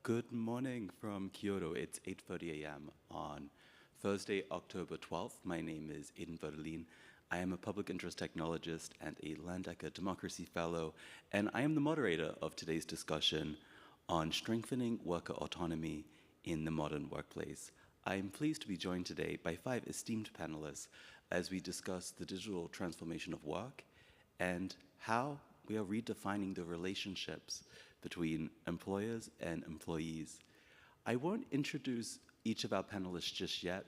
Good morning from Kyoto. It's 8:30 a.m. on Thursday, October 12th. My name is Aidan Verdelin. I am a public interest technologist and a Landecker Democracy Fellow, and I am the moderator of today's discussion on strengthening worker autonomy in the modern workplace. I am pleased to be joined today by five esteemed panelists as we discuss the digital transformation of work and how we are redefining the relationships between employers and employees. I won't introduce each of our panelists just yet,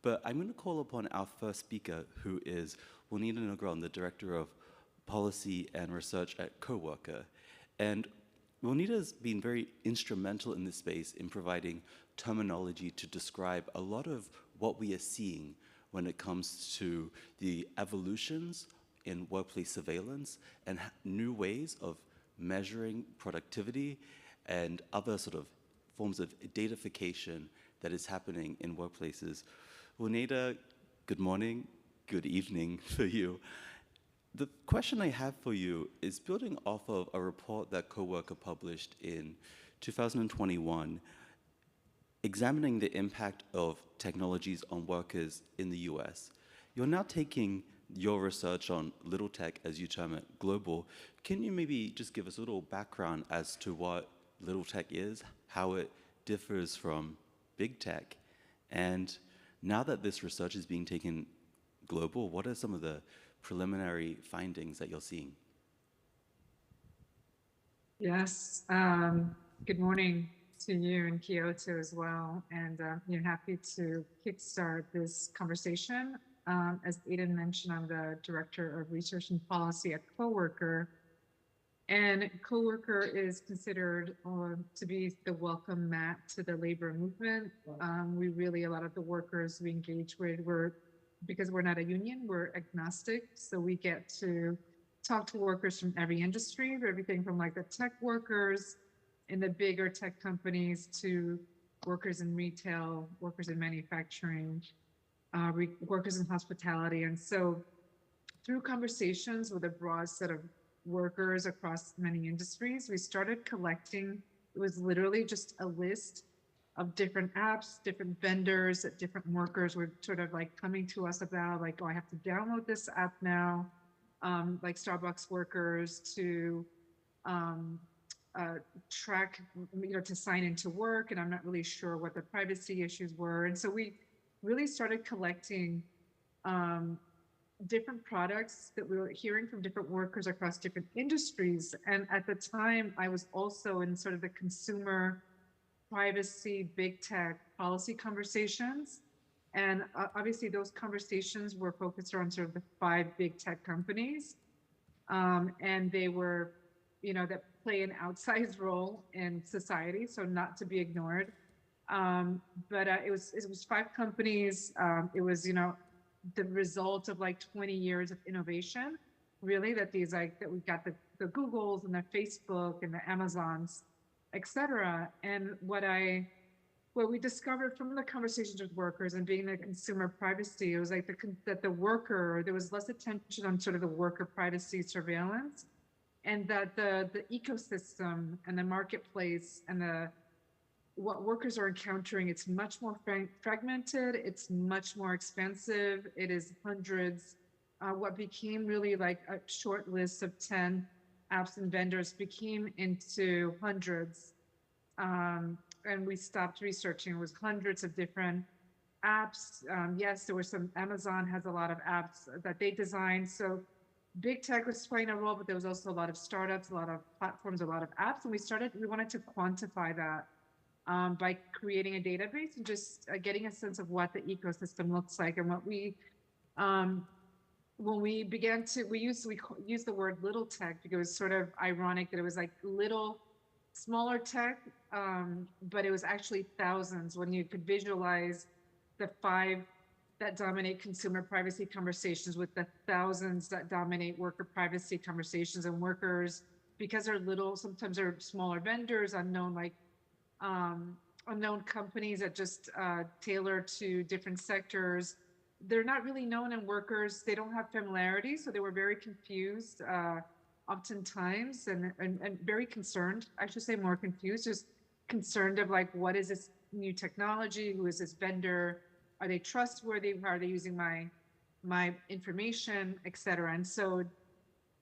but I'm going to call upon our first speaker, who is Juanita Negron, the Director of Policy and Research at Coworker. And Juanita's been very instrumental in this space in providing terminology to describe a lot of what we are seeing when it comes to the evolutions in workplace surveillance and new ways of measuring productivity and other sort of forms of datafication that is happening in workplaces. Juanita, good morning, good evening for you. The question I have for you is building off of a report that Coworker published in 2021, examining the impact of technologies on workers in the US. You're now taking your research on little tech, as you term it, global. Can you maybe just give us a little background as to what little tech is, how it differs from big tech, and now that this research is being taken global, what are some of the preliminary findings that you're seeing? Yes. Good morning to you in Kyoto as well. And happy to kickstart this conversation. As Aidan mentioned, I'm the Director of Research and Policy at Coworker. And Coworker is considered to be the welcome mat to the labor movement. We really, a lot of the workers we engage with, because we're not a union, we're agnostic. So we get to talk to workers from every industry, everything from like the tech workers in the bigger tech companies to workers in retail, workers in manufacturing, workers in hospitality. And so through conversations with a broad set of workers across many industries, we started collecting, it was literally just a list of different apps, different vendors that different workers were sort of like coming to us about, like, oh, I have to download this app now, like Starbucks workers to um, track, to sign into work. And I'm not really sure what the privacy issues were. And so we really started collecting um, different products that we were hearing from different workers across different industries. And at the time, I was also in sort of the consumer privacy, big tech policy conversations. And obviously, those conversations were focused around sort of the five big tech companies. And they were, that play an outsized role in society, so not to be ignored. But it was five companies. It was, the result of like 20 years of innovation, really, that we got the Googles and the Facebook and the Amazons, et cetera. And what we discovered from the conversations with workers and being the consumer privacy, it was like that the worker, there was less attention on sort of the worker privacy surveillance, and that the ecosystem and the marketplace and the what workers are encountering, it's much more fragmented, it's much more expensive, it is hundreds. What became really like a short list of 10 apps and vendors became into hundreds. And we stopped researching, it was hundreds of different apps. Yes, there were some, Amazon has a lot of apps that they designed. So big tech was playing a role, but there was also a lot of startups, a lot of platforms, a lot of apps. And we wanted to quantify that by creating a database and just getting a sense of what the ecosystem looks like. And what um, when we began to, we used the word little tech because it was sort of ironic that it was like little, smaller tech, but it was actually thousands when you could visualize the five that dominate consumer privacy conversations with the thousands that dominate worker privacy conversations. And workers, because they're little, sometimes they're smaller vendors, um, unknown companies that just tailor to different sectors. They're not really known in workers. They don't have familiarity, so they were very confused, oftentimes, and very concerned. I should say more confused. Just concerned of like, what is this new technology? Who is this vendor? Are they trustworthy? How are they using my information, et cetera? And so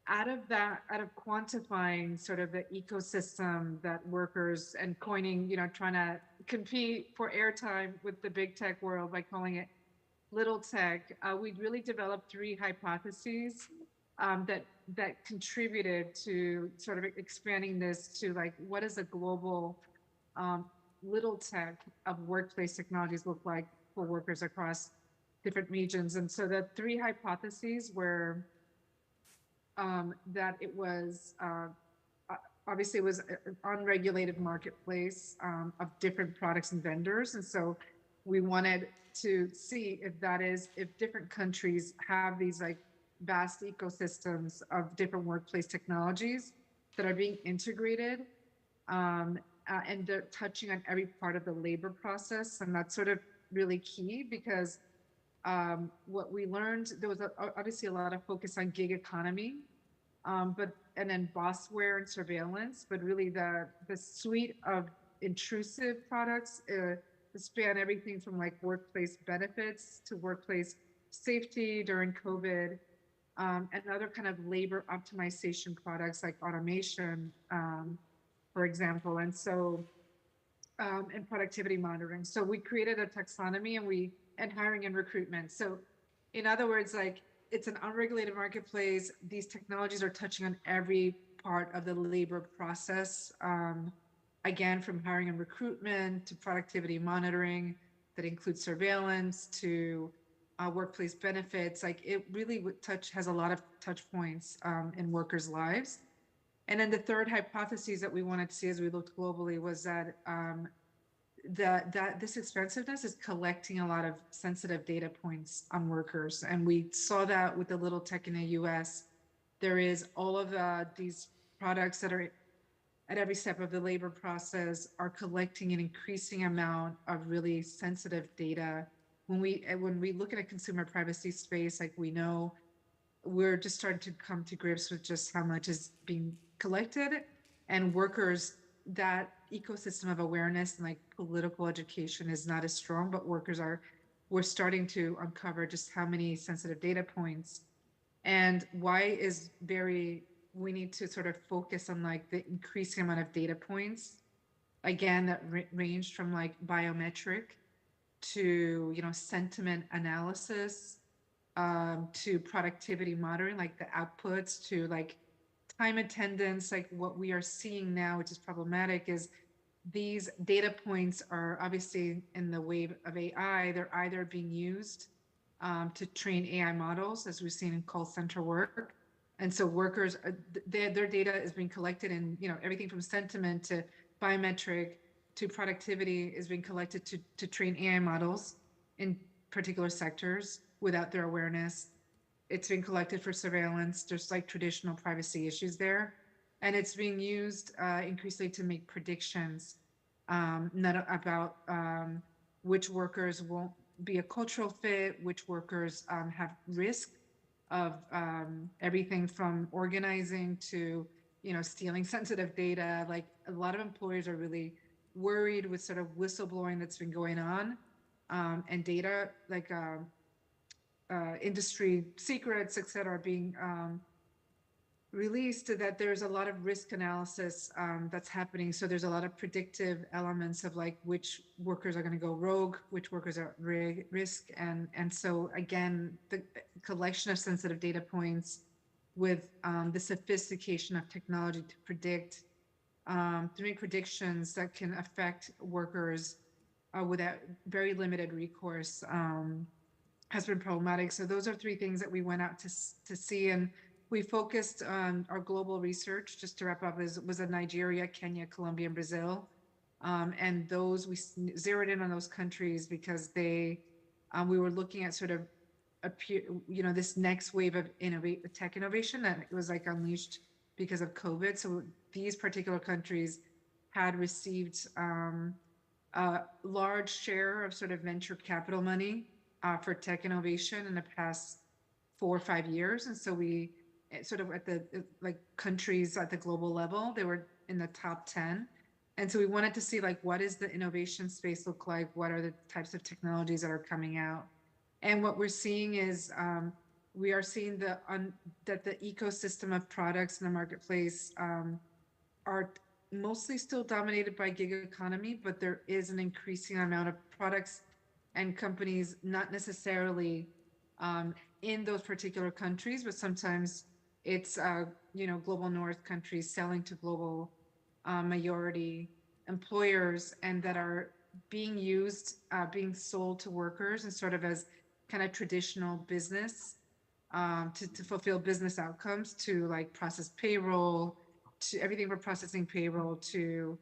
out of that, out of quantifying sort of the ecosystem that workers and coining, trying to compete for airtime with the big tech world by calling it little tech, we really developed three hypotheses that contributed to sort of expanding this to like, what does a global um, little tech of workplace technologies look like for workers across different regions? And so the three hypotheses were that it was obviously it was an unregulated marketplace of different products and vendors, and so we wanted to see if different countries have these like vast ecosystems of different workplace technologies that are being integrated, and they're touching on every part of the labor process, and that's sort of really key because what we learned, there was obviously a lot of focus on gig economy, but and then bossware and surveillance, but really the suite of intrusive products span everything from like workplace benefits to workplace safety during COVID, and other kind of labor optimization products like automation, for example, and productivity monitoring. So we created a taxonomy and hiring and recruitment. So in other words, like it's an unregulated marketplace. These technologies are touching on every part of the labor process. Again, from hiring and recruitment to productivity monitoring, that includes surveillance to workplace benefits. Like it really has a lot of touch points in workers' lives. And then the third hypothesis that we wanted to see as we looked globally was that that this expensiveness is collecting a lot of sensitive data points on workers, and we saw that with the little tech in the U.S. There is all of these products that are at every step of the labor process are collecting an increasing amount of really sensitive data. When we look at a consumer privacy space, like we know we're just starting to come to grips with just how much is being collected, and workers, that ecosystem of awareness and like political education is not as strong, but we're starting to uncover just how many sensitive data points, and why is very we need to sort of focus on like the increasing amount of data points, again, that ranged from like biometric to sentiment analysis, to productivity monitoring, like the outputs, to like time attendance. Like what we are seeing now, which is problematic, is these data points are obviously in the wave of AI. They're either being used to train AI models, as we've seen in call center work. And so workers, their data is being collected, and everything from sentiment to biometric to productivity is being collected to train AI models in particular sectors without their awareness. It's being collected for surveillance. There's like traditional privacy issues there. And it's being used increasingly to make predictions, not about which workers won't be a cultural fit, which workers have risk of everything from organizing to stealing sensitive data. Like a lot of employers are really worried with sort of whistleblowing that's been going on, and data like industry secrets, et cetera, being released, that there's a lot of risk analysis that's happening. So there's a lot of predictive elements of like which workers are going to go rogue, which workers are at risk. And so again, the collection of sensitive data points with the sophistication of technology to make predictions that can affect workers without very limited recourse has been problematic. So those are three things that we went out to see, and we focused on our global research. Just to wrap up, was in Nigeria, Kenya, Colombia, and Brazil, and those we zeroed in on those countries because we were looking at sort of this next wave of tech innovation that it was like unleashed because of COVID. So these particular countries had received a large share of sort of venture capital money for tech innovation in the past 4 or 5 years. And so we sort of at the like countries at the global level, they were in the top 10. And so we wanted to see like, what does the innovation space look like? What are the types of technologies that are coming out? And what we're seeing is we are seeing that the ecosystem of products in the marketplace are mostly still dominated by gig economy, but there is an increasing amount of products and companies, not necessarily in those particular countries, but sometimes it's global north countries selling to global majority employers, and that are being sold to workers and sort of as kind of traditional business to fulfill business outcomes, to like process payroll, to everything from processing payroll to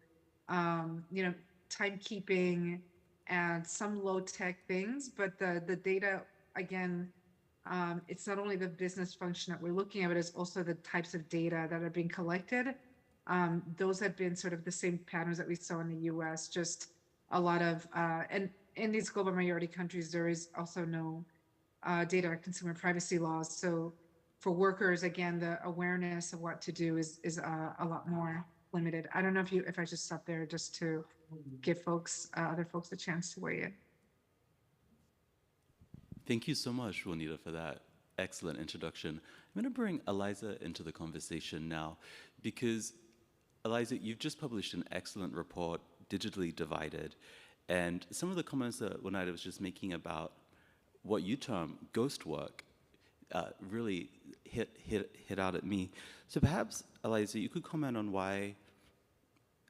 you know, timekeeping and some low tech things. But the data, again, it's not only the business function that we're looking at, but it's also the types of data that are being collected. Those have been sort of the same patterns that we saw in the US, just a lot of, and in these global majority countries, there is also no data or consumer privacy laws. So for workers, again, the awareness of what to do is a lot more limited. I don't know if I just stop there just to give other folks a chance to weigh in. Thank you so much, Juanita, for that excellent introduction. I'm going to bring Eliza into the conversation now because, Eliza, you've just published an excellent report, Digitally Divided, and some of the comments that Juanita was just making about what you term ghost work really hit out at me. So perhaps, Eliza, you could comment on why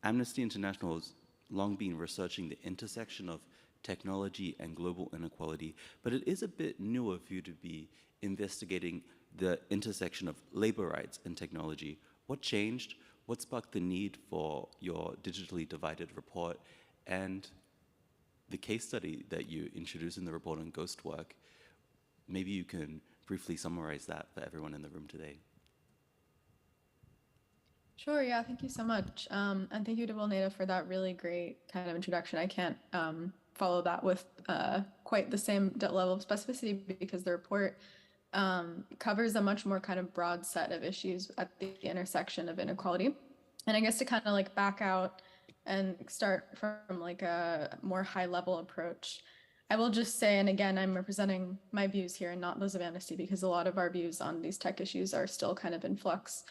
Amnesty International has long been researching the intersection of technology and global inequality, but it is a bit newer for you to be investigating the intersection of labor rights and technology. What changed? What sparked the need for your Digitally Divided report? And the case study that you introduced in the report on ghost work, maybe you can briefly summarize that for everyone in the room today. Sure, yeah, thank you so much. And thank you to Juanita for that really great kind of introduction. I can't follow that with quite the same level of specificity because the report covers a much more kind of broad set of issues at the intersection of inequality. And I guess to kind of like back out and start from like a more high level approach, I will just say, and again, I'm representing my views here and not those of Amnesty because a lot of our views on these tech issues are still kind of in flux.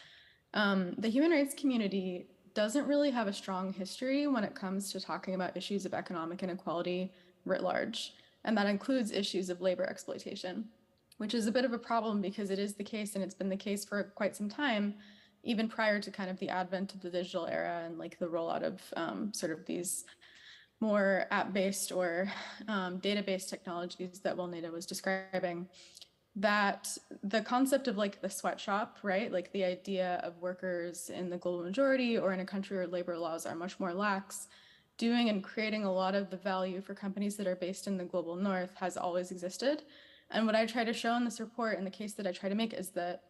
The human rights community doesn't really have a strong history when it comes to talking about issues of economic inequality writ large. And that includes issues of labor exploitation, which is a bit of a problem because it is the case, and it's been the case for quite some time, even prior to kind of the advent of the digital era and like the rollout of sort of these more app-based or data-based technologies that Juanita was describing, that the concept of like the sweatshop, right? Like the idea of workers in the global majority or in a country where labor laws are much more lax, doing and creating a lot of the value for companies that are based in the global north has always existed. And what I try to show in this report and the case that I try to make is that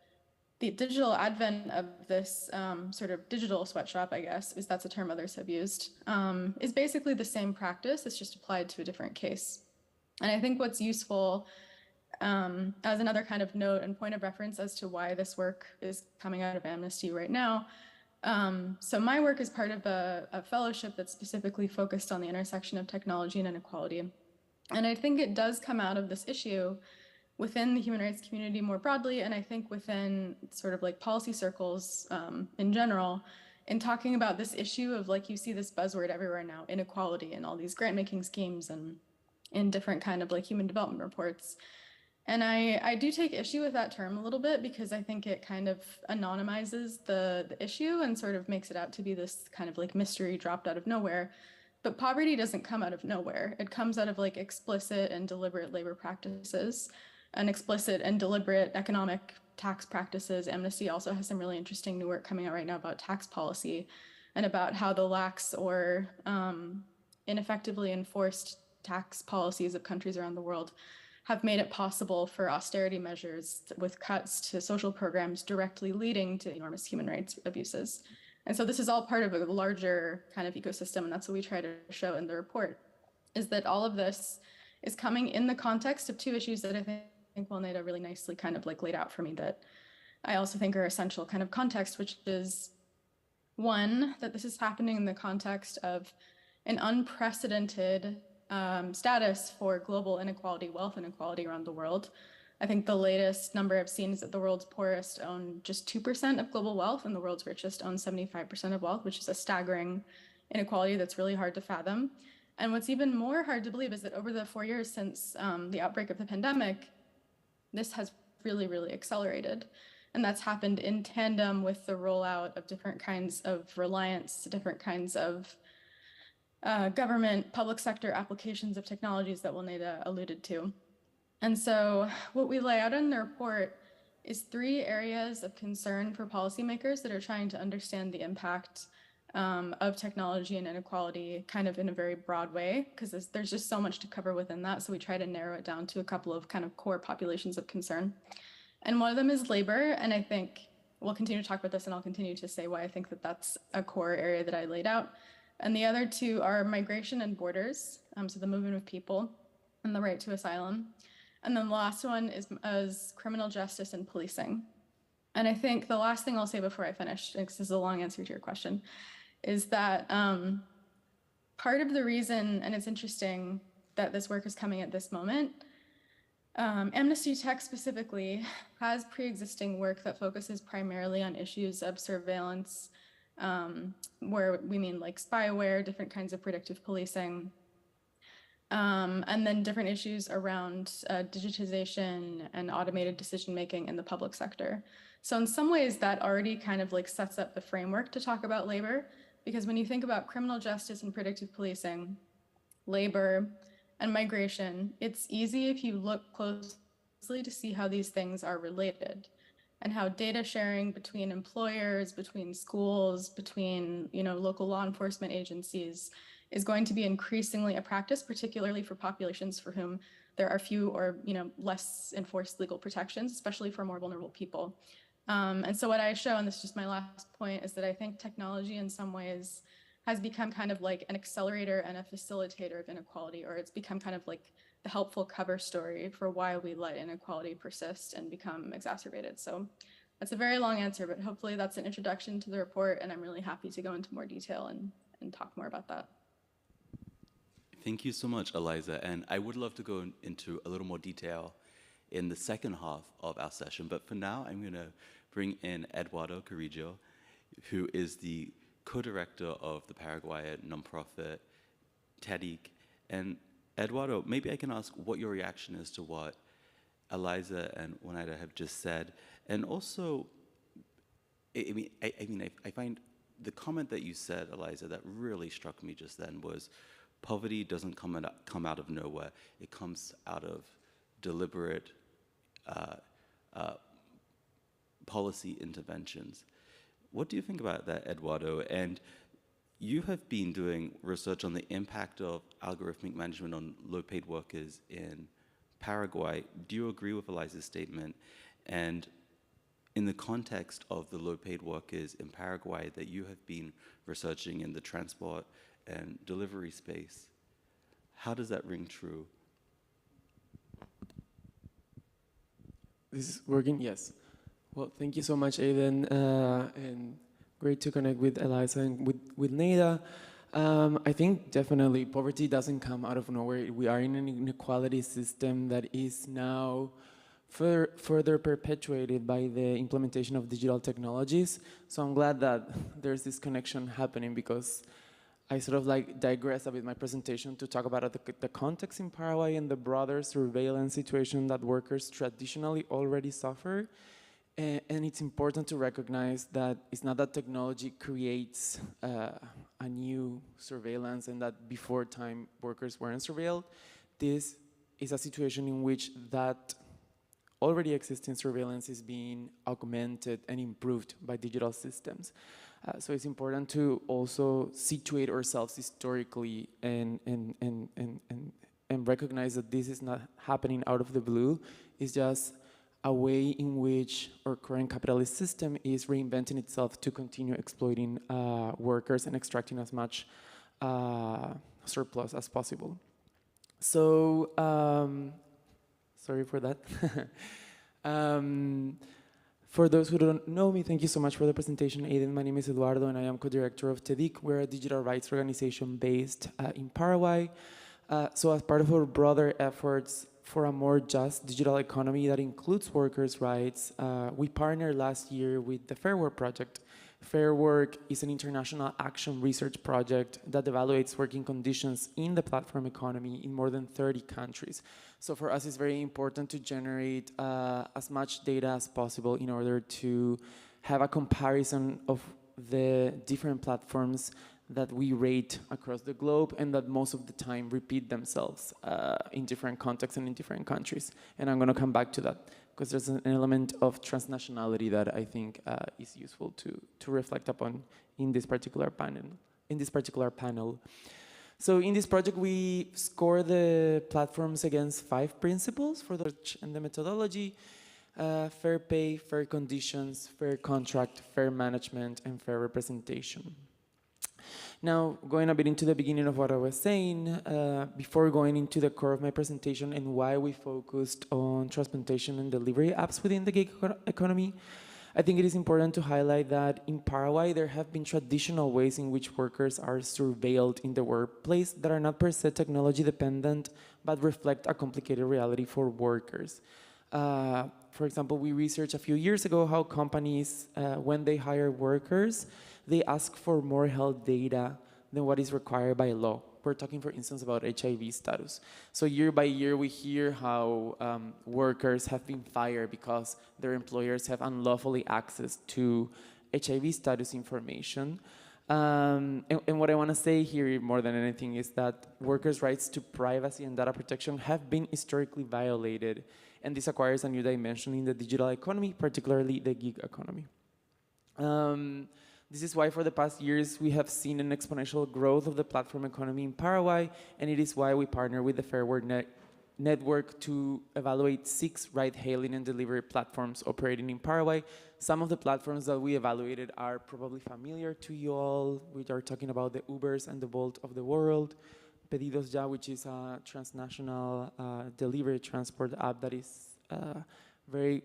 the digital advent of this sort of digital sweatshop, I guess, is that's a term others have used, is basically the same practice. It's just applied to a different case. And I think what's useful as another kind of note and point of reference as to why this work is coming out of Amnesty right now. So my work is part of a fellowship that's specifically focused on the intersection of technology and inequality. And I think it does come out of this issue within the human rights community more broadly, and I think within sort of like policy circles in general, in talking about this issue of like, you see this buzzword everywhere now, inequality, and all these grant making schemes and in different kind of like human development reports. And I do take issue with that term a little bit because I think it kind of anonymizes the issue and sort of makes it out to be this kind of like mystery dropped out of nowhere. But poverty doesn't come out of nowhere. It comes out of like explicit and deliberate labor practices and explicit and deliberate economic tax practices. Amnesty also has some really interesting new work coming out right now about tax policy and about how the lax or ineffectively enforced tax policies of countries around the world have made it possible for austerity measures with cuts to social programs directly leading to enormous human rights abuses. And so this is all part of a larger kind of ecosystem, and that's what we try to show in the report, is that all of this is coming in the context of two issues that I think Juanita really nicely kind of like laid out for me that I also think are essential kind of context, which is One, that this is happening in the context of an unprecedented status for global inequality, wealth inequality around the world. I think the latest number I've seen is that the world's poorest own just 2% of global wealth and the world's richest own 75% of wealth, which is a staggering inequality that's really hard to fathom. And what's even more hard to believe is that over the 4 years since the outbreak of the pandemic, this has really, really accelerated. And that's happened in tandem with the rollout of different kinds of reliance, different kinds of government, public sector applications of technologies that Wilneda alluded to. And so what we lay out in the report is 3 areas of concern for policymakers that are trying to understand the impact of technology and inequality kind of in a very broad way, because there's just so much to cover within that. So we try to narrow it down to a couple of kind of core populations of concern. And one of them is labor. And I think we'll continue to talk about this, and I'll continue to say why I think that that's a core area that I laid out. And the other 2 are migration and borders, so the movement of people and the right to asylum. And then the last one is criminal justice and policing. And I think the last thing I'll say before I finish, because this is a long answer to your question, is that part of the reason, and it's interesting that this work is coming at this moment, Amnesty Tech specifically has pre-existing work that focuses primarily on issues of surveillance, where we mean like spyware, different kinds of predictive policing, and then different issues around digitization and automated decision-making in the public sector. So in some ways that already kind of like sets up the framework to talk about labor, because when you think about criminal justice and predictive policing, labor, and migration, it's easy if you look closely to see how these things are related and how data sharing between employers, between schools, between local law enforcement agencies is going to be increasingly a practice, particularly for populations for whom there are few or less enforced legal protections, especially for more vulnerable people. And so what I show, and this is just my last point, is that I think technology in some ways has become kind of like an accelerator and a facilitator of inequality, or it's become kind of like the helpful cover story for why we let inequality persist and become exacerbated. So that's a very long answer, but hopefully that's an introduction to the report, and I'm really happy to go into more detail and talk more about that. Thank you so much, Eliza. And I would love to go into a little more detail in the second half of our session. But for now, I'm going to bring in Eduardo Carrillo, who is the co-director of the Paraguayan nonprofit TEDIC. And Eduardo, maybe I can ask what your reaction is to what Eliza and Wilneda have just said. And also, I find the comment that you said, Eliza, that really struck me just then was, poverty doesn't come out of nowhere. It comes out of deliberate policy interventions. What do you think about that, Eduardo? And you have been doing research on the impact of algorithmic management on low-paid workers in Paraguay. Do you agree with Eliza's statement? And in the context of the low-paid workers in Paraguay that you have been researching in the transport and delivery space, how does that ring true? This is working? Yes. Well, thank you so much, Aiden, and great to connect with Eliza and with Neda. I think definitely poverty doesn't come out of nowhere. We are in an inequality system that is now further perpetuated by the implementation of digital technologies. So I'm glad that there's this connection happening, because I sort of like digress a bit my presentation to talk about the context in Paraguay and the broader surveillance situation that workers traditionally already suffer. And it's important to recognize that it's not that technology creates a new surveillance and that before time workers weren't surveilled. This is a situation in which that already existing surveillance is being augmented and improved by digital systems. So it's important to also situate ourselves historically and recognize that this is not happening out of the blue. It's just a way in which our current capitalist system is reinventing itself to continue exploiting workers and extracting as much surplus as possible. So, sorry for that. For those who don't know me, thank you so much for the presentation, Aiden. My name is Eduardo, and I am co-director of TEDIC. We're a digital rights organization based in Paraguay. So as part of our broader efforts for a more just digital economy that includes workers' rights, we partnered last year with the Fair Work Project. Fair Work is an international action research project that evaluates working conditions in the platform economy in more than 30 countries. So for us, it's very important to generate as much data as possible in order to have a comparison of the different platforms that we rate across the globe and that most of the time repeat themselves in different contexts and in different countries. And I'm gonna come back to that because there's an element of transnationality that I think is useful to reflect upon in this particular panel. So in this project, we score the platforms against 5 principles for the research and the methodology: fair pay, fair conditions, fair contract, fair management, and fair representation. Now, going a bit into the beginning of what I was saying, before going into the core of my presentation and why we focused on transplantation and delivery apps within the gig economy, I think it is important to highlight that in Paraguay, there have been traditional ways in which workers are surveilled in the workplace that are not per se technology dependent, but reflect a complicated reality for workers. For example, we researched a few years ago how companies, when they hire workers, they ask for more health data than what is required by law. We're talking, for instance, about HIV status. So year by year, we hear how workers have been fired because their employers have unlawfully access to HIV status information. And what I want to say here more than anything is that workers' rights to privacy and data protection have been historically violated, and this acquires a new dimension in the digital economy, particularly the gig economy. This is why for the past years we have seen an exponential growth of the platform economy in Paraguay, and it is why we partner with the Fair Work Network to evaluate 6 ride-hailing and delivery platforms operating in Paraguay. Some of the platforms that we evaluated are probably familiar to you all. We are talking about the Ubers and the Bolt of the world, Pedidos Ya, which is a transnational delivery transport app that is very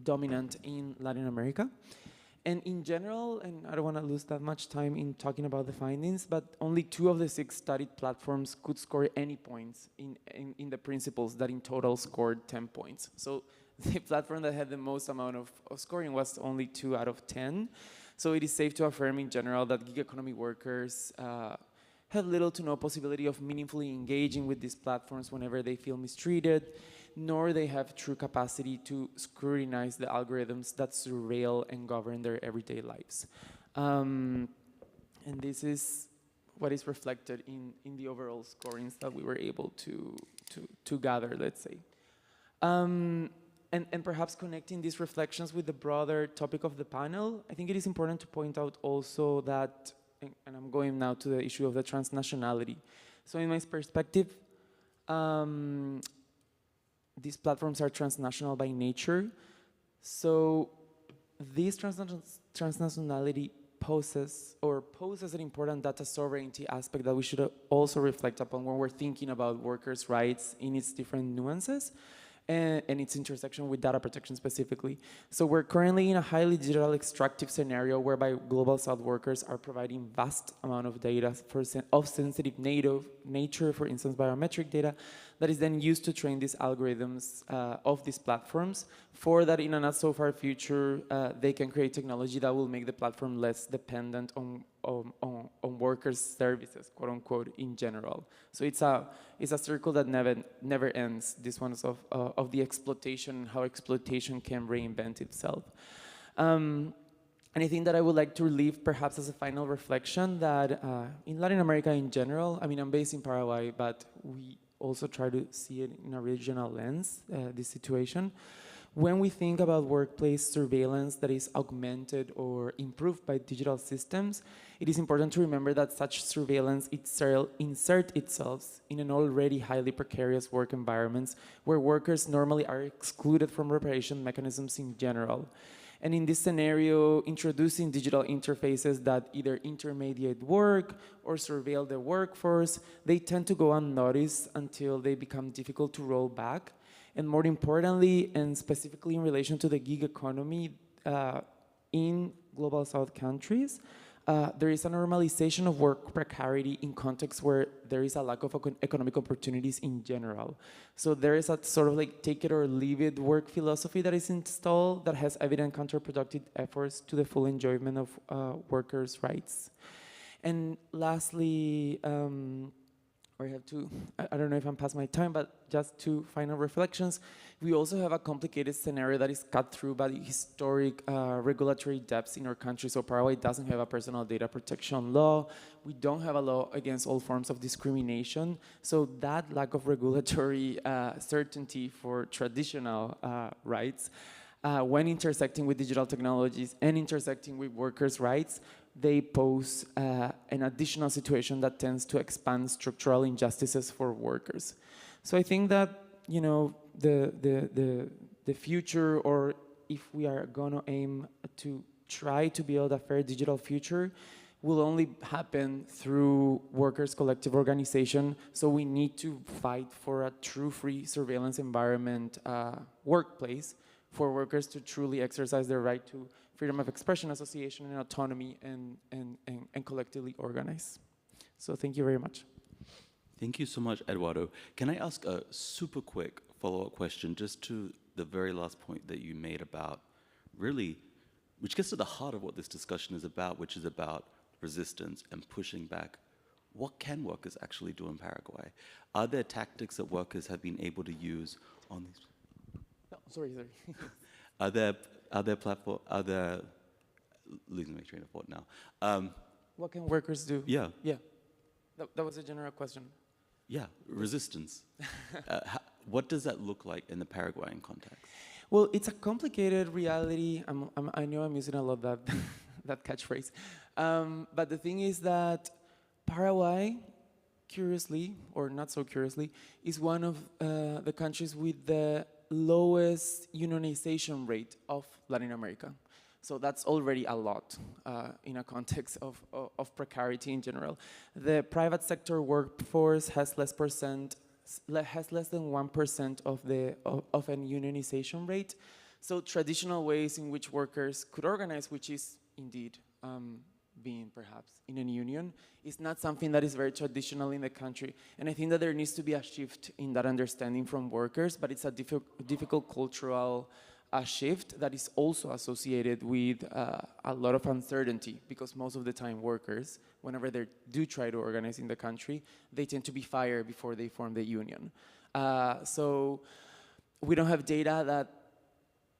dominant in Latin America. And in general, and I don't want to lose that much time in talking about the findings, but only 2 of the 6 studied platforms could score any points in the principles that in total scored 10 points. So the platform that had the most amount of scoring was only 2 out of 10. So it is safe to affirm in general that gig economy workers have little to no possibility of meaningfully engaging with these platforms whenever they feel mistreated, nor they have true capacity to scrutinize the algorithms that surveil and govern their everyday lives. And this is what is reflected in the overall scorings that we were able to gather, let's say. And perhaps connecting these reflections with the broader topic of the panel, I think it is important to point out also that, and I'm going now to the issue of the transnationality. So in my perspective, these platforms are transnational by nature. So this transnationality poses an important data sovereignty aspect that we should also reflect upon when we're thinking about workers' rights in its different nuances and its intersection with data protection specifically. So we're currently in a highly digital extractive scenario whereby Global South workers are providing vast amount of data of sensitive nature, for instance, biometric data, that is then used to train these algorithms of these platforms for that in a not so far future, they can create technology that will make the platform less dependent on workers' services, quote unquote, in general. So it's a circle that never ends. This one is of the exploitation, how exploitation can reinvent itself. And I think that I would like to leave perhaps as a final reflection that in Latin America in general, I mean, I'm based in Paraguay, but we also try to see it in a regional lens, this situation. When we think about workplace surveillance that is augmented or improved by digital systems, it is important to remember that such surveillance insert itself in an already highly precarious work environments where workers normally are excluded from reparation mechanisms in general. And in this scenario, introducing digital interfaces that either intermediate work or surveil the workforce, they tend to go unnoticed until they become difficult to roll back. And more importantly, and specifically in relation to the gig economy in global south countries, there is a normalization of work precarity in contexts where there is a lack of economic opportunities in general. So there is a sort of like take it or leave it work philosophy that is installed that has evident counterproductive efforts to the full enjoyment of workers' rights. And lastly, I have to, I don't know if I'm past my time, but just two final reflections. We also have a complicated scenario that is cut through by the historic regulatory depths in our country. So Paraguay doesn't have a personal data protection law. We don't have a law against all forms of discrimination. So that lack of regulatory certainty for traditional rights, when intersecting with digital technologies and intersecting with workers' rights, they pose an additional situation that tends to expand structural injustices for workers. So I think that, you know, the future, or if we are gonna aim to try to build a fair digital future, will only happen through workers' collective organization. So we need to fight for a true free surveillance environment workplace for workers to truly exercise their right to freedom of expression, association, and autonomy, and collectively organize. So thank you very much. Thank you so much, Eduardo. Can I ask a super quick follow-up question just to the very last point that you made about really, which gets to the heart of what this discussion is about, which is about resistance and pushing back. What can workers actually do in Paraguay? Are there tactics that workers have been able to use on these? No, sorry. Are there platform? Are there? Losing my train of thought now. What can workers do? Yeah. That was a general question. Yeah, resistance. What does that look like in the Paraguayan context? Well, it's a complicated reality. I know I'm using a lot that that catchphrase, but the thing is that Paraguay, curiously or not so curiously, is one of the countries with the lowest unionization rate of Latin America. So that's already a lot in a context of precarity in general. The private sector workforce has less than 1% of an unionization rate. So traditional ways in which workers could organize, which is indeed being perhaps in a union, is not something that is very traditional in the country. And I think that there needs to be a shift in that understanding from workers, but it's a difficult cultural shift that is also associated with a lot of uncertainty, because most of the time workers, whenever they do try to organize in the country, they tend to be fired before they form the union. So we don't have data that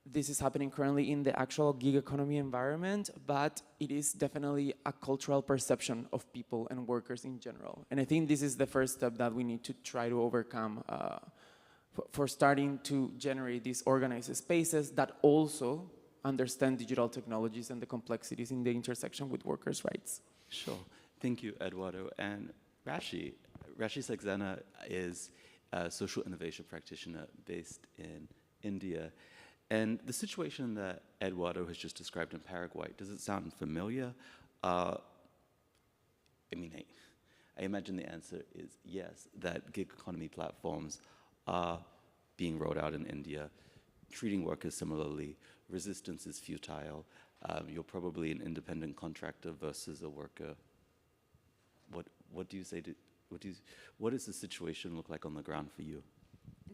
this is happening currently in the actual gig economy environment, but it is definitely a cultural perception of people and workers in general. And I think this is the first step that we need to try to overcome for starting to generate these organized spaces that also understand digital technologies and the complexities in the intersection with workers' rights. Sure. Thank you, Eduardo. And Rashi Saxena is a social innovation practitioner based in India. And the situation that Eduardo has just described in Paraguay, does it sound familiar? I imagine the answer is yes, that gig economy platforms are being rolled out in India, treating workers similarly. Resistance is futile. You're probably an independent contractor versus a worker. What do you say to, what does the situation look like on the ground for you?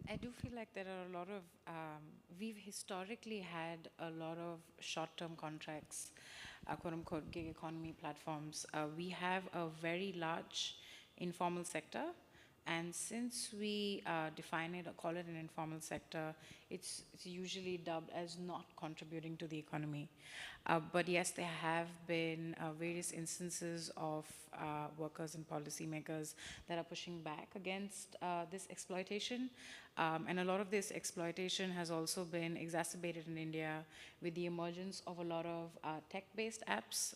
I do feel like there are a lot of, we've historically had a lot of short-term contracts, quote-unquote gig economy platforms. We have a very large informal sector, and since we define it or call it an informal sector, it's usually dubbed as not contributing to the economy. But yes, there have been various instances of workers and policymakers that are pushing back against this exploitation. And a lot of this exploitation has also been exacerbated in India with the emergence of a lot of tech-based apps.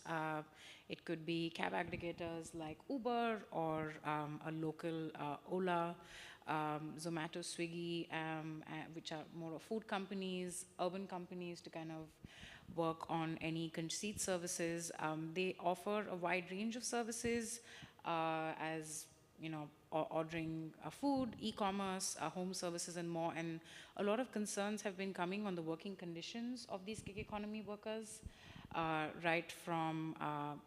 It could be cab aggregators like Uber or a local Ola, Zomato, Swiggy, which are more of food companies, urban companies to kind of work on any conceit services. They offer a wide range of services as ordering food, e-commerce, home services, and more. And a lot of concerns have been coming on the working conditions of these gig economy workers, right from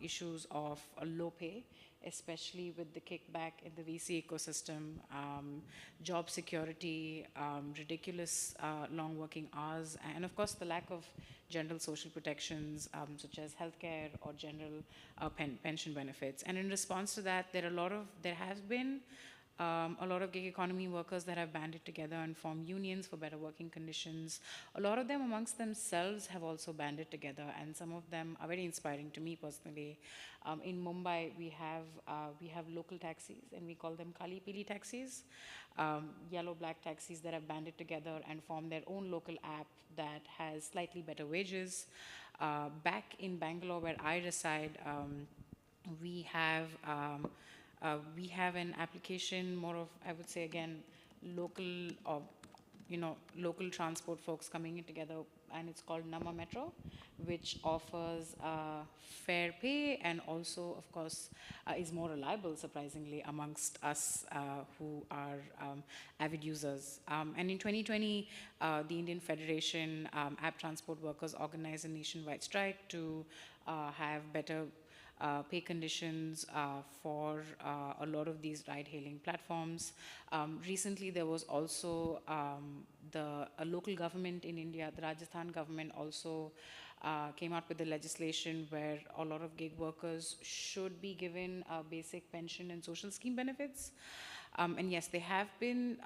issues of low pay, especially with the kickback in the VC ecosystem, job security, ridiculous long working hours, and of course the lack of general social protections such as healthcare or general pension benefits. And in response to that, there has been a lot of gig economy workers that have banded together and formed unions for better working conditions. A lot of them amongst themselves have also banded together, and some of them are very inspiring to me personally. In Mumbai, we have local taxis, and we call them Kali Pili taxis, yellow-black taxis that have banded together and formed their own local app that has slightly better wages. Back in Bangalore, where I reside, we have we have an application, more of, I would say again, local or local transport folks coming in together, and it's called Nama Metro, which offers fair pay and also, of course, is more reliable, surprisingly, amongst us who are avid users. And in 2020, the Indian Federation App Transport Workers organized a nationwide strike to have better pay conditions for a lot of these ride-hailing platforms. Recently, there was also a local government in India, the Rajasthan government, also came out with the legislation where a lot of gig workers should be given basic pension and social scheme benefits. And yes, there have been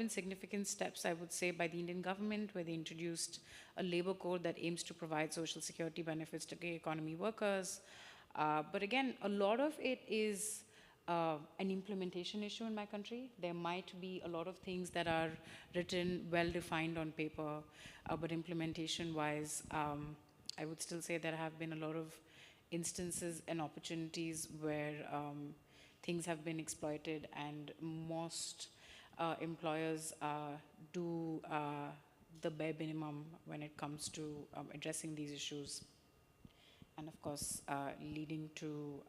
significant steps, I would say, by the Indian government, where they introduced a labor code that aims to provide social security benefits to gig economy workers. But again, a lot of it is an implementation issue in my country. There might be a lot of things that are written, well-defined on paper, but implementation-wise, I would still say there have been a lot of instances and opportunities where things have been exploited, and most employers do the bare minimum when it comes to addressing these issues, and of course leading to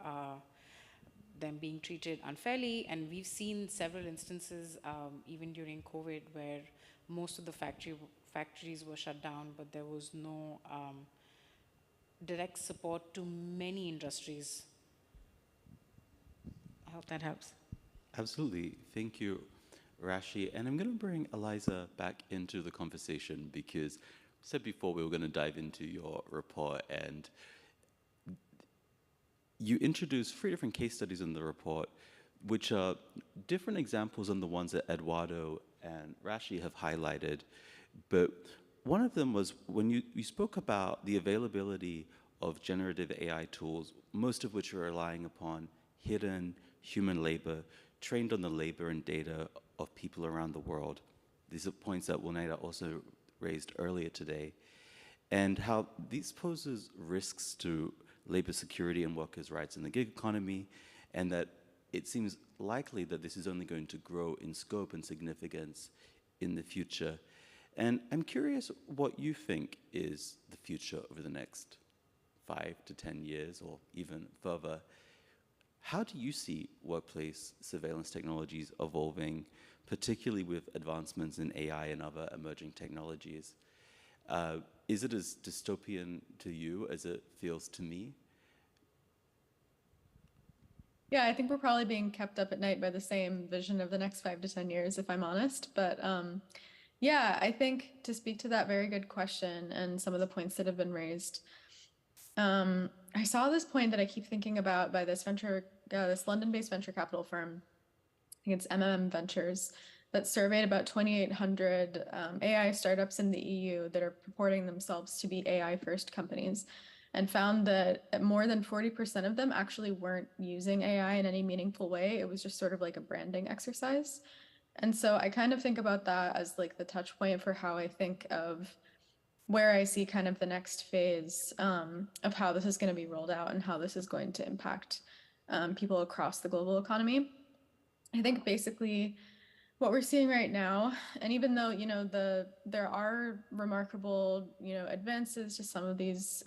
them being treated unfairly. And we've seen several instances, even during COVID, where most of the factories were shut down, but there was no direct support to many industries. I hope that helps. Absolutely. Thank you, Rashi. And I'm going to bring Eliza back into the conversation because I said before we were going to dive into your report, and you introduced 3 different case studies in the report, which are different examples than the ones that Eduardo and Rashi have highlighted. But one of them was when you spoke about the availability of generative AI tools, most of which are relying upon hidden human labor, trained on the labor and data of people around the world. These are points that Wunaida also raised earlier today, and how these poses risks to labor security and workers' rights in the gig economy, and that it seems likely that this is only going to grow in scope and significance in the future. And I'm curious what you think is the future over the next 5 to 10 years or even further. How do you see workplace surveillance technologies evolving, particularly with advancements in AI and other emerging technologies? Is it as dystopian to you as it feels to me? Yeah, I think we're probably being kept up at night by the same vision of the next 5 to 10 years, if I'm honest. But yeah, I think to speak to that very good question and some of the points that have been raised, I saw this point that I keep thinking about by this London-based venture capital firm. I think it's MMM Ventures, that surveyed about 2,800 AI startups in the EU that are purporting themselves to be AI first companies, and found that more than 40% of them actually weren't using AI in any meaningful way. It was just sort of like a branding exercise. And so I kind of think about that as like the touch point for how I think of where I see kind of the next phase of how this is going to be rolled out and how this is going to impact people across the global economy. I think basically what we're seeing right now, and even though, there are remarkable, advances to some of these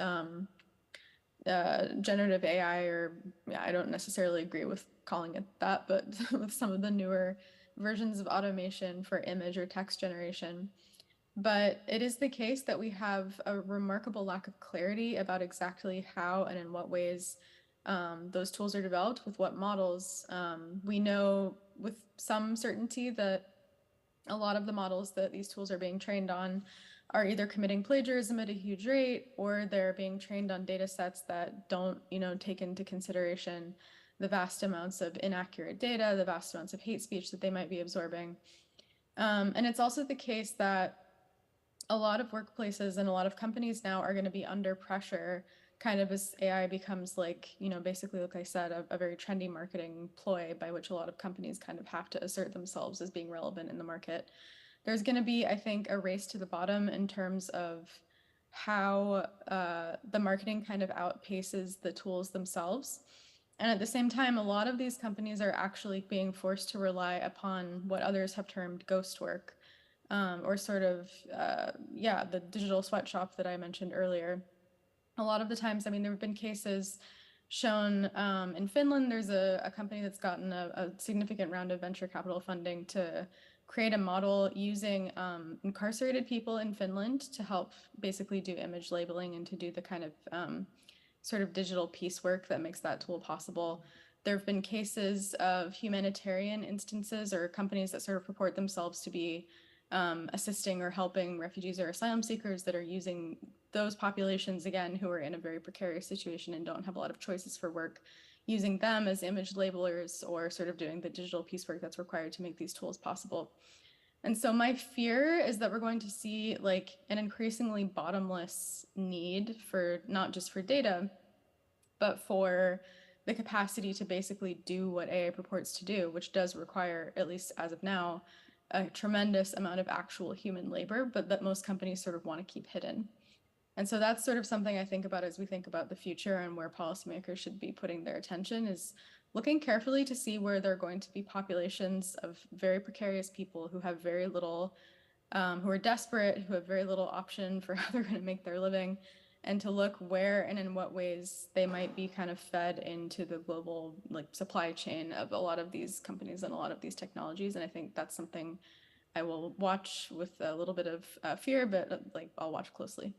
generative AI, or yeah, I don't necessarily agree with calling it that, but with some of the newer versions of automation for image or text generation. But it is the case that we have a remarkable lack of clarity about exactly how and in what ways those tools are developed, with what models. We know with some certainty that a lot of the models that these tools are being trained on are either committing plagiarism at a huge rate, or they're being trained on data sets that don't, take into consideration the vast amounts of inaccurate data, the vast amounts of hate speech that they might be absorbing. And it's also the case that a lot of workplaces and a lot of companies now are going to be under pressure, kind of as AI becomes like, basically, like I said, a very trendy marketing ploy by which a lot of companies kind of have to assert themselves as being relevant in the market. There's going to be, I think, a race to the bottom in terms of how the marketing kind of outpaces the tools themselves. And at the same time, a lot of these companies are actually being forced to rely upon what others have termed ghost work, or sort of, the digital sweatshop that I mentioned earlier. A lot of the times, I mean, there have been cases shown in Finland. There's a company that's gotten a significant round of venture capital funding to create a model using incarcerated people in Finland to help basically do image labeling and to do the kind of sort of digital piecework that makes that tool possible. There have been cases of humanitarian instances or companies that sort of purport themselves to be assisting or helping refugees or asylum seekers that are using those populations, again, who are in a very precarious situation and don't have a lot of choices for work, using them as image labelers or sort of doing the digital piecework that's required to make these tools possible. And so my fear is that we're going to see like an increasingly bottomless need for not just for data, but for the capacity to basically do what AI purports to do, which does require, at least as of now, a tremendous amount of actual human labor, but that most companies sort of want to keep hidden. And so that's sort of something I think about as we think about the future and where policymakers should be putting their attention, is looking carefully to see where there are going to be populations of very precarious people who have very little, who are desperate, who have very little option for how they're going to make their living, and to look where and in what ways they might be kind of fed into the global supply chain of a lot of these companies and a lot of these technologies. And I think that's something I will watch with a little bit of fear, but I'll watch closely.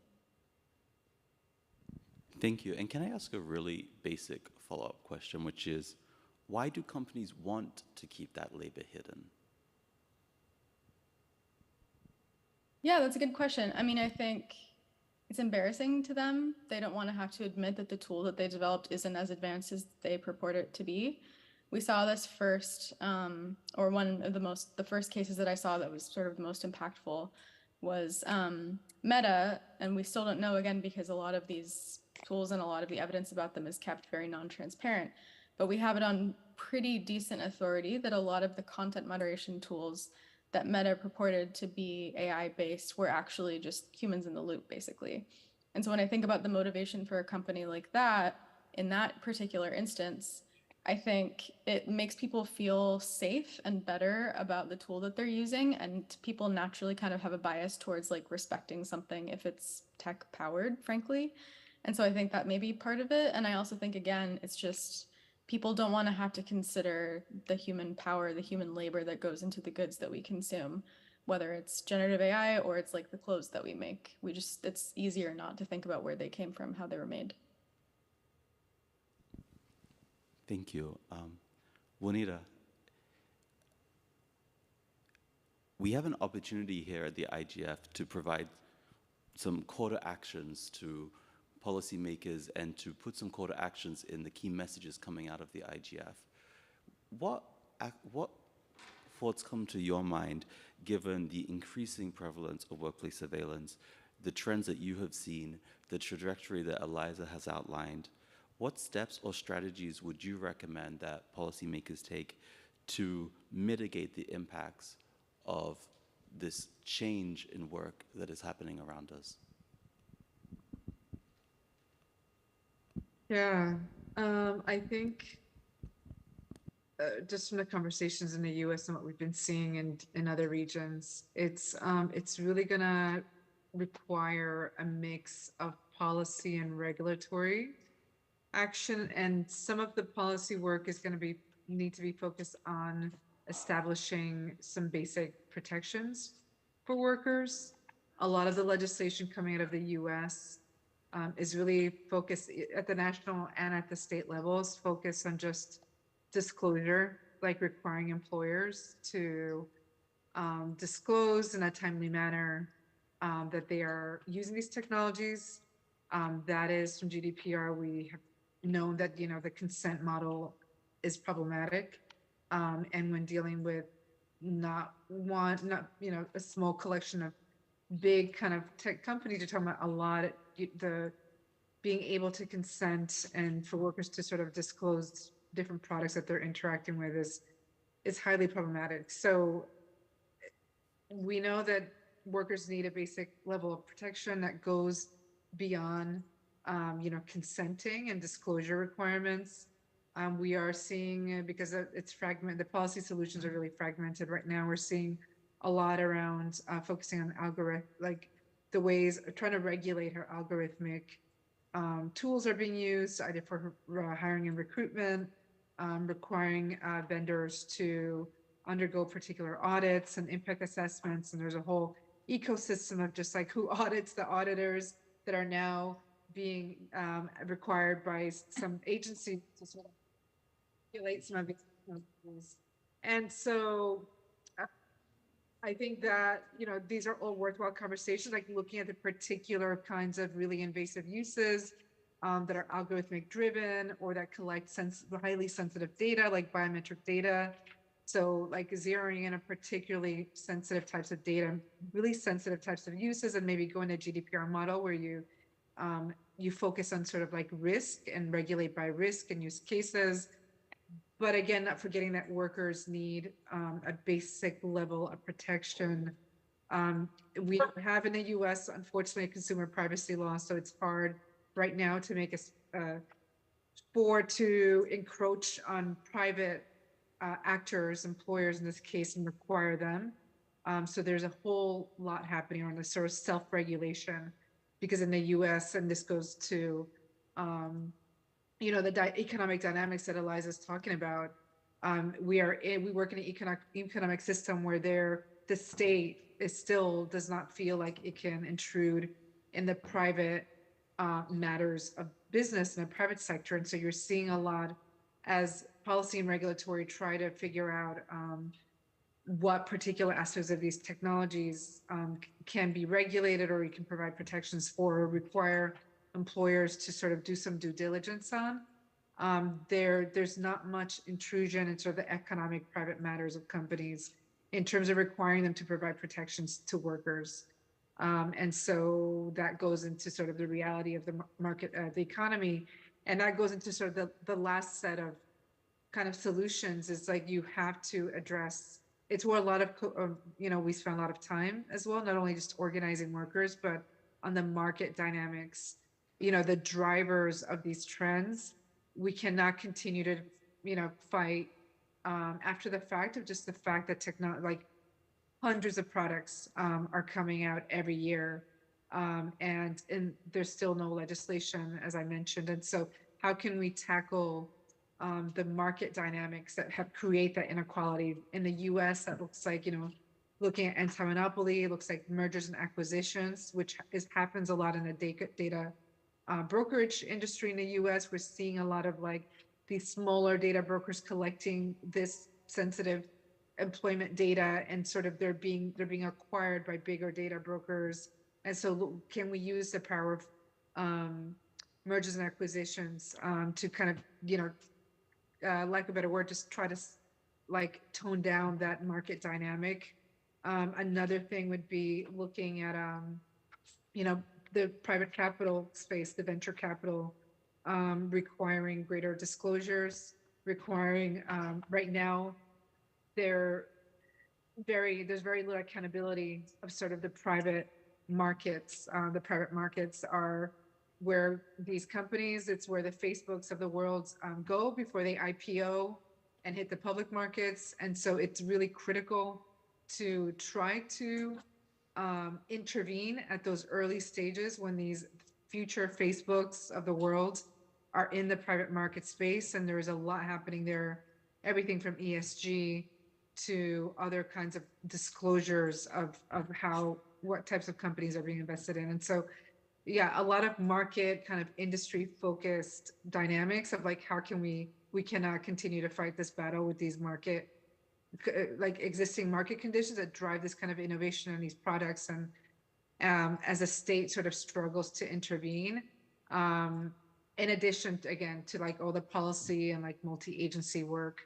Thank you. And can I ask a really basic follow-up question, which is, why do companies want to keep that labor hidden? Yeah, that's a good question. I mean, I think it's embarrassing to them. They don't want to have to admit that the tool that they developed isn't as advanced as they purport it to be. We saw this first, or one of the first cases that I saw that was sort of the most impactful was Meta, and we still don't know, again, because a lot of these tools and a lot of the evidence about them is kept very non-transparent. But we have it on pretty decent authority that a lot of the content moderation tools that Meta purported to be AI-based were actually just humans in the loop, basically. And so when I think about the motivation for a company like that, in that particular instance, I think it makes people feel safe and better about the tool that they're using, and people naturally kind of have a bias towards respecting something if it's tech powered, frankly. And so I think that may be part of it. And I also think, again, it's just people don't want to have to consider the human power, the human labor that goes into the goods that we consume, whether it's generative AI or it's the clothes that we make. It's easier not to think about where they came from, how they were made. Thank you. Juanita, we have an opportunity here at the IGF to provide some call to actions to policymakers and to put some call to actions in the key messages coming out of the IGF. What thoughts come to your mind, given the increasing prevalence of workplace surveillance, the trends that you have seen, the trajectory that Eliza has outlined? What steps or strategies would you recommend that policymakers take to mitigate the impacts of this change in work that is happening around us? Yeah, I think just from the conversations in the US and what we've been seeing in other regions, it's really gonna require a mix of policy and regulatory action, and some of the policy work is going to be need to be focused on establishing some basic protections for workers. A lot of the legislation coming out of the U.S. Is really focused at the national and at the state levels, focused on just disclosure, like requiring employers to disclose in a timely manner that they are using these technologies. That is from GDPR. We have known that the consent model is problematic, and when dealing with not a small collection of big kind of tech companies, you're talking about a lot. The being able to consent and for workers to sort of disclose different products that they're interacting with is highly problematic. So we know that workers need a basic level of protection that goes beyond, consenting and disclosure requirements. We are seeing, because it's fragmented, the policy solutions are really fragmented right now. We're seeing a lot around focusing on algorithm, like the ways trying to regulate how algorithmic tools are being used, either for hiring and recruitment, requiring vendors to undergo particular audits and impact assessments. And there's a whole ecosystem of just like who audits the auditors that are now being required by some agency to sort of regulate some of these companies. And so I think that, these are all worthwhile conversations, like looking at the particular kinds of really invasive uses that are algorithmic driven or that collect highly sensitive data, like biometric data. So like zeroing in on particularly sensitive types of data, really sensitive types of uses, and maybe going to GDPR model where you focus on sort of like risk and regulate by risk and use cases. But again, not forgetting that workers need a basic level of protection. We have in the US, unfortunately, a consumer privacy law, so it's hard right now to make to encroach on private actors, employers in this case, and require them. So there's a whole lot happening on this sort of self-regulation, because in the US, and this goes to the economic dynamics that Eliza's talking about. We work in an economic system where the state still does not feel like it can intrude in the private matters of business in the private sector. And so you're seeing a lot as policy and regulatory try to figure out what particular aspects of these technologies can be regulated, or you can provide protections for, or require employers to sort of do some due diligence on. There's not much intrusion in sort of the economic private matters of companies in terms of requiring them to provide protections to workers. And so that goes into sort of the reality of the market, the economy. And that goes into sort of the last set of kind of solutions is like you have to address. It's where a lot of, we spend a lot of time as well, not only just organizing workers, but on the market dynamics, the drivers of these trends. We cannot continue to, fight after the fact of just the fact that like hundreds of products are coming out every year. And there's still no legislation, as I mentioned. And so how can we tackle the market dynamics that create that inequality in the US? That looks like, looking at anti-monopoly, it looks like mergers and acquisitions, which happens a lot in the data brokerage industry in the US. We're seeing a lot of like these smaller data brokers collecting this sensitive employment data, and sort of they're being acquired by bigger data brokers. And so can we use the power of mergers and acquisitions to kind of, lack of a better word, just try to like tone down that market dynamic. Another thing would be looking at, the private capital space, the venture capital, requiring greater disclosures, requiring right now there's very little accountability of sort of the private markets. The private markets are where these companies, it's where the Facebooks of the world go before they IPO and hit the public markets. And so it's really critical to try to intervene at those early stages when these future Facebooks of the world are in the private market space, and there's a lot happening there, everything from ESG to other kinds of disclosures of what types of companies are being invested in. And so, yeah, a lot of market kind of industry focused dynamics of like, how can we cannot continue to fight this battle with these like existing market conditions that drive this kind of innovation in these products. And as a state sort of struggles to intervene, in addition to, again, to like all the policy and like multi-agency work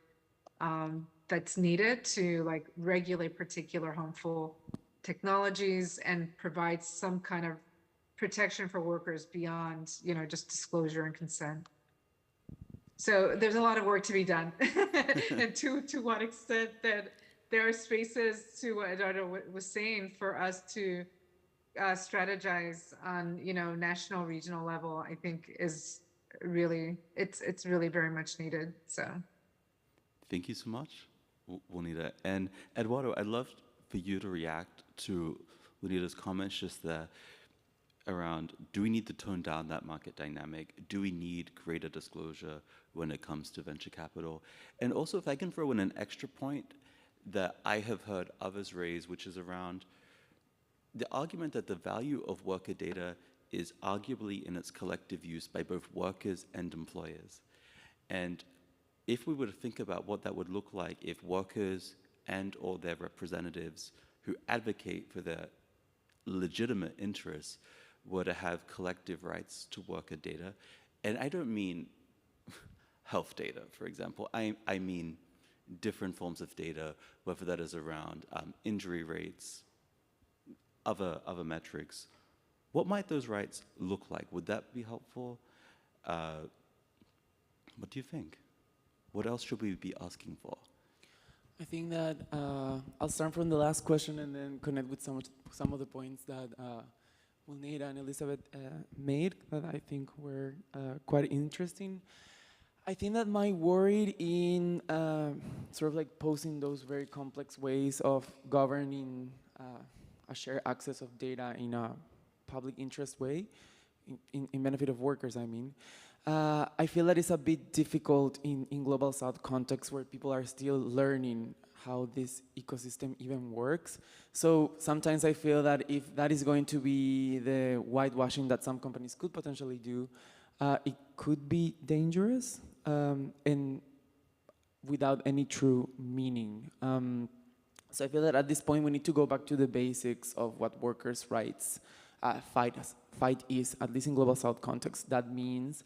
that's needed to like regulate particular harmful technologies and provide some kind of protection for workers beyond, just disclosure and consent. So there's a lot of work to be done. And to what extent that there are spaces, to what Eduardo was saying, for us to strategize on, national, regional level, I think is really, it's really very much needed. So Thank you so much, Juanita. And Eduardo, I'd love for you to react to Juanita's comments just there around, do we need to tone down that market dynamic? Do we need greater disclosure when it comes to venture capital? And also, if I can throw in an extra point that I have heard others raise, which is around the argument that the value of worker data is arguably in its collective use by both workers and employers. And if we were to think about what that would look like if workers and or their representatives who advocate for their legitimate interests were to have collective rights to worker data, and I don't mean health data, for example, I mean different forms of data, whether that is around injury rates, other metrics. What might those rights look like? Would that be helpful? What do you think? What else should we be asking for? I think that I'll start from the last question and then connect with some of the points that Juanita and Elizabeth made that I think were quite interesting. I think that my worry in sort of like posing those very complex ways of governing a shared access of data in a public interest way, in benefit of workers, I mean. I feel that it's a bit difficult in Global South context where people are still learning how this ecosystem even works. So sometimes I feel that if that is going to be the whitewashing that some companies could potentially do, it could be dangerous and without any true meaning. So I feel that at this point we need to go back to the basics of what workers' rights fight is, at least in Global South context. That means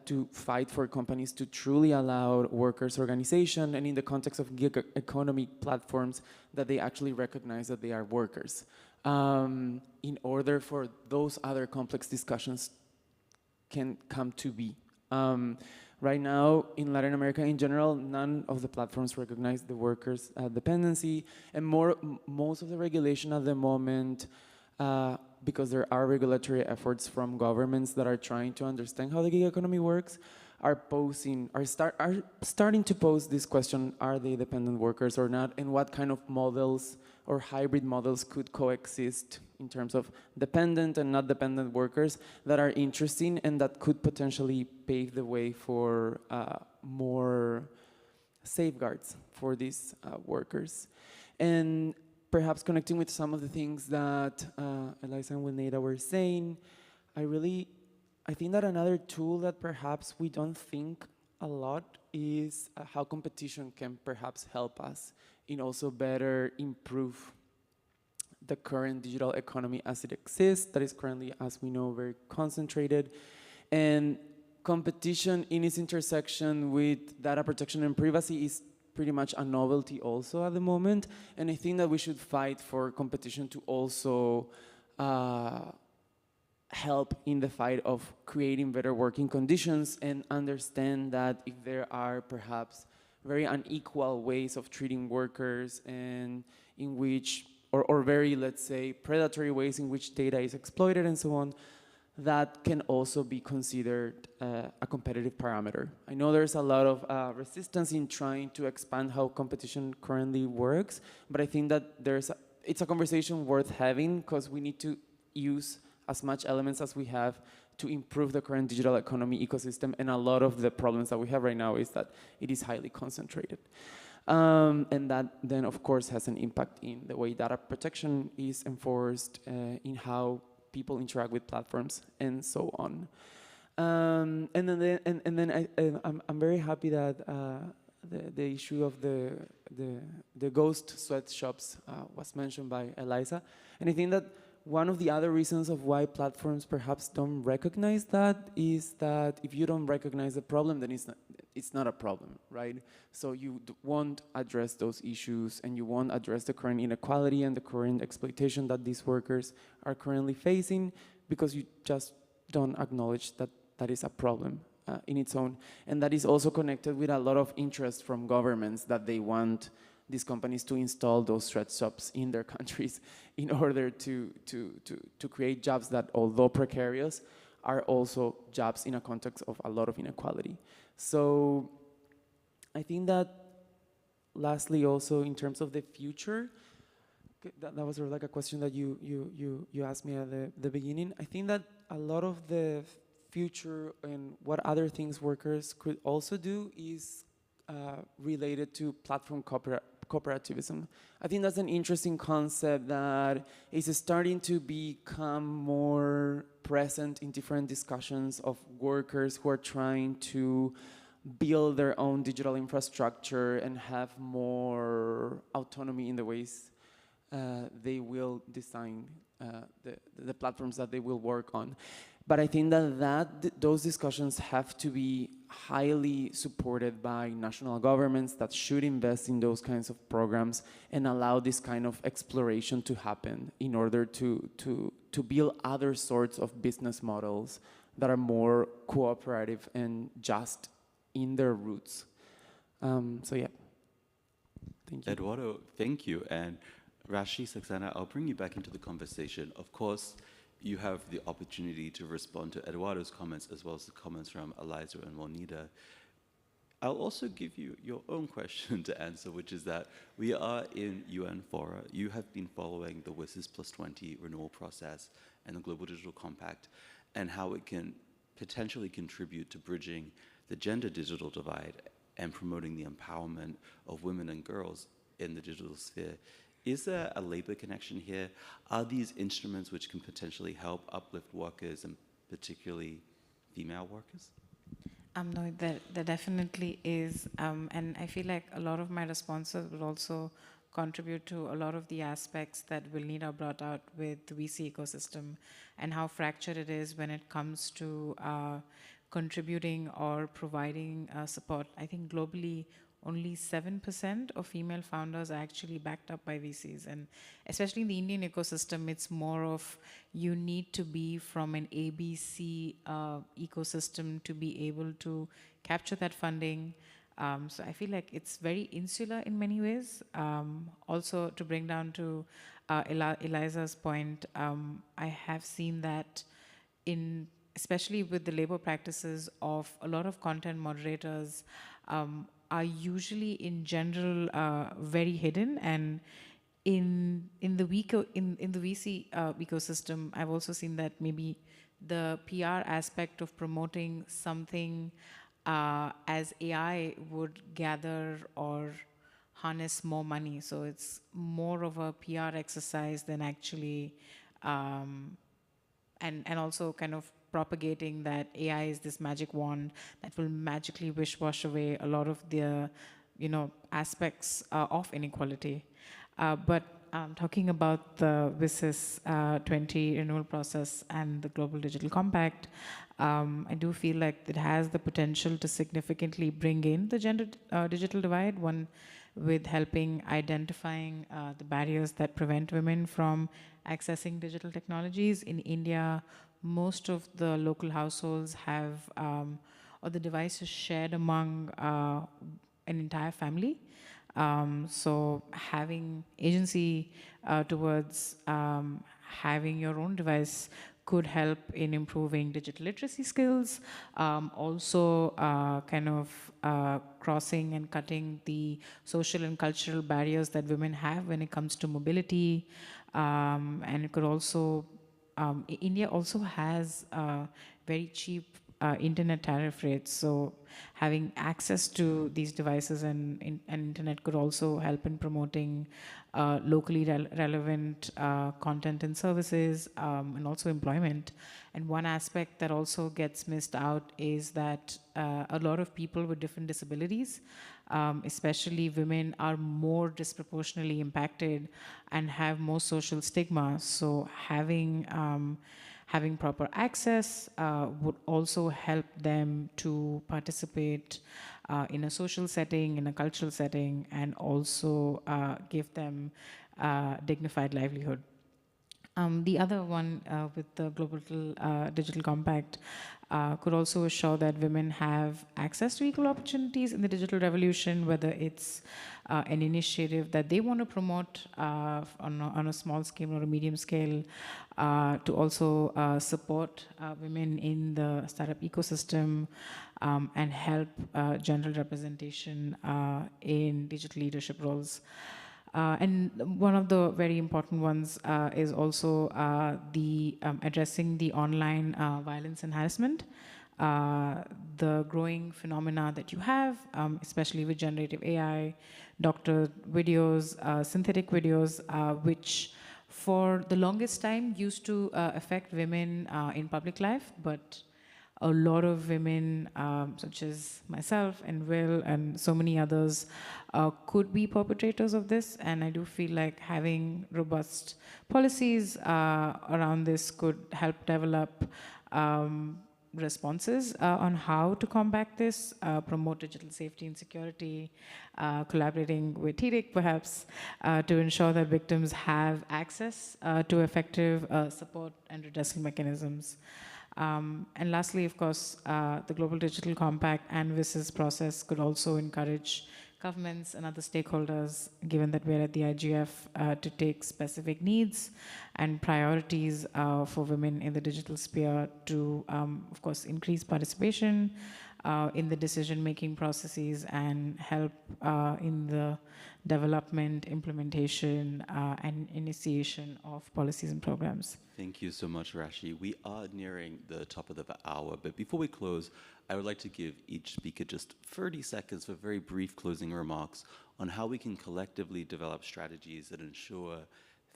to fight for companies to truly allow workers' organization, and in the context of gig economy platforms, that they actually recognize that they are workers. In order for those other complex discussions can come to be. Right now, in Latin America in general, none of the platforms recognize the workers' dependency, and most of the regulation at the moment, because there are regulatory efforts from governments that are trying to understand how the gig economy works, are starting to pose this question: are they dependent workers or not, and what kind of models or hybrid models could coexist in terms of dependent and not dependent workers that are interesting and that could potentially pave the way for more safeguards for these workers. And perhaps connecting with some of the things that Eliza and Juanita were saying, I think that another tool that perhaps we don't think a lot is how competition can perhaps help us in also better improve the current digital economy as it exists, that is currently, as we know, very concentrated. And competition in its intersection with data protection and privacy is pretty much a novelty also at the moment. And I think that we should fight for competition to also help in the fight of creating better working conditions, and understand that if there are perhaps very unequal ways of treating workers and in which, or very, let's say, predatory ways in which data is exploited and so on, that can also be considered a competitive parameter. I know there's a lot of resistance in trying to expand how competition currently works, but I think that it's a conversation worth having, because we need to use as much elements as we have to improve the current digital economy ecosystem. And a lot of the problems that we have right now is that it is highly concentrated. And that then, of course, has an impact in the way data protection is enforced, in how people interact with platforms, and so on. And then I'm very happy that the issue of the ghost sweatshops was mentioned by Eliza. And I think that one of the other reasons of why platforms perhaps don't recognize that is that if you don't recognize the problem, then it's not a problem, right? So you won't address those issues, and you won't address the current inequality and the current exploitation that these workers are currently facing, because you just don't acknowledge that that is a problem in its own. And that is also connected with a lot of interest from governments that they want these companies to install those sweatshops in their countries in order to create jobs that, although precarious, are also jobs in a context of a lot of inequality. So I think that, lastly, also in terms of the future, that was sort of like a question that you asked me at the beginning. I think that a lot of the future and what other things workers could also do is related to platform cooperativism. I think that's an interesting concept that is starting to become more present in different discussions of workers who are trying to build their own digital infrastructure and have more autonomy in the ways they will design the platforms that they will work on. But I think that those discussions have to be highly supported by national governments that should invest in those kinds of programs and allow this kind of exploration to happen in order to build other sorts of business models that are more cooperative and just in their roots. So yeah, thank you. Eduardo, thank you. And Rashi, Saxana, I'll bring you back into the conversation. Of course, you have the opportunity to respond to Eduardo's comments as well as the comments from Eliza and Juanita. I'll also give you your own question to answer, which is that we are in UN fora. You have been following the WSIS Plus 20 renewal process and the Global Digital Compact, and how it can potentially contribute to bridging the gender digital divide and promoting the empowerment of women and girls in the digital sphere. Is there a labor connection here? Are these instruments which can potentially help uplift workers, and particularly female workers? No, there definitely is. And I feel like a lot of my responses will also contribute to a lot of the aspects that Vilnita brought out with the VC ecosystem and how fractured it is when it comes to contributing or providing support. I think globally, only 7% of female founders are actually backed up by VCs. And especially in the Indian ecosystem, it's more of you need to be from an ABC ecosystem to be able to capture that funding. So I feel like it's very insular in many ways. Also, to bring down to Eliza's point, I have seen that especially with the labor practices of a lot of content moderators, are usually in general very hidden, and in the VC ecosystem, I've also seen that maybe the PR aspect of promoting something as AI would gather or harness more money. So it's more of a PR exercise than actually, and also kind of propagating that AI is this magic wand that will magically wash away a lot of the, aspects of inequality. But talking about the WSIS 20 renewal process and the Global Digital Compact, I do feel like it has the potential to significantly bring in the gender digital divide, one with helping identifying the barriers that prevent women from accessing digital technologies. In India, most of the local households have, or the device is shared among an entire family. So having agency towards having your own device could help in improving digital literacy skills, also kind of crossing and cutting the social and cultural barriers that women have when it comes to mobility, and it could also India also has very cheap internet tariff rates. So having access to these devices and internet could also help in promoting locally relevant content and services, and also employment. And one aspect that also gets missed out is that a lot of people with different disabilities, especially women, are more disproportionately impacted and have more social stigma. So having proper access would also help them to participate in a social setting, in a cultural setting, and also give them dignified livelihood. The other one with the Global Digital Compact could also assure that women have access to equal opportunities in the digital revolution, whether it's an initiative that they want to promote on a small scale or a medium scale, to also support women in the startup ecosystem, and help general representation in digital leadership roles. And one of the very important ones is also the addressing the online violence and harassment, the growing phenomena that you have, especially with generative AI, doctor videos, synthetic videos, which for the longest time used to affect women in public life, but a lot of women, such as myself and Will and so many others, could be perpetrators of this. And I do feel like having robust policies around this could help develop responses on how to combat this, promote digital safety and security, collaborating with TDIC perhaps, to ensure that victims have access to effective support and redressal mechanisms. And lastly, of course, the Global Digital Compact and VIS's process could also encourage governments and other stakeholders, given that we're at the IGF, to take specific needs and priorities for women in the digital sphere to, of course, increase participation in the decision-making processes and help in the development, implementation, and initiation of policies and programs. Thank you so much, Rashi. We are nearing the top of the hour, but before we close, I would like to give each speaker just 30 seconds for very brief closing remarks on how we can collectively develop strategies that ensure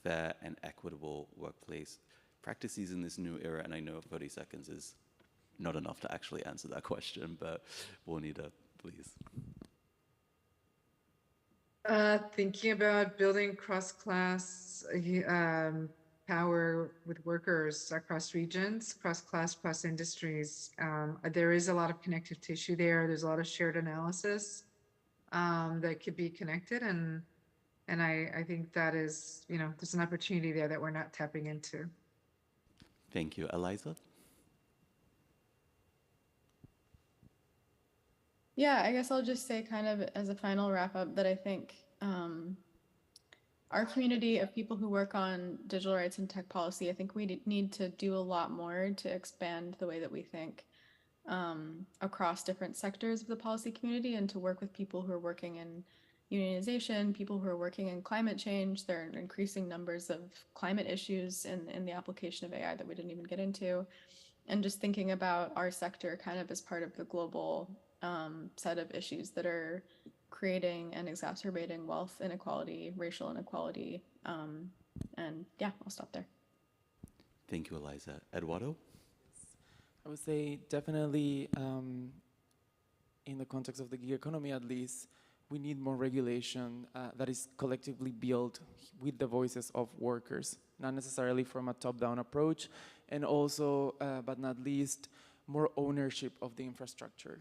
fair and equitable workplace practices in this new era. And I know 30 seconds is not enough to actually answer that question, but Juanita, please. Thinking about building cross-class power with workers across regions, cross-class, cross-industries. There is a lot of connective tissue there. There's a lot of shared analysis that could be connected, and I think that is, there's an opportunity there that we're not tapping into. Thank you. Eliza? Yeah, I guess I'll just say kind of as a final wrap up that I think our community of people who work on digital rights and tech policy, I think we need to do a lot more to expand the way that we think across different sectors of the policy community, and to work with people who are working in unionization, people who are working in climate change. There are increasing numbers of climate issues in the application of AI that we didn't even get into. And just thinking about our sector kind of as part of the global set of issues that are creating and exacerbating wealth inequality, racial inequality. And yeah, I'll stop there. Thank you, Eliza. Eduardo? I would say definitely in the context of the gig economy, at least, we need more regulation that is collectively built with the voices of workers, not necessarily from a top-down approach, and also, but not least, more ownership of the infrastructure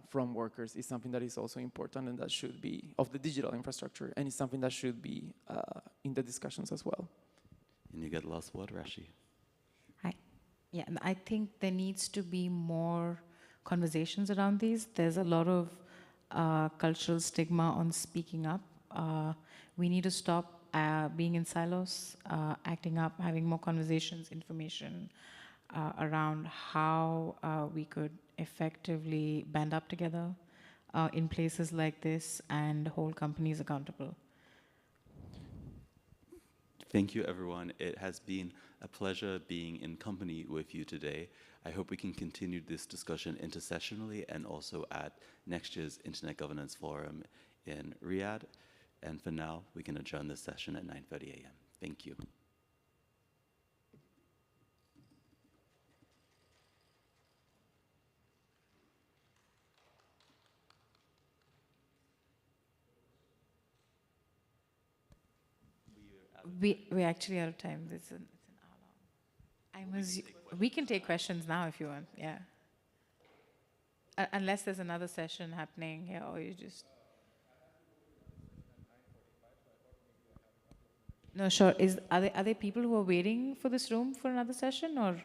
from workers is something that is also important, and that should be, of the digital infrastructure, and it's something that should be in the discussions as well. And you get last word, Rashi. Yeah, and I think there needs to be more conversations around these. There's a lot of cultural stigma on speaking up. We need to stop being in silos, acting up, having more conversations, information around how we could effectively band up together in places like this and hold companies accountable. Thank you, everyone. It has been a pleasure being in company with you today. I hope we can continue this discussion intersessionally and also at next year's Internet Governance Forum in Riyadh. And for now, we can adjourn this session at 9:30 a.m. Thank you. We're actually out of time. It's an hour long. We can take questions now if you want. Yeah. Unless there's another session happening here, or you just. No, sure. Are there people who are waiting for this room for another session, or?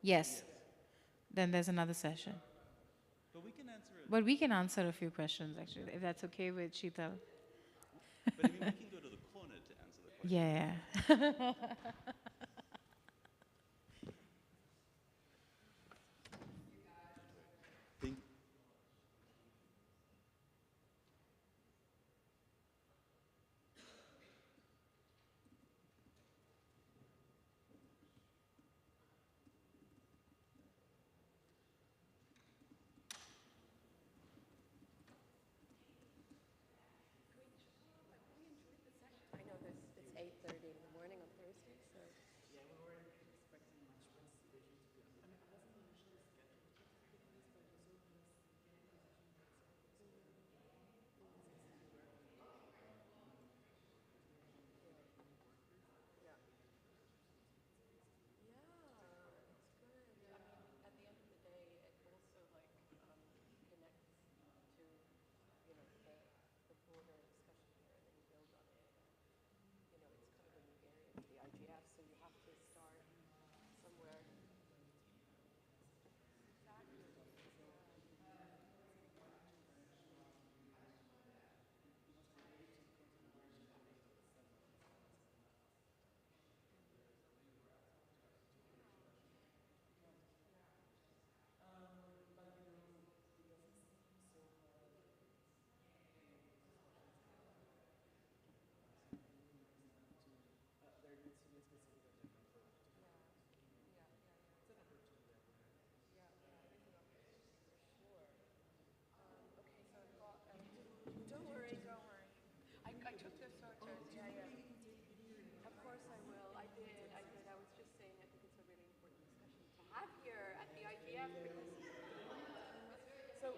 Yes. Then there's another session. But we can answer it. But we can answer a few questions actually, if that's okay with Sheetal. But I mean, we can go to the corner to answer the question. Yeah. Thank I know it's 8:30 in the morning on Thursday, so. The IGF, so you have to start somewhere. Don't worry, don't worry. I took the photos, yeah, yeah. Of course I will. I did. I was just saying I think it's a really important discussion to have here at the IGF because so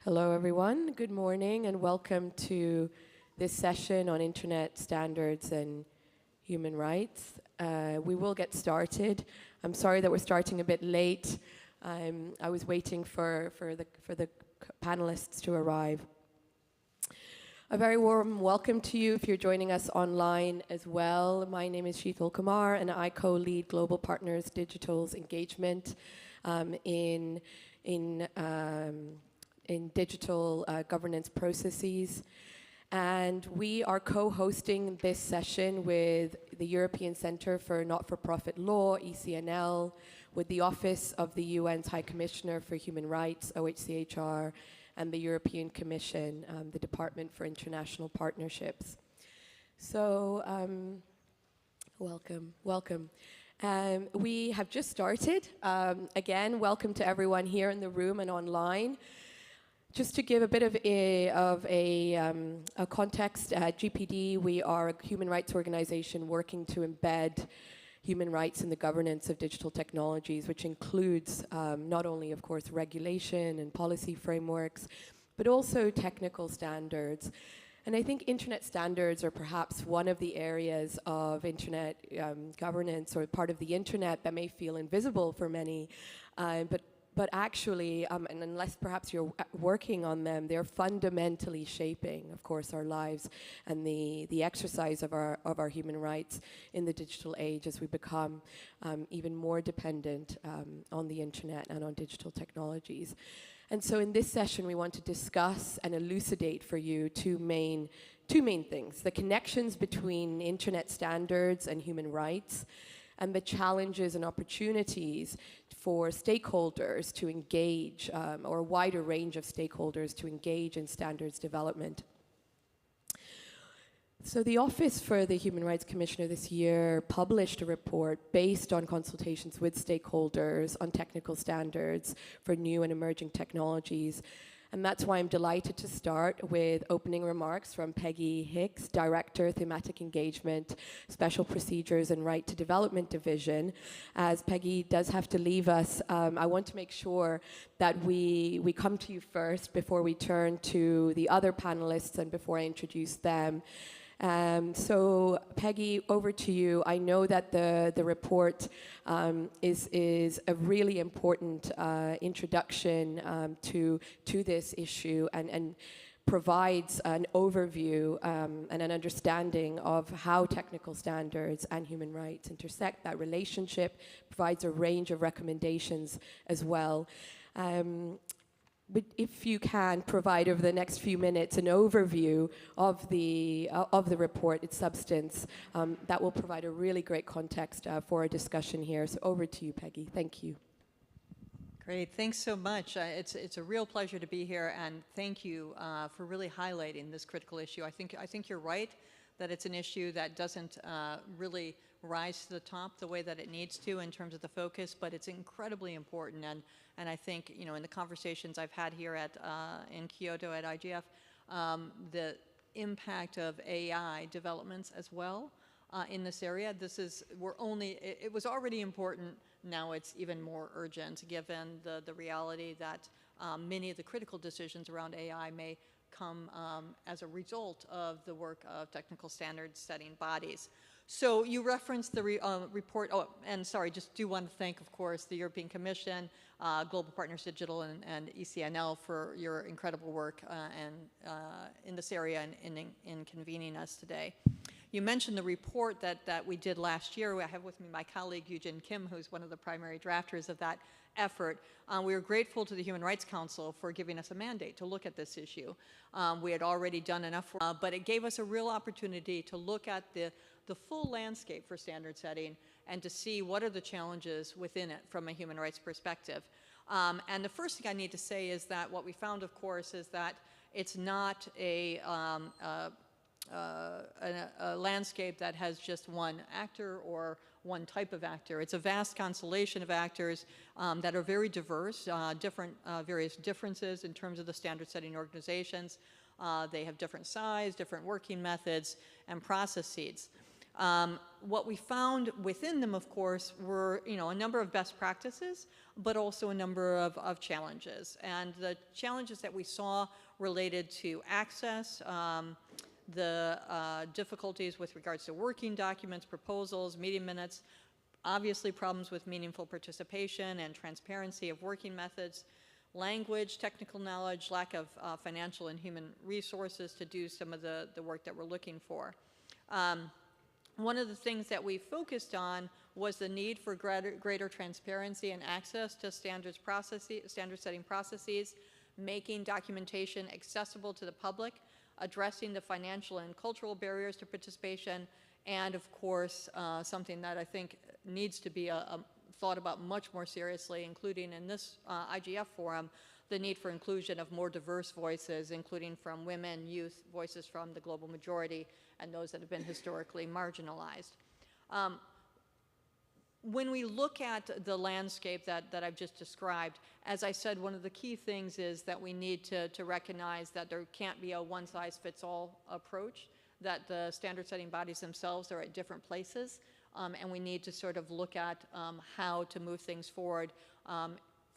Hello, everyone. Good morning, and welcome to this session on Internet standards and human rights. We will get started. I'm sorry that we're starting a bit late. I was waiting for the panelists to arrive. A very warm welcome to you if you're joining us online as well. My name is Sheetal Kumar, and I co-lead Global Partners Digital's engagement in digital governance processes. And we are co-hosting this session with the European Centre for Not-for-Profit Law, ECNL, with the Office of the UN's High Commissioner for Human Rights, OHCHR, and the European Commission, the Department for International Partnerships. So, welcome. We have just started. Again, welcome to everyone here in the room and online. Just to give a bit of a context, at GPD, we are a human rights organization working to embed human rights in the governance of digital technologies, which includes not only, of course, regulation and policy frameworks, but also technical standards. And I think internet standards are perhaps one of the areas of internet governance, or part of the internet that may feel invisible for many, but actually, and unless perhaps you're working on them, they're fundamentally shaping, of course, our lives and the exercise of our human rights in the digital age as we become even more dependent on the internet and on digital technologies. And so in this session, we want to discuss and elucidate for you two main things: the connections between internet standards and human rights, and the challenges and opportunities for stakeholders to engage, or a wider range of stakeholders to engage in standards development. So the Office for the Human Rights Commissioner this year published a report based on consultations with stakeholders on technical standards for new and emerging technologies. And that's why I'm delighted to start with opening remarks from Peggy Hicks, Director, Thematic Engagement, Special Procedures and Right to Development Division. As Peggy does have to leave us, I want to make sure that we come to you first before we turn to the other panelists and before I introduce them. So Peggy, over to you. I know that the report is a really important introduction to this issue and provides an overview and an understanding of how technical standards and human rights intersect, that relationship, provides a range of recommendations as well. But if you can provide over the next few minutes an overview of the report, its substance, that will provide a really great context for our discussion here. So over to you, Peggy. Thank you. Great, thanks so much. It's a real pleasure to be here, and thank you for really highlighting this critical issue. I think you're right that it's an issue that doesn't really rise to the top the way that it needs to in terms of the focus, but it's incredibly important. And I think, you know, in the conversations I've had here in Kyoto at IGF, the impact of AI developments as well in this area. It was already important. Now it's even more urgent, given the reality that many of the critical decisions around AI may come as a result of the work of technical standards setting bodies. So you referenced the report. Oh, and sorry, just do want to thank, of course, the European Commission, Global Partners Digital, and ECNL for your incredible work in this area and in convening us today. You mentioned the report that we did last year. I have with me my colleague, Eugene Kim, who's one of the primary drafters of that effort. We are grateful to the Human Rights Council for giving us a mandate to look at this issue. We had already done enough work, but it gave us a real opportunity to look at the full landscape for standard setting and to see what are the challenges within it from a human rights perspective. And the first thing I need to say is that what we found, of course, is that it's not a landscape that has just one actor or one type of actor. It's a vast constellation of actors that are very diverse, various differences in terms of the standard setting organizations. They have different size, different working methods, and processes. What we found within them, of course, were a number of best practices, but also a number of challenges. And the challenges that we saw related to access, the difficulties with regards to working documents, proposals, meeting minutes, obviously problems with meaningful participation and transparency of working methods, language, technical knowledge, lack of financial and human resources to do some of the work that we're looking for. One of the things that we focused on was the need for greater transparency and access to standard-setting processes, making documentation accessible to the public, addressing the financial and cultural barriers to participation, and of course, something that I think needs to be thought about much more seriously, including in this IGF forum, the need for inclusion of more diverse voices, including from women, youth, voices from the global majority, and those that have been historically marginalized. When we look at the landscape that I've just described, as I said, one of the key things is that we need to recognize that there can't be a one-size-fits-all approach, that the standard-setting bodies themselves are at different places, and we need to sort of look at how to move things forward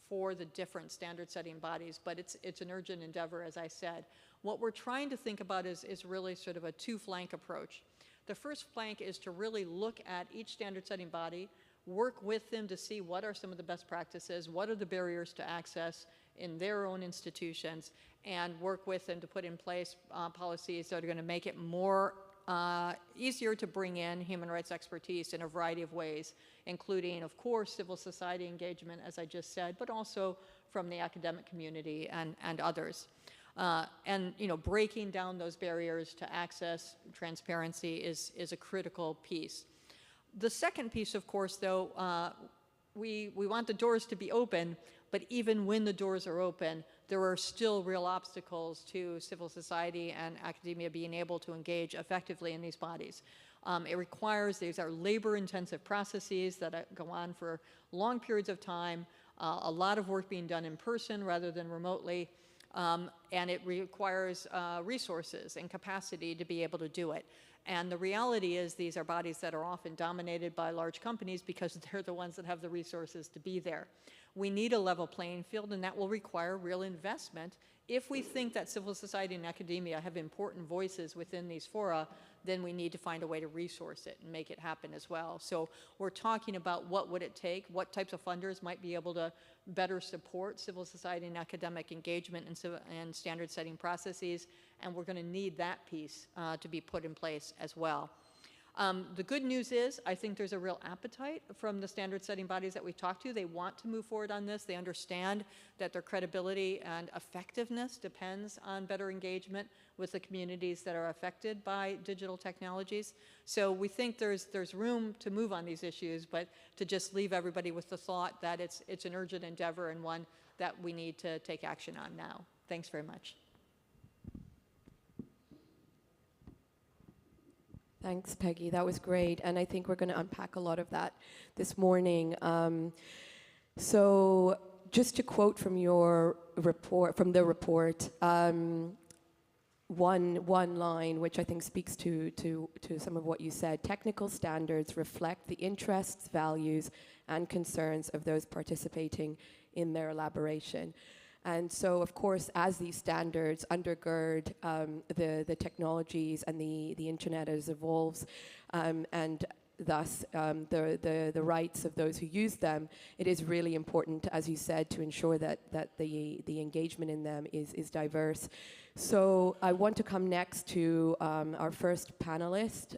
for the different standard-setting bodies. But it's an urgent endeavor, as I said. What we're trying to think about is really sort of a two-flank approach. The first flank is to really look at each standard-setting body, work with them to see what are some of the best practices, what are the barriers to access in their own institutions, and work with them to put in place policies that are going to make it more easier to bring in human rights expertise in a variety of ways, including, of course, civil society engagement, as I just said, but also from the academic community and others. And breaking down those barriers to access, transparency is a critical piece. The second piece, of course, though, we want the doors to be open, but even when the doors are open, there are still real obstacles to civil society and academia being able to engage effectively in these bodies. It requires, these are labor-intensive processes that go on for long periods of time, a lot of work being done in person rather than remotely, and it requires resources and capacity to be able to do it. And the reality is these are bodies that are often dominated by large companies because they're the ones that have the resources to be there. We need a level playing field, and that will require real investment. If we think that civil society and academia have important voices within these fora, then we need to find a way to resource it and make it happen as well. So we're talking about what would it take, what types of funders might be able to better support civil society and academic engagement and standard setting processes, and we're going to need that piece to be put in place as well. The good news is I think there's a real appetite from the standard setting bodies that we've talked to. They want to move forward on this. They understand that their credibility and effectiveness depends on better engagement with the communities that are affected by digital technologies. So we think there's room to move on these issues, but to just leave everybody with the thought that it's an urgent endeavor and one that we need to take action on now. Thanks very much. Thanks, Peggy. That was great. And I think we're going to unpack a lot of that this morning. So just to quote from your report, one line, which I think speaks to some of what you said: technical standards reflect the interests, values, and concerns of those participating in their elaboration. And so, of course, as these standards undergird the technologies and the internet as it evolves, and thus the rights of those who use them, it is really important, as you said, to ensure that the engagement in them is diverse. So I want to come next to our first panelist,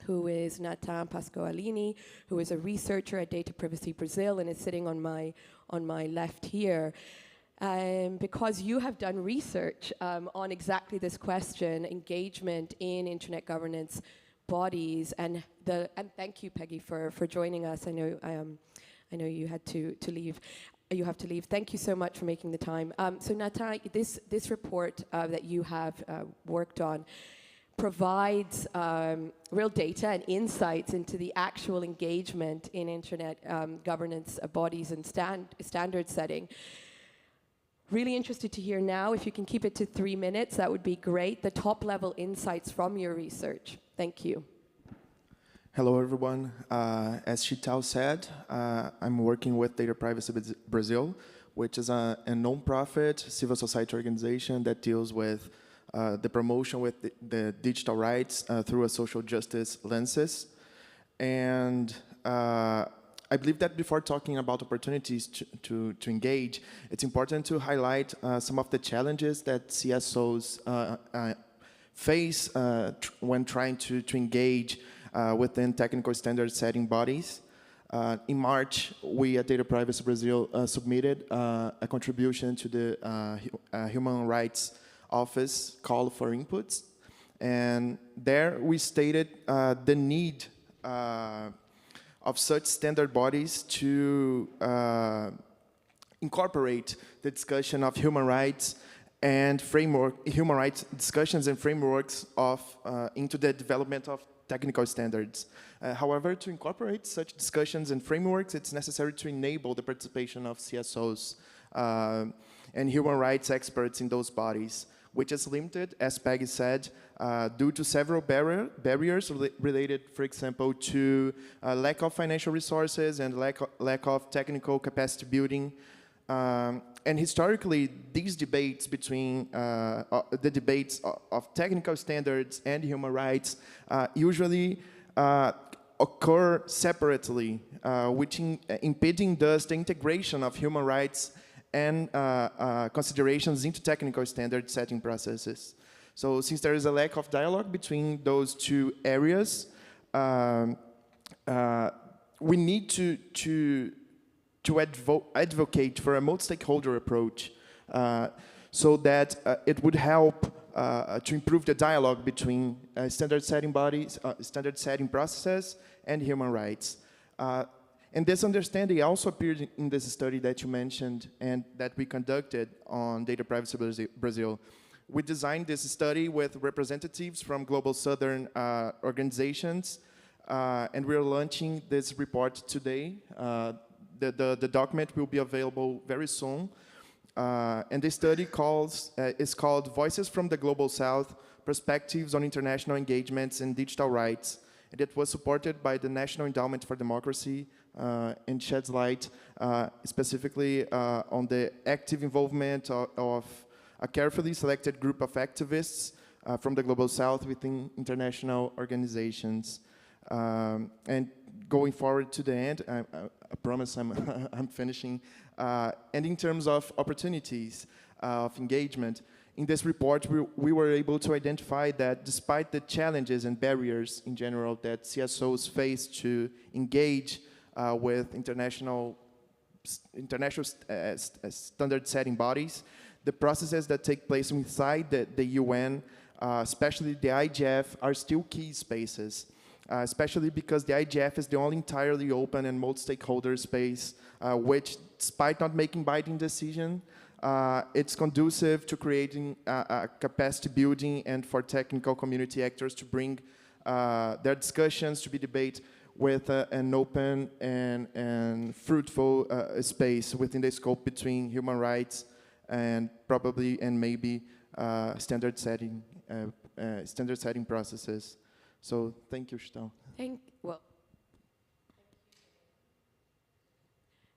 who is Nathan Pasqualini, who is a researcher at Data Privacy Brazil and is sitting on my left here. Because you have done research on exactly this question, engagement in internet governance bodies, and thank you, Peggy, for joining us. I know you had to leave. You have to leave. Thank you so much for making the time. So Nathan, this report that you have worked on provides real data and insights into the actual engagement in internet governance bodies and standard setting. Really interested to hear now, if you can keep it to 3 minutes, that would be great, the top level insights from your research. Thank you. Hello, everyone. As Chital said, I'm working with Data Privacy Brazil, which is a non-profit civil society organization that deals with the promotion with the digital rights through a social justice lenses. And I believe that before talking about opportunities to engage, it's important to highlight some of the challenges that CSOs face when trying to engage within technical standard setting bodies. In March, we at Data Privacy Brazil submitted a contribution to the Human Rights Office call for inputs. And there we stated the need of such standard bodies to incorporate the discussion of human rights and human rights discussions and frameworks into the development of technical standards. However, to incorporate such discussions and frameworks, it's necessary to enable the participation of CSOs and human rights experts in those bodies, which is limited, as Peggy said, due to several barriers related, for example, to lack of financial resources and lack of technical capacity building. And historically, these debates between the debates of technical standards and human rights usually occur separately, which impeding thus the integration of human rights and considerations into technical standard setting processes. So since there is a lack of dialogue between those two areas, we need to advocate for a multi-stakeholder approach so that it would help to improve the dialogue between standard setting bodies, standard setting processes, and human rights. And this understanding also appeared in this study that you mentioned and that we conducted on Data Privacy Brazil. We designed this study with representatives from Global Southern organizations, and we're launching this report today. The document will be available very soon. And the study is called Voices from the Global South, Perspectives on International Engagements and Digital Rights. And it was supported by the National Endowment for Democracy and sheds light specifically on the active involvement of a carefully selected group of activists from the Global South within international organizations. And going forward to the end, I promise I'm finishing. And in terms of opportunities of engagement, in this report, we were able to identify that despite the challenges and barriers in general that CSOs face to engage with international standard setting bodies, the processes that take place inside the UN, especially the IGF, are still key spaces. Especially because the IGF is the only entirely open and multi-stakeholder space, which, despite not making binding decision, it's conducive to creating capacity building and for technical community actors to bring their discussions to be debated with an open and fruitful space within the scope between human rights and probably and maybe standard setting processes. So thank you, Chital.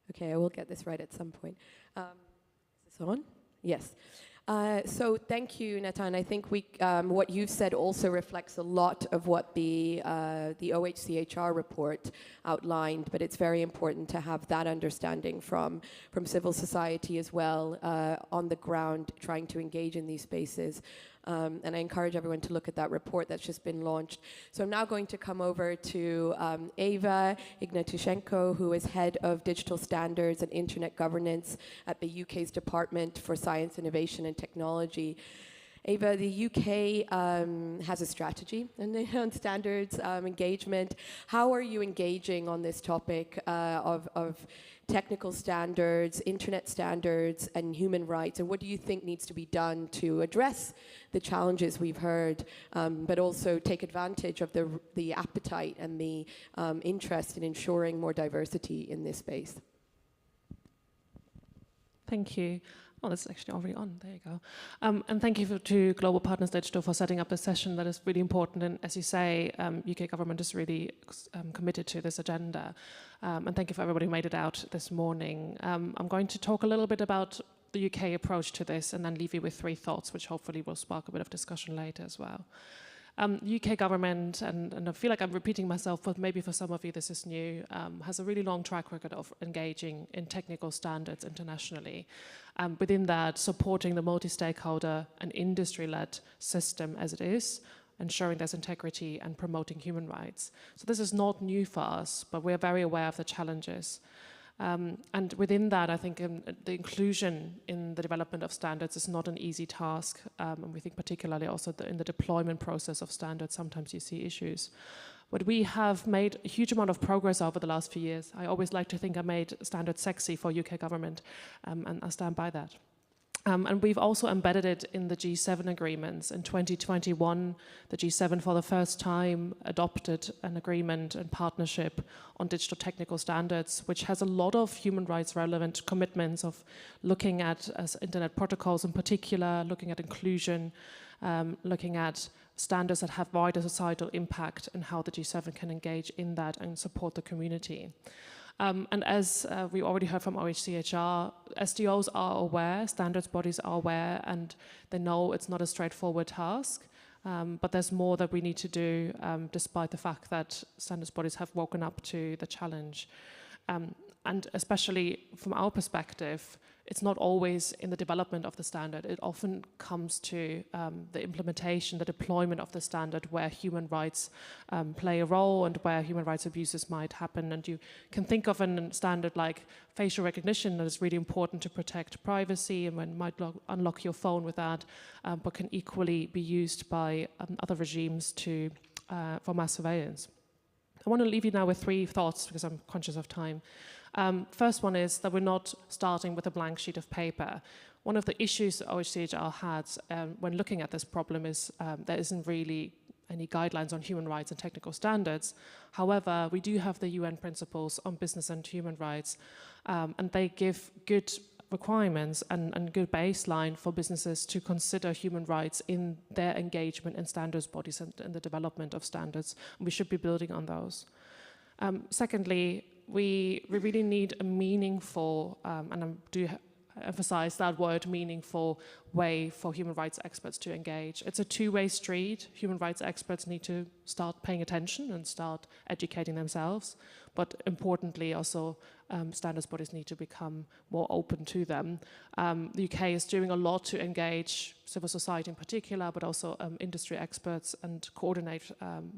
Okay, I will get this right at some point. Is this on? Yes. So thank you, Nathan. I think what you've said also reflects a lot of what the OHCHR report outlined, but it's very important to have that understanding from civil society as well on the ground, trying to engage in these spaces. And I encourage everyone to look at that report that's just been launched. So I'm now going to come over to Eva Ignatushenko, who is Head of Digital Standards and Internet Governance at the UK's Department for Science, Innovation and Technology. Eva, the UK has a strategy on standards engagement. How are you engaging on this topic of technical standards, internet standards, and human rights? And what do you think needs to be done to address the challenges we've heard, but also take advantage of the appetite and the interest in ensuring more diversity in this space? Thank you. Oh, this is actually already on. There you go. And thank you to Global Partners Digital for setting up this session. That is really important. And as you say, UK government is really committed to this agenda. And thank you for everybody who made it out this morning. I'm going to talk a little bit about the UK approach to this and then leave you with 3 thoughts, which hopefully will spark a bit of discussion later as well. UK government, and I feel like I'm repeating myself, but maybe for some of you this is new, has a really long track record of engaging in technical standards internationally. Within that, supporting the multi-stakeholder and industry-led system as it is, ensuring there's integrity and promoting human rights. So this is not new for us, but we're very aware of the challenges. And within that, I think the inclusion in the development of standards is not an easy task. And we think particularly also in the deployment process of standards, sometimes you see issues. But we have made a huge amount of progress over the last few years. I always like to think I made standards sexy for UK government, and I stand by that. And we've also embedded it in the G7 agreements. In 2021, the G7 for the first time adopted an agreement and partnership on digital technical standards, which has a lot of human rights relevant commitments of looking at internet protocols in particular, looking at inclusion, looking at standards that have wider societal impact and how the G7 can engage in that and support the community. And as we already heard from OHCHR, SDOs are aware, standards bodies are aware, and they know it's not a straightforward task, but there's more that we need to do despite the fact that standards bodies have woken up to the challenge. And especially from our perspective, it's not always in the development of the standard. It often comes to the implementation, the deployment of the standard where human rights play a role and where human rights abuses might happen. And you can think of a standard like facial recognition that is really important to protect privacy and when might unlock your phone with that, but can equally be used by other regimes for mass surveillance. I want to leave you now with 3 thoughts because I'm conscious of time. First one is that we're not starting with a blank sheet of paper. One of the issues that OHCHR had when looking at this problem is there isn't really any guidelines on human rights and technical standards. However, we do have the UN principles on business and human rights, and they give good requirements and good baseline for businesses to consider human rights in their engagement in standards bodies and in the development of standards. And we should be building on those. Secondly, we really need a meaningful, and I do emphasize that word, meaningful way for human rights experts to engage. It's a 2-way street. Human rights experts need to start paying attention and start educating themselves. But importantly, also standards bodies need to become more open to them. The UK is doing a lot to engage civil society in particular, but also industry experts and coordinate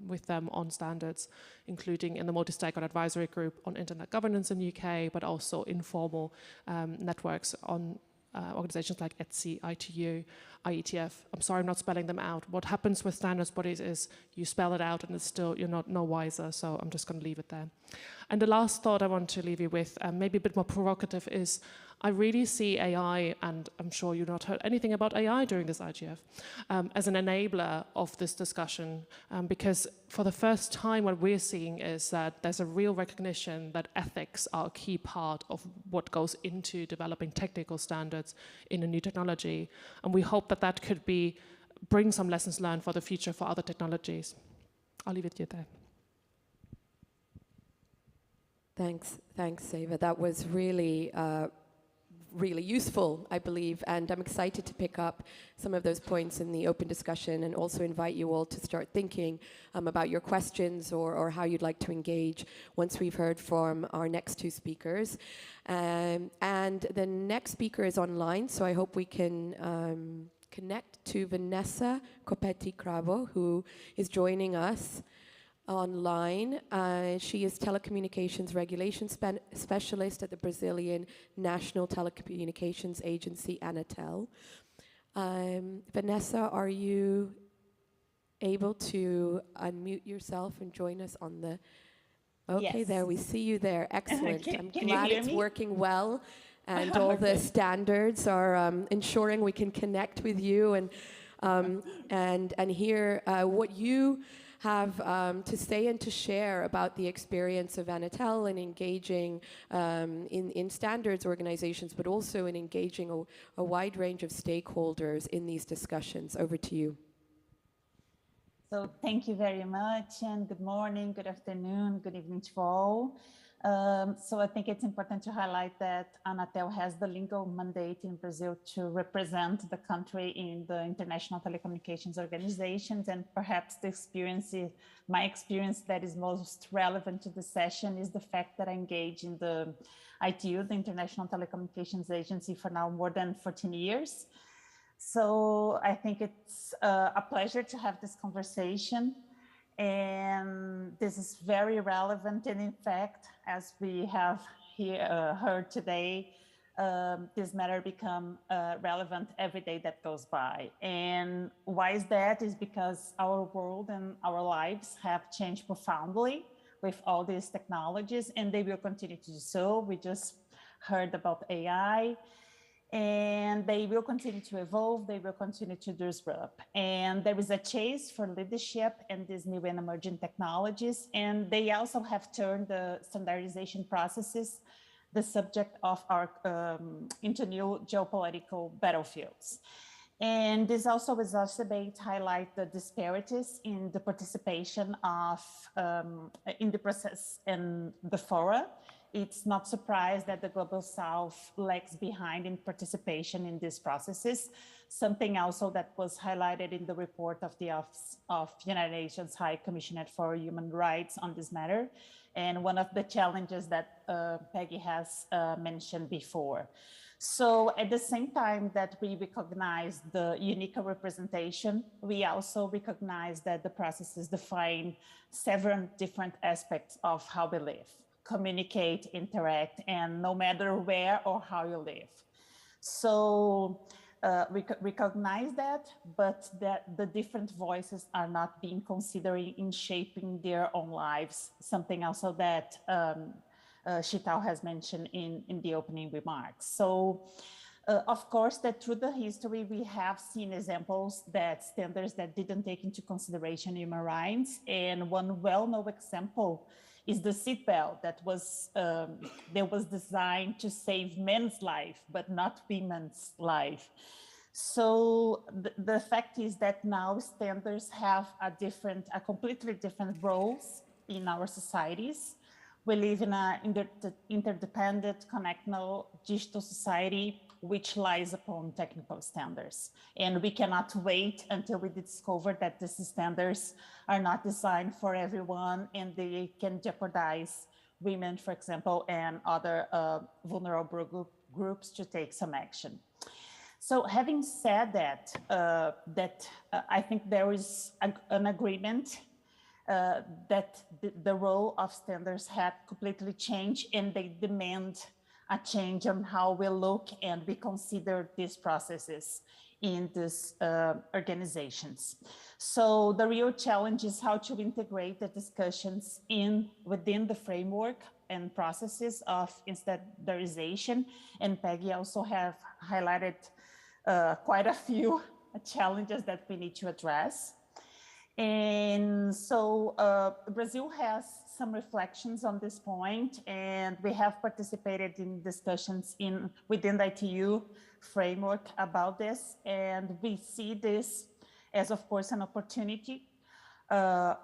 with them on standards, including in the multi-stakeholder advisory group on internet governance in the UK, but also informal networks on organizations like ETSI, ITU, IETF. I'm sorry, I'm not spelling them out. What happens with standards bodies is you spell it out and it's still, you're not no wiser, so I'm just going to leave it there. And the last thought I want to leave you with, maybe a bit more provocative, is I really see AI, and I'm sure you've not heard anything about AI during this IGF, as an enabler of this discussion, because for the first time what we're seeing is that there's a real recognition that ethics are a key part of what goes into developing technical standards in a new technology, and we hope that that could bring some lessons learned for the future for other technologies. I'll leave it to you there. Thanks, Eva. That was really really useful, I believe, and I'm excited to pick up some of those points in the open discussion and also invite you all to start thinking about your questions or how you'd like to engage once we've heard from our next 2 speakers. And the next speaker is online, so I hope we can connect to Vanessa Copetti-Cravo, who is joining us online. She is telecommunications regulation specialist at the Brazilian National Telecommunications Agency, Anatel. Vanessa, are you able to unmute yourself and join us on the... Okay, yes. There, we see you there. Excellent. I'm glad it's working well, and all the standards are ensuring we can connect with you and hear what you have to say and to share about the experience of Anatel in engaging in standards organizations, but also in engaging a wide range of stakeholders in these discussions. Over to you. So thank you very much, and good morning, good afternoon, good evening to all. So I think it's important to highlight that Anatel has the legal mandate in Brazil to represent the country in the international telecommunications organizations, and perhaps my experience that is most relevant to the session is the fact that I engage in the ITU, the International Telecommunications Agency, for now more than 14 years. So I think it's a pleasure to have this conversation. And this is very relevant. And in fact, as we have heard today, this matter become relevant every day that goes by. And why is that? Is because our world and our lives have changed profoundly with all these technologies, and they will continue to do so. We just heard about AI. And they will continue to evolve, they will continue to disrupt. And there is a chase for leadership in these new and emerging technologies. And they also have turned the standardization processes the subject of our into new geopolitical battlefields. And this also exacerbates, highlight the disparities in the participation of in the process in the fora. It's not surprised that the Global South lags behind in participation in these processes, something also that was highlighted in the report of the Office of United Nations High Commissioner for Human Rights on this matter, and one of the challenges that Peggy has mentioned before. So at the same time that we recognize the unique representation, we also recognize that the processes define several different aspects of how we live, communicate, interact, and no matter where or how you live. So we recognize that, but that the different voices are not being considered in shaping their own lives, something also that Chital has mentioned in the opening remarks. So of course, that through the history, we have seen examples that standards that didn't take into consideration human rights. And one well-known example is the seatbelt that was designed to save men's life, but not women's life. So the fact is that now standards have a completely different roles in our societies. We live in an interdependent, connected, digital society, which lies upon technical standards. And we cannot wait until we discover that these standards are not designed for everyone and they can jeopardize women, for example, and other vulnerable groups to take some action. So having said that, I think there is an agreement that the role of standards had completely changed, and they demand a change on how we look and we consider these processes in these organizations. So the real challenge is how to integrate the discussions within the framework and processes of standardization. And Peggy also have highlighted quite a few challenges that we need to address. And so Brazil has some reflections on this point, and we have participated in discussions within the ITU framework about this. And we see this as, of course, an opportunity for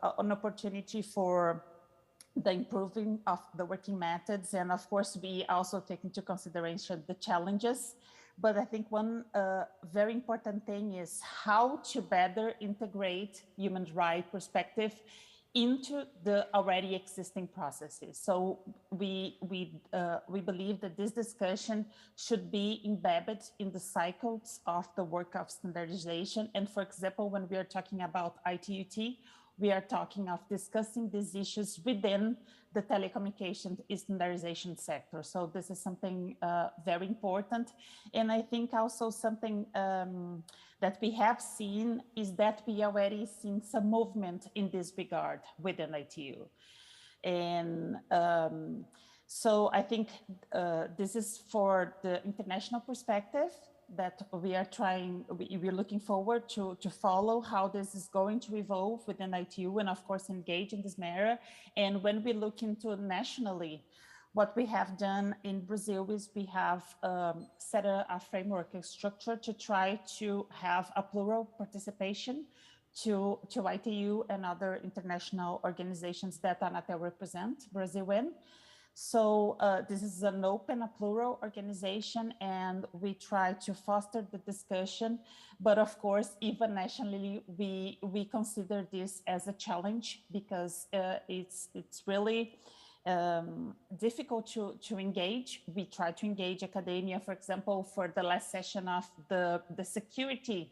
the improving of the working methods. And of course, we also take into consideration the challenges. But I think one very important thing is how to better integrate human rights perspective into the already existing processes. So we believe that this discussion should be embedded in the cycles of the work of standardization. And for example, when we are talking about ITUT, we are talking of discussing these issues within the telecommunication standardization sector. So this is something very important. And I think also something that we have seen is that we already seen some movement in this regard within ITU. And so I think this is for the international perspective. that we are trying, we're looking forward to follow how this is going to evolve within ITU and of course engage in this matter. And when we look into nationally, what we have done in Brazil is we have set a framework, a structure to try to have a plural participation to ITU and other international organizations that Anatel represent Brazil in. So this is an open, a plural organization, and we try to foster the discussion. But of course, even nationally, we consider this as a challenge because it's really difficult to engage. We try to engage academia, for example, for the last session of the security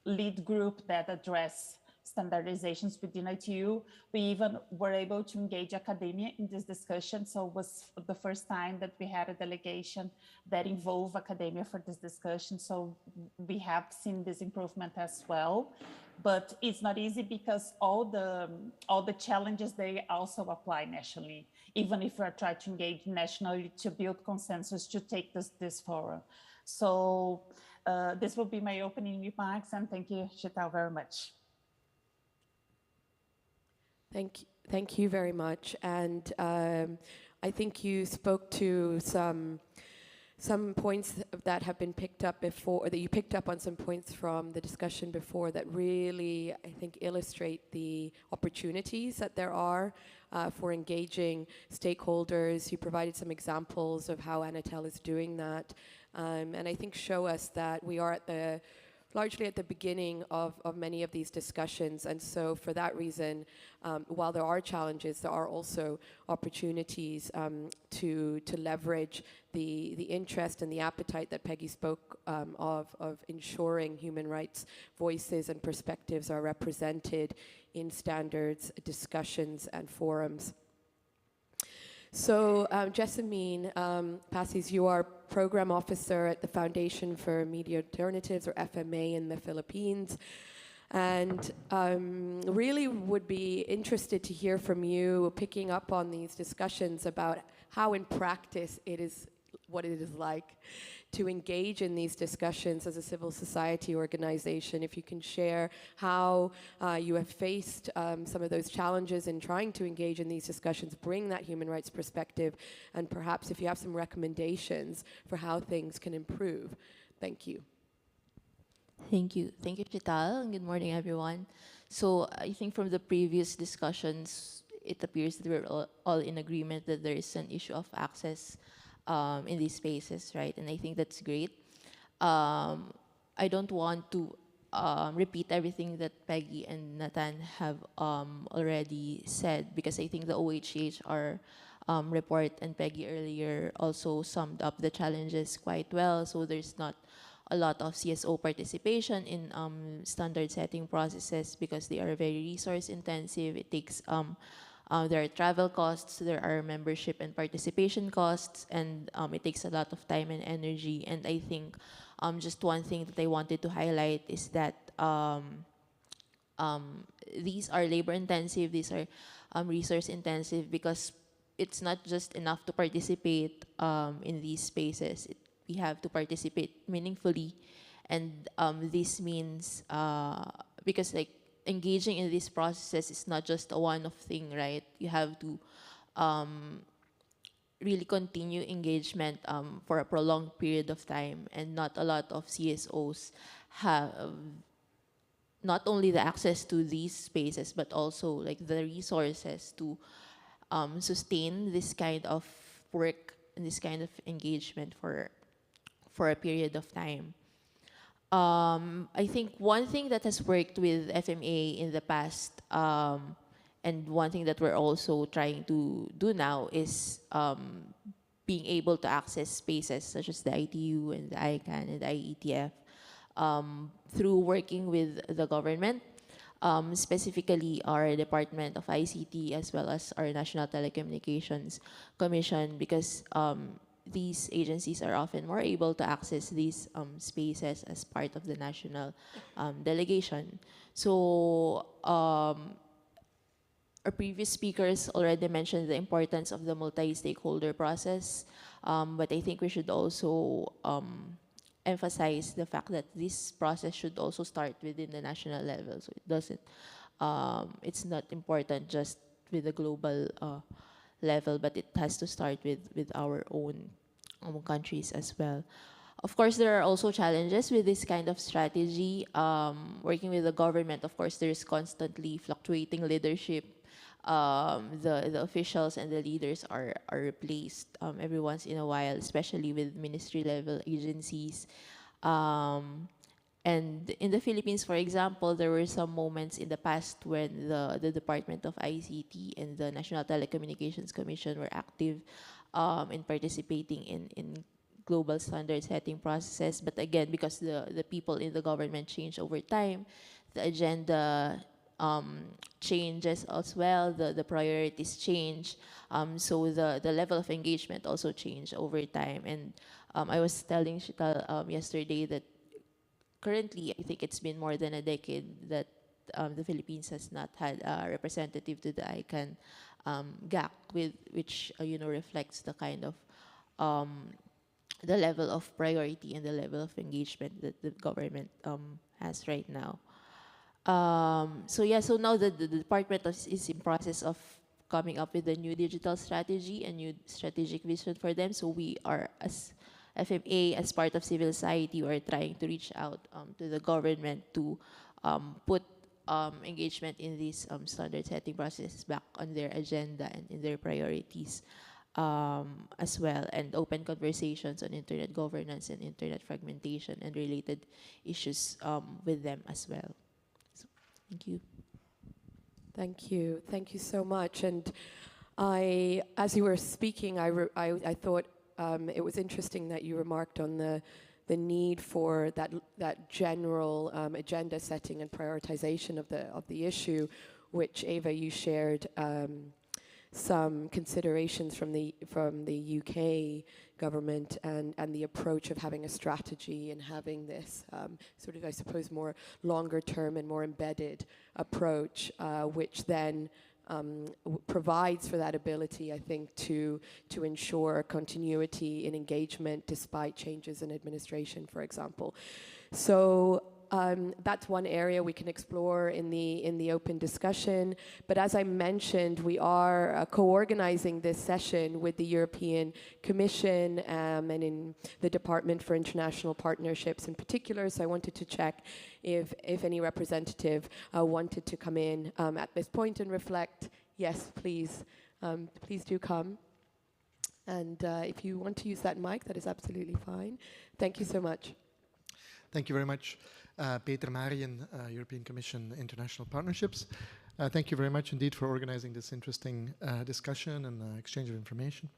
lead group that address standardizations within ITU. We even were able to engage academia in this discussion. So it was the first time that we had a delegation that involved academia for this discussion. So we have seen this improvement as well. But it's not easy because all the challenges, they also apply nationally, even if we are trying to engage nationally to build consensus to take this forward. So this will be my opening remarks, and thank you, Chital, very much. Thank you very much. And I think you spoke to some points that have been picked up before, or that you picked up on some points from the discussion before that really, I think, illustrate the opportunities that there are for engaging stakeholders. You provided some examples of how Anatel is doing that. And I think show us that we are largely at the beginning of many of these discussions. And so for that reason, while there are challenges, there are also opportunities to leverage the interest and the appetite that Peggy spoke of ensuring human rights voices and perspectives are represented in standards, discussions, and forums. So Jessamine Passis, you are Program Officer at the Foundation for Media Alternatives, or FMA, in the Philippines. And really would be interested to hear from you, picking up on these discussions about how in practice what it is like to engage in these discussions as a civil society organization. If you can share how you have faced some of those challenges in trying to engage in these discussions, bring that human rights perspective, and perhaps if you have some recommendations for how things can improve. Thank you. Thank you. Thank you, Chital, and good morning, everyone. So I think from the previous discussions, it appears that we're all in agreement that there is an issue of access in these spaces, right? And I think that's great. I don't want to repeat everything that Peggy and Nathan have already said, because I think the OHCHR report and Peggy earlier also summed up the challenges quite well. So there's not a lot of CSO participation in standard setting processes because they are very resource intensive. It takes there are travel costs, there are membership and participation costs, and it takes a lot of time and energy. And I think just one thing that I wanted to highlight is that these are labor intensive, these are resource intensive, because it's not just enough to participate in these spaces. We have to participate meaningfully, and this means because like engaging in these processes is not just a one-off thing, right? You have to really continue engagement for a prolonged period of time, and not a lot of CSOs have not only the access to these spaces, but also like the resources to sustain this kind of work and this kind of engagement for a period of time. I think one thing that has worked with FMA in the past, and one thing that we're also trying to do now, is being able to access spaces such as the ITU and the ICANN and the IETF through working with the government, specifically our Department of ICT as well as our National Telecommunications Commission, because these agencies are often more able to access these spaces as part of the national delegation. So our previous speakers already mentioned the importance of the multi-stakeholder process, but I think we should also emphasize the fact that this process should also start within the national level. So it doesn't, it's not important just with the global level, but it has to start with our own countries as well. Of course, there are also challenges with this kind of strategy. Working with the government, of course, there's constantly fluctuating leadership. The officials and the leaders are replaced every once in a while, especially with ministry level agencies. And in the Philippines, for example, there were some moments in the past when the Department of ICT and the National Telecommunications Commission were active in participating in global standard setting processes. But again, because the people in the government change over time, the agenda changes as well, the priorities change, so the level of engagement also change over time. And I was telling Shital yesterday that currently, I think it's been more than a decade that the Philippines has not had a representative to the ICANN GAC, which reflects the kind of the level of priority and the level of engagement that the government has right now. So yeah, so now the department is in process of coming up with a new digital strategy, a new strategic vision for them. So we are, as FMA, as part of civil society, we are trying to reach out to the government to put engagement in these standard setting processes back on their agenda and in their priorities as well, and open conversations on internet governance and internet fragmentation and related issues with them as well. So, thank you. Thank you. Thank you so much. And as you were speaking, I thought it was interesting that you remarked on the need for that general agenda setting and prioritization of the issue, which Eva, you shared some considerations from the UK government and the approach of having a strategy and having this sort of, I suppose, more longer term and more embedded approach, which then provides for that ability, I think, to ensure continuity in engagement despite changes in administration, for example. So that's one area we can explore in the open discussion. But as I mentioned, we are co-organizing this session with the European Commission and in the Department for International Partnerships in particular. So I wanted to check if any representative wanted to come in at this point and reflect. Yes, please. Please do come. And if you want to use that mic, that is absolutely fine. Thank you so much. Thank you very much. Peter Marien, European Commission International Partnerships. Thank you very much indeed for organizing this interesting discussion and exchange of information.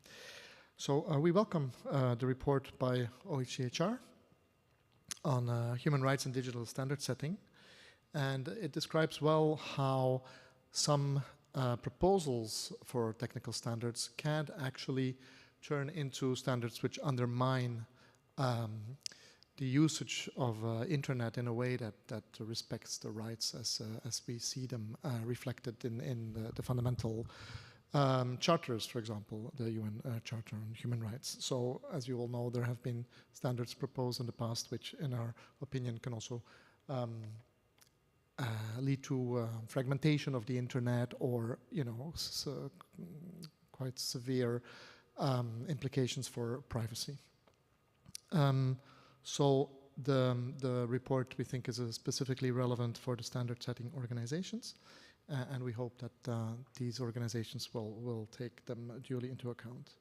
So we welcome the report by OHCHR on human rights and digital standard setting. And it describes well how some proposals for technical standards can actually turn into standards which undermine the usage of internet in a way that respects the rights as we see them reflected in the fundamental charters, for example, the UN Charter on Human Rights. So, as you all know, there have been standards proposed in the past, which, in our opinion, can also lead to fragmentation of the internet, or quite severe implications for privacy. So the report, we think, is specifically relevant for the standard setting organizations, and we hope that these organizations will take them duly into account.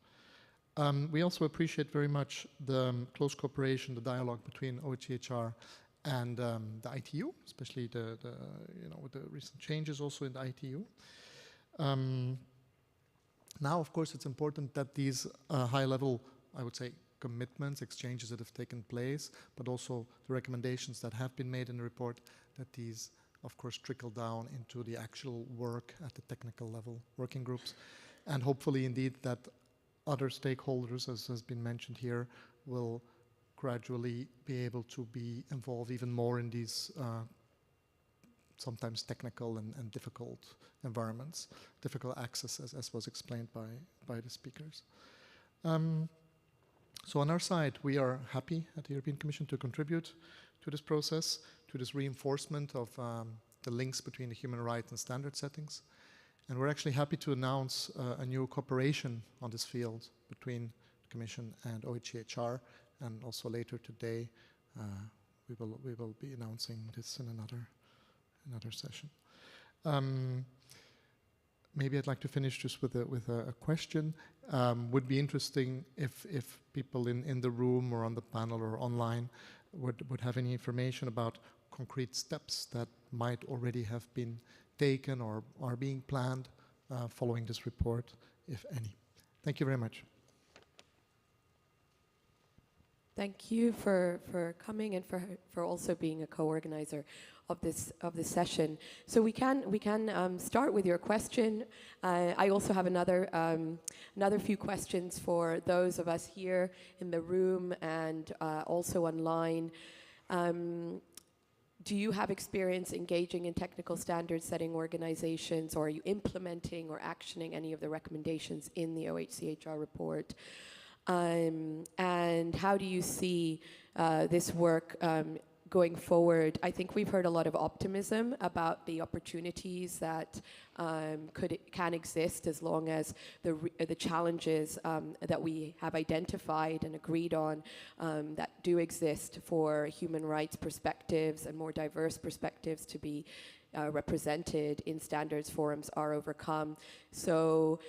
We also appreciate very much the close cooperation, the dialogue between OHCHR and the ITU, especially with the recent changes also in the ITU. Now, of course, it's important that these high-level, I would say, commitments, exchanges that have taken place, but also the recommendations that have been made in the report, that these, of course, trickle down into the actual work at the technical level, working groups, and hopefully, indeed, that other stakeholders, as has been mentioned here, will gradually be able to be involved even more in these sometimes technical and difficult environments, difficult access, as was explained by the speakers. So on our side, we are happy at the European Commission to contribute to this process, to this reinforcement of the links between the human rights and standard settings. And we're actually happy to announce a new cooperation on this field between the Commission and OHCHR. And also later today, we will be announcing this in another session. Maybe I'd like to finish just with a question. Would be interesting if people in the room or on the panel or online would have any information about concrete steps that might already have been taken or are being planned following this report, if any. Thank you very much. Thank you for coming and for also being a co-organizer of this session. So we can start with your question. I also have another few questions for those of us here in the room and also online. Do you have experience engaging in technical standard setting organizations, or are you implementing or actioning any of the recommendations in the OHCHR report? And how do you see this work going forward? I think we've heard a lot of optimism about the opportunities that can exist as long as the challenges that we have identified and agreed on that do exist for human rights perspectives and more diverse perspectives to be represented in standards forums are overcome. So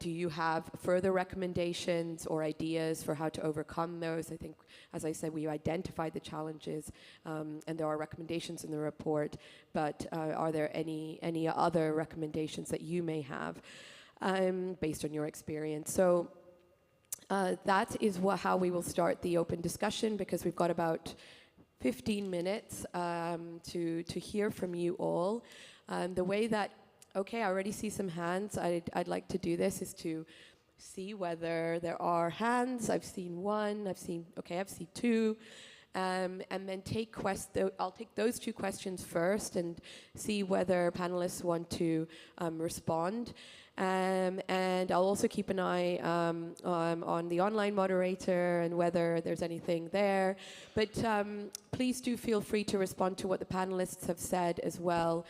do you have further recommendations or ideas for how to overcome those? I think, as I said, we identified the challenges and there are recommendations in the report, but are there any other recommendations that you may have based on your experience? So that is how we will start the open discussion, because we've got about 15 minutes to hear from you all. The way that Okay, I already see some hands. I'd like to do this is to see whether there are hands. I've seen one. I've seen two. And then I'll take those two questions first and see whether panelists want to respond. And I'll also keep an eye on the online moderator and whether there's anything there. But please do feel free to respond to what the panelists have said as well,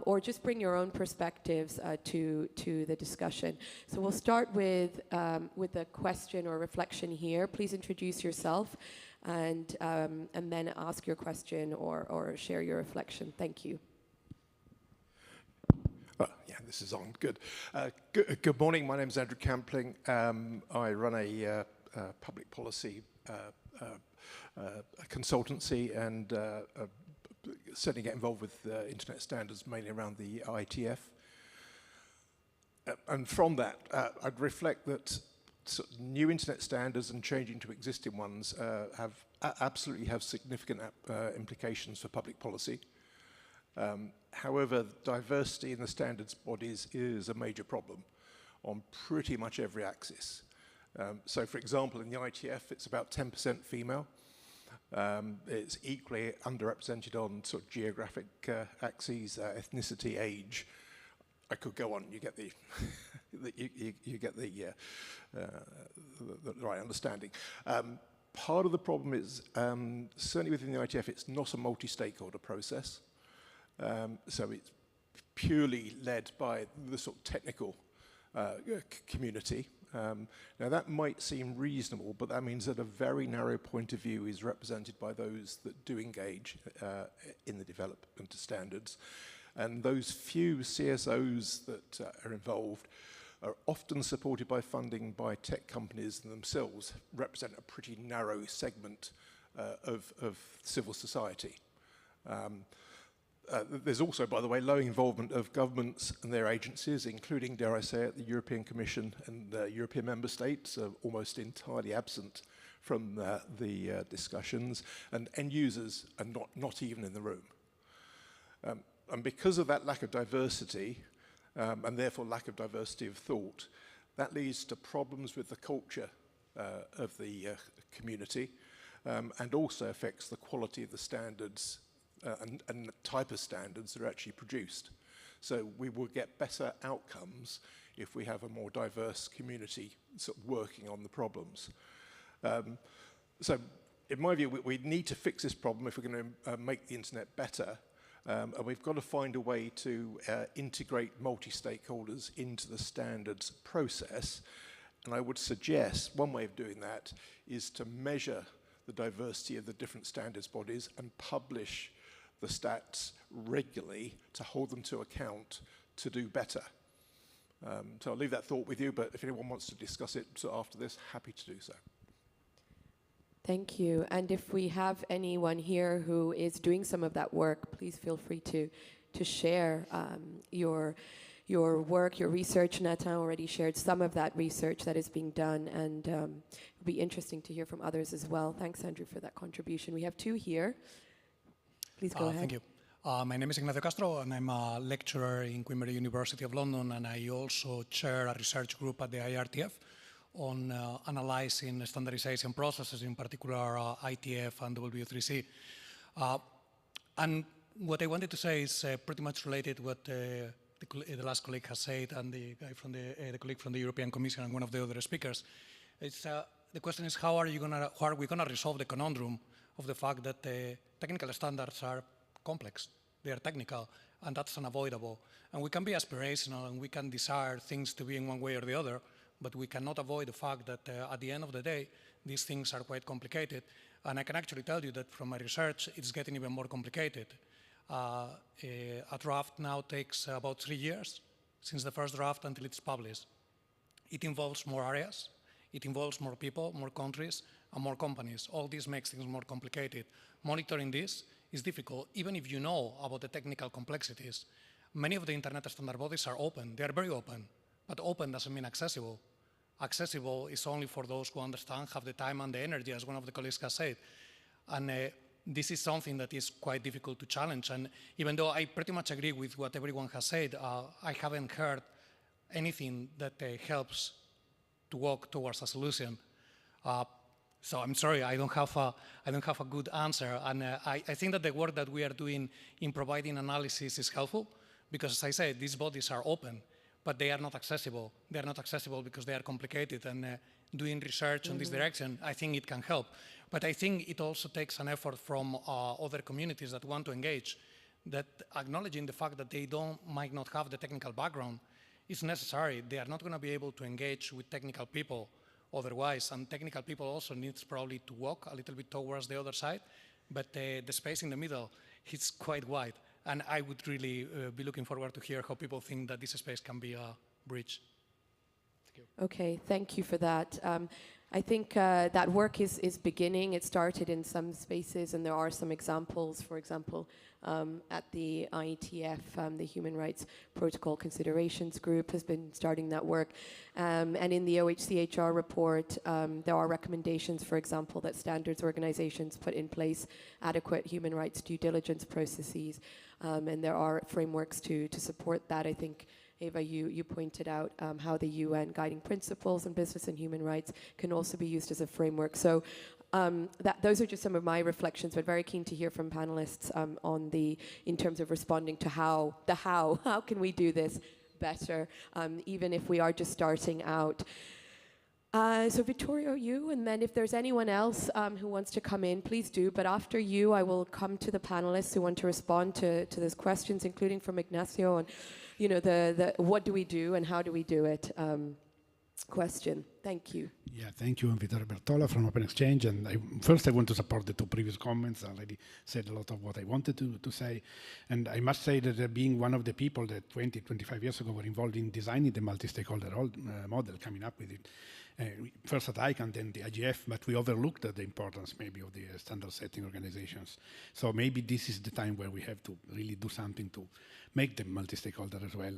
or just bring your own perspectives to the discussion. So we'll start with a question or reflection here. Please introduce yourself and then ask your question or share your reflection. Thank you. Yeah, this is on. Good. Good morning. My name is Andrew Campling. I run a public policy consultancy and certainly get involved with internet standards, mainly around the IGF. And from that, I'd reflect that sort of new internet standards and changing to existing ones absolutely have significant implications for public policy. However, diversity in the standards bodies is a major problem on pretty much every axis. So, for example, in the IGF, it's about 10% female. It's equally underrepresented on sort of geographic axes, ethnicity, age. I could go on. You get the you get the right understanding. Part of the problem is certainly within the IGF, it's not a multi-stakeholder process. So it's purely led by the sort of technical community. Now that might seem reasonable, but that means that a very narrow point of view is represented by those that do engage in the development of standards. And those few CSOs that are involved are often supported by funding by tech companies themselves, represent a pretty narrow segment of civil society. There's also, by the way, low involvement of governments and their agencies, including, dare I say it, the European Commission and European member states are almost entirely absent from the discussions, and end users are not even in the room. And because of that lack of diversity, and therefore lack of diversity of thought, that leads to problems with the culture of the community, and also affects the quality of the standards and the type of standards that are actually produced. So we will get better outcomes if we have a more diverse community sort of working on the problems. So in my view, we need to fix this problem if we're going to make the internet better. And we've got to find a way to integrate multi-stakeholders into the standards process. And I would suggest one way of doing that is to measure the diversity of the different standards bodies and publish the stats regularly to hold them to account to do better. So I'll leave that thought with you, but if anyone wants to discuss it after this, happy to do so. Thank you. And if we have anyone here who is doing some of that work, please feel free to share your work, your research. Nathan already shared some of that research that is being done, and it'll be interesting to hear from others as well. Thanks, Andrew, for that contribution. We have two here. Please go ahead. Thank you. My name is Ignacio Castro, and I'm a lecturer in Queen Mary University of London, and I also chair a research group at the IRTF on analyzing standardization processes, in particular ITF and W3C. And what I wanted to say is pretty much related to what the last colleague has said, and the guy from the colleague from the European Commission and one of the other speakers. It's, the question is how are we gonna resolve the conundrum of the fact that technical standards are complex, they are technical, and that's unavoidable. And we can be aspirational and we can desire things to be in one way or the other, but we cannot avoid the fact that at the end of the day, these things are quite complicated. And I can actually tell you that from my research, it's getting even more complicated. A draft now takes about 3 years since the first draft until it's published. It involves more areas, it involves more people, more countries, and more companies. All this makes things more complicated. Monitoring this is difficult, even if you know about the technical complexities. Many of the internet standard bodies are open, they are very open, but open doesn't mean accessible. Accessible is only for those who understand, have the time and the energy, as one of the colleagues has said. And this is something that is quite difficult to challenge. And even though I pretty much agree with what everyone has said, I haven't heard anything that helps to walk towards a solution. So I'm sorry, I don't have a good answer. And I think that the work that we are doing in providing analysis is helpful, because as I said, these bodies are open, but they are not accessible. They are not accessible because they are complicated, and doing research in this direction, I think it can help. But I think it also takes an effort from other communities that want to engage, that acknowledging the fact that they might not have the technical background is necessary. They are not going to be able to engage with technical people otherwise, and technical people also needs probably to walk a little bit towards the other side, but the space in the middle is quite wide. And I would really be looking forward to hear how people think that this space can be a bridge. Thank you. Okay, thank you for that. I think that work is beginning. It started in some spaces, and there are some examples. For example, at the IETF, the Human Rights Protocol Considerations Group has been starting that work. And in the OHCHR report, there are recommendations, for example, that standards organizations put in place adequate human rights due diligence processes. And there are frameworks to support that. I think, Eva, you pointed out how the UN guiding principles on business and human rights can also be used as a framework. So those are just some of my reflections, but very keen to hear from panelists in terms of responding to how can we do this better, even if we are just starting out. So Vittorio, you, and then if there's anyone else who wants to come in, please do. But after you, I will come to the panelists who want to respond to those questions, including from Ignacio, and the what do we do and how do we do it question. Thank you. Yeah, thank you. I'm Vittorio Bertola from Open Exchange. And first I want to support the two previous comments. I already said a lot of what I wanted to say. And I must say that being one of the people that 20, 25 years ago were involved in designing the multi-stakeholder model, coming up with it, first at ICANN, then the IGF, but we overlooked the importance maybe of the standard setting organizations. So maybe this is the time where we have to really do something to make them multi-stakeholder as well.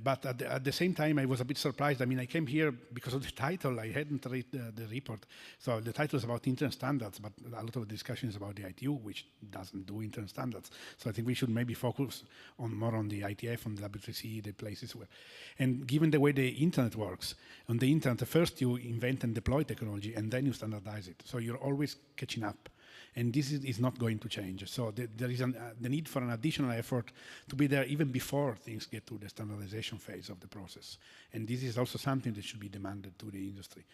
But at the same time, I was a bit surprised. I mean, I came here because of the title. I hadn't read the report. So the title is about internet standards, but a lot of the discussion is about the ITU, which doesn't do internet standards. So I think we should maybe focus more on the ITF, on the W3C, the places where. And given the way the internet works, on the internet, first you invent and deploy technology, and then you standardize it. So you're always catching up. And this is not going to change. So there is the need for an additional effort to be there even before things get to the standardization phase of the process. And this is also something that should be demanded to the industry.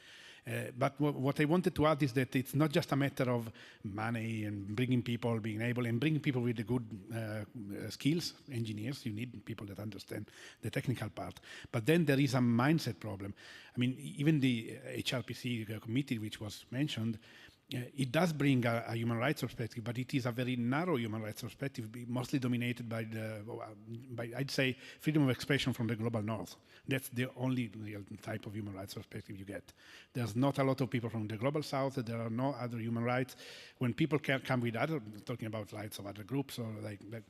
But what I wanted to add is that it's not just a matter of money and bringing people, being able, and bringing people with the good skills, engineers. You need people that understand the technical part. But then there is a mindset problem. I mean, even the HRPC committee, which was mentioned, it does bring a human rights perspective, but it is a very narrow human rights perspective, mostly dominated by I'd say, freedom of expression from the global north. That's the only real type of human rights perspective you get. There's not a lot of people from the global south. There are no other human rights. When people can come with other, talking about rights of other groups, or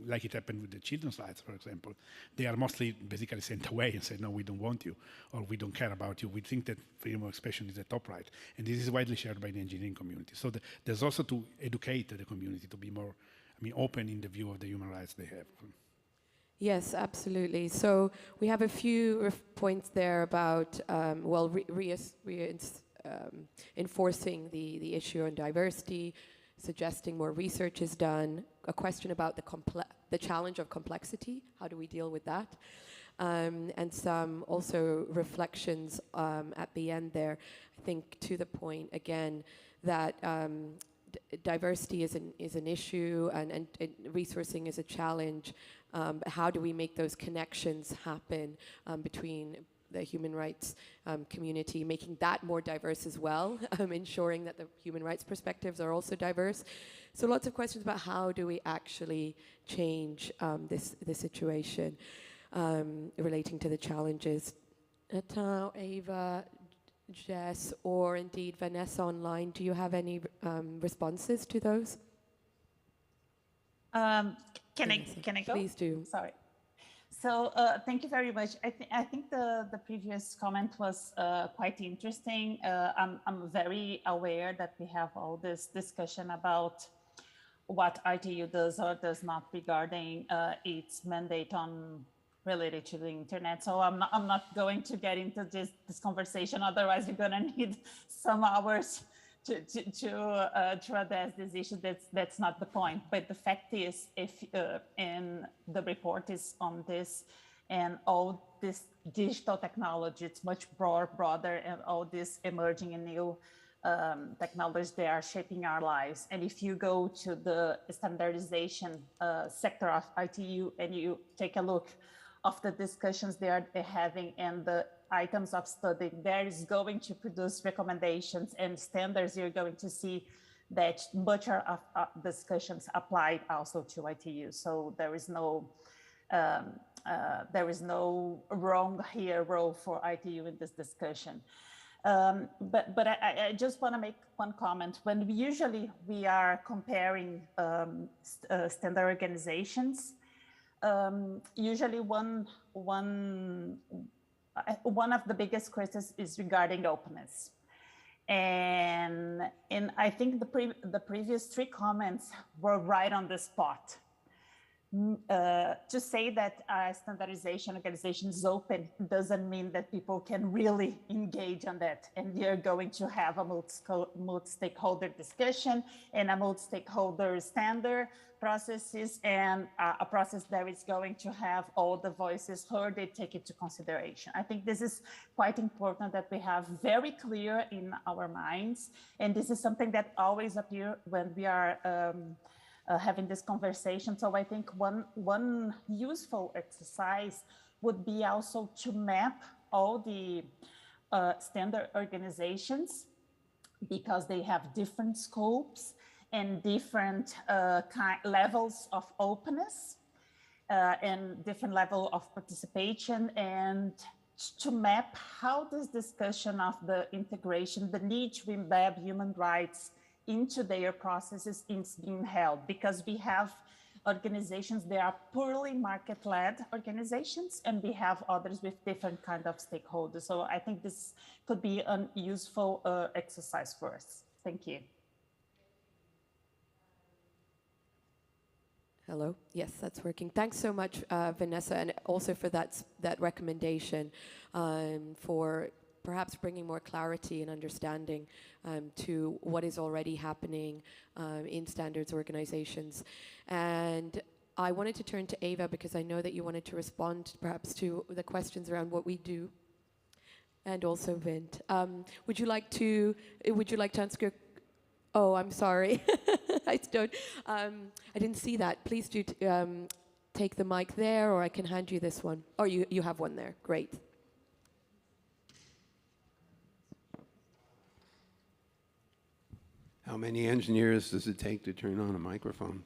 like it happened with the children's rights, for example, they are mostly basically sent away and say, no, we don't want you, or we don't care about you. We think that freedom of expression is the top right. And this is widely shared by the engineering community. So there's also to educate the community to be more, open in the view of the human rights they have. Yes, absolutely. So we have a few points there about, enforcing the issue on diversity, suggesting more research is done, a question about the challenge of complexity, how do we deal with that? And some also reflections at the end there, I think to the point, again, that diversity is an issue and resourcing is a challenge. How do we make those connections happen between the human rights community, making that more diverse as well, ensuring that the human rights perspectives are also diverse. So lots of questions about how do we actually change this situation relating to the challenges. Nathan, Ava, Jess, or indeed Vanessa online, do you have any responses to those? Can I go? Please do. Sorry. So thank you very much. I think the previous comment was quite interesting. I'm very aware that we have all this discussion about what ITU does or does not regarding its mandate on related to the internet. So I'm not going to get into this conversation. Otherwise, you're gonna need some hours to address this issue. That's not the point. But the fact is, if and the report is on this, and all this digital technology, it's much broader, and all this emerging and new technologies, they are shaping our lives. And if you go to the standardization sector of ITU and you take a look of the discussions they're having and the items of study, there is going to produce recommendations and standards. You're going to see that much of discussions applied also to ITU. So there is no wrong role for ITU in this discussion. But I just want to make one comment. When we are comparing standard organizations, usually one of the biggest criticisms is regarding openness. And I think the previous three comments were right on the spot. To say that a standardization organization is open doesn't mean that people can really engage on that. And you're going to have a multi-stakeholder discussion and a multi-stakeholder standard processes, and a process that is going to have all the voices heard, they take it to consideration. I think this is quite important that we have very clear in our minds. And this is something that always appears when we are having this conversation. So I think one useful exercise would be also to map all the standard organizations, because they have different scopes and different levels of openness and different level of participation, and to map how this discussion of the integration, the need to embed human rights into their processes is being held, because we have organizations that are purely market-led organizations, and we have others with different kind of stakeholders. So I think this could be a useful exercise for us. Thank you. Hello. Yes, that's working. Thanks so much, Vanessa, and also for that recommendation for perhaps bringing more clarity and understanding to what is already happening in standards organizations. And I wanted to turn to Ava, because I know that you wanted to respond perhaps to the questions around what we do. and also Vint. Would you like to answer? Oh, I'm sorry. I don't. I didn't see that. Please do take the mic there, or I can hand you this one. Oh, you have one there. Great. How many engineers does it take to turn on a microphone?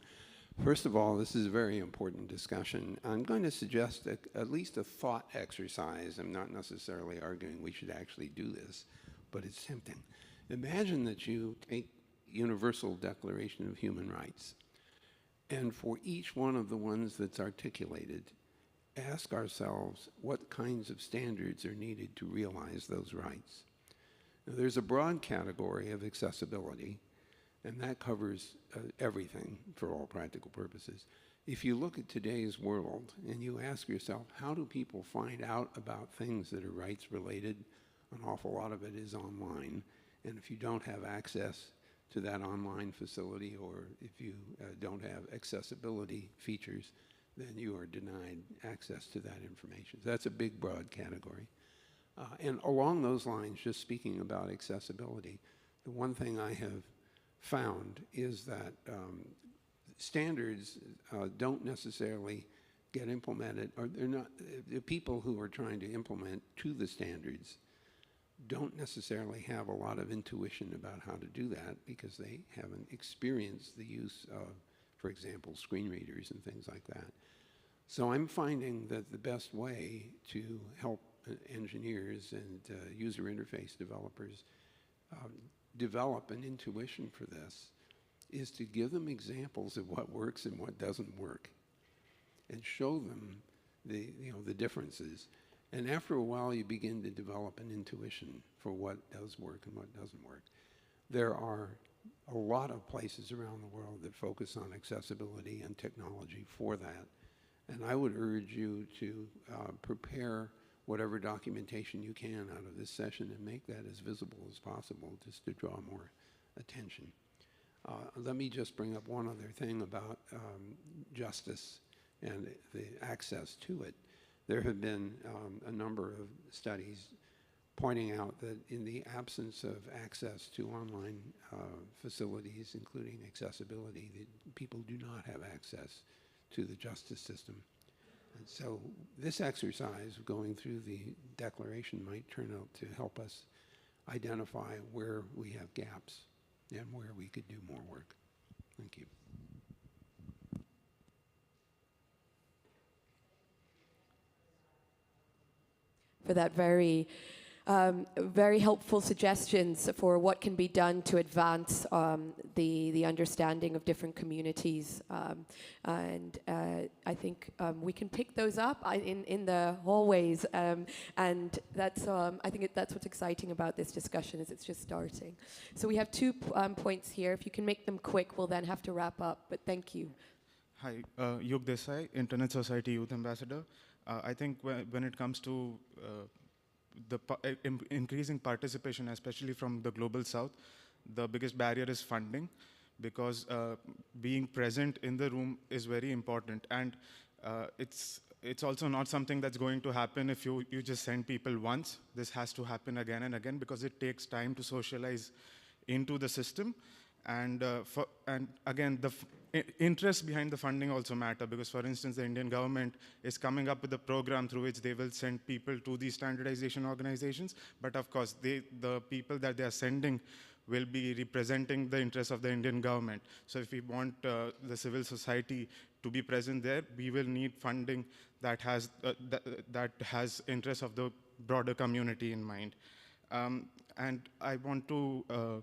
First of all, this is a very important discussion. I'm going to suggest at least a thought exercise. I'm not necessarily arguing we should actually do this, but it's tempting. Imagine that you take Universal Declaration of Human Rights, and for each one of the ones that's articulated, ask ourselves what kinds of standards are needed to realize those rights. Now, there's a broad category of accessibility, and that covers everything for all practical purposes. If you look at today's world and you ask yourself, how do people find out about things that are rights related? An awful lot of it is online. And if you don't have access to that online facility, or if you don't have accessibility features, then you are denied access to that information. So that's a big, broad category. And along those lines, just speaking about accessibility, the one thing I have found is that standards don't necessarily get implemented, or they're not, the people who are trying to implement to the standards don't necessarily have a lot of intuition about how to do that because they haven't experienced the use of, for example, screen readers and things like that. So I'm finding that the best way to help engineers and user interface developers develop an intuition for this is to give them examples of what works and what doesn't work, and show them the differences. And after a while, you begin to develop an intuition for what does work and what doesn't work. There are a lot of places around the world that focus on accessibility and technology for that. And I would urge you to prepare whatever documentation you can out of this session and make that as visible as possible, just to draw more attention. Let me just bring up one other thing about justice and the access to it. There have been a number of studies pointing out that in the absence of access to online facilities, including accessibility, that people do not have access to the justice system. And so this exercise of going through the declaration might turn out to help us identify where we have gaps and where we could do more work. Thank you. For that very helpful suggestions for what can be done to advance the understanding of different communities. And I think we can pick those up in the hallways. And that's, I think that's what's exciting about this discussion, is it's just starting. So we have 2 points here. If you can make them quick, we'll then have to wrap up. But thank you. Hi, Yug Desai, Internet Society Youth Ambassador. I think when it comes to increasing participation, especially from the global south, the biggest barrier is funding, because being present in the room is very important. And it's also not something that's going to happen if you just send people once. This has to happen again and again, because it takes time to socialize into the system. And again, the interest behind the funding also matter, because, for instance, the Indian government is coming up with a program through which they will send people to these standardization organizations. But of course, the people that they are sending will be representing the interests of the Indian government. So if we want the civil society to be present there, we will need funding that has interests of the broader community in mind. And I want to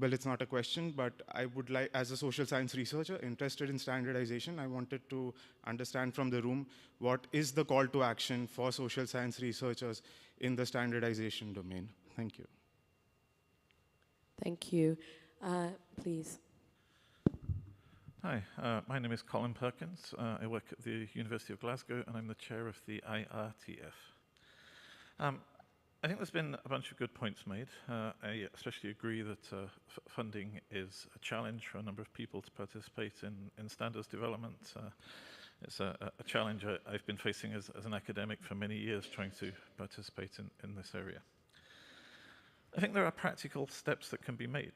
it's not a question, but I would like, as a social science researcher interested in standardization, I wanted to understand from the room what is the call to action for social science researchers in the standardization domain. Thank you. Thank you. Please. Hi, my name is Colin Perkins. I work at the University of Glasgow, and I'm the chair of the IRTF. I think there's been a bunch of good points made. I especially agree that funding is a challenge for a number of people to participate in standards development. It's a challenge I've been facing as an academic for many years, trying to participate in this area. I think there are practical steps that can be made.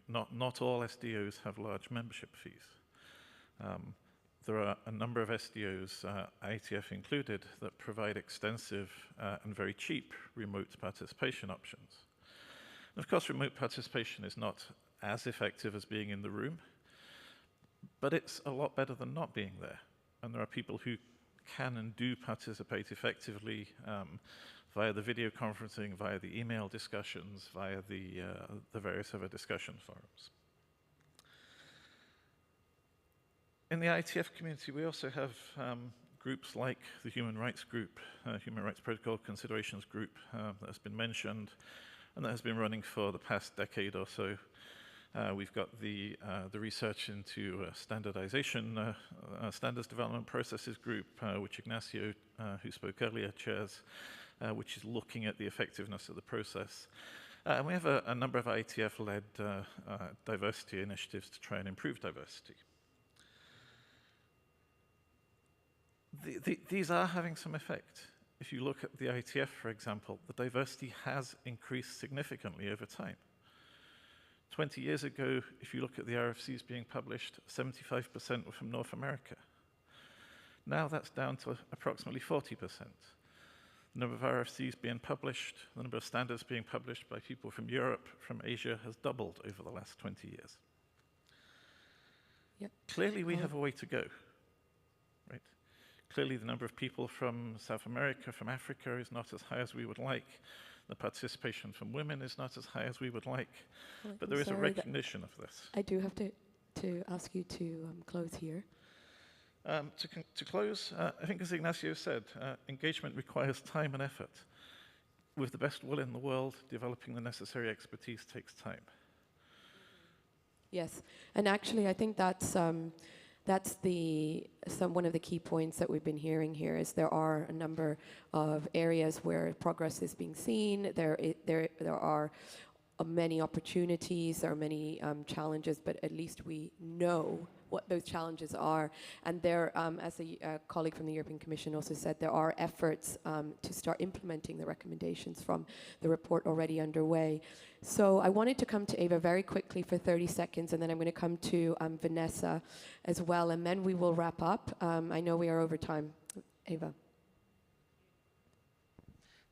Not all SDOs have large membership fees. There are a number of SDOs, IETF included, that provide extensive and very cheap remote participation options. And of course, remote participation is not as effective as being in the room, but it's a lot better than not being there. And there are people who can and do participate effectively via the video conferencing, via the email discussions, via the various other discussion forums. In the IETF community, we also have groups like the Human Rights Group, Human Rights Protocol Considerations Group that has been mentioned, and that has been running for the past decade or so. We've got the research into standardization, standards development processes group, which Ignacio, who spoke earlier, chairs, which is looking at the effectiveness of the process. And we have a number of IETF-led diversity initiatives to try and improve diversity. These are having some effect. If you look at the IETF, for example, the diversity has increased significantly over time. 20 years ago, if you look at the RFCs being published, 75% were from North America. Now that's down to approximately 40%. The number of RFCs being published, the number of standards being published by people from Europe, from Asia, has doubled over the last 20 years. Yep. Clearly, we have a way to go. Right? Clearly, the number of people from South America, from Africa, is not as high as we would like. The participation from women is not as high as we would like. Well, but there is a recognition of this. I do have to ask you to close here. To close, I think as Ignacio said, engagement requires time and effort. With the best will in the world, developing the necessary expertise takes time. Yes, and actually I think that's one of the key points that we've been hearing here is there are a number of areas where progress is being seen. There are many opportunities, there are many challenges, but at least we know what those challenges are. And there, as a colleague from the European Commission also said, there are efforts to start implementing the recommendations from the report already underway. So I wanted to come to Eva very quickly for 30 seconds, and then I'm going to come to Vanessa as well, and then we will wrap up. I know we are over time. Eva.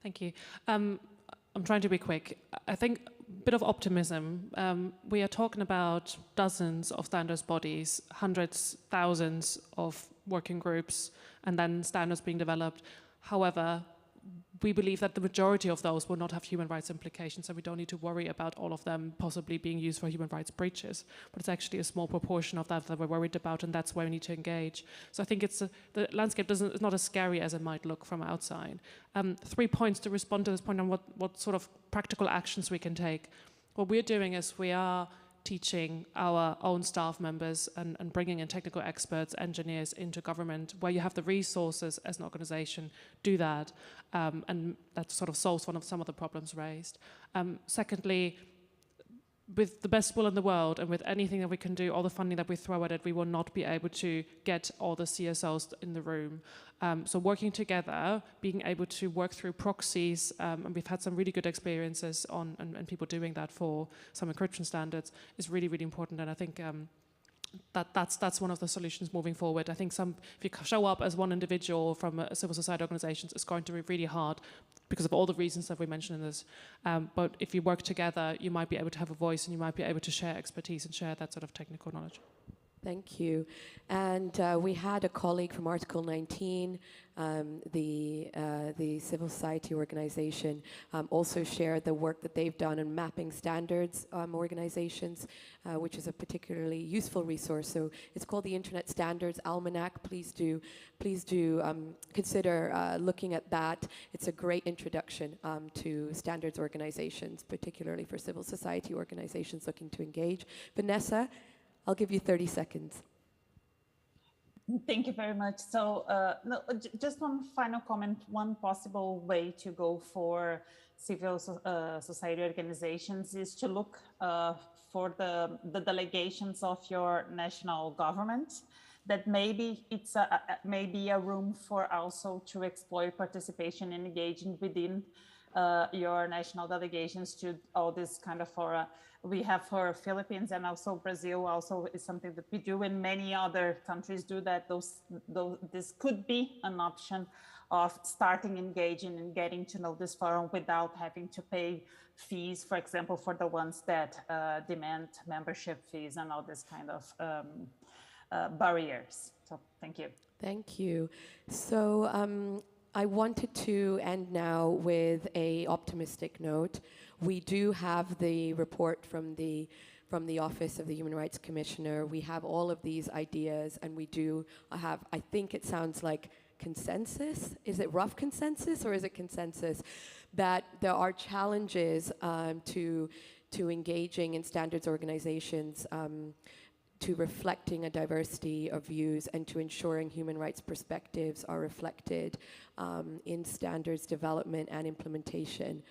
Thank you. I'm trying to be quick. I think a bit of optimism. We are talking about dozens of standards bodies, hundreds, thousands of working groups, and then standards being developed. However, we believe that the majority of those will not have human rights implications, so we don't need to worry about all of them possibly being used for human rights breaches. But it's actually a small proportion of that we're worried about, and that's where we need to engage. So I think the landscape is not as scary as it might look from outside. 3 points to respond to this point on what sort of practical actions we can take. What we're doing is we are teaching our own staff members and bringing in technical experts, engineers into government, where you have the resources as an organization, do that. And that sort of solves some of the problems raised. Secondly, with the best will in the world and with anything that we can do, all the funding that we throw at it, we will not be able to get all the CSOs in the room. So working together, being able to work through proxies, and we've had some really good experiences and people doing that for some encryption standards, is really, really important. And I think that's one of the solutions moving forward. I think if you show up as one individual from civil society organizations, it's going to be really hard because of all the reasons that we mentioned in this. But if you work together, you might be able to have a voice and you might be able to share expertise and share that sort of technical knowledge. Thank you. And we had a colleague from Article 19, the civil society organization, also shared the work that they've done in mapping standards organizations, which is a particularly useful resource. So it's called the Internet Standards Almanac. Please do consider looking at that. It's a great introduction to standards organizations, particularly for civil society organizations looking to engage. Vanessa, I'll give you 30 seconds. Thank you very much. So just one final comment. One possible way to go for civil society organizations is to look for the delegations of your national government. that maybe it's maybe a room for also to explore participation and engaging within your national delegations to all this kind of for we have for Philippines and also Brazil also is something that we do, and many other countries do that. This could be an option of starting engaging and getting to know this forum without having to pay fees, for example, for the ones that demand membership fees and all this kind of barriers. So thank you. Thank you. So I wanted to end now with a optimistic note. We do have the report from the Office of the Human Rights Commissioner. We have all of these ideas, and we do have, I think it sounds like consensus. Is it rough consensus or is it consensus that there are challenges to engaging in standards organizations, to reflecting a diversity of views and to ensuring human rights perspectives are reflected in standards development and implementation.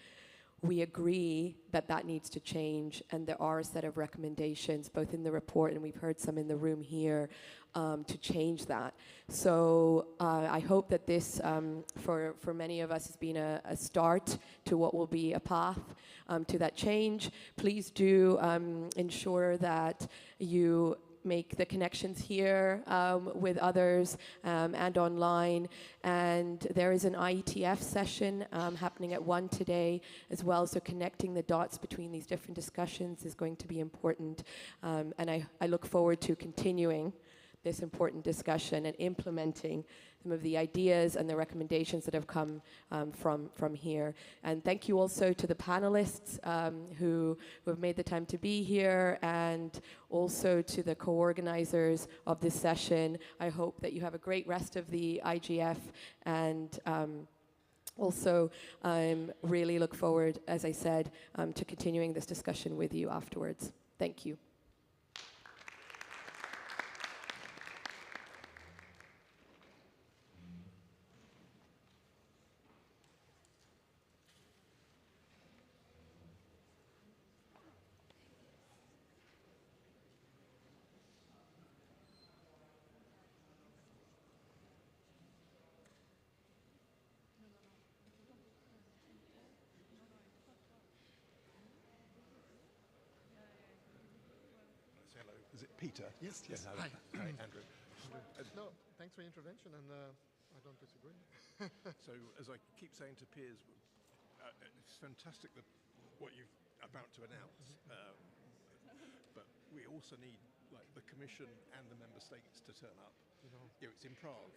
We agree that that needs to change, and there are a set of recommendations, both in the report and we've heard some in the room here, to change that. So I hope that this, for many of us, has been a start to what will be a path to that change. Please do ensure that you make the connections here with others and online. And there is an IETF session happening at 1 today as well, so connecting the dots between these different discussions is going to be important. And I look forward to continuing this important discussion and implementing some of the ideas and the recommendations that have come from here. And thank you also to the panelists who have made the time to be here, and also to the co-organizers of this session. I hope that you have a great rest of the IGF, and also really look forward, as I said, to continuing this discussion with you afterwards. Thank you. Hello, is it Peter? Yes. Hello. Hi. Hi, Andrew. No, thanks for your intervention, and I don't disagree. So, as I keep saying to peers, it's fantastic that what you're about to announce, but we also need the Commission and the member states to turn up. It's in Prague,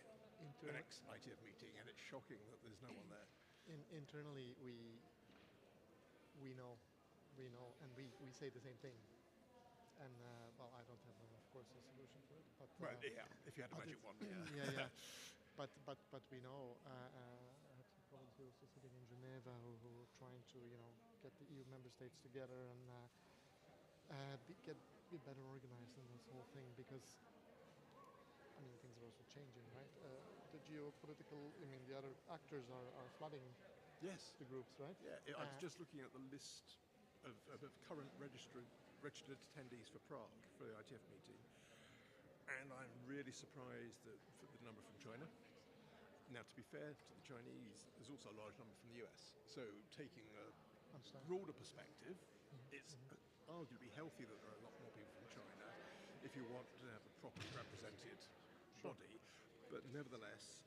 the next ITF meeting, and it's shocking that there's no one there. Internally, we know, and we say the same thing. And well, I don't have, of course, a solution for it. But right, yeah. If you had a magic one, yeah. But we know. I have some colleagues who are also sitting in Geneva who are trying to get the EU member states together and be better organized in this whole thing, because things are also changing, right? The geopolitical, the other actors are flooding. Yes. The groups, right? Yeah, I was just looking at the list of current registered attendees for Prague for the ITF meeting, and I'm really surprised for the number from China. Now, to be fair to the Chinese, there's also a large number from the US. So, taking a broader perspective, it's arguably healthy that there are a lot more people from China if you want to have a properly represented body. But nevertheless,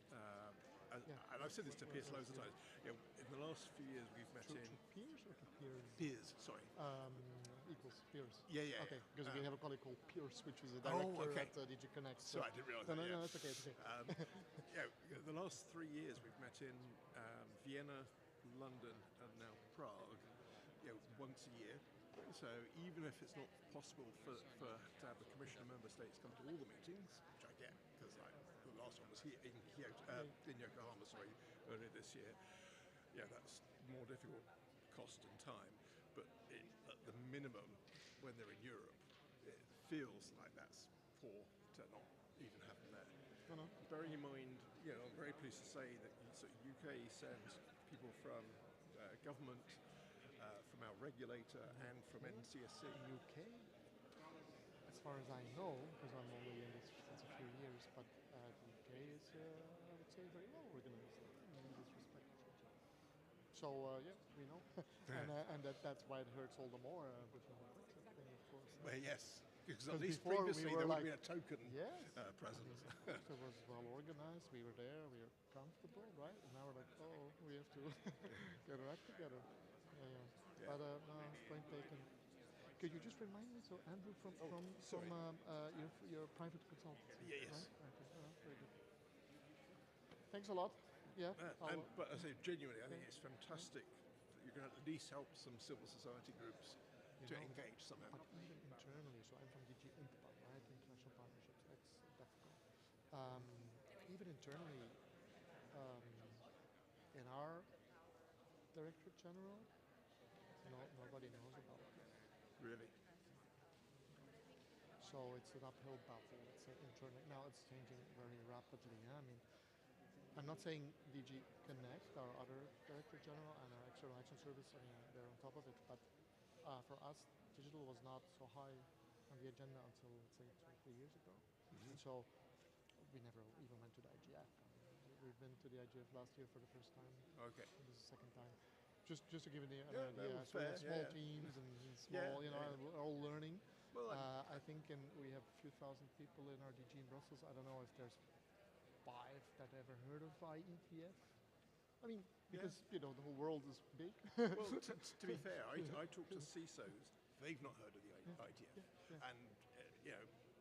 and I've said this to peers loads of times, in the last few years we've met in... peers or to peers? Peers, sorry. Equals peers. Yeah. Okay, because we have a colleague called Pierce, which is a director at DG Connect. So I didn't realise No, that. no, it's okay. The last 3 years we've met in Vienna, London, and now Prague, once a year. So even if it's not possible to have the Commission and Member States come to all the meetings, which I get, because the last one was here in Yokohama, earlier this year, that's more difficult, cost and time. But at the minimum, when they're in Europe, it feels like that's poor to not even have them there. No. Bearing in mind, I'm very pleased to say that UK sends people from government, from our regulator, and from NCSC. UK? As far as I know, because I'm only in this since a few years, but the UK is, I would say, very well organized in this respect. So yeah, we know, and that's why it hurts all the more between the Brexit thing, of course. Well, yes, because at least before previously we were there would like, have been a token presence. I mean, it was well organized. We were there. We were comfortable, right? And now we're like, oh, we have to get our act together. Yeah. But no, point taken. Could you just remind me? So Andrew from your private consultancy. Yes. Right? Okay. Very good. Thanks a lot. Yeah. But I say genuinely, I think it's fantastic that you're going to at least help some civil society groups to engage somehow. But even internally, so I'm from DG INTPA, right? International Partnerships, ex-DEFCO. Even internally, in our Directorate General, nobody knows about it. Really? So it's an uphill battle, let's say, internally. Now it's changing very rapidly. Yeah? I mean, I'm not saying DG Connect, our other Director General, and our External Action Service, I mean, they're on top of it, but for us, digital was not so high on the agenda until, let's say, 2 or 3 years ago. And so we never even went to the IGF. I mean, we've been to the IGF last year for the first time. Okay. This is the second time. Just to give you an idea, so we have small teams and small, we're all learning. Well, I think we have a few thousand people in our DG in Brussels. I don't know if there's 5 that ever heard of IETF. I mean, because the whole world is big. Well, to be fair, I talk to CISOs. They've not heard of the ITF, and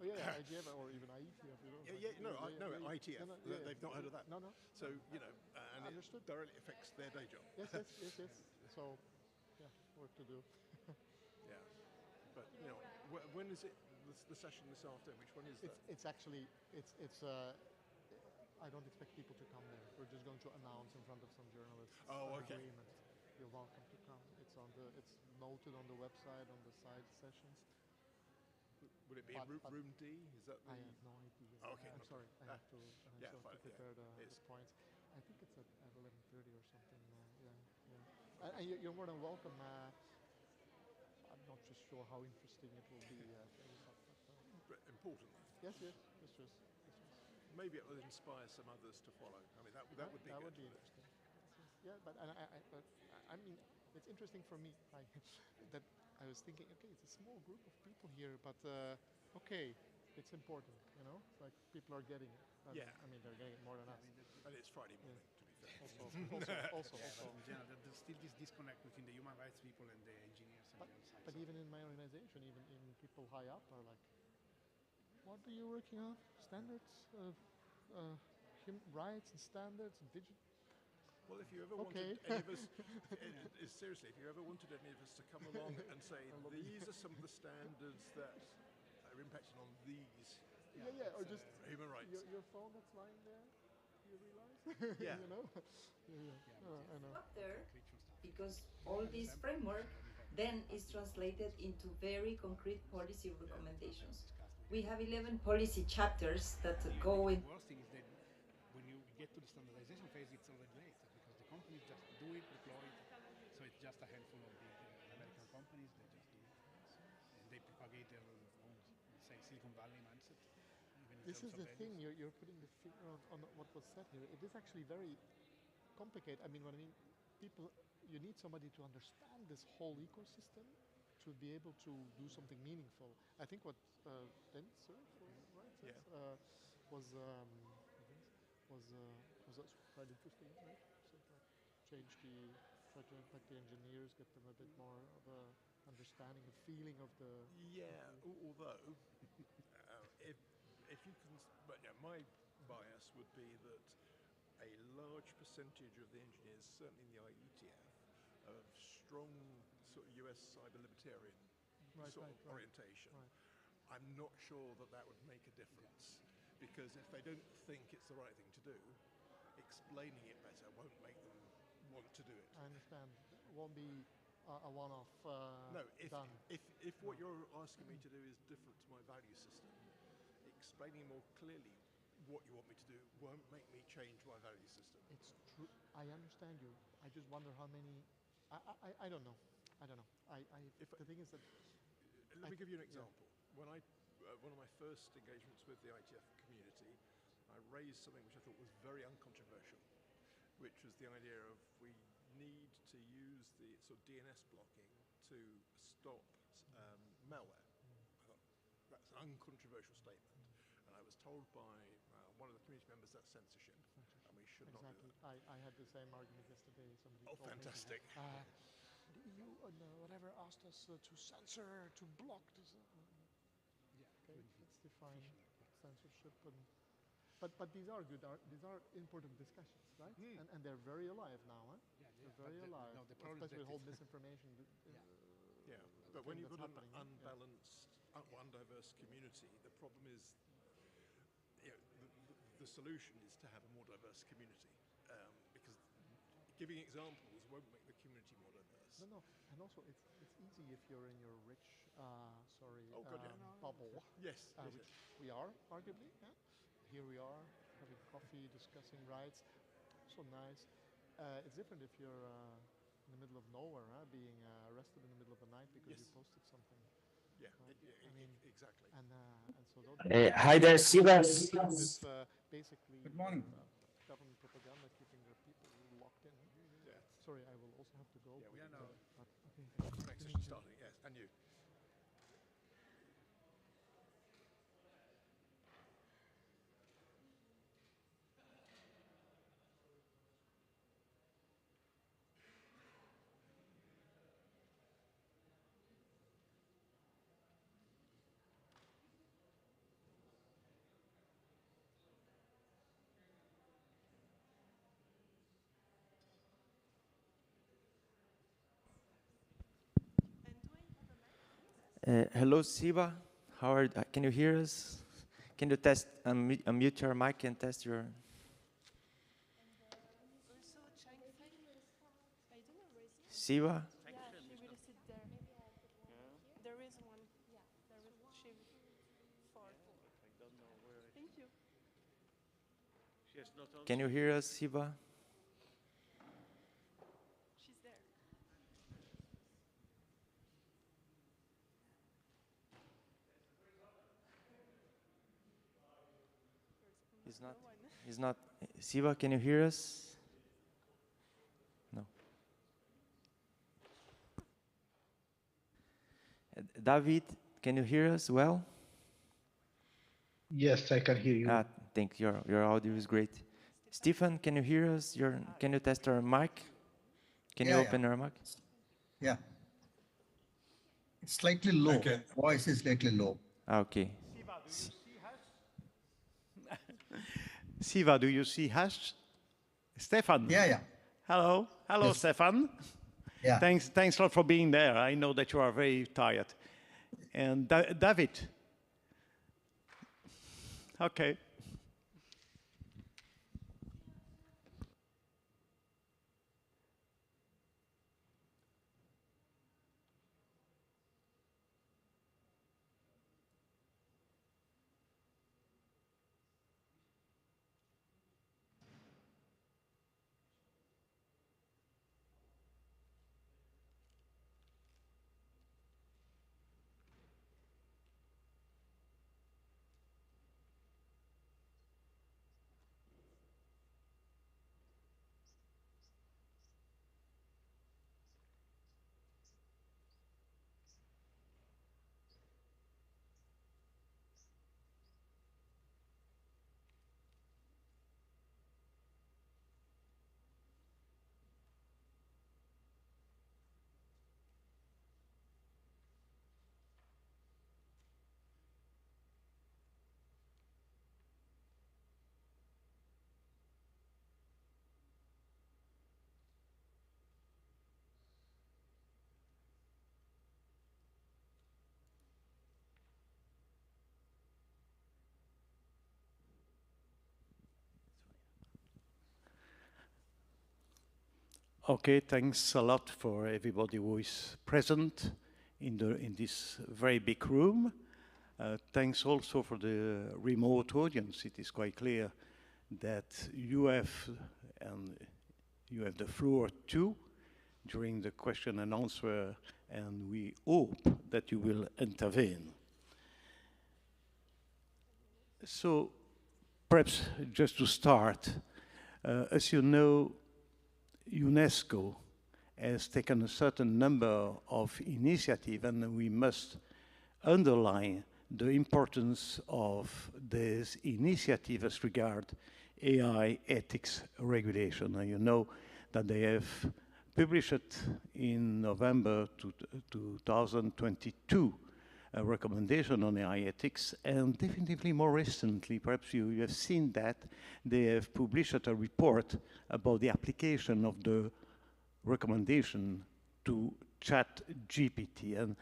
Oh yeah, IGF or even IETF. ITF. They've not heard of that. No. So and Understood. It directly affects their day job. Yes. So, yeah, work to do. Yeah, but when is it? The session this afternoon. Which one is that? It's actually it's. I don't expect people to come there. We're just going to announce in front of some journalists. Oh, okay. Agreement. You're welcome to come. It's noted on the website on the side sessions. Would it be in room D? Is that the? I have no idea. Okay. I'm sorry. I have to prepare the points. I think it's at 11:30 or something. Yeah. And you're more than welcome. I'm not just sure how interesting it will be. But important. Yes. Maybe it will inspire some others to follow. I mean, that would be good. That would be interesting. Yeah, but I mean, it's interesting for me that I was thinking, okay, it's a small group of people here, but okay, it's important, It's like people are getting it. I mean, they're getting it more than us. And it's Friday morning, to be fair. Also. In general, there's still this disconnect between the human rights people and the engineers. But even in my organization, even people high up are like, what are you working on? Standards of human rights and standards and digital. Well, if you ever wanted any of us, seriously, if you ever wanted any of us to come along and say, these are some of the standards that are impacting on these or just human rights. Your phone that's lying there, you realize? Yeah. I know. Up there, because all this framework then is translated into very concrete policy recommendations. We have 11 policy chapters that go in. The worst thing is that when you get to the standardization phase, it's already late because the companies just do it, deploy it. So it's just a handful of the American companies that just do it. And they propagate their own, say, Silicon Valley mindset. This is the thing, you're putting the finger on what was said here. It is actually very complicated. I mean, people, you need somebody to understand this whole ecosystem to be able to do something meaningful. I think what Dennis was quite interesting, right? So try to impact the engineers, get them a bit more of a understanding, a feeling of the. Yeah, although if you can, but my bias would be that a large percentage of the engineers, certainly in the IETF, of strong sort of US cyber libertarian orientation. Right. I'm not sure that would make a difference, because if they don't think it's the right thing to do, explaining it better won't make them want to do it. I understand. It won't be a one-off no, done. If what you're asking me to do is different to my value system, explaining more clearly what you want me to do won't make me change my value system. It's true. I understand you. I just wonder how many. I don't know. The thing is that. Let me give you an example. When I one of my first engagements with the IGF community, I raised something which I thought was very uncontroversial, which was the idea of we need to use the sort of DNS blocking to stop malware. I thought that's an uncontroversial statement. And I was told by one of the community members that's censorship, and we should not do that. I had the same argument yesterday. Somebody Oh, told fantastic. Me, the EU whatever asked us to censor, to block this. Okay, let's define censorship. But these are good. These are important discussions, right? And they're very alive now. Huh? They're very alive. No, the problem especially is whole misinformation. But when you've got an happening, unbalanced, undiverse community, the problem is, the solution is to have a more diverse community, because giving examples won't make the community more diverse. No, and also it's easy if you're in your rich, bubble. Yes, which we are arguably. Yeah? Here we are having coffee, discussing rights. So nice. It's different if you're in the middle of nowhere, being arrested in the middle of the night because you posted something. Yeah, exactly. And so hi there, Siva. Basically, good morning. Government propaganda keeping their people locked in. Yeah. Sorry, I will also have to go. Yeah, no. Okay. Next session starting. Yes, and you. Hello, Siva. How are? Can you hear us? Can you test unmute your mic and test your? Siva. Yeah, she will sit there. There is one. Yeah, there is. She for. I don't know where. Thank you. She has not Can you hear us, Siva? She's there. He's not. He's not. Siva, can you hear us? No. David, can you hear us well? Yes, I can hear you. Thank you. Your audio is great. Stephen, can you hear us? Can you test our mic? Can you open our mic? Yeah. It's slightly low. Okay. Voice is slightly low. Okay. Siva, do you see hash? Stefan? Yeah. Hello. Hello, yes. Stefan. Yeah. Thanks a lot for being there. I know that you are very tired. And David? Okay. Okay, thanks a lot for everybody who is present in this very big room. Thanks also for the remote audience. It is quite clear that you have the floor too during the question and answer, and we hope that you will intervene. So perhaps just to start, as you know, UNESCO has taken a certain number of initiatives, and we must underline the importance of this initiative as regard AI ethics regulation. And you know that they have published in November 2022 a recommendation on AI ethics, and definitely more recently, perhaps you have seen that, they have published a report about the application of the recommendation to ChatGPT. And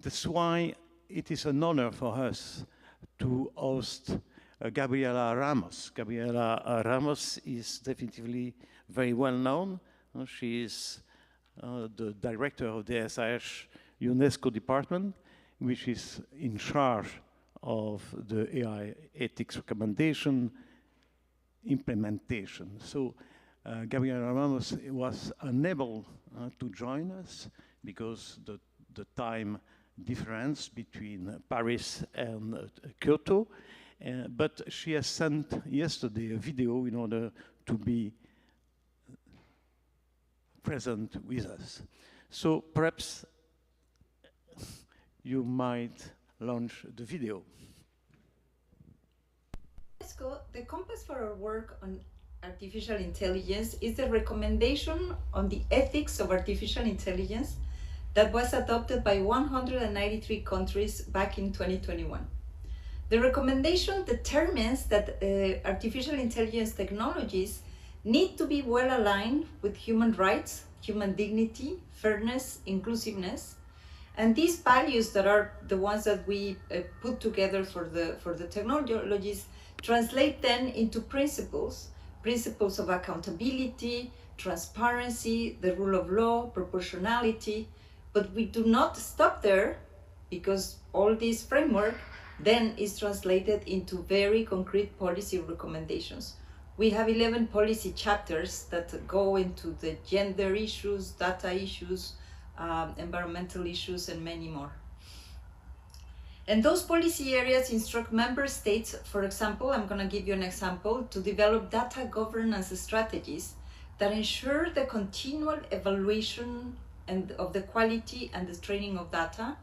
that's why it is an honor for us to host Gabriela Ramos. Gabriela Ramos is definitely very well known. She is the director of the SIH UNESCO department, which is in charge of the AI ethics recommendation implementation. So Gabriela Ramos was unable to join us because the time difference between Paris and Kyoto, but she has sent yesterday a video in order to be present with us. So perhaps you might launch the video. The compass for our work on artificial intelligence is the recommendation on the ethics of artificial intelligence that was adopted by 193 countries back in 2021. The recommendation determines that artificial intelligence technologies need to be well aligned with human rights, human dignity, fairness, inclusiveness, and these values that are the ones that we put together for the technologies translate then into principles of accountability, transparency, the rule of law, proportionality. But we do not stop there, because all this framework then is translated into very concrete policy recommendations. We have 11 policy chapters that go into the gender issues, data issues, environmental issues, and many more. And those policy areas instruct member states, for example, I'm going to give you an example, to develop data governance strategies that ensure the continual evaluation of the quality and the training of data,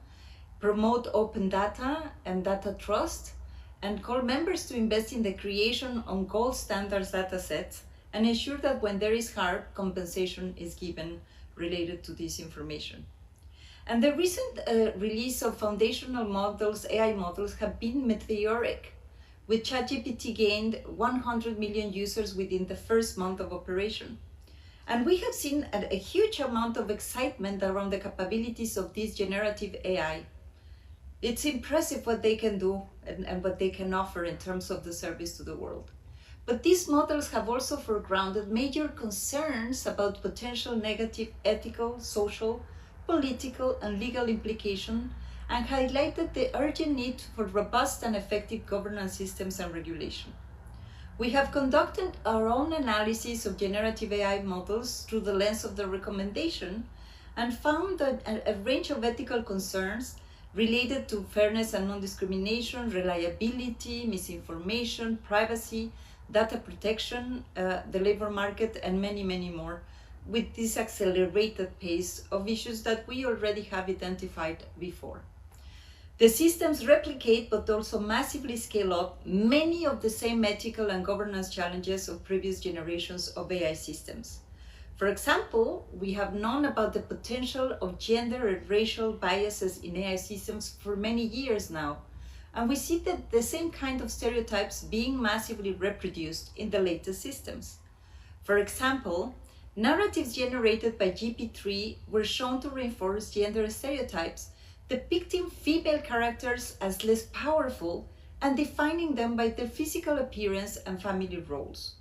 promote open data and data trust, and call members to invest in the creation of gold standards data sets, and ensure that when there is harm, compensation is given related to this information. And the recent release of foundational models, AI models, have been meteoric, with ChatGPT gained 100 million users within the first month of operation. And we have seen a huge amount of excitement around the capabilities of this generative AI. It's impressive what they can do and what they can offer in terms of the service to the world. But these models have also foregrounded major concerns about potential negative ethical, social, political, and legal implications, and highlighted the urgent need for robust and effective governance systems and regulation. We have conducted our own analysis of generative AI models through the lens of the recommendation, and found that a range of ethical concerns related to fairness and non-discrimination, reliability, misinformation, privacy, data protection, the labor market, and many, many more, with this accelerated pace of issues that we already have identified before. The systems replicate but also massively scale up many of the same ethical and governance challenges of previous generations of AI systems. For example, we have known about the potential of gender and racial biases in AI systems for many years now, and we see that the same kind of stereotypes being massively reproduced in the latest systems. For example, narratives generated by GP3 were shown to reinforce gender stereotypes, depicting female characters as less powerful and defining them by their physical appearance and family roles.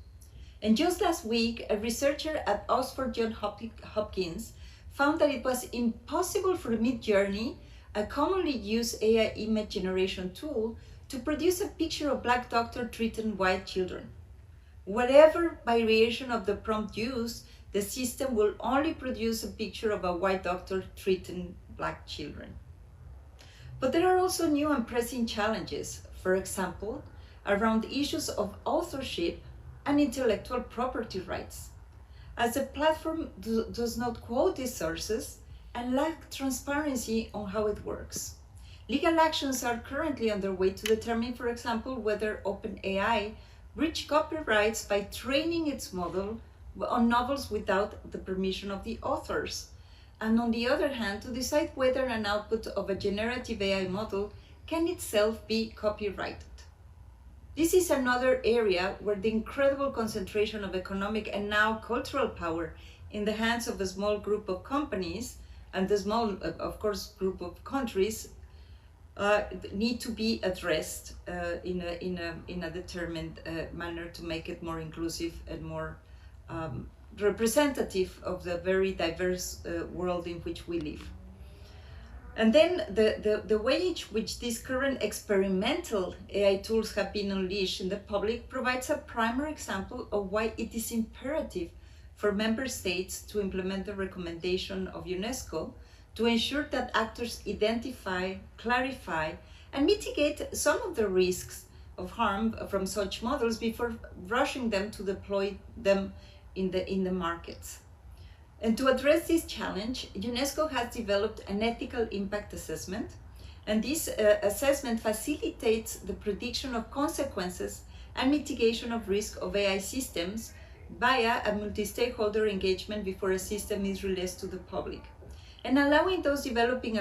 And just last week, a researcher at Oxford Johns Hopkins found that it was impossible for Midjourney, a commonly used AI image generation tool, to produce a picture of Black doctor treating white children. Whatever variation of the prompt used, the system will only produce a picture of a white doctor treating Black children. But there are also new and pressing challenges. For example, around issues of authorship and intellectual property rights, as the platform does not quote these sources and lack transparency on how it works. Legal actions are currently underway to determine, for example, whether OpenAI breached copyrights by training its model on novels without the permission of the authors, and on the other hand, to decide whether an output of a generative AI model can itself be copyrighted. This is another area where the incredible concentration of economic and now cultural power in the hands of a small group of companies and the small, of course, group of countries need to be addressed in a determined manner to make it more inclusive and more representative of the very diverse world in which we live. And then the way in which these current experimental AI tools have been unleashed in the public provides a primary example of why it is imperative for member states to implement the recommendation of UNESCO to ensure that actors identify, clarify, and mitigate some of the risks of harm from such models before rushing them to deploy them in the markets. And to address this challenge, UNESCO has developed an ethical impact assessment, and this assessment facilitates the prediction of consequences and mitigation of risk of AI systems via a multi-stakeholder engagement before a system is released to the public, and allowing those developing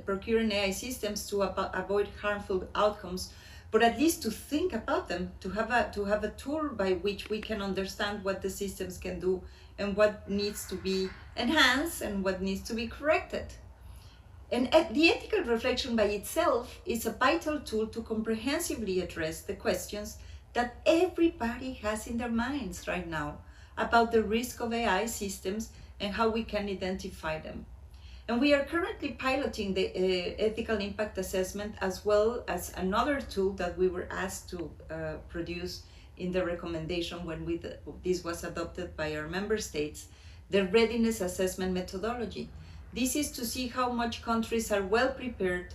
procuring AI systems to avoid harmful outcomes, but at least to think about them, to have a tool by which we can understand what the systems can do and what needs to be enhanced and what needs to be corrected. And the ethical reflection by itself is a vital tool to comprehensively address the questions that everybody has in their minds right now about the risk of AI systems and how we can identify them. And we are currently piloting the ethical impact assessment, as well as another tool that we were asked to produce in the recommendation when this was adopted by our member states, the readiness assessment methodology. This is to see how much countries are well prepared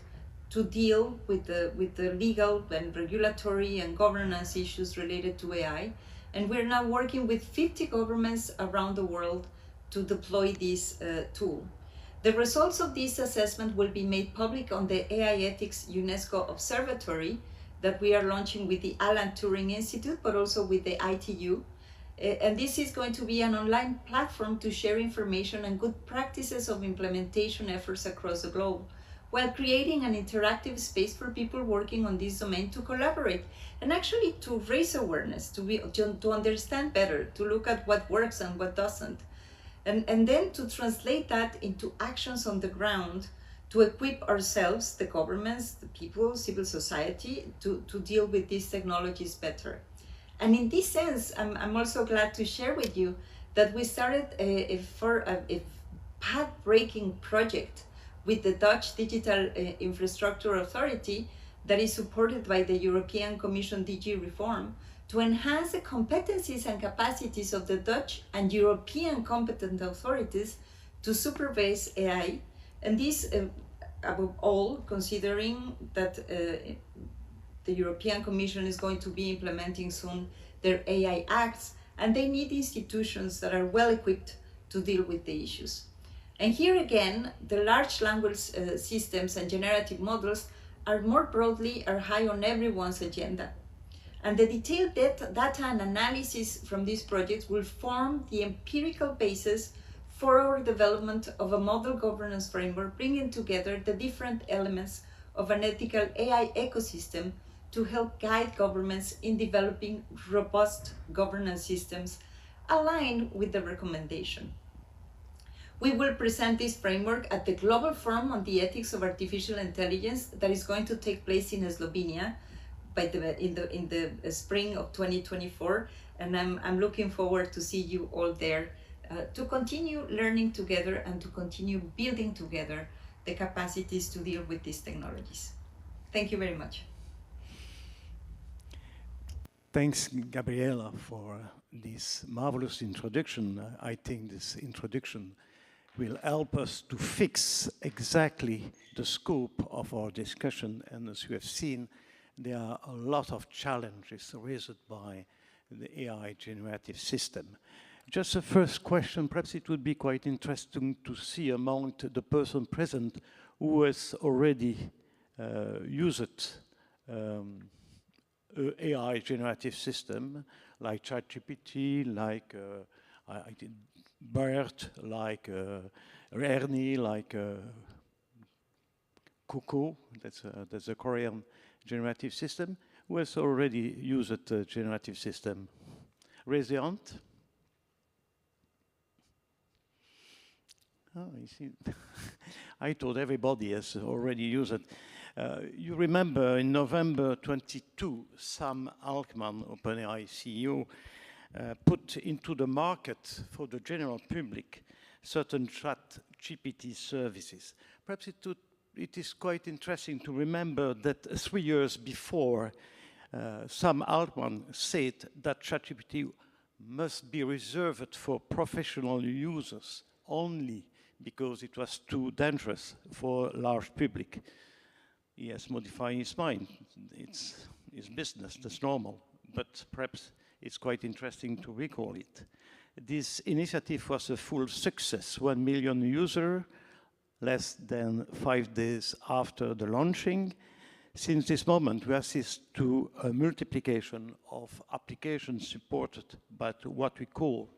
to deal with the legal and regulatory and governance issues related to AI. And we're now working with 50 governments around the world to deploy this tool. The results of this assessment will be made public on the AI Ethics UNESCO Observatory that we are launching with the Alan Turing Institute, but also with the ITU. And this is going to be an online platform to share information and good practices of implementation efforts across the globe, while creating an interactive space for people working on this domain to collaborate and actually to raise awareness, to understand better, to look at what works and what doesn't. And then to translate that into actions on the ground to equip ourselves, the governments, the people, civil society, to deal with these technologies better. And in this sense, I'm also glad to share with you that we started a path-breaking project with the Dutch Digital Infrastructure Authority that is supported by the European Commission DG Reform to enhance the competencies and capacities of the Dutch and European competent authorities to supervise AI. And this, above all, considering that the European Commission is going to be implementing soon their AI acts, and they need institutions that are well equipped to deal with the issues. And here again, the large language systems and generative models are more broadly high on everyone's agenda. And the detailed data and analysis from these projects will form the empirical basis for our development of a model governance framework, bringing together the different elements of an ethical AI ecosystem to help guide governments in developing robust governance systems aligned with the recommendation. We will present this framework at the Global Forum on the Ethics of Artificial Intelligence that is going to take place in Slovenia in the spring of 2024, and I'm looking forward to see you all there to continue learning together and to continue building together the capacities to deal with these technologies. Thank you very much. Thanks, Gabriela, for this marvelous introduction. I think this introduction will help us to fix exactly the scope of our discussion. And as you have seen, there are a lot of challenges raised by the AI generative system. Just a first question, perhaps it would be quite interesting to see among the person present who has already used AI generative system, like ChatGPT, like I did BERT, like Ernie, like Coco, that's a Korean generative system, who has already used the generative system. Raise the hand. Oh, you see, I thought everybody has already used it. You remember in November 22, Sam Altman, OpenAI CEO, put into the market for the general public certain ChatGPT services. Perhaps it is quite interesting to remember that 3 years before, Sam Altman said that ChatGPT must be reserved for professional users only because it was too dangerous for large public. He has modified his mind. It's his business, that's normal, but perhaps it's quite interesting to recall it. This initiative was a full success, 1 million users, less than 5 days after the launching. Since this moment, we assist to a multiplication of applications supported by what we call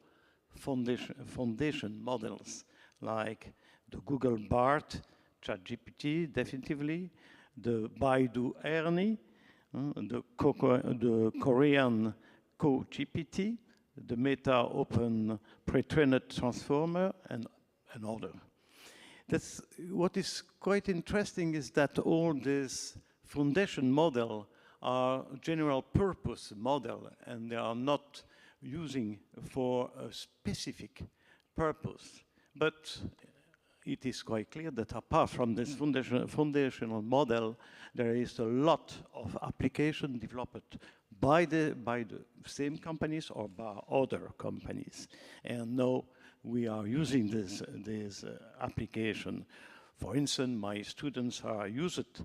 foundation models, like the Google BART, ChatGPT, definitively, the Baidu Ernie, the Korean Co-GPT, the Meta Open Pre-trained Transformer, and other. That's what is quite interesting is that all these foundation model are general purpose model, and they are not using for a specific purpose. But it is quite clear that apart from this foundational model, there is a lot of application developed by the same companies or by other companies. And now we are using this application. For instance, my students are used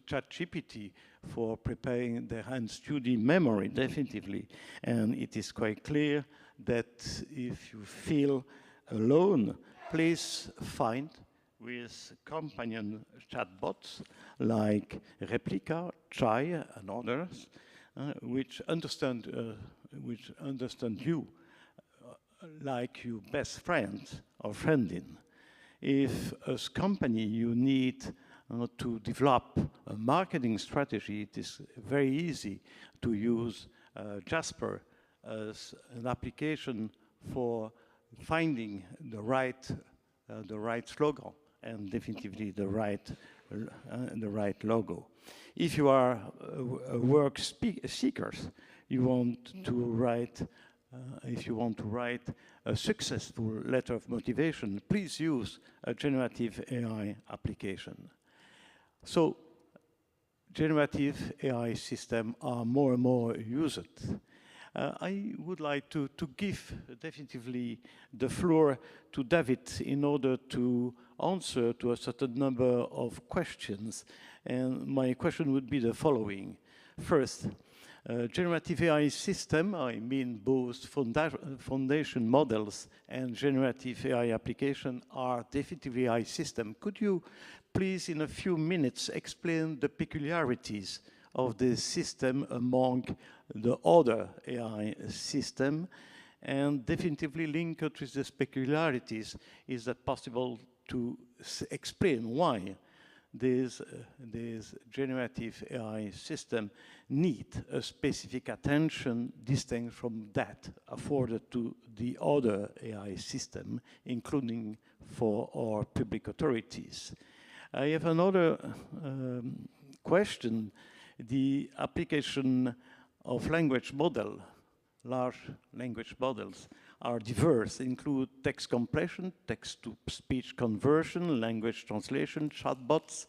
ChatGPT for preparing their hand-study memory, definitively. And it is quite clear that if you feel alone, please find with companion chatbots like Replica, Chai, and others, which understand you like your best friend or friendin. If as company you need to develop a marketing strategy, it is very easy to use Jasper as an application for finding the right slogan and definitively the right logo. If you are work seekers, you want to write. If you want to write a successful letter of motivation, please use a generative AI application. So, generative AI systems are more and more used. I would like to give definitively the floor to David in order to answer to a certain number of questions. And my question would be the following. First, generative AI system, I mean both foundation models and generative AI application are definitively AI system. Could you please in a few minutes explain the peculiarities of the system among the other AI system, and definitively linked with the peculiarities, is it possible to explain why this generative AI system need a specific attention distinct from that afforded to the other AI system, including for our public authorities? I have another question. The application of language model, large language models, are diverse, include text compression, text-to-speech conversion, language translation, chatbots,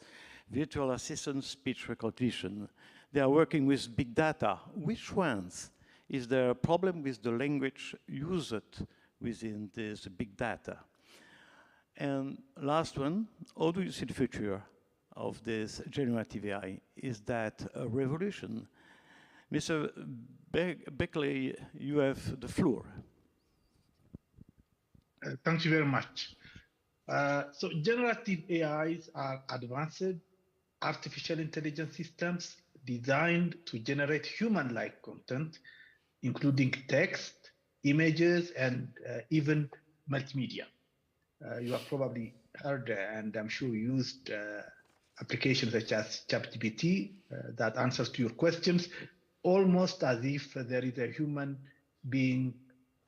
virtual assistants, speech recognition. They are working with big data. Which ones? Is there a problem with the language used within this big data? And last one, how do you see the future of this generative AI is that a revolution. Mr. Beckley, you have the floor. Thank you very much. So generative AIs are advanced artificial intelligence systems designed to generate human-like content, including text, images, and even multimedia. You have probably heard and I'm sure used applications such as ChatGPT that answers to your questions almost as if there is a human being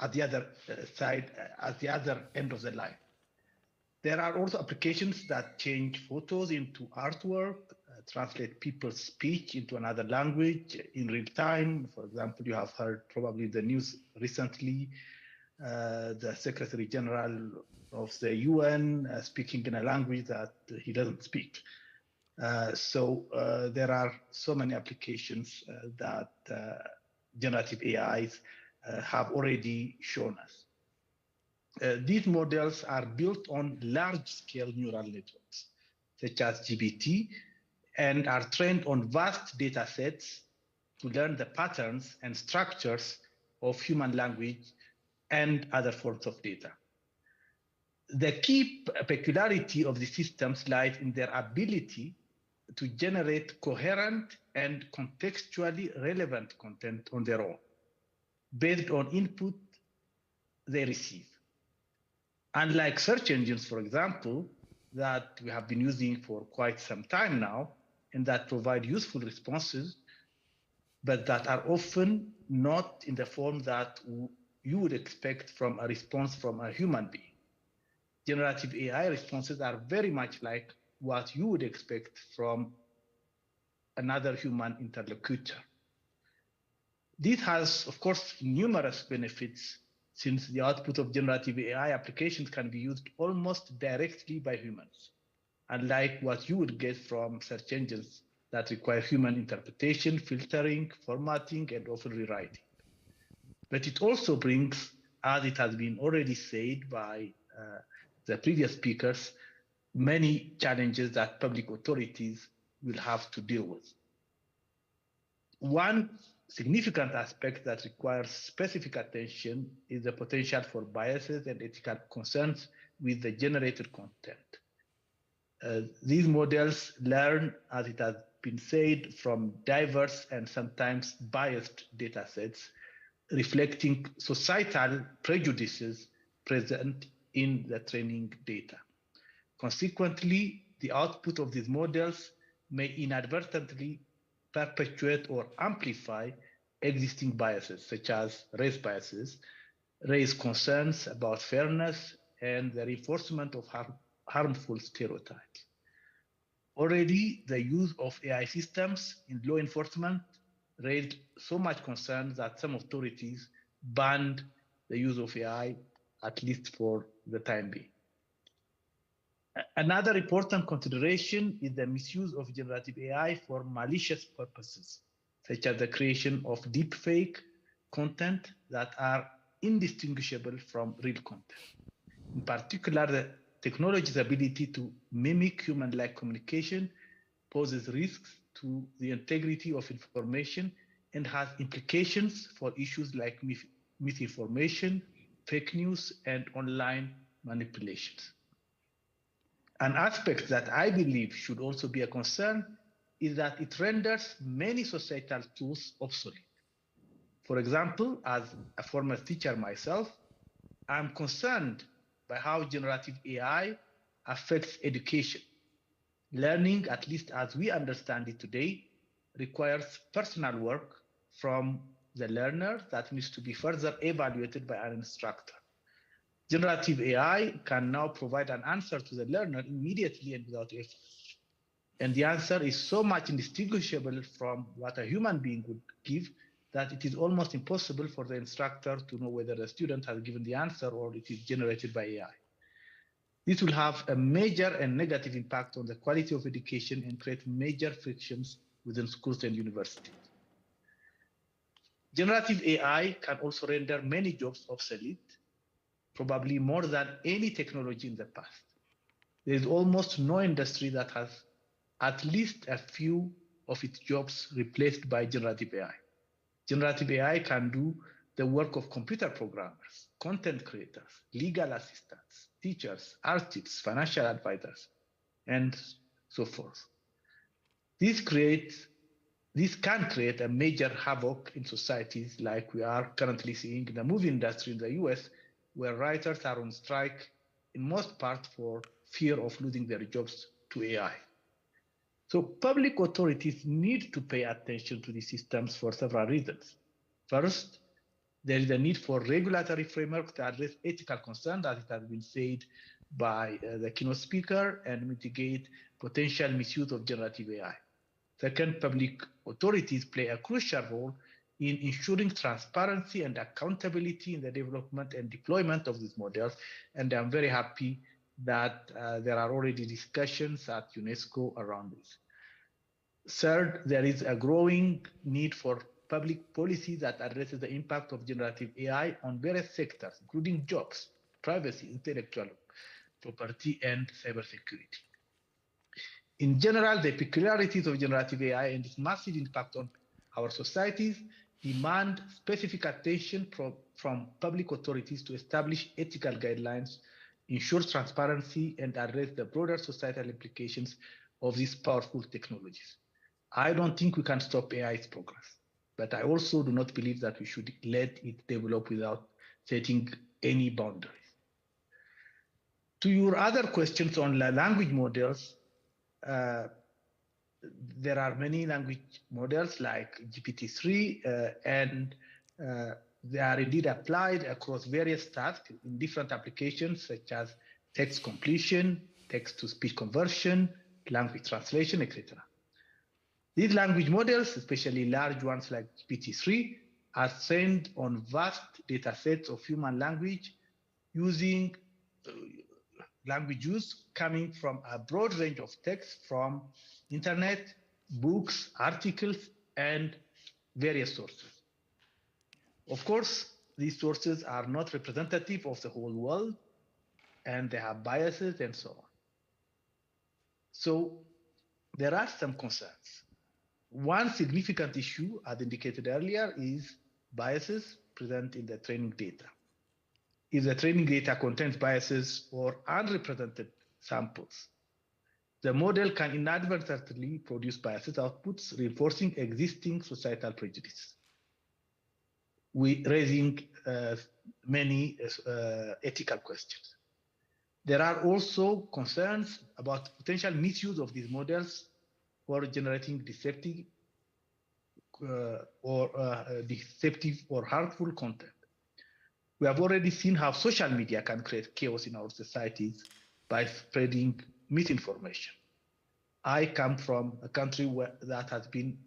at the other side, at the other end of the line. There are also applications that change photos into artwork, translate people's speech into another language in real time. For example, you have heard probably the news recently, the Secretary General of the UN speaking in a language that he doesn't speak. So there are so many applications that generative AIs have already shown us. These models are built on large-scale neural networks, such as GPT, and are trained on vast data sets to learn the patterns and structures of human language and other forms of data. The key peculiarity of the systems lies in their ability to generate coherent and contextually relevant content on their own, based on input they receive. Unlike search engines, for example, that we have been using for quite some time now, and that provide useful responses, but that are often not in the form that you would expect from a response from a human being. Generative AI responses are very much like what you would expect from another human interlocutor. This has, of course, numerous benefits, since the output of generative AI applications can be used almost directly by humans, unlike what you would get from search engines that require human interpretation, filtering, formatting, and often rewriting. But it also brings, as it has been already said by the previous speakers, many challenges that public authorities will have to deal with. One significant aspect that requires specific attention is the potential for biases and ethical concerns with the generated content. These models learn, as it has been said, from diverse and sometimes biased data sets, reflecting societal prejudices present in the training data. Consequently, the output of these models may inadvertently perpetuate or amplify existing biases, such as race biases, raise concerns about fairness, and the reinforcement of harmful stereotypes. Already, the use of AI systems in law enforcement raised so much concern that some authorities banned the use of AI, at least for the time being. Another important consideration is the misuse of generative AI for malicious purposes, such as the creation of deepfake content that are indistinguishable from real content. In particular, the technology's ability to mimic human-like communication poses risks to the integrity of information and has implications for issues like misinformation, fake news, and online manipulations. An aspect that I believe should also be a concern is that it renders many societal tools obsolete. For example, as a former teacher myself, I'm concerned by how generative AI affects education. Learning, at least as we understand it today, requires personal work from the learner that needs to be further evaluated by an instructor. Generative AI can now provide an answer to the learner immediately and without effort. And the answer is so much indistinguishable from what a human being would give that it is almost impossible for the instructor to know whether the student has given the answer or it is generated by AI. This will have a major and negative impact on the quality of education and create major frictions within schools and universities. Generative AI can also render many jobs obsolete, probably more than any technology in the past. There is almost no industry that has at least a few of its jobs replaced by generative AI. Generative AI can do the work of computer programmers, content creators, legal assistants, teachers, artists, financial advisors, and so forth. This can create a major havoc in societies like we are currently seeing in the movie industry in the US, where writers are on strike in most part for fear of losing their jobs to AI. So public authorities need to pay attention to these systems for several reasons. First, there is a need for regulatory frameworks to address ethical concerns, as it has been said by the keynote speaker, and mitigate potential misuse of generative AI. Second, public authorities play a crucial role in ensuring transparency and accountability in the development and deployment of these models, and I'm very happy that there are already discussions at UNESCO around this. Third, there is a growing need for public policy that addresses the impact of generative AI on various sectors, including jobs, privacy, intellectual property, and cybersecurity. In general, the peculiarities of generative AI and its massive impact on our societies demand specific attention from public authorities to establish ethical guidelines, ensure transparency, and address the broader societal implications of these powerful technologies. I don't think we can stop AI's progress, but I also do not believe that we should let it develop without setting any boundaries. To your other questions on language models, there are many language models like GPT-3, and they are indeed applied across various tasks in different applications such as text completion, text-to-speech conversion, language translation, etc. These language models, especially large ones like GPT-3, are trained on vast data sets of human language using language use coming from a broad range of texts from internet, books, articles, and various sources. Of course, these sources are not representative of the whole world, and they have biases and so on. So there are some concerns. One significant issue, as indicated earlier, is biases present in the training data. If the training data contains biases or unrepresented samples, the model can inadvertently produce biased outputs, reinforcing existing societal prejudice, raising many ethical questions. There are also concerns about potential misuse of these models for generating deceptive or harmful content. We have already seen how social media can create chaos in our societies by spreading misinformation. I come from a country that has been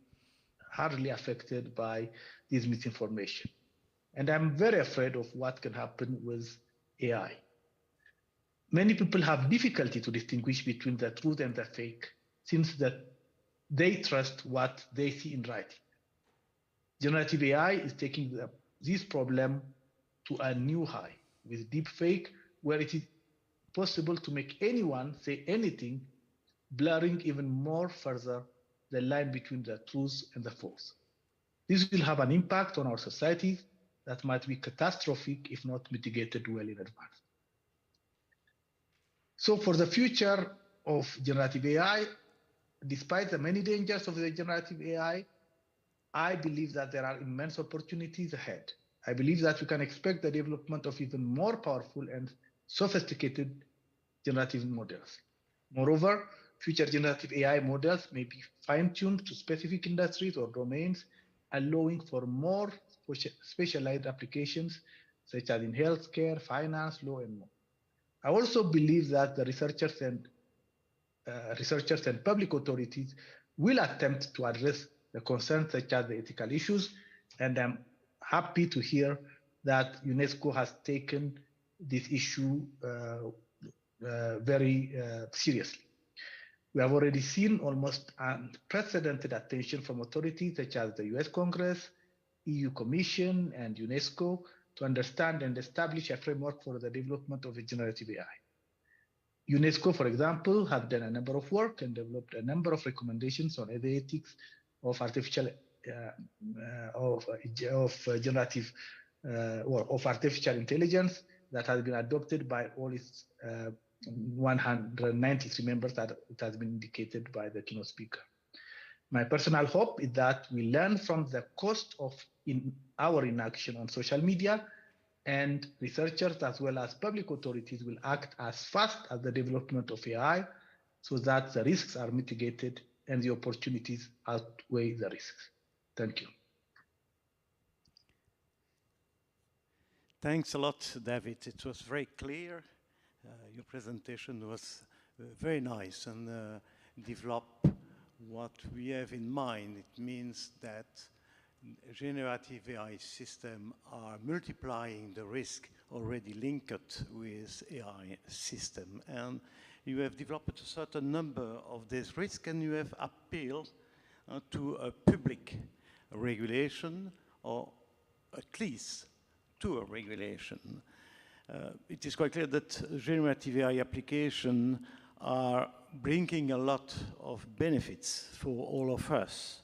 hardly affected by this misinformation. And I'm very afraid of what can happen with AI. Many people have difficulty to distinguish between the truth and the fake, since they trust what they see in writing. Generative AI is taking this problem to a new high with deepfake, where it is possible to make anyone say anything, blurring even more further the line between the truth and the false. This will have an impact on our societies that might be catastrophic if not mitigated well in advance. So for the future of generative AI, despite the many dangers of the generative AI, I believe that there are immense opportunities ahead. I believe that we can expect the development of even more powerful and sophisticated generative models. Moreover, future generative AI models may be fine-tuned to specific industries or domains, allowing for more specialized applications, such as in healthcare, finance, law, and more. I also believe that the researchers and public authorities will attempt to address the concerns such as the ethical issues, and I'm happy to hear that UNESCO has taken this issue very seriously. We have already seen almost unprecedented attention from authorities such as the US Congress, EU Commission, and UNESCO to understand and establish a framework for the development of generative AI. UNESCO, for example, have done a number of work and developed a number of recommendations on the ethics of artificial generative or of artificial intelligence that has been adopted by all its 193 members that it has been indicated by the keynote speaker. My personal hope is that we learn from the cost of our inaction on social media, and researchers as well as public authorities will act as fast as the development of AI so that the risks are mitigated and the opportunities outweigh the risks. Thank you. Thanks a lot, David. It was very clear. Your presentation was very nice and developed what we have in mind. It means that generative AI systems are multiplying the risk already linked with AI system. And you have developed a certain number of these risks, and you have appealed to a public regulation, or at least to a regulation. It is quite clear that generative AI applications are bringing a lot of benefits for all of us,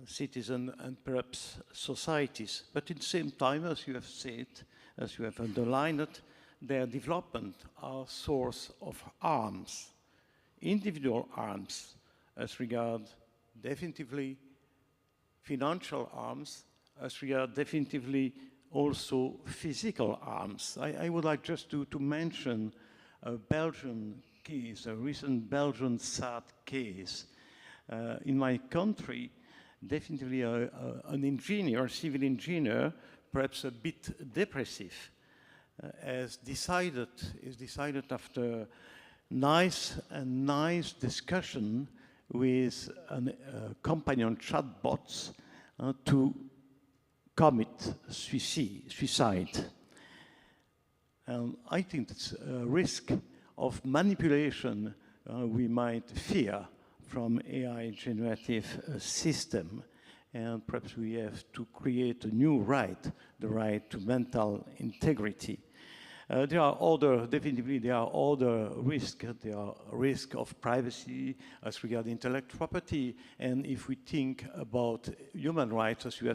citizens and perhaps societies. But at the same time, as you have said, as you have underlined it, their development are a source of harms, individual harms, as regard definitively financial harms, as regard definitively also physical harms. I would like just to mention a Belgian case, a recent Belgian sad case. In my country, definitely an engineer, a civil engineer, perhaps a bit depressive, is decided after nice discussion with a company on chatbots to commit suicide. I think that's a risk of manipulation we might fear from AI generative system. And perhaps we have to create a new right, the right to mental integrity. There are other risks. There are risks of privacy as regards intellectual property. And if we think about human rights, as you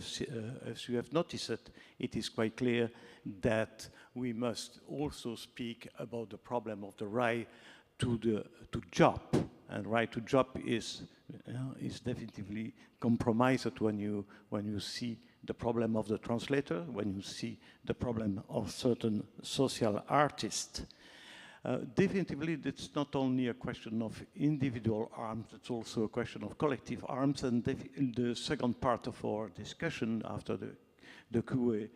have noticed, it is quite clear that we must also speak about the problem of the right to job. And right to job is definitely compromised when you see the problem of the translator, when you see the problem of certain social artists. Definitely, it's not only a question of individual harms, it's also a question of collective harms. And the second part of our discussion after the QA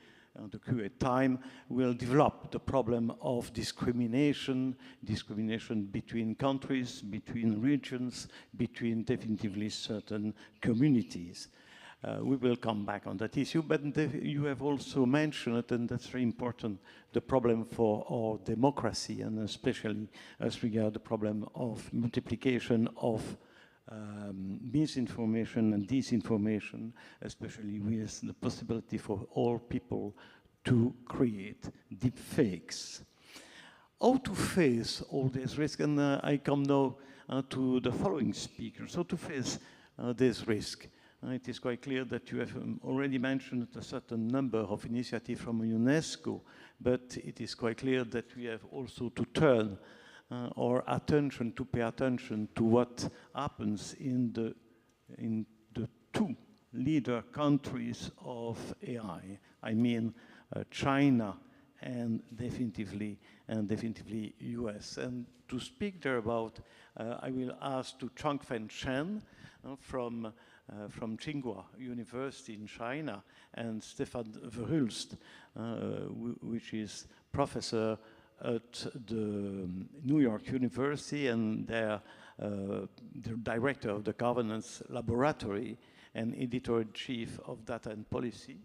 time will develop the problem of discrimination between countries, between regions, between definitively certain communities. We will come back on that issue, but you have also mentioned it, and that's very important, the problem for our democracy, and especially as regards the problem of multiplication of misinformation and disinformation, especially with the possibility for all people to create deep fakes. How to face all these risks? And I come now to the following speakers. How to face this risk? It is quite clear that you have already mentioned a certain number of initiatives from UNESCO, but it is quite clear that we have also to turn our attention, to pay attention to what happens in the two leader countries of AI. I mean China and definitely US. And to speak there about, I will ask to Changfen Chen from Tsinghua University in China, and Stefan Verhulst, which is professor at the New York University and the director of the governance laboratory and editor-in-chief of Data and Policy,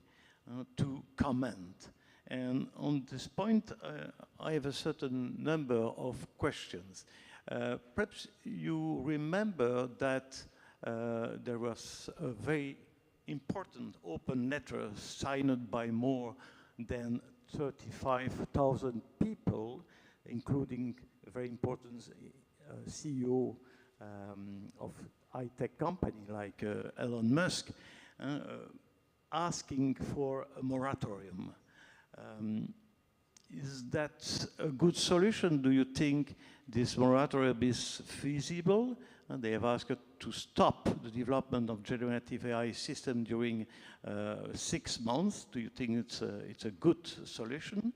to comment. And on this point, I have a certain number of questions. Perhaps you remember that there was a very important open letter signed by more than 35,000 people, including very important CEO of high-tech company like Elon Musk, asking for a moratorium. Is that a good solution? Do you think this moratorium is feasible? And they have asked to stop the development of generative AI system during 6 months. Do you think it's a good solution?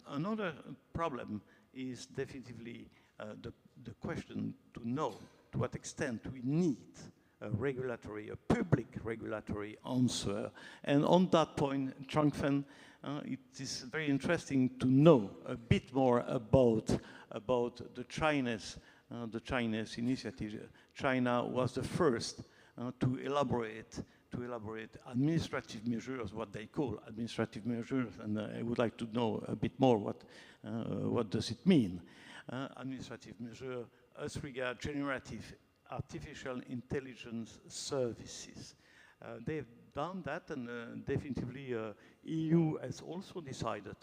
Another problem is definitely the question to know to what extent we need a public regulatory answer. And on that point, Changfen, it is very interesting to know a bit more about the Chinese initiative. China was the first to elaborate administrative measures, what they call administrative measures, and I would like to know a bit more what does it mean. Administrative measure as regard generative artificial intelligence services. They've done that, and definitively EU has also decided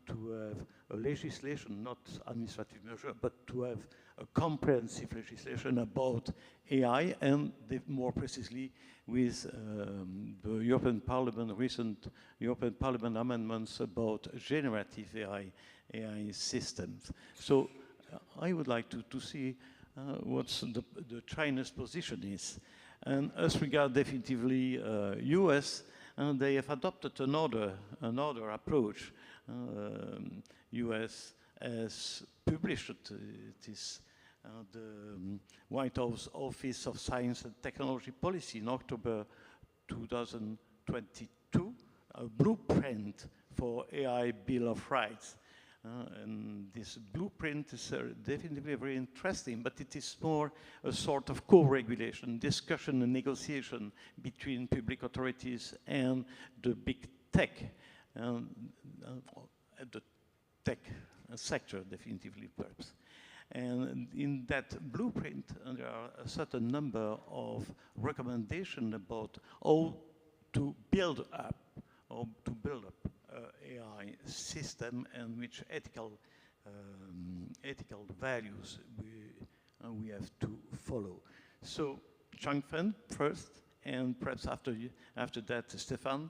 to have a legislation, not administrative measure, but to have a comprehensive legislation about AI, and more precisely with the European Parliament, recent European Parliament amendments about generative AI systems. So I would like to see what the Chinese position is. And as regard definitively US, they have adopted another approach. US has published it is the White House Office of Science and Technology Policy in October 2022, a blueprint for AI Bill of Rights. And this blueprint is definitely very interesting, but it is more a sort of co-regulation, discussion and negotiation between public authorities and the big tech, the tech sector, definitively, perhaps. And in that blueprint, there are a certain number of recommendations about how to build up AI system and which ethical values we have to follow. So Changfen first, and perhaps after that, Stefan,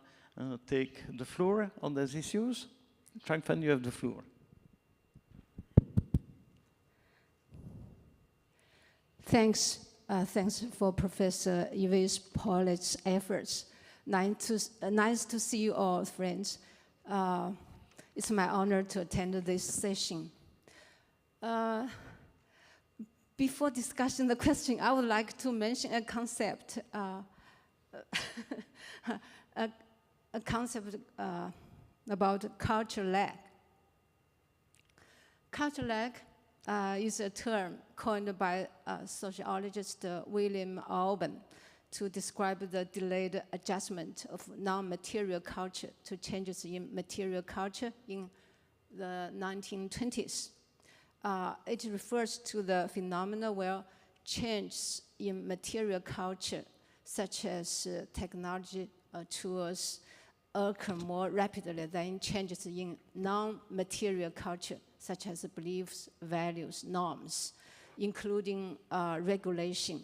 take the floor on these issues. Changfen, you have the floor. Thanks for Professor Yves Paulet's efforts. Nice to see you all, friends. It's my honor to attend this session. Before discussing the question, I would like to mention a concept, a concept about culture lag. Culture lag is a term coined by sociologist William Alban to describe the delayed adjustment of non-material culture to changes in material culture in the 1920s. It refers to the phenomena where changes in material culture, such as technology tools, occur more rapidly than changes in non-material culture, such as beliefs, values, norms, including regulation.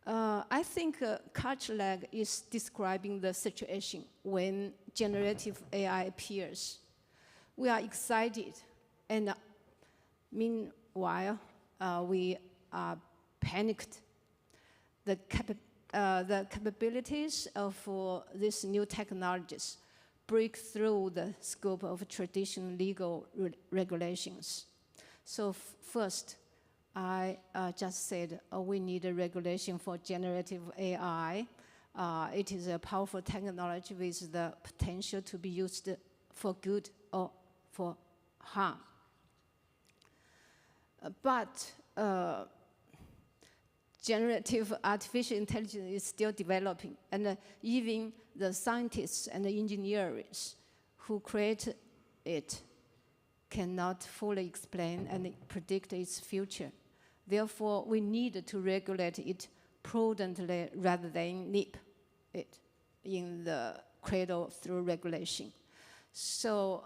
I think culture lag is describing the situation when generative AI appears. We are excited, and meanwhile, we are panicked. The capabilities of these new technologies break through the scope of traditional legal regulations. So first, I just said we need a regulation for generative AI. It is a powerful technology with the potential to be used for good or for harm. But generative artificial intelligence is still developing, and even the scientists and the engineers who create it cannot fully explain and predict its future. Therefore, we need to regulate it prudently rather than nip it in the cradle through regulation. So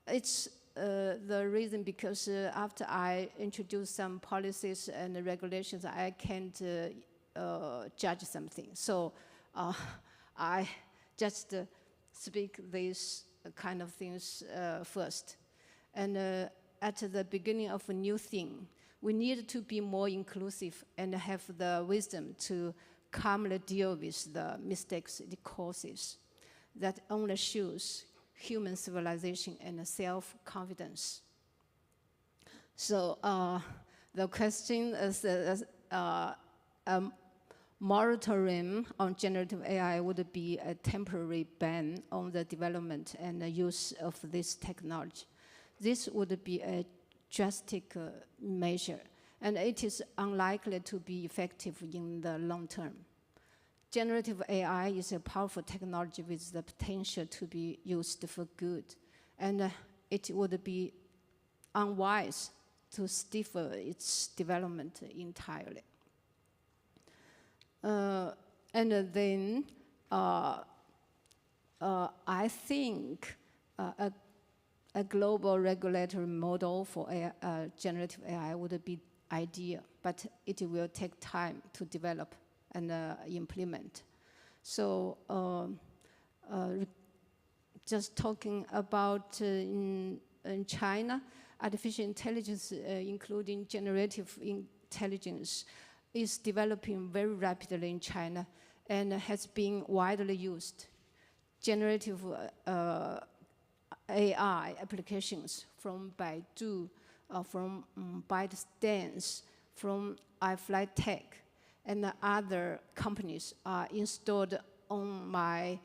it's the reason because after I introduce some policies and regulations, I can't judge something. So I just speak these kind of things first. And at the beginning of a new thing, we need to be more inclusive and have the wisdom to calmly deal with the mistakes it causes. That only shows human civilization and self-confidence. So the question is moratorium on generative AI would be a temporary ban on the development and the use of this technology. This would be a drastic measure, and it is unlikely to be effective in the long term. Generative AI is a powerful technology with the potential to be used for good, and it would be unwise to stifle its development entirely. And then I think a global regulatory model for generative AI would be ideal, but it will take time to develop and implement. So just talking about in China, artificial intelligence, including generative intelligence, is developing very rapidly in China and has been widely used. Generative AI applications from Baidu, from ByteDance, from iFlyTech, and other companies are installed on my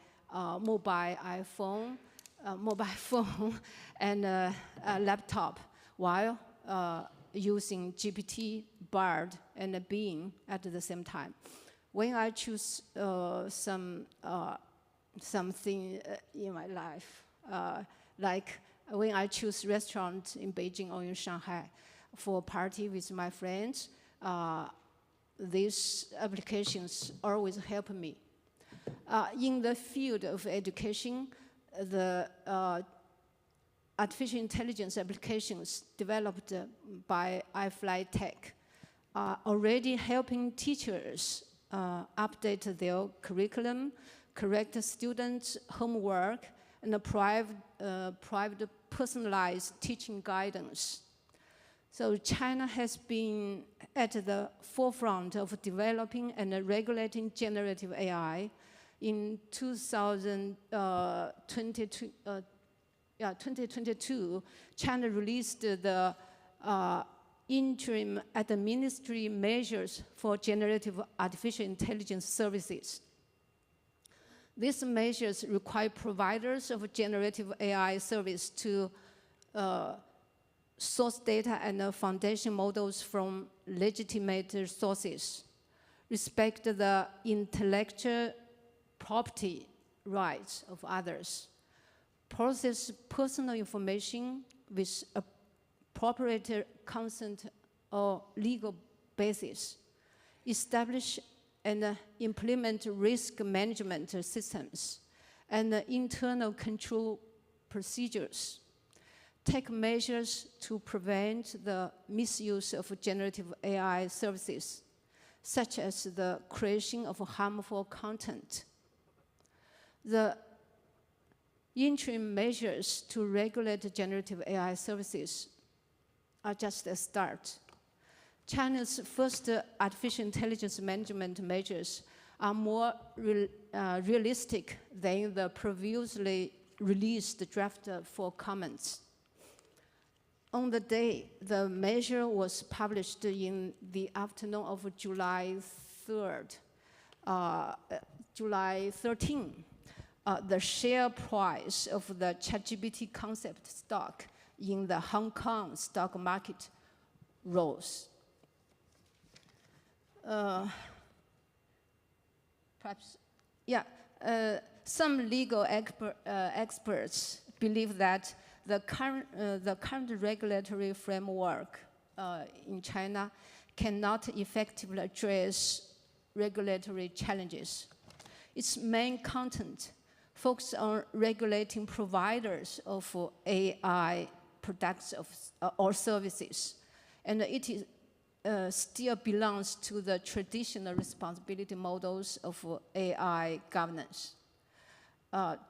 mobile phone and laptop while using GPT, Bard, and Bing at the same time. When I choose something in my life, like when I choose restaurant in Beijing or in Shanghai for a party with my friends, these applications always help me. In the field of education, the artificial intelligence applications developed by iFlyTech are already helping teachers update their curriculum, correct students' homework, and provide personalized teaching guidance. So China has been at the forefront of developing and regulating generative AI. In 2022, China released the interim administrative measures for generative artificial intelligence services. These measures require providers of generative AI service to source data and foundation models from legitimate sources, respect the intellectual property rights of others, process personal information with appropriate consent or legal basis, establish and implement risk management systems and internal control procedures, take measures to prevent the misuse of generative AI services, such as the creation of harmful content. The interim measures to regulate generative AI services are just a start. China's first artificial intelligence management measures are more realistic than the previously released draft for comments. On the day the measure was published in the afternoon of July 3rd, July 13, the share price of the ChatGPT concept stock in the Hong Kong stock market rose. Perhaps, yeah, some legal experts believe that the current regulatory framework in China cannot effectively address regulatory challenges. Its main content focuses on regulating providers of AI products or services. And it is, still belongs to the traditional responsibility models of AI governance.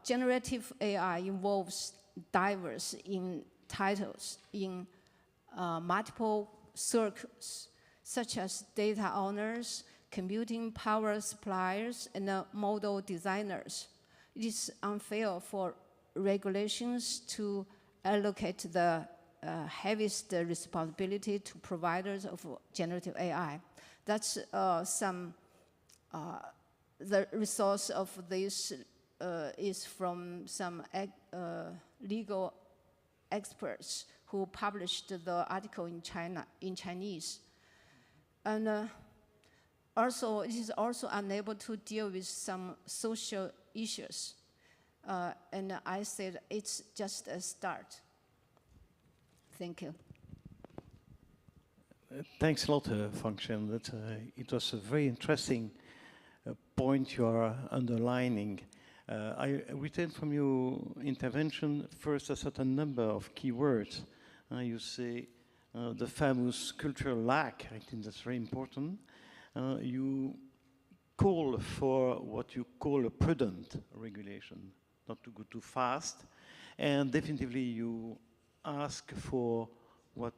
Generative AI involves diverse in titles in multiple circles, such as data owners, computing power suppliers, and model designers. It is unfair for regulations to allocate the heaviest responsibility to providers of generative AI. That's the resource of this is from some legal experts who published the article in Chinese. And also, it is also unable to deal with some social issues. And I said it's just a start. Thank you. Thanks a lot, Function. It was a very interesting point you are underlining. I retained from your intervention first a certain number of keywords. You say the famous cultural lack, I think that's very important. You call for what you call a prudent regulation, not to go too fast, and definitely you ask for what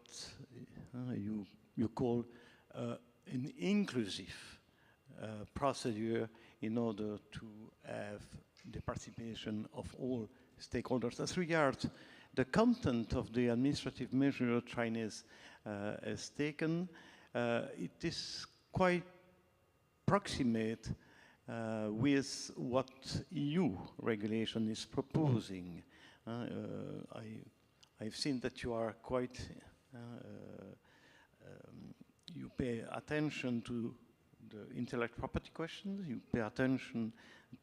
you call an inclusive procedure in order to have the participation of all stakeholders. As regards the content of the administrative measure China has taken, it is quite proximate with what EU regulation is proposing. I've seen that you are quite, you pay attention to the intellectual property questions, you pay attention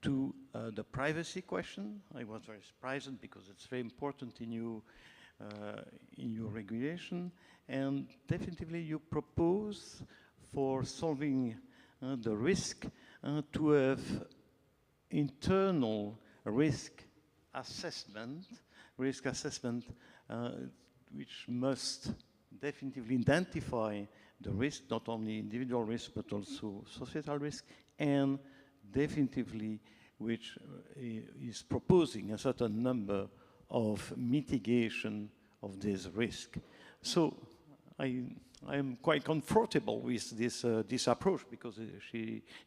to the privacy question. I was very surprised because it's very important in your regulation, and definitely you propose for solving the risk to have internal risk assessment, which must definitively identify the risk, not only individual risk, but also societal risk, and definitively which is proposing a certain number of mitigation of this risk. So I am quite comfortable with this approach, because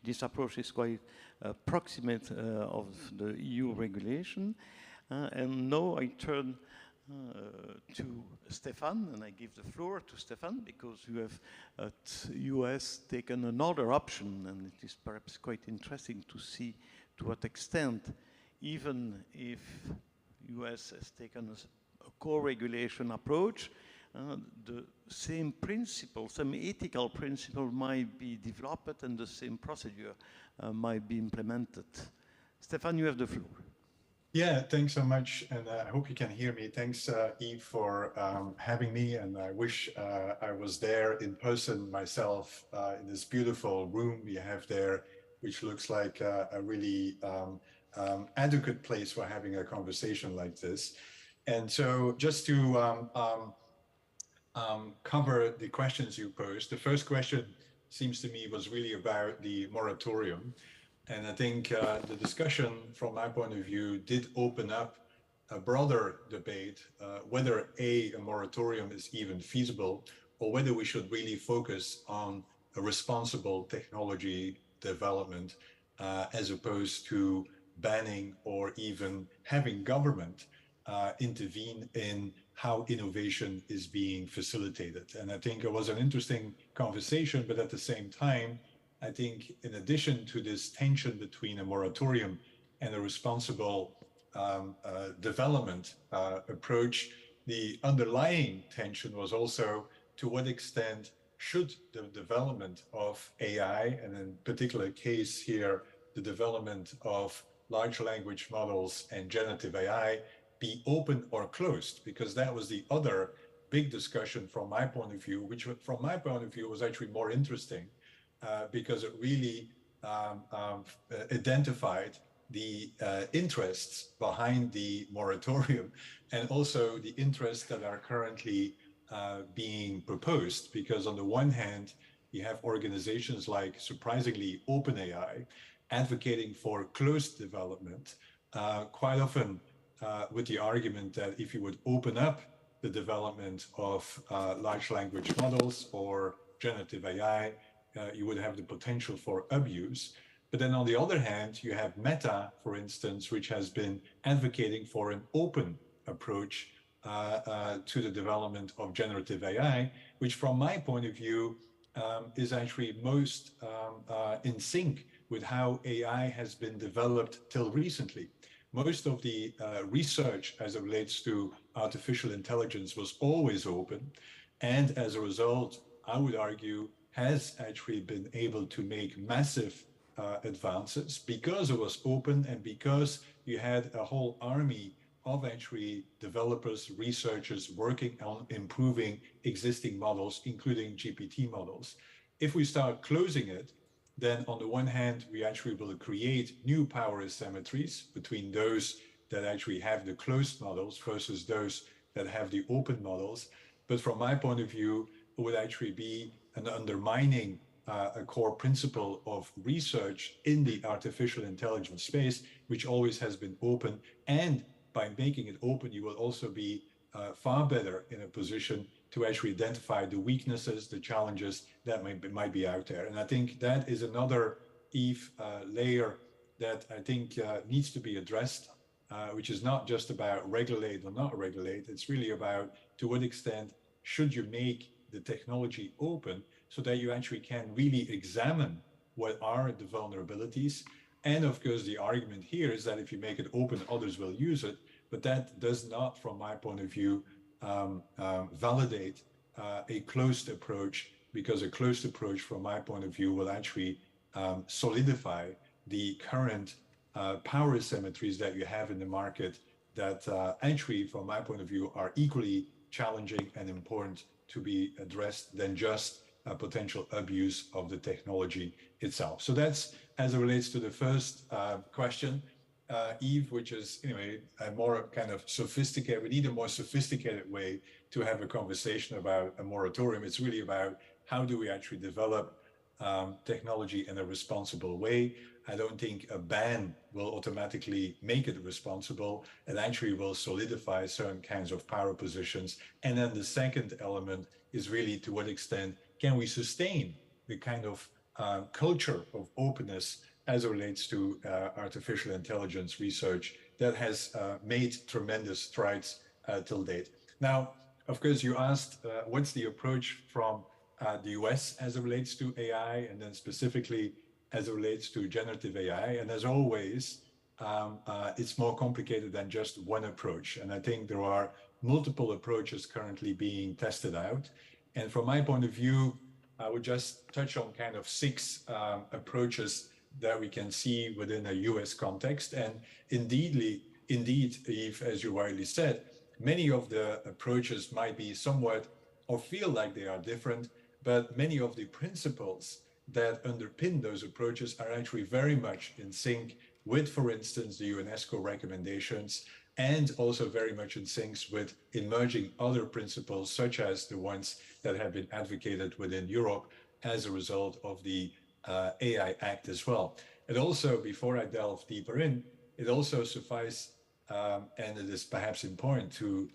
this approach is quite proximate of the EU regulation. And now I turn to Stefan, and I give the floor to Stefan, because you have at US taken another option, and it is perhaps quite interesting to see to what extent, even if US has taken a co-regulation approach, the same principle, some ethical principle might be developed and the same procedure might be implemented. Stefan, you have the floor. Yeah, thanks so much, and I hope you can hear me. Thanks, Yves, for having me, and I wish I was there in person myself in this beautiful room we have there, which looks like a really adequate place for having a conversation like this. And so just to cover the questions you posed, the first question seems to me was really about the moratorium. And I think the discussion, from my point of view, did open up a broader debate whether a moratorium is even feasible, or whether we should really focus on a responsible technology development as opposed to banning or even having government intervene in how innovation is being facilitated. And I think it was an interesting conversation, but at the same time, I think in addition to this tension between a moratorium and a responsible development approach, the underlying tension was also to what extent should the development of AI, and in particular case here, the development of large language models and generative AI, be open or closed? Because that was the other big discussion from my point of view, which from my point of view was actually more interesting. Because it really identified the interests behind the moratorium and also the interests that are currently being proposed. Because on the one hand, you have organizations like, surprisingly, OpenAI advocating for closed development, quite often with the argument that if you would open up the development of large language models or generative AI, you would have the potential for abuse. But then on the other hand, you have Meta, for instance, which has been advocating for an open approach to the development of generative AI, which from my point of view is actually most in sync with how AI has been developed till recently. Most of the research as it relates to artificial intelligence was always open. And as a result, I would argue, has actually been able to make massive advances because it was open and because you had a whole army of actually developers, researchers working on improving existing models, including GPT models. If we start closing it, then on the one hand, we actually will create new power asymmetries between those that actually have the closed models versus those that have the open models. But from my point of view, it would actually be an undermining a core principle of research in the artificial intelligence space, which always has been open. And by making it open, you will also be far better in a position to actually identify the weaknesses, the challenges that might be out there. And I think that is another, Eve, layer that I think needs to be addressed, which is not just about regulate or not regulate. It's really about to what extent should you make the technology open so that you actually can really examine what are the vulnerabilities. And of course, the argument here is that if you make it open, others will use it. But that does not, from my point of view, validate a closed approach, because a closed approach, from my point of view, will actually solidify the current power asymmetries that you have in the market that actually, from my point of view, are equally challenging and important to be addressed than just potential abuse of the technology itself. So that's as it relates to the first question, Eve, which is, anyway, a more kind of sophisticated, we need a more sophisticated way to have a conversation about a moratorium. It's really about how do we actually develop technology in a responsible way. I don't think a ban will automatically make it responsible. It actually will solidify certain kinds of power positions. And then the second element is really to what extent can we sustain the kind of culture of openness as it relates to artificial intelligence research that has made tremendous strides till date. Now, of course, you asked what's the approach from the US as it relates to AI, and then specifically as it relates to generative AI. And as always, it's more complicated than just one approach. And I think there are multiple approaches currently being tested out. And from my point of view, I would just touch on kind of 6 approaches that we can see within a US context. And indeed, Eve, as you rightly said, many of the approaches might be somewhat or feel like they are different, but many of the principles that underpin those approaches are actually very much in sync with, for instance, the UNESCO recommendations, and also very much in sync with emerging other principles, such as the ones that have been advocated within Europe as a result of the AI Act as well. It also, before I delve deeper in, it also suffices, and it is perhaps important to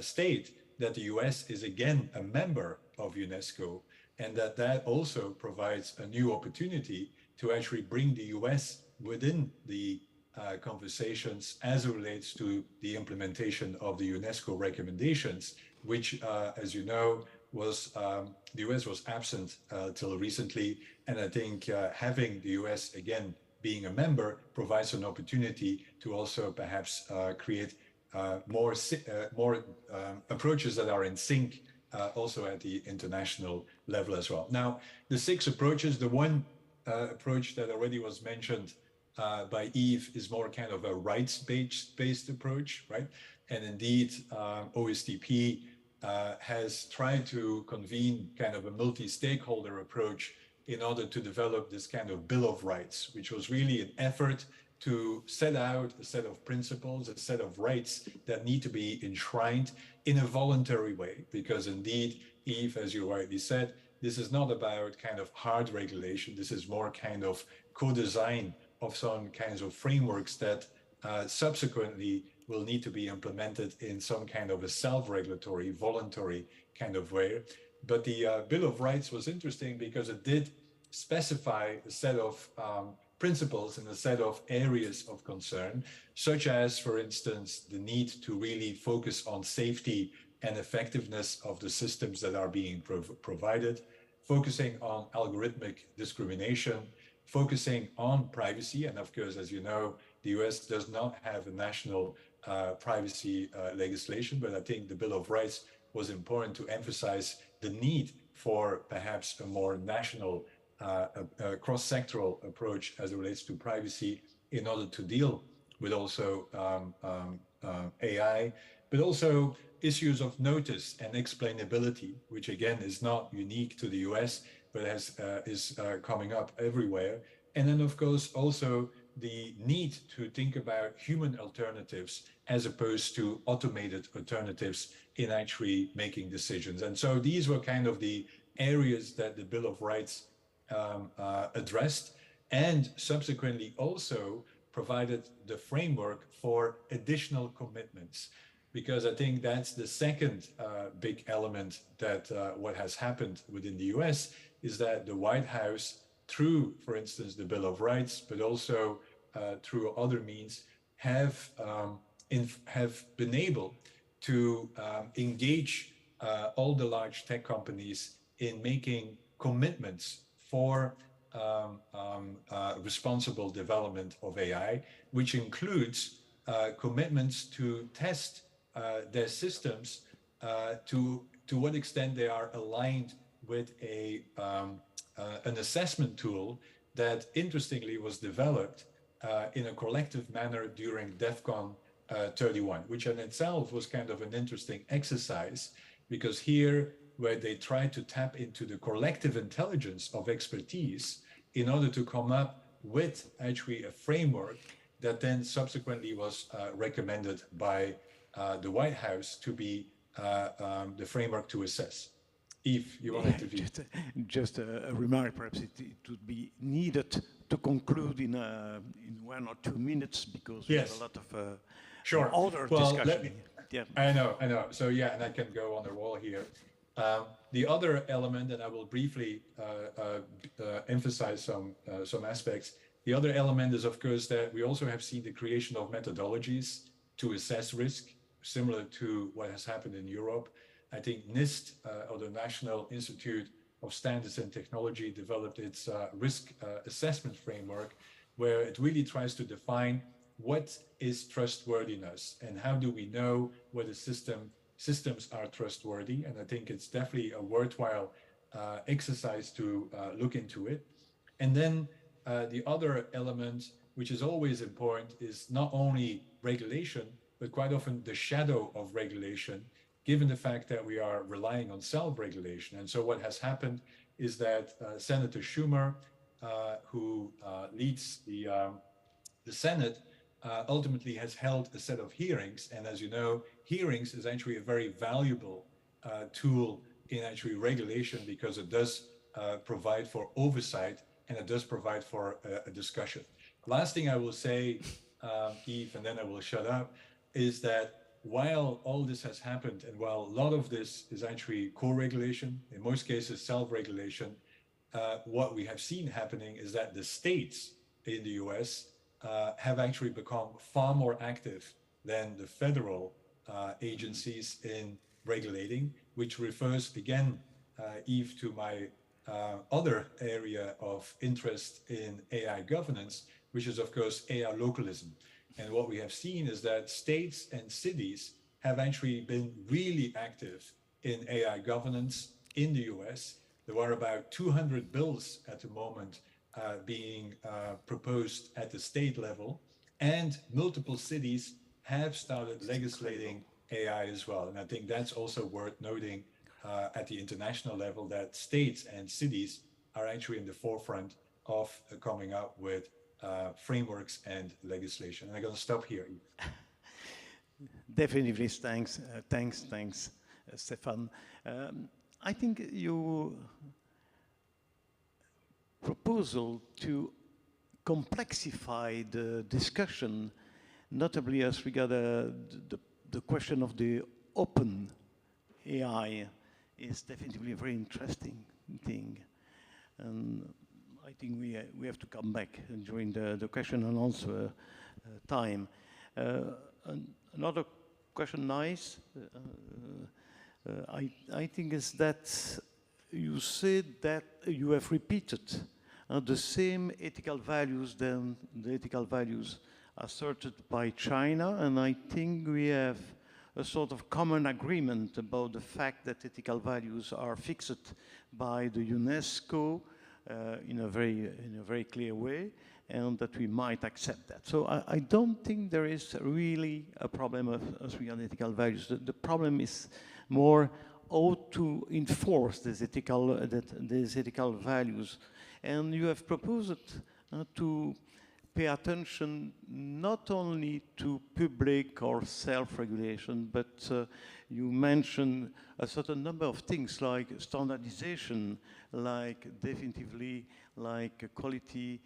state that the US is again a member of UNESCO, and that also provides a new opportunity to actually bring the US within the conversations as it relates to the implementation of the UNESCO recommendations, which, as you know, was the US was absent till recently. And I think having the US again being a member provides an opportunity to also perhaps create more approaches that are in sync also at the international level as well. Now, the 6 approaches, the one approach that already was mentioned by Eve is more kind of a rights-based approach, right? And indeed, OSTP has tried to convene kind of a multi-stakeholder approach in order to develop this kind of Bill of Rights, which was really an effort to set out a set of principles, a set of rights that need to be enshrined in a voluntary way. Because indeed, Yves, as you rightly said, this is not about kind of hard regulation. This is more kind of co-design of some kinds of frameworks that subsequently will need to be implemented in some kind of a self-regulatory, voluntary kind of way. But the Bill of Rights was interesting because it did specify a set of principles and a set of areas of concern, such as, for instance, the need to really focus on safety and effectiveness of the systems that are being provided, focusing on algorithmic discrimination, focusing on privacy. And of course, as you know, the US does not have a national privacy legislation, but I think the Bill of Rights was important to emphasize the need for perhaps a more national cross-sectoral approach as it relates to privacy in order to deal with also AI, but also issues of notice and explainability, which again is not unique to the US, but is coming up everywhere. And then of course also the need to think about human alternatives as opposed to automated alternatives in actually making decisions. And so these were kind of the areas that the Bill of Rights addressed, and subsequently also provided the framework for additional commitments. Because I think that's the second big element that what has happened within the US is that the White House, through, for instance, the Bill of Rights, but also through other means, have been able to engage all the large tech companies in making commitments for responsible development of AI, which includes commitments to test their systems to what extent they are aligned with an assessment tool that interestingly was developed in a collective manner during DEFCON 31, which in itself was kind of an interesting exercise, because here where they tried to tap into the collective intelligence of expertise in order to come up with actually a framework that then subsequently was recommended by the White House to be the framework to assess. Yves, you want to intervene? Just a remark, perhaps it would be needed to conclude in 1 or 2 minutes, because we have a lot of other discussion. I know. So yeah, and I can go on the wall here. The other element, and I will briefly emphasize some aspects. The other element is, of course, that we also have seen the creation of methodologies to assess risk, similar to what has happened in Europe. I think NIST, or the National Institute of Standards and Technology, developed its risk assessment framework, where it really tries to define what is trustworthiness and how do we know whether systems are trustworthy. And I think it's definitely a worthwhile exercise to look into it. And then the other element, which is always important, is not only regulation, but quite often the shadow of regulation, given the fact that we are relying on self-regulation. And so what has happened is that Senator Schumer, who leads the Senate, ultimately has held a set of hearings. And as you know, hearings is actually a very valuable tool in actually regulation, because it does provide for oversight and it does provide for a discussion. Last thing I will say, Yves, and then I will shut up, is that while all this has happened, and while a lot of this is actually co-regulation, in most cases self-regulation, what we have seen happening is that the states in the US have actually become far more active than the federal agencies in regulating, which refers again, Yves, to my other area of interest in AI governance, which is of course AI localism. And what we have seen is that states and cities have actually been really active in AI governance in the US. There are about 200 bills at the moment being proposed at the state level, and multiple cities have started legislating AI as well. And I think that's also worth noting at the international level, that states and cities are actually in the forefront of coming up with frameworks and legislation. And I'm going to stop here. Definitely, thanks, Stefan. I think your proposal to complexify the discussion, notably as regard the question of the open AI, is definitely a very interesting thing. And I think we have to come back during the question and answer time. Another question, nice, I think is that you said that you have repeated the same ethical values than the ethical values asserted by China, and I think we have a sort of common agreement about the fact that ethical values are fixed by the UNESCO in a very clear way, and that we might accept that. So I don't think there is really a problem as regards ethical values. The problem is more how to enforce these ethical values. And you have proposed to pay attention not only to public or self-regulation, but you mentioned a certain number of things like standardization, like definitively, like quality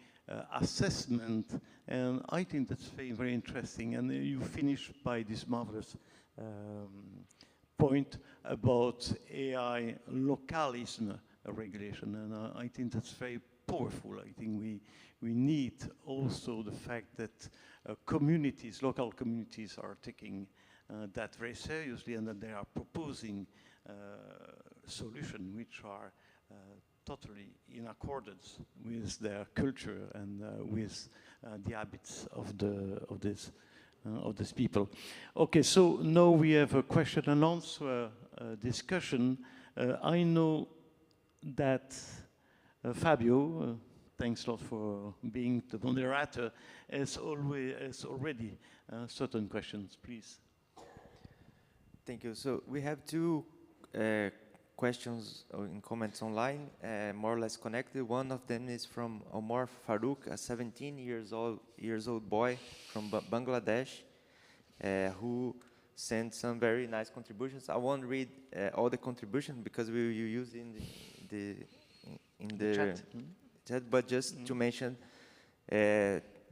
assessment, and I think that's very, very interesting. And you finish by this marvelous point about AI localism regulation, and I think that's very powerful. I think we need also the fact that communities, local communities, are taking that very seriously, and that they are proposing solutions which are totally in accordance with their culture and with the habits of these people. Okay, so now we have a question and answer discussion. I know that Fabio, thanks a lot for being the moderator, has already certain questions, please. Thank you. So we have two questions and comments online, more or less connected. One of them is from Omar Farouk, a 17 years old boy from Bangladesh, who sent some very nice contributions. I won't read all the contributions because we will use in the chat, but just to mention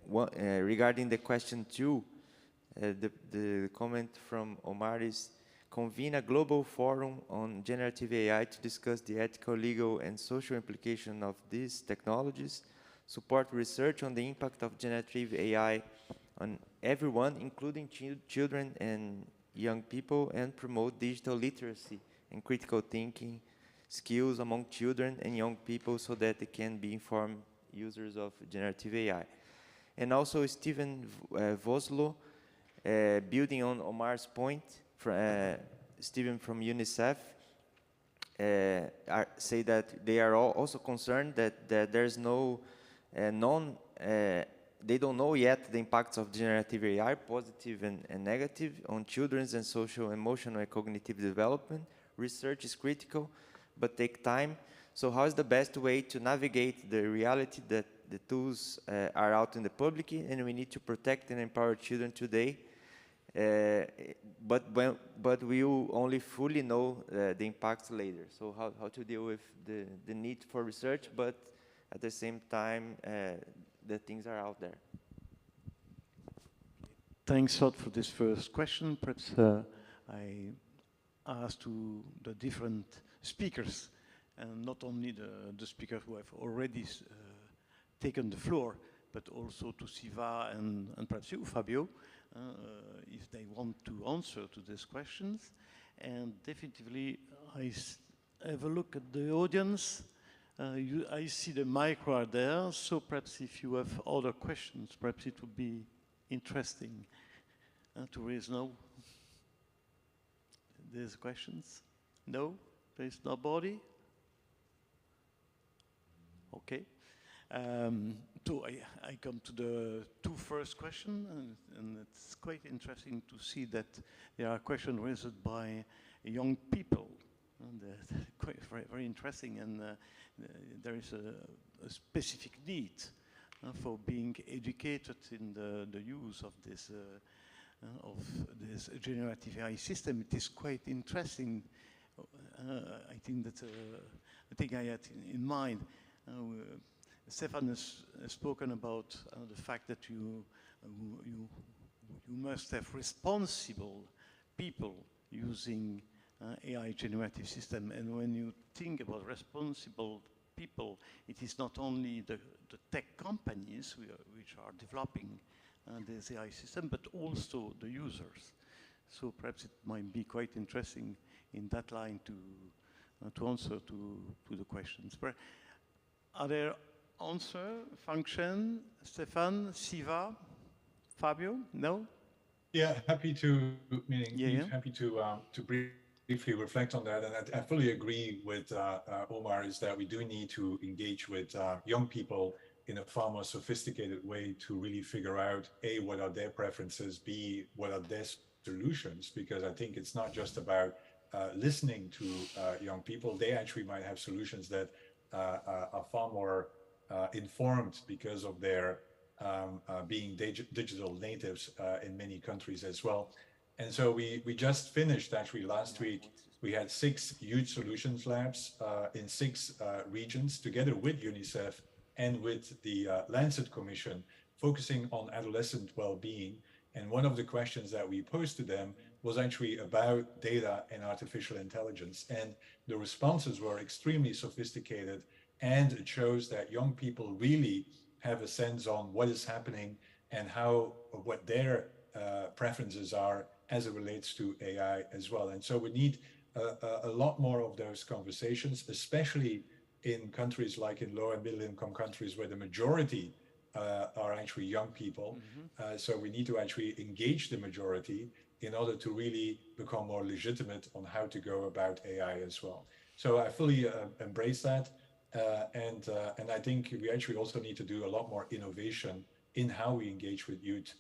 regarding the question 2, the comment from Omar is: convene a global forum on generative AI to discuss the ethical, legal, and social implication of these technologies, support research on the impact of generative AI on everyone, including children and young people, and promote digital literacy and critical thinking skills among children and young people so that they can be informed users of generative AI. And also Stephen Voslo, building on Omar's point, Stephen from UNICEF, say that they are also concerned that there's no they don't know yet the impacts of generative AI, positive and negative, on children's and social, emotional, and cognitive development. Research is critical, but take time. So how is the best way to navigate the reality that the tools are out in the public, and we need to protect and empower children today? But we will only fully know the impacts later. So how to deal with the need for research, but at the same time, the things are out there. Thanks a lot for this first question. Perhaps I ask to the different speakers, and not only the speakers who have already taken the floor, but also to Siva and perhaps you, Fabio, if they want to answer to these questions. And definitely, I have a look at the audience. I see the mic right there, so perhaps if you have other questions, perhaps it would be interesting to raise now. There's questions? No? There's nobody? Okay. So I come to the two first questions, and it's quite interesting to see that there are questions raised by young people. And quite very interesting, and there is a specific need for being educated in the use of this generative AI system. It is quite interesting. I think that I think I had in mind. Stefan has spoken about the fact that you must have responsible people using AI generative system. And when you think about responsible people, it is not only the tech companies which are developing this AI system, but also the users. So perhaps it might be quite interesting in that line to answer to the questions. Are there answer, function, Stefan, Siva, Fabio? No? Yeah, happy to, happy to briefly reflect on that. And I fully agree with Omar, is that we do need to engage with young people in a far more sophisticated way to really figure out, A, what are their preferences, B, what are their solutions, because I think it's not just about listening to young people. They actually might have solutions that are far more informed because of their being digital natives in many countries as well. And so we just finished, actually last week, we had 6 youth solutions labs in 6 regions together with UNICEF and with the Lancet Commission, focusing on adolescent well-being. And one of the questions that we posed to them was actually about data and artificial intelligence. And the responses were extremely sophisticated, and it shows that young people really have a sense on what is happening and what their preferences are as it relates to AI as well. And so we need a lot more of those conversations, especially in countries like in low and middle income countries where the majority are actually young people. So we need to actually engage the majority in order to really become more legitimate on how to go about AI as well. So I fully embrace that. And I think we actually also need to do a lot more innovation in how we engage with youth,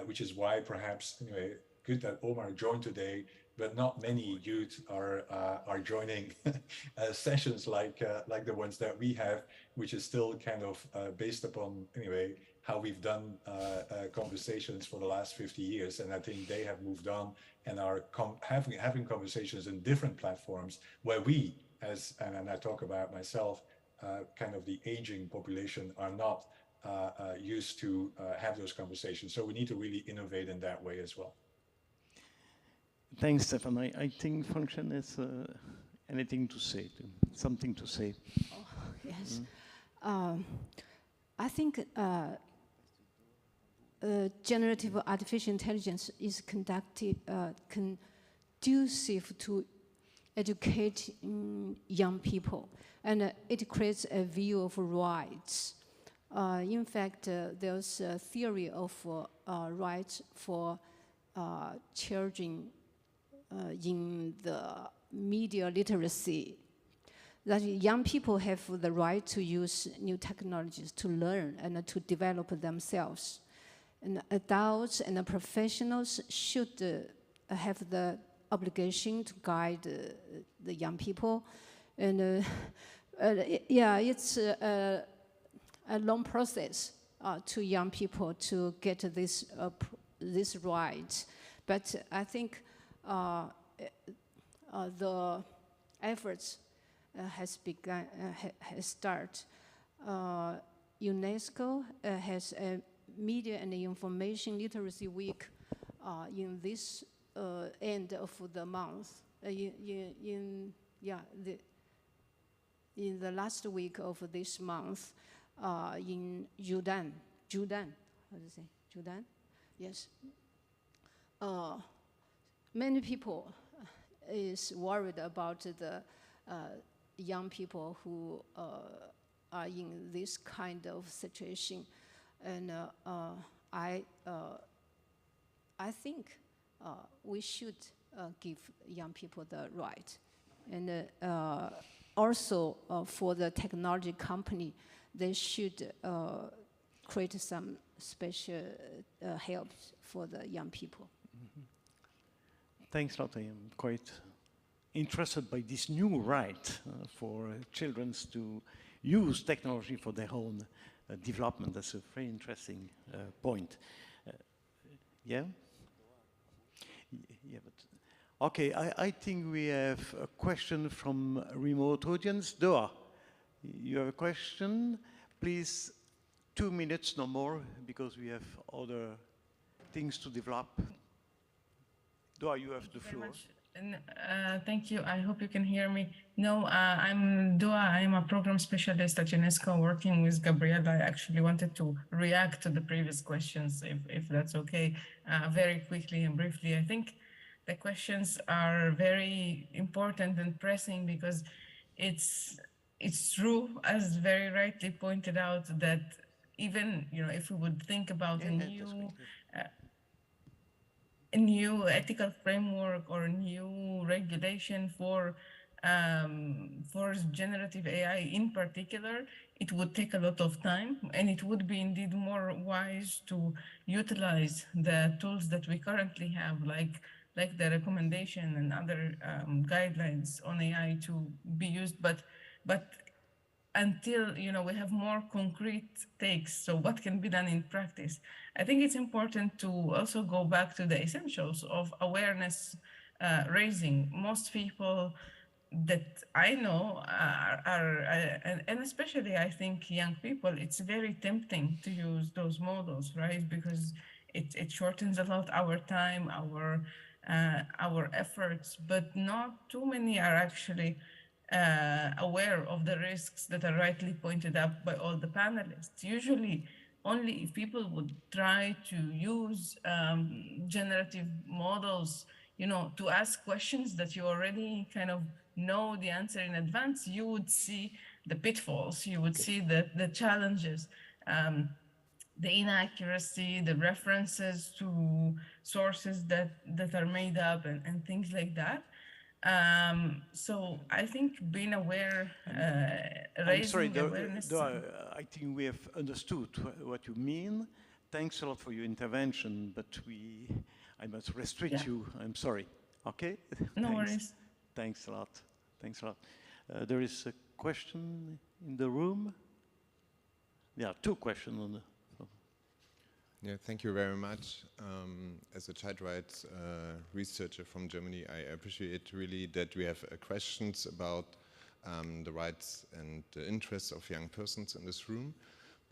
which is why perhaps, anyway, good that Omar joined today, but not many youth are joining sessions like the ones that we have, which is still kind of based upon, anyway, how we've done conversations for the last 50 years. And I think they have moved on and are having conversations in different platforms where we, and I talk about myself, kind of the aging population, are not used to have those conversations. So we need to really innovate in that way as well. Thanks, Stefan. I think function is anything to say, something to say. Oh, yes. I think generative artificial intelligence is conducive to educate young people, and it creates a view of rights. In fact, there's a theory of rights for children in the media literacy, that young people have the right to use new technologies to learn and to develop themselves. And adults and the professionals should have the obligation to guide the young people. And yeah, it's a long process to young people to get this right. But I think the efforts has begun, has started. UNESCO has a Media and Information Literacy Week in this end of the month. In the last week of this month, in Jordan, how do you say, Jordan? Yes. Many people is worried about the young people who are in this kind of situation, and I think we should give young people the right, and also for the technology company, they should create some special help for the young people. Thanks a lot. I am quite interested by this new right for children to use technology for their own development. That's a very interesting point. Yeah? Yeah, but okay, I think we have a question from a remote audience. Doa, you have a question? Please, 2 minutes, no more, because we have other things to develop. Doa, you have the floor. Thank you. I hope you can hear me. No, I'm Doa. I'm a program specialist at UNESCO working with Gabriela. I actually wanted to react to the previous questions, if that's okay, very quickly and briefly. I think the questions are very important and pressing because it's true, as very rightly pointed out, that even if we would think about a new ethical framework or a new regulation for generative AI in particular, it would take a lot of time, and it would be indeed more wise to utilize the tools that we currently have, like the recommendation and other guidelines on AI to be used, but until we have more concrete takes, so what can be done in practice. I think it's important to also go back to the essentials of awareness raising. Most people that I know and especially I think young people, it's very tempting to use those models, right? Because it shortens a lot our time, our efforts, but not too many are actually aware of the risks that are rightly pointed out by all the panelists. Usually, only if people would try to use generative models, to ask questions that you already kind of know the answer in advance, you would see the pitfalls, you would see the challenges, the inaccuracy, the references to sources that are made up and things like that. So I think being aware, raising awareness. I think we have understood what you mean. Thanks a lot for your intervention, but I must restrict you. I'm sorry. Okay? No worries. Thanks a lot. Thanks a lot. There is a question in the room. Yeah, 2 questions on the. Yeah, thank you very much. As a child rights researcher from Germany, I appreciate really that we have questions about the rights and the interests of young persons in this room.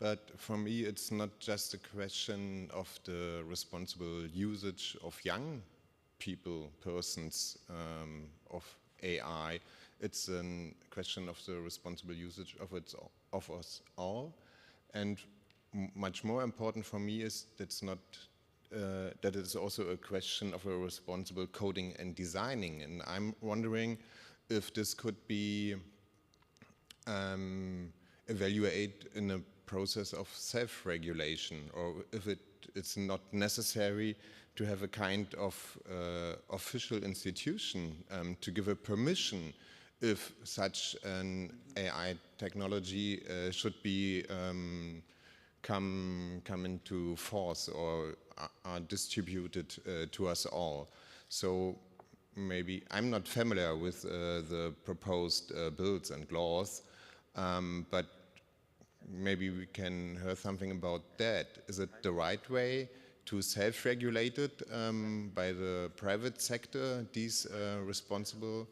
But for me, it's not just a question of the responsible usage of young persons of AI. It's a question of the responsible usage of us all. And much more important for me is that it's also a question of a responsible coding and designing. And I'm wondering if this could be evaluated in a process of self-regulation, or if it's not necessary to have a kind of official institution to give a permission if such an AI technology should be come into force or are distributed to us all. So maybe I'm not familiar with the proposed bills and laws, but maybe we can hear something about that. Is it the right way to self-regulate it by the private sector, these responsible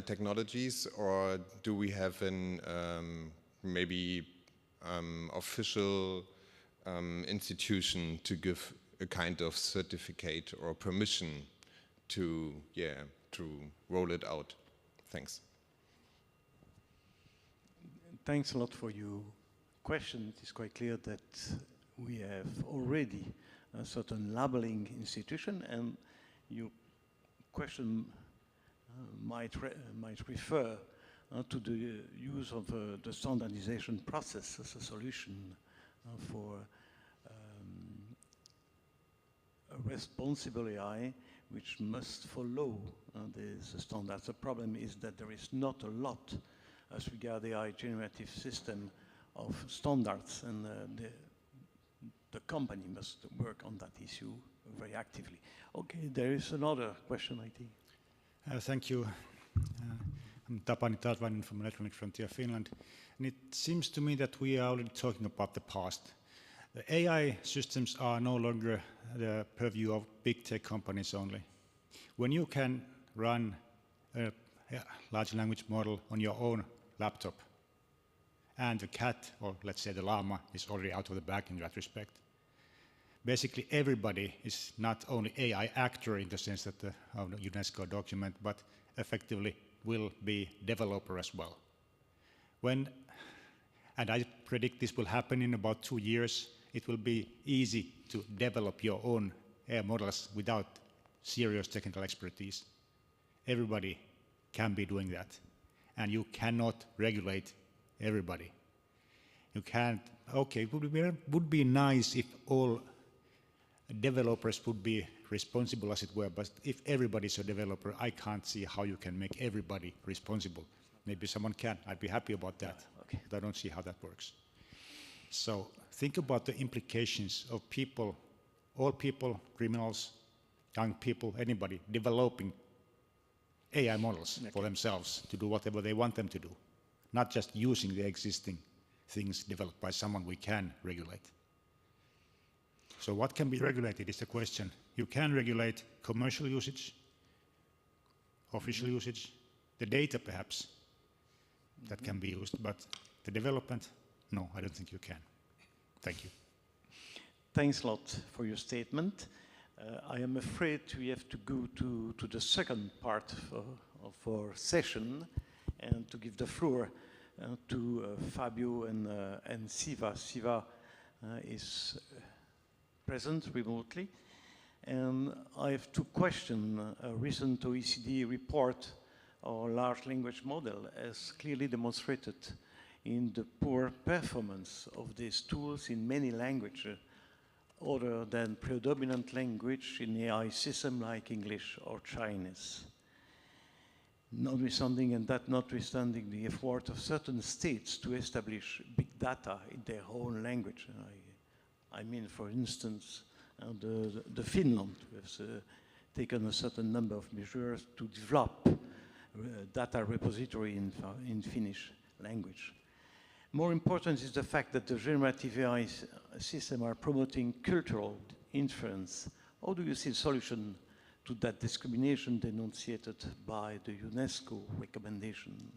technologies, or do we have an maybe official institution to give a kind of certificate or permission to roll it out? Thanks. Thanks a lot for your question. It is quite clear that we have already a certain labeling institution, and your question might refer to the use of the standardization process as a solution for a responsible AI which must follow the standards. The problem is that there is not a lot as regards the AI generative system of standards, and the company must work on that issue very actively. Okay, there is another question, I think. Thank you. I'm Tapani Tatvainen from Electronic Frontier Finland, and it seems to me that we are already talking about the past. The AI systems are no longer the purview of big tech companies only. When you can run a large language model on your own laptop, and the cat, or let's say the llama, is already out of the bag in that respect, basically everybody is not only AI actor in the sense that the UNESCO document, but effectively will be developer as well. And I predict this will happen in about 2 years. It will be easy to develop your own AI models without serious technical expertise. Everybody can be doing that. And you cannot regulate everybody. You can't, okay, it would be nice if all developers would be responsible, as it were, but if everybody's a developer, I can't see how you can make everybody responsible. Maybe someone can. I'd be happy about that. Okay. But I don't see how that works. So think about the implications of people, all people, criminals, young people, anybody, developing AI models for themselves to do whatever they want them to do, not just using the existing things developed by someone we can regulate. So what can be regulated is the question. You can regulate commercial usage, official usage, the data perhaps that can be used, but the development, no, I don't think you can. Thank you. Thanks a lot for your statement. I am afraid we have to go to the second part of our session and to give the floor to Fabio and Siva. Siva is present remotely. And I have two questions. A recent OECD report on large language model has clearly demonstrated in the poor performance of these tools in many languages other than predominant language in AI system like English or Chinese. Notwithstanding the effort of certain states to establish big data in their own language. I mean, for instance, the Finland has taken a certain number of measures to develop data repository in Finnish language. More important is the fact that the generative AI systems are promoting cultural inference. How do you see a solution to that discrimination denunciated by the UNESCO recommendation?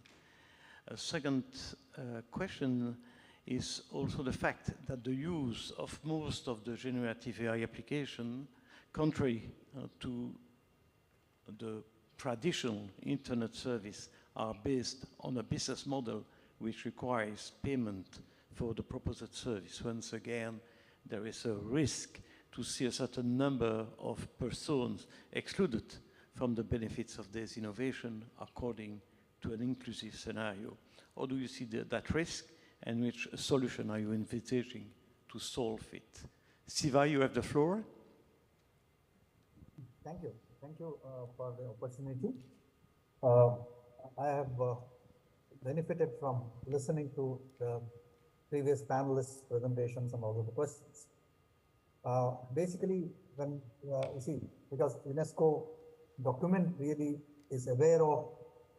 A second question is also the fact that the use of most of the generative AI application, contrary to the traditional internet service, are based on a business model which requires payment for the proposed service. Once again, there is a risk to see a certain number of persons excluded from the benefits of this innovation according to an inclusive scenario. How do you see that risk, and which solution are you envisaging to solve it? Siva, you have the floor. Thank you. Thank you for the opportunity. I have benefited from listening to the previous panelists' presentations and all of the questions. Basically, when you see, because UNESCO document really is aware of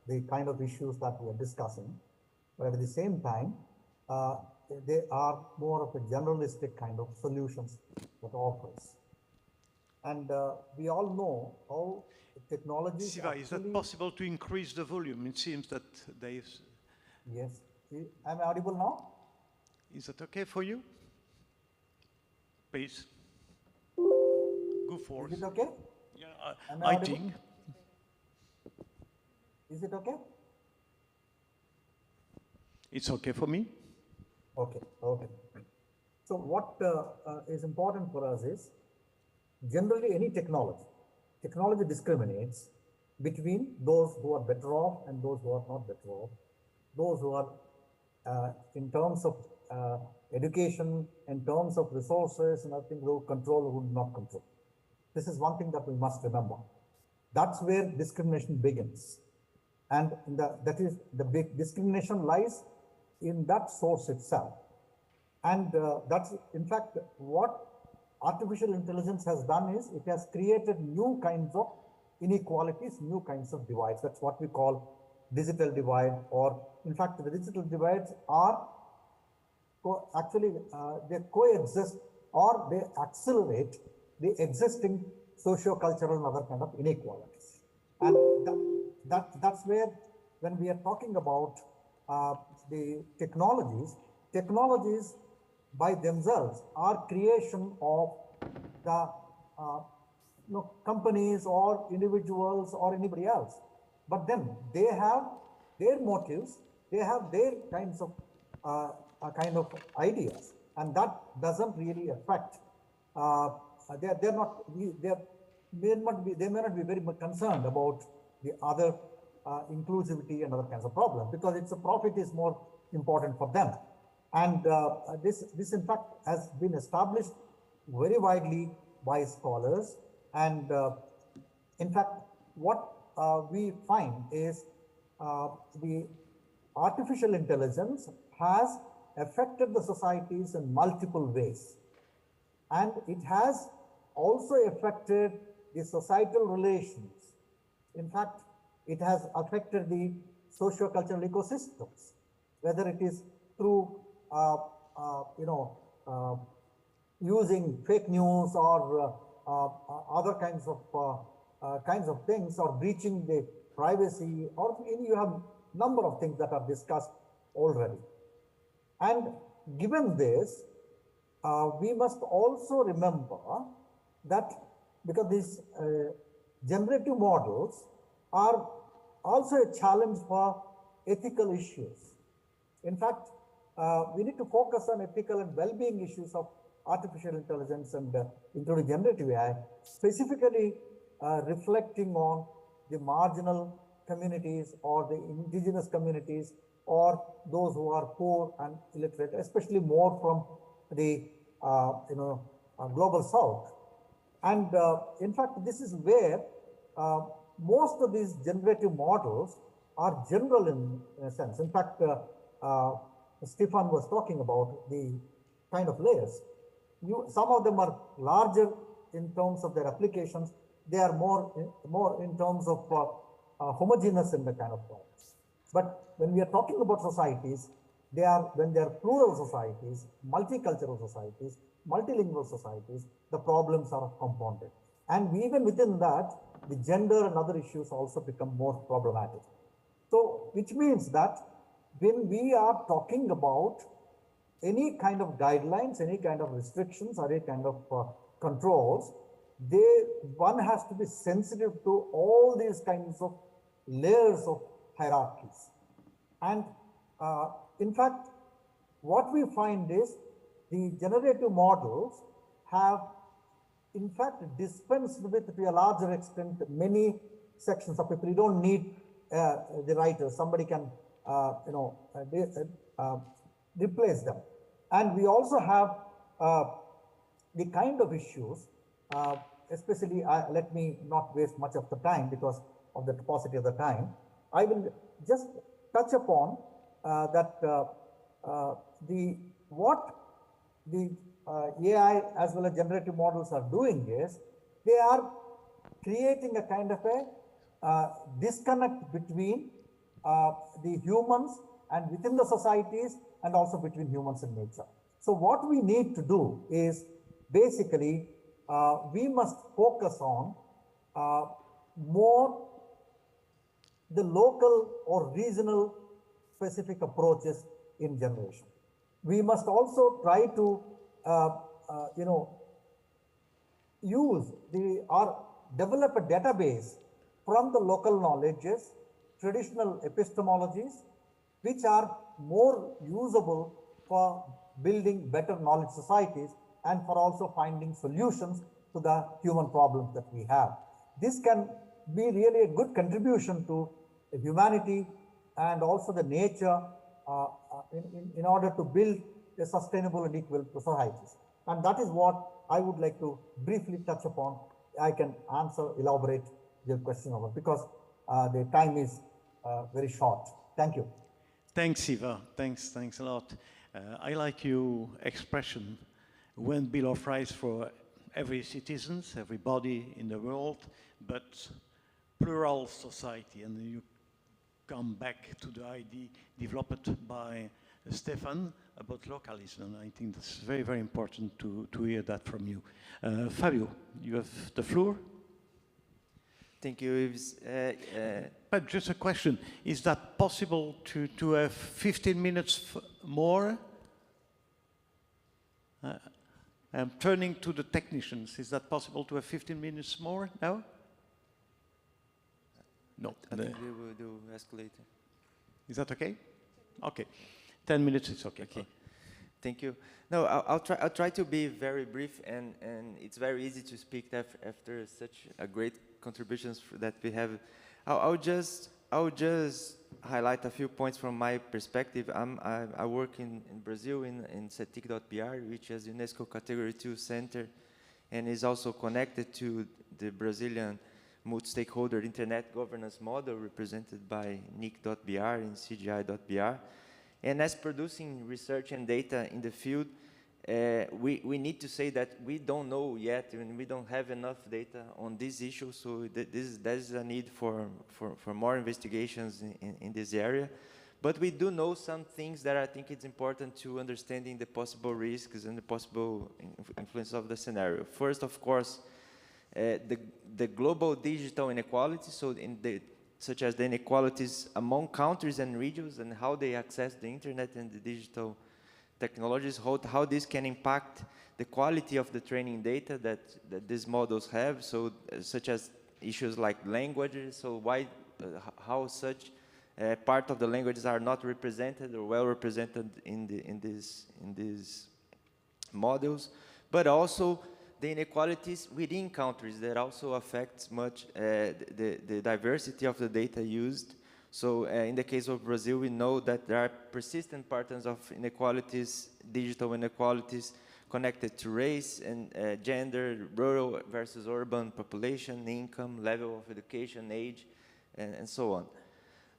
the kind of issues that we are discussing, but at the same time, they are more of a generalistic kind of solutions that offers. And we all know how technology. Siva, is that possible to increase the volume? It seems that there is. Yes. Am I audible now? Is that okay for you? Please. Go for it. Is it okay? Yeah, I think. Is it okay? It's okay for me. Okay. Okay. So what is important for us is generally any technology discriminates between those who are better off and those who are not better off, those who are in terms of education, in terms of resources, and I think who control or who do not control. This is one thing that we must remember. That's where discrimination begins. And that is the big discrimination lies in that source itself. And that's in fact what artificial intelligence has done is it has created new kinds of inequalities, new kinds of divides. That's what we call digital divide, or in fact, the digital divides are actually they coexist or they accelerate the existing socio-cultural and other kind of inequalities. And that's where, when we are talking about the technologies by themselves are creation of the companies or individuals or anybody else. But then they have their motives, they have their kinds of ideas, and that doesn't really affect. They may not be very much concerned about the other inclusivity and other kinds of problems, because it's a profit is more important for them. And this in fact has been established very widely by scholars. And in fact, what we find is the artificial intelligence has affected the societies in multiple ways. And it has also affected the societal relations. In fact, it has affected the socio-cultural ecosystems, whether it is through using fake news or other kinds of things, or breaching the privacy, or you have number of things that are discussed already. And given this, we must also remember that because these generative models are also a challenge for ethical issues. In fact, we need to focus on ethical and well-being issues of artificial intelligence and including generative AI, specifically reflecting on the marginal communities or the indigenous communities or those who are poor and illiterate, especially more from the global south. And in fact, this is where most of these generative models are general in a sense. In fact, Stefan was talking about the kind of layers. Some of them are larger in terms of their applications. They are more in terms of homogeneous in the kind of problems. But when we are talking about societies, when they are plural societies, multicultural societies, multilingual societies, the problems are compounded. And even within that, the gender and other issues also become more problematic. So, which means that when we are talking about any kind of guidelines, any kind of restrictions, or any kind of controls, one has to be sensitive to all these kinds of layers of hierarchies. And in fact, what we find is the generative models have in fact dispensed with, to a larger extent, many sections of people. You don't need the writers. Somebody can replace them. And we also have the kind of issues, especially, let me not waste much of the time because of the paucity of the time. I will just touch upon what the AI as well as generative models are doing is they are creating a kind of a disconnect between the humans and within the societies, and also between humans and nature. So what we need to do is basically we must focus on more the local or regional specific approaches in generation. We must also try to use or develop a database from the local knowledges, traditional epistemologies, which are more usable for building better knowledge societies and for also finding solutions to the human problems that we have. This can be really a good contribution to humanity and also the nature in order to build a sustainable and equal societies. And that is what I would like to briefly touch upon. I can elaborate your question over, because the time is very short. Thank you. Thanks, Eva. Thanks a lot. I like your expression, one bill of rights for every citizen, everybody in the world, but plural society. And you come back to the idea developed by Stefan about localism. And I think that's very, very important to hear that from you. Fabio, you have the floor. Thank you, Yves. But just a question, is that possible to have 15 minutes more? I'm turning to the technicians. Is that possible to have 15 minutes more now? No. I think we will do escalator. Is that okay? Okay. 10 minutes is okay. Okay. Thank you. No, I'll try to be very brief, and it's very easy to speak after such a great contributions that we have. I'll just highlight a few points from my perspective. I work in Brazil in CETIC.br, which is UNESCO Category 2 center, and is also connected to the Brazilian multi-stakeholder internet governance model represented by NIC.br and CGI.br. And as producing research and data in the field, we need to say that we don't know yet, and we don't have enough data on this issue, so there's a need for more investigations in this area. But we do know some things that I think it's important to understanding the possible risks and the possible influence of the scenario. First, of course, the global digital inequality, such as the inequalities among countries and regions and how they access the internet and the digital technologies, how this can impact the quality of the training data that these models have, such as issues like languages, how such part of the languages are not represented or well represented in these models, but also the inequalities within countries that also affects much the diversity of the data used. So in the case of Brazil, we know that there are persistent patterns of inequalities, digital inequalities connected to race and gender, rural versus urban population, income, level of education, age, and so on.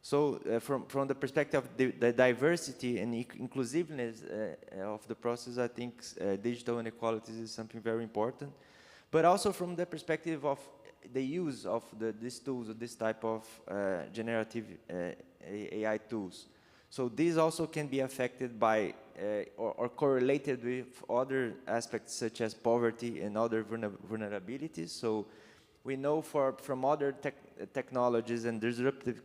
So from the perspective of the diversity and inclusiveness of the process, I think digital inequalities is something very important. But also from the perspective of the use of these tools, this type of generative AI tools. So these also can be affected by or correlated with other aspects such as poverty and other vulnerabilities. So we know from other technologies and disruptive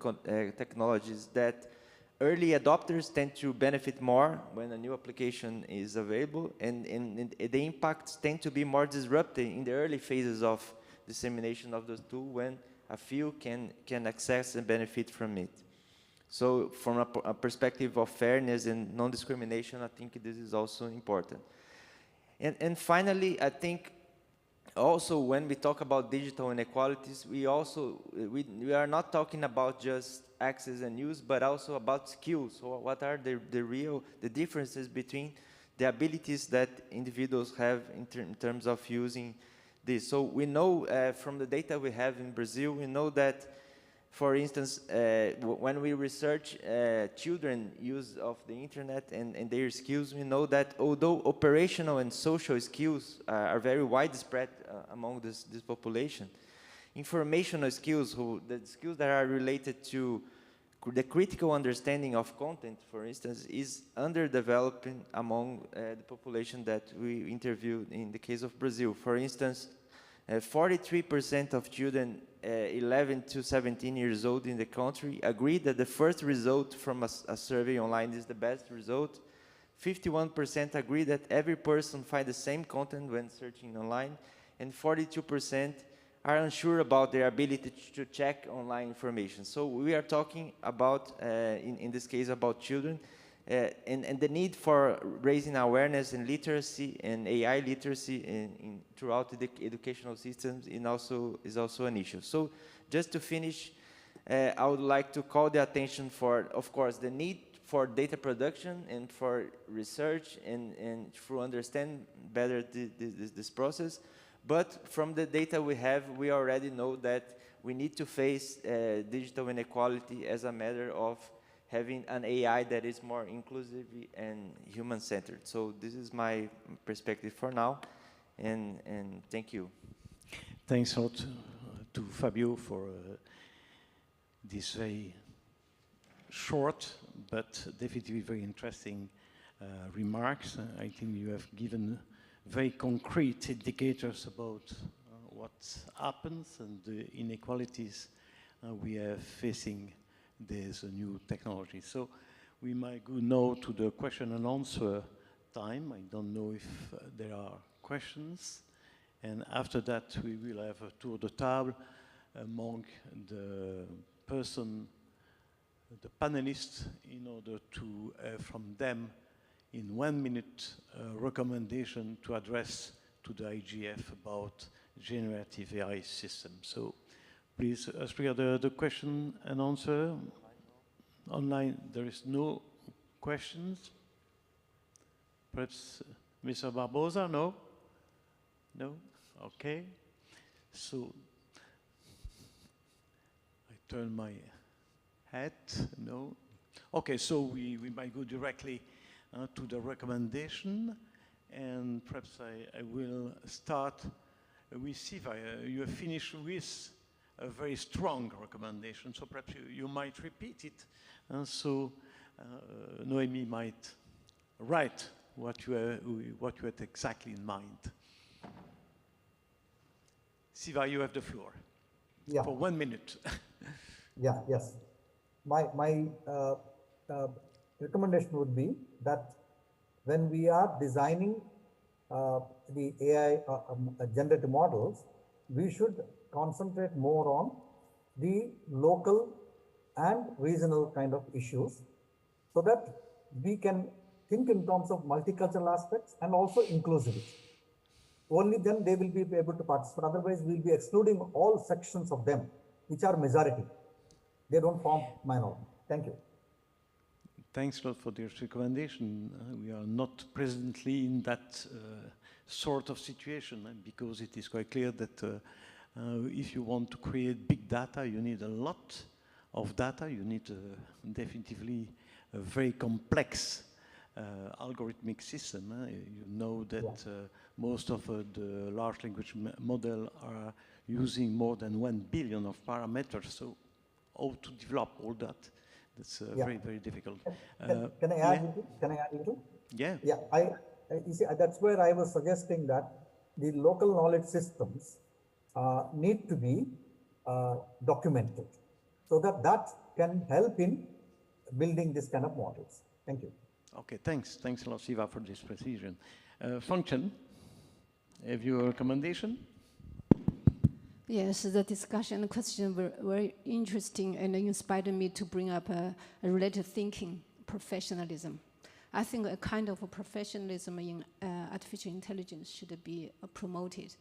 technologies that early adopters tend to benefit more when a new application is available, and the impacts tend to be more disruptive in the early phases of dissemination of the tool when a few can access and benefit from it. So from a perspective of fairness and non-discrimination, I think this is also important. And finally, I think also when we talk about digital inequalities, we are not talking about just access and use, but also about skills. So what are the differences between the abilities that individuals have in terms of using this? So we know from the data we have in Brazil, we know that, for instance, when we research children use of the internet and their skills, we know that although operational and social skills are very widespread among this population, informational skills, the skills that are related to the critical understanding of content, for instance, is underdeveloped among the population that we interviewed in the case of Brazil. For instance, 43% of children 11 to 17 years old in the country agree that the first result from a survey online is the best result. 51% agree that every person finds the same content when searching online, and 42% are unsure about their ability to check online information. So we are talking about, in this case, about children, and the need for raising awareness and literacy and AI literacy throughout the educational systems is also an issue. So just to finish, I would like to call the attention for, of course, the need for data production and for research and to understand better this process. But from the data we have, we already know that we need to face digital inequality as a matter of having an AI that is more inclusive and human-centered. So this is my perspective for now, and thank you. Thanks a lot to Fabio for this very short, but definitely very interesting remarks. I think you have given very concrete indicators about what happens and the inequalities we are facing this new technology. So we might go now to the question and answer time. I don't know if there are questions. And after that, we will have a tour de table among the panelists, in order to, from them, in 1 minute, recommendation to address to the IGF about generative AI systems. So please, as regard the question and answer, online there is no questions. Perhaps Mr. Barbosa, no? No? Okay. So I turn my head, no? Okay, so we might go directly to the recommendation, and perhaps I will start with Siva. You have finished with a very strong recommendation, so perhaps you might repeat it, and so Noemi might write what you had exactly in mind. Siva, you have the floor. Yeah. For 1 minute. Yeah. Yes. My recommendation would be that when we are designing the AI generative models, we should concentrate more on the local and regional kind of issues, so that we can think in terms of multicultural aspects and also inclusivity. Only then they will be able to participate. Otherwise, we'll be excluding all sections of them, which are majority. They don't form minority. Thank you. Thanks a lot for this recommendation. We are not presently in that sort of situation, because it is quite clear that if you want to create big data, you need a lot of data. You need definitively a very complex algorithmic system. You know that most of the large language model are using more than 1 billion of parameters. So how to develop all that? That's very, very difficult. Can I add little? Can I add little? Yeah. Yeah. You see, that's where I was suggesting that the local knowledge systems need to be documented, so that can help in building this kind of models. Thank you. Okay, thanks. Thanks a lot, Siva, for this precision. Function, have you a recommendation? Yes, the discussion and question were very interesting and inspired me to bring up a related thinking, professionalism. I think a kind of a professionalism in artificial intelligence should be promoted.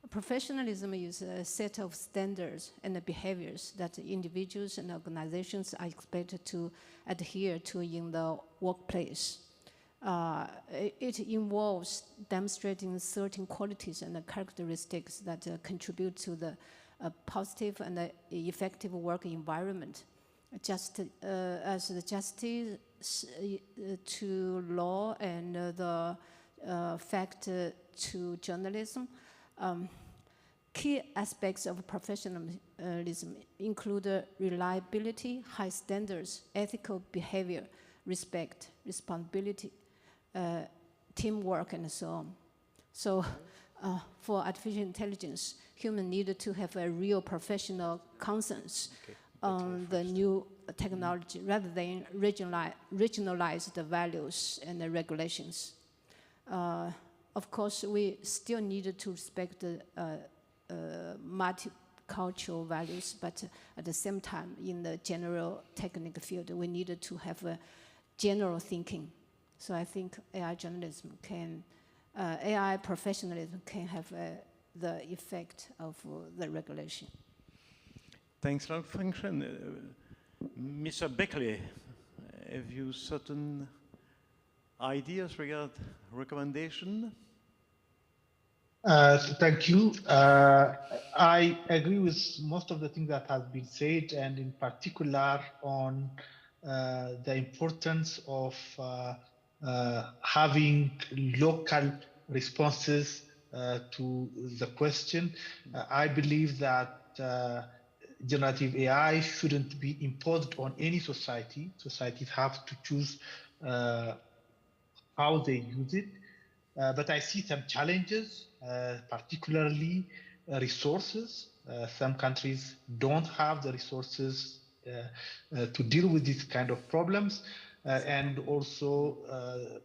Professionalism is a set of standards and behaviors that individuals and organizations are expected to adhere to in the workplace. It involves demonstrating certain qualities and characteristics that contribute to the positive and effective work environment, just as the justice to law and the fact to journalism. Key aspects of professionalism include reliability, high standards, ethical behavior, respect, responsibility, teamwork, and so on. So for artificial intelligence, humans need to have a real professional conscience on the new technology rather than regionalize the values and the regulations. Of course, we still need to respect the multicultural values, but at the same time, in the general technical field, we need to have a general thinking. So I think AI journalism can, AI professionalism can have the effect of the regulation. Thanks a lot, Function. Mr. Beckley, have you certain ideas regarding recommendation? Thank you. I agree with most of the things that has been said, and in particular on the importance of having local responses to the question. I believe that generative AI shouldn't be imposed on any society. Societies have to choose how they use it. But I see some challenges, particularly resources. Some countries don't have the resources to deal with these kind of problems, and also,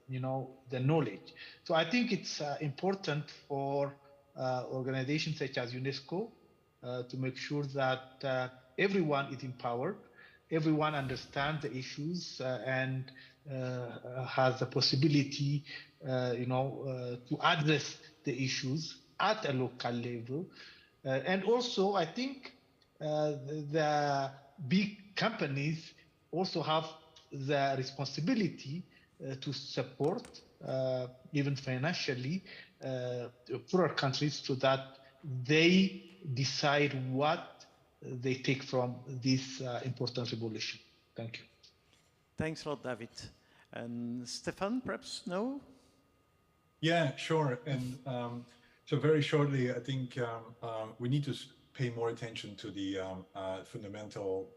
the knowledge. So I think it's important for organizations such as UNESCO to make sure that everyone is empowered, everyone understands the issues, and has the possibility, to address the issues at a local level. And also, I think the big companies also have the responsibility to support, even financially, poorer countries so that they decide what they take from this important revolution. Thank you. Thanks a lot, David. And Stefan, perhaps, no? Yeah, sure. And so very shortly, I think we need to pay more attention to the fundamental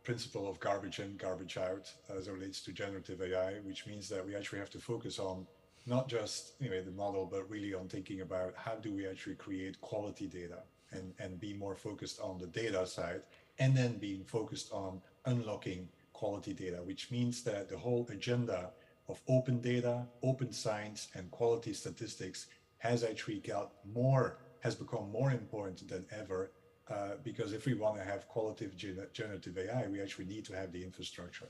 principle of garbage in, garbage out as it relates to generative AI, which means that we actually have to focus on not just the model, but really on thinking about how do we actually create quality data and be more focused on the data side, and then being focused on unlocking quality data, which means that the whole agenda of open data, open science, and quality statistics has become more important than ever, because if we want to have qualitative generative AI, we actually need to have the infrastructure.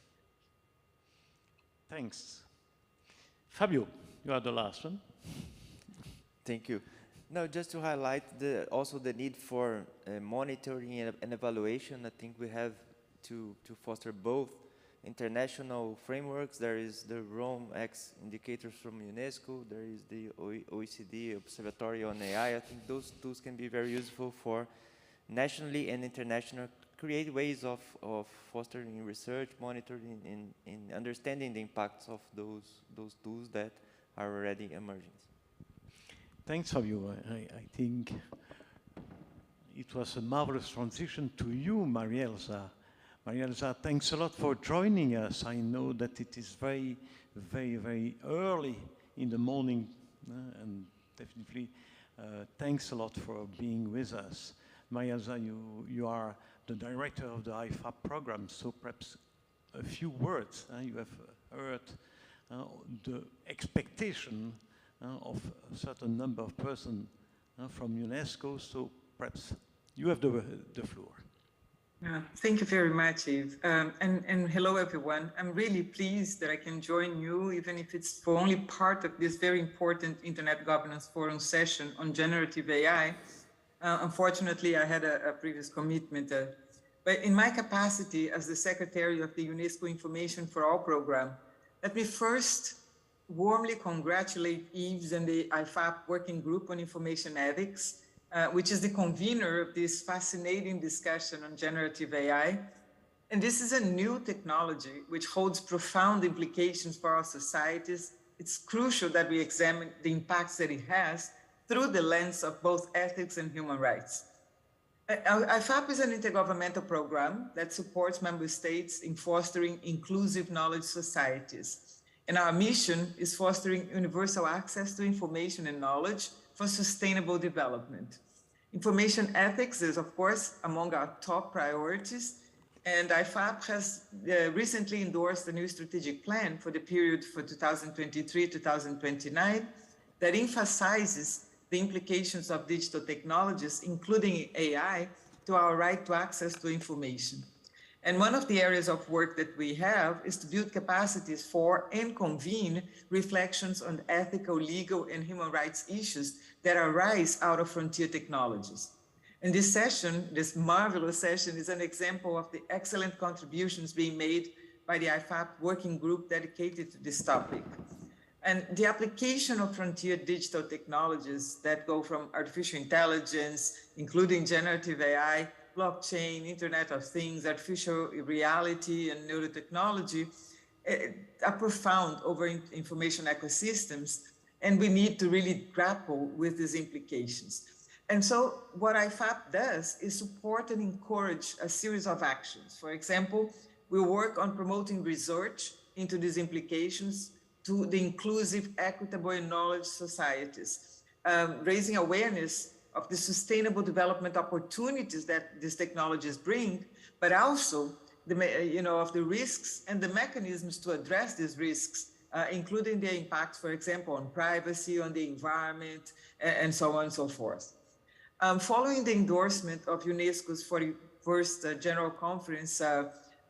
Thanks. Fabio, you are the last one. Thank you. No, just to highlight also the need for monitoring and evaluation. I think we have to foster both international frameworks. There is the Rome X indicators from UNESCO. There is the OECD Observatory on AI. I think those tools can be very useful for nationally and international create ways of fostering research, monitoring, and understanding the impacts of those tools that are already emerging. Thanks, Fabio. I think it was a marvelous transition to you, Maria-Elsa. Maria-Elsa, thanks a lot for joining us. I know that it is very, very, very early in the morning, and definitely thanks a lot for being with us. Maria-Elsa, you are the director of the IFAP program, so perhaps a few words. You have heard the expectation of a certain number of persons from UNESCO, so perhaps you have the floor. Thank you very much, Yves. And hello, everyone. I'm really pleased that I can join you, even if it's for only part of this very important Internet Governance Forum session on generative AI. Unfortunately, I had a previous commitment. But in my capacity as the Secretary of the UNESCO Information for All program, let me first warmly congratulate Yves and the IFAP Working Group on Information Ethics, which is the convener of this fascinating discussion on generative AI. And this is a new technology which holds profound implications for our societies. It's crucial that we examine the impacts that it has through the lens of both ethics and human rights. IFAP is an intergovernmental program that supports member states in fostering inclusive knowledge societies. And our mission is fostering universal access to information and knowledge for sustainable development. Information ethics is, of course, among our top priorities, and IFAP has recently endorsed a new strategic plan for the period for 2023-2029 that emphasizes the implications of digital technologies, including AI, to our right to access to information. And one of the areas of work that we have is to build capacities for and convene reflections on ethical, legal, and human rights issues that arise out of frontier technologies. And this session, this marvelous session, is an example of the excellent contributions being made by the IFAP working group dedicated to this topic. And the application of frontier digital technologies that go from artificial intelligence, including generative AI, blockchain, Internet of Things, artificial reality, and neurotechnology are profound over information ecosystems, and we need to really grapple with these implications. And so what IFAP does is support and encourage a series of actions. For example, we work on promoting research into these implications to the inclusive, equitable, and knowledge societies, raising awareness of the sustainable development opportunities that these technologies bring, but also of the risks and the mechanisms to address these risks, including their impacts, for example, on privacy, on the environment, and so on and so forth. Following the endorsement of UNESCO's 41st General Conference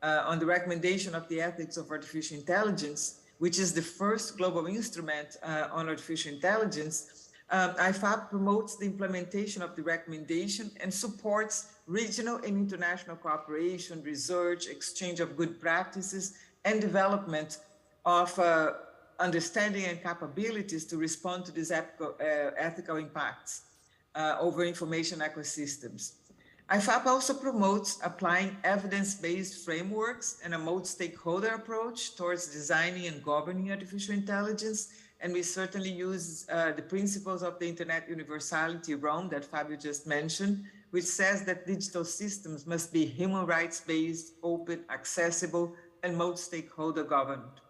on the recommendation of the ethics of artificial intelligence, which is the first global instrument on artificial intelligence, IFAP promotes the implementation of the recommendation and supports regional and international cooperation, research, exchange of good practices, and development of understanding and capabilities to respond to these ethical impacts over information ecosystems. IFAP also promotes applying evidence-based frameworks and a multi-stakeholder approach towards designing and governing artificial intelligence. And we certainly use the principles of the Internet Universality realm that Fabio just mentioned, which says that digital systems must be human rights-based, open, accessible, and multi-stakeholder governed.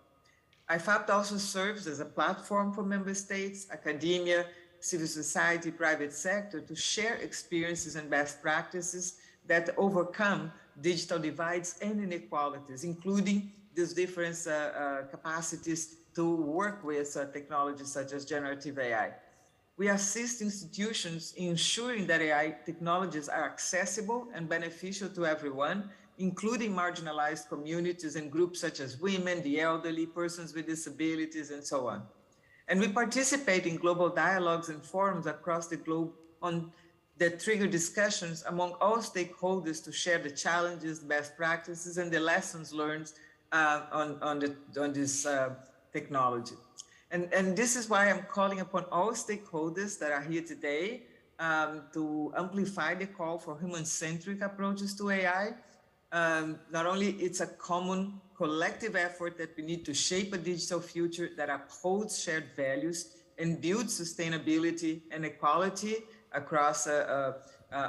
IFAP also serves as a platform for member states, academia, civil society, private sector to share experiences and best practices that overcome digital divides and inequalities, including these different capacities to work with technologies such as generative AI. We assist institutions in ensuring that AI technologies are accessible and beneficial to everyone, including marginalized communities and groups such as women, the elderly, persons with disabilities, and so on. And we participate in global dialogues and forums across the globe that trigger discussions among all stakeholders to share the challenges, best practices, and the lessons learned on this technology. And this is why I'm calling upon all stakeholders that are here today to amplify the call for human-centric approaches to AI. Not only it's a common collective effort that we need to shape a digital future that upholds shared values and builds sustainability and equality across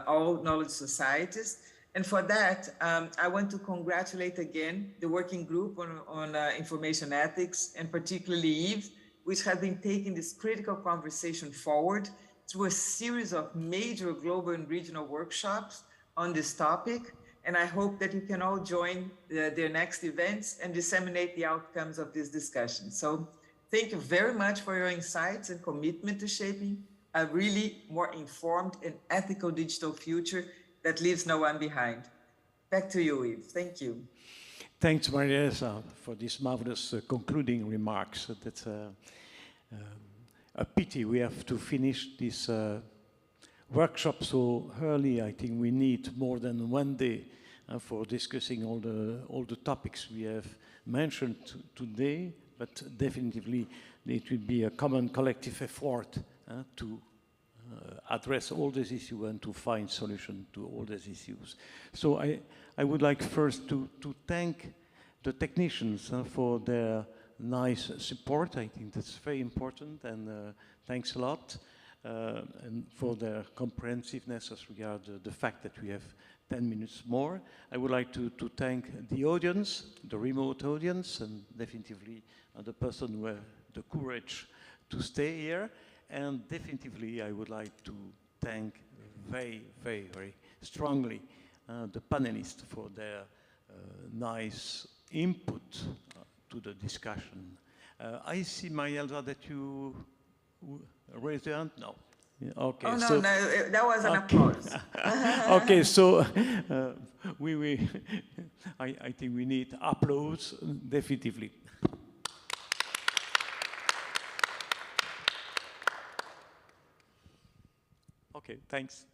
all knowledge societies. And for that, I want to congratulate again the working group on information ethics, and particularly Eve, which has been taking this critical conversation forward through a series of major global and regional workshops on this topic. And I hope that you can all join their next events and disseminate the outcomes of this discussion. So thank you very much for your insights and commitment to shaping a really more informed and ethical digital future that leaves no one behind. Back to you, Yves. Thank you. Thanks, Maria-Elsa, for these marvelous concluding remarks. That's a pity we have to finish this workshop so early. I think we need more than one day for discussing all the topics we have mentioned today, but definitely it will be a common collective effort to address all these issues and to find solutions to all these issues. So I would like first to thank the technicians for their nice support. I think that's very important, and thanks a lot. And for their comprehensiveness as regards the fact that we have 10 minutes more. I would like to thank the audience, the remote audience, and definitely the person who had the courage to stay here. And definitely I would like to thank very, very, very strongly the panelists for their nice input to the discussion. I see, Maria-Elsa, that you raise your hand? No. Okay. Oh, no, no, that was an applause. Okay, so I think we need applause, definitively. Okay, thanks.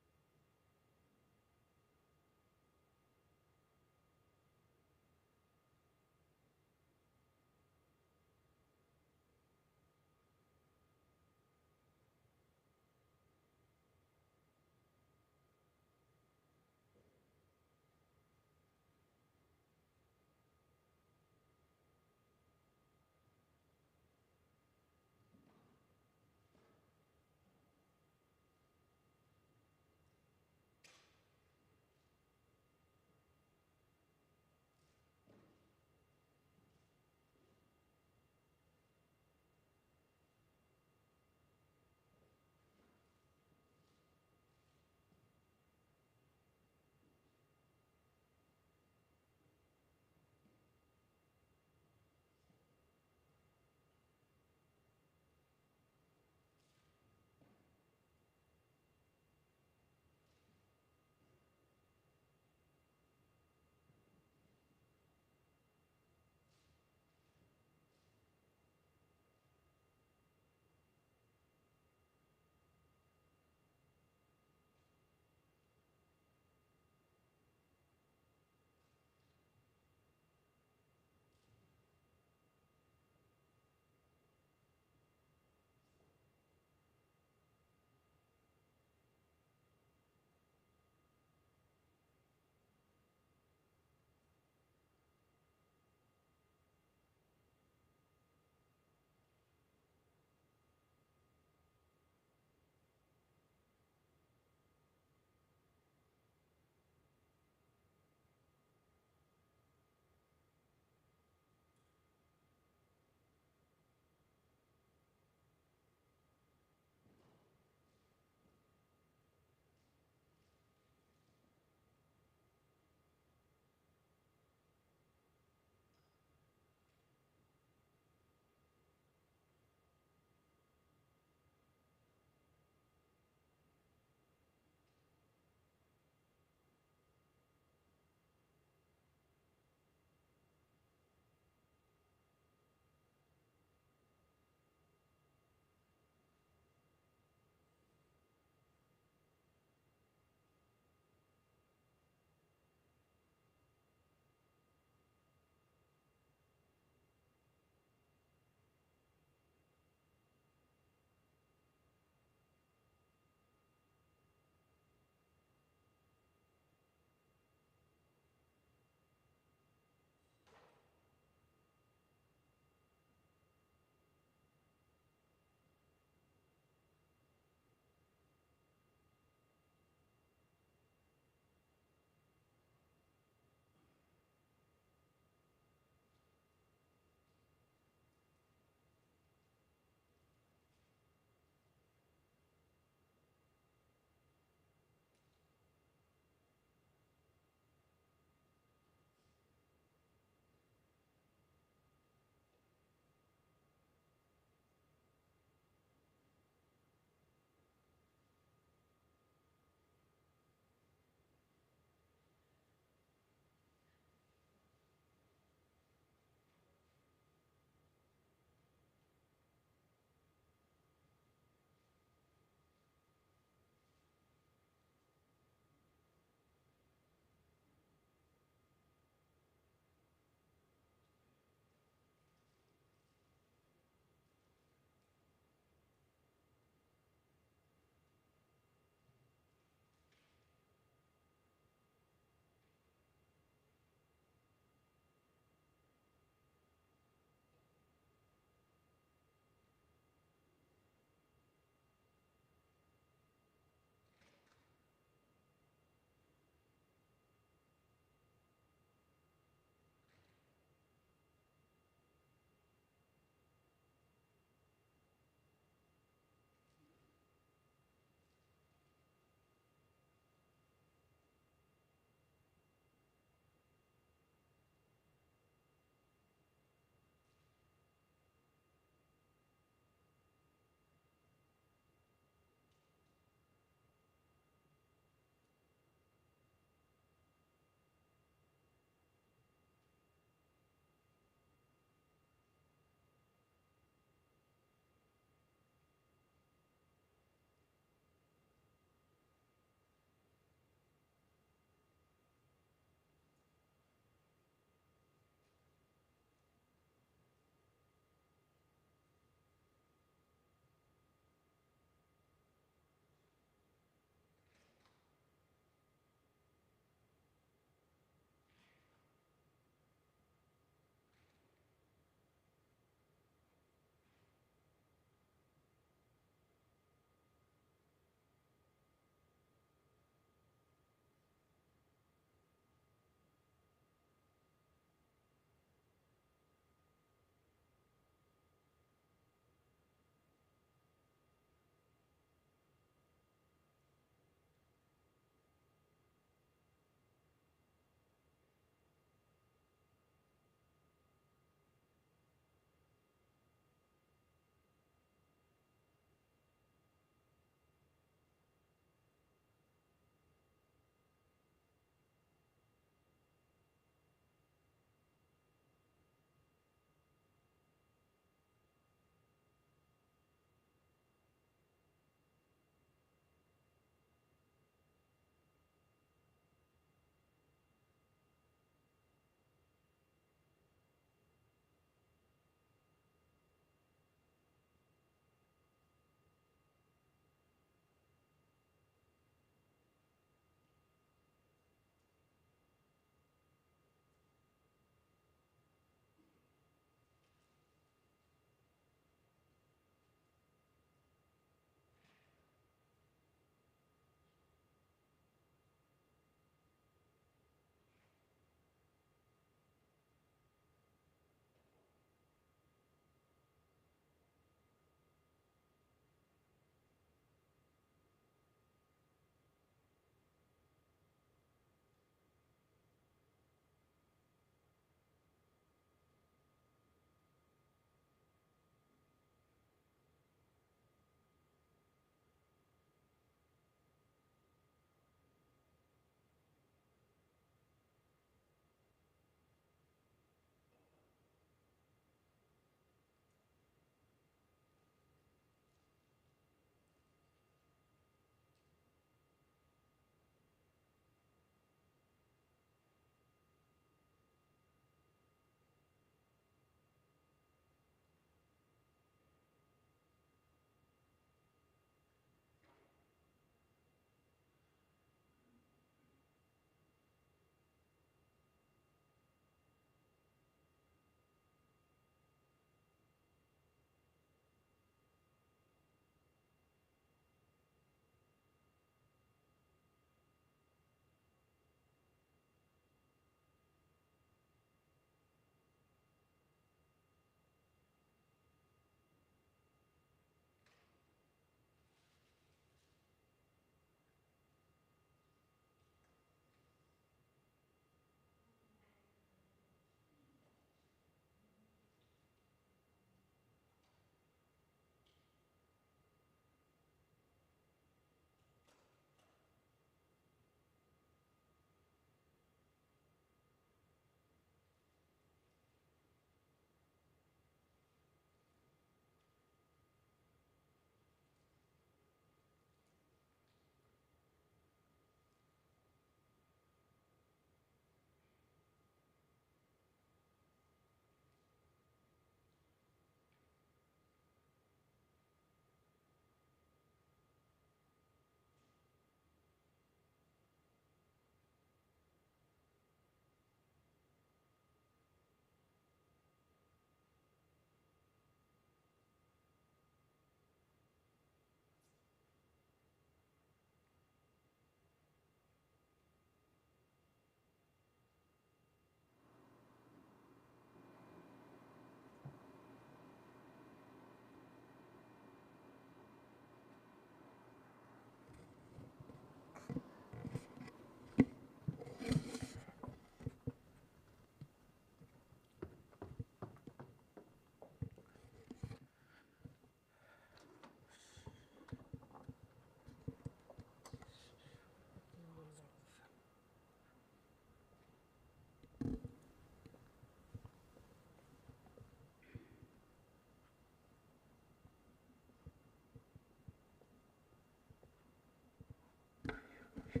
1,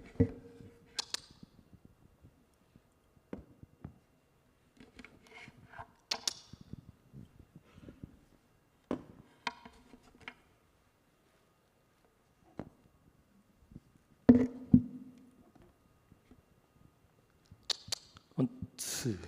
2.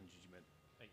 buon judgment. Hey.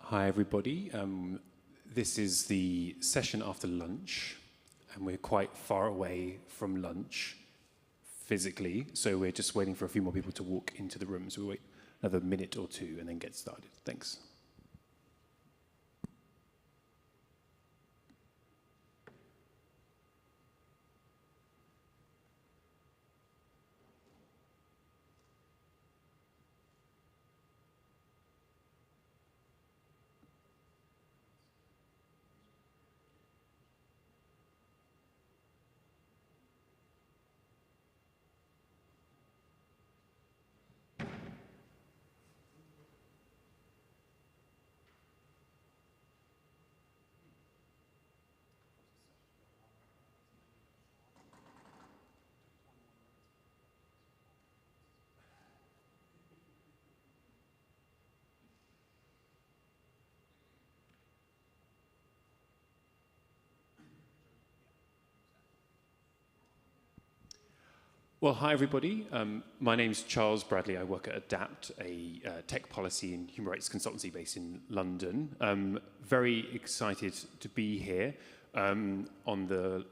Hi, everybody. This is the session after lunch, and we're quite far away from lunch physically, so we're just waiting for a few more people to walk into the room. So we'll wait another minute or two and then get started. Thanks. Well, hi, everybody. My name's Charles Bradley. I work at ADAPT, a tech policy and human rights consultancy based in London. Very excited to be here on the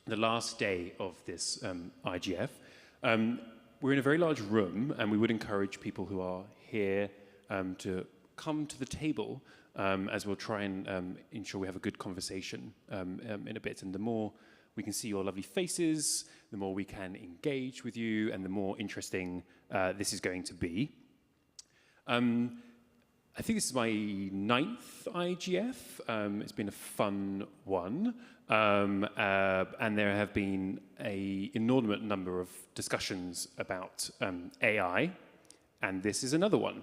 last day of this IGF. We're in a very large room, and we would encourage people who are here to come to the table as we'll try and ensure we have a good conversation in a bit. And the more we can see your lovely faces, the more we can engage with you, and the more interesting this is going to be. I think this is my 9th IGF. It's been a fun one. And there have been an inordinate number of discussions about AI, and this is another one.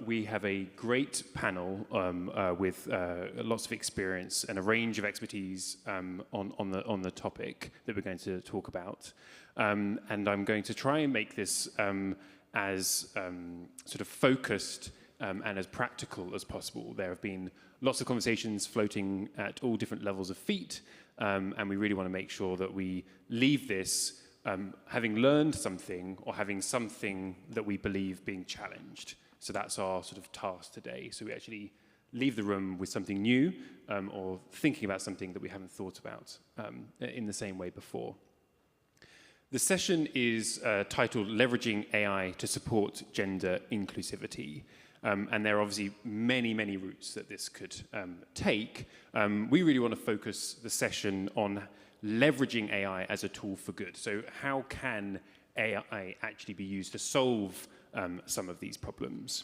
We have a great panel with lots of experience and a range of expertise on the topic that we're going to talk about. And I'm going to try and make this as sort of focused and as practical as possible. There have been lots of conversations floating at all different levels of feet, and we really want to make sure that we leave this having learned something or having something that we believe being challenged. So that's our sort of task today. So we actually leave the room with something new or thinking about something that we haven't thought about in the same way before. The session is titled Leveraging AI to Support Gender Inclusivity. And there are obviously many, many routes that this could take. We really want to focus the session on leveraging AI as a tool for good. So how can AI actually be used to solve some of these problems?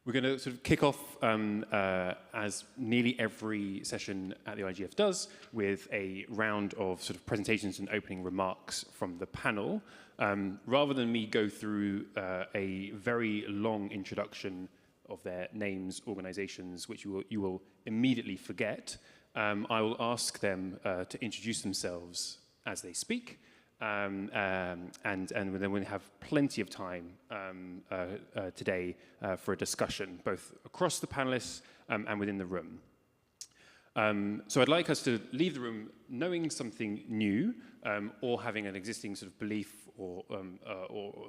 We're going to sort of kick off, as nearly every session at the IGF does, with a round of sort of presentations and opening remarks from the panel. Rather than me go through a very long introduction of their names, organizations, which you will immediately forget, I will ask them to introduce themselves as they speak. And then we'll have plenty of time today for a discussion, both across the panelists and within the room. So I'd like us to leave the room knowing something new or having an existing sort of belief or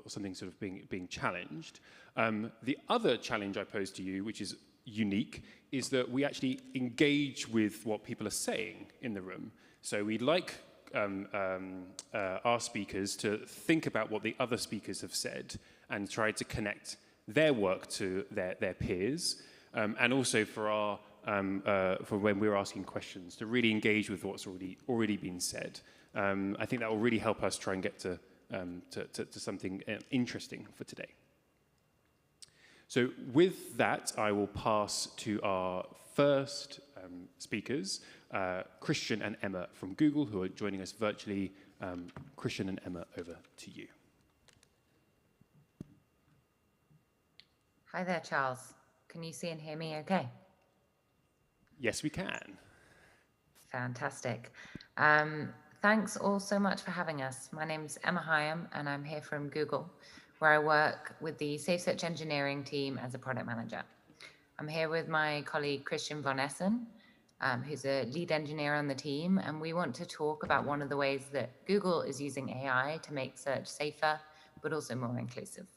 something sort of being challenged. The other challenge I pose to you, which is unique, is that we actually engage with what people are saying in the room. So we'd like our speakers to think about what the other speakers have said and try to connect their work to their peers, and also for when we're asking questions to really engage with what's already been said. I think that will really help us try and get to something interesting for today. So with that, I will pass to our first speakers, Christian and Emma from Google, who are joining us virtually. Christian and Emma, over to you. Hi there, Charles. Can you see and hear me okay? Yes, we can. Fantastic. Thanks all so much for having us. My name's Emma Hyam, and I'm here from Google, where I work with the Safe Search Engineering team as a product manager. I'm here with my colleague, Christian von Essen, who's a lead engineer on the team, and we want to talk about one of the ways that Google is using AI to make search safer, but also more inclusive.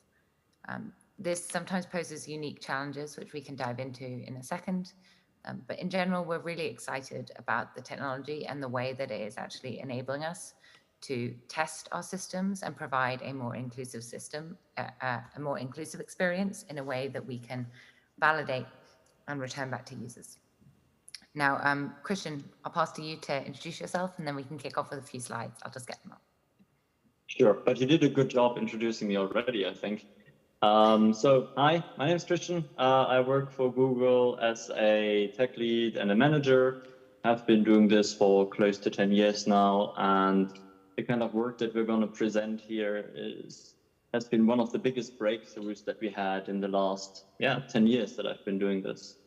This sometimes poses unique challenges, which we can dive into in a second. But in general, we're really excited about the technology and the way that it is actually enabling us to test our systems and provide a more inclusive system, a more inclusive experience in a way that we can validate and return back to users. Now, Christian, I'll pass to you to introduce yourself, and then we can kick off with a few slides. I'll just get them up. Sure, but you did a good job introducing me already, I think. So, hi, my name is Christian. I work for Google as a tech lead and a manager. I've been doing this for close to 10 years now, and the kind of work that we're going to present here has been one of the biggest breakthroughs that we had in the last 10 years that I've been doing this.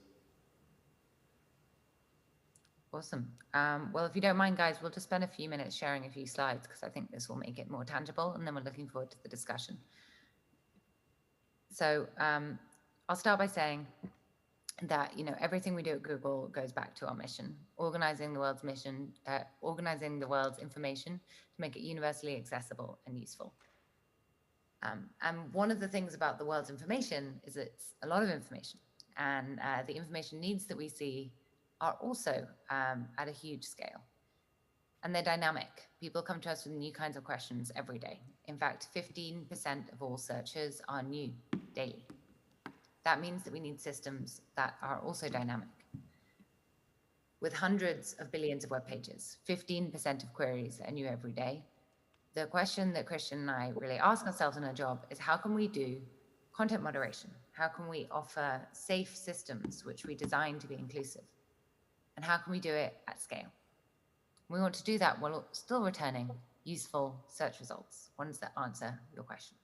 Awesome. Well, if you don't mind, guys, we'll just spend a few minutes sharing a few slides because I think this will make it more tangible, and then we're looking forward to the discussion. So I'll start by saying that everything we do at Google goes back to our mission, organizing the world's information to make it universally accessible and useful. And one of the things about the world's information is it's a lot of information, and the information needs that we see are also at a huge scale. And they're dynamic. People come to us with new kinds of questions every day. In fact, 15% of all searches are new daily. That means that we need systems that are also dynamic. With hundreds of billions of web pages, 15% of queries are new every day. The question that Christian and I really ask ourselves in our job is, how can we do content moderation? How can we offer safe systems which we design to be inclusive? And how can we do it at scale? We want to do that while still returning useful search results, ones that answer your questions.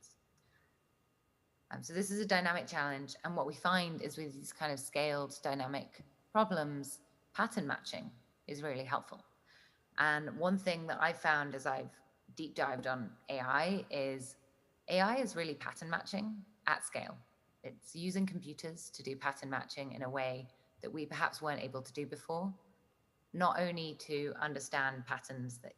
So this is a dynamic challenge, and what we find is with these kind of scaled dynamic problems, pattern matching is really helpful. And one thing that I found as I've deep dived on AI is really pattern matching at scale. It's using computers to do pattern matching in a way that we perhaps weren't able to do before, not only to understand patterns that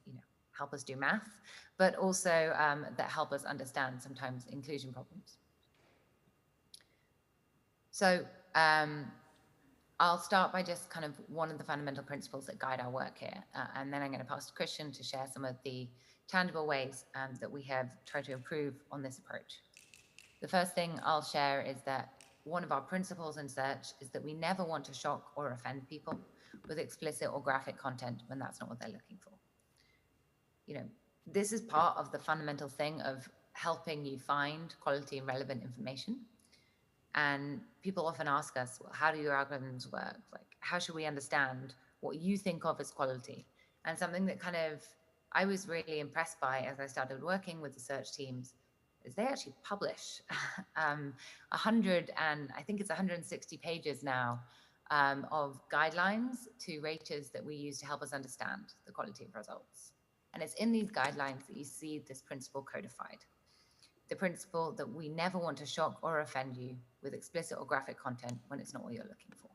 help us do math, but also that help us understand sometimes inclusion problems. So I'll start by just kind of one of the fundamental principles that guide our work here, and then I'm going to pass to Christian to share some of the tangible ways that we have tried to improve on this approach. The first thing I'll share is that one of our principles in search is that we never want to shock or offend people with explicit or graphic content when that's not what they're looking for. This is part of the fundamental thing of helping you find quality and relevant information. And people often ask us, well, how do your algorithms work? Like, how should we understand what you think of as quality? And something that kind of I was really impressed by as I started working with the search teams is they actually publish 160 pages now of guidelines to raters that we use to help us understand the quality of results. And it's in these guidelines that you see this principle codified. The principle that we never want to shock or offend you with explicit or graphic content when it's not what you're looking for.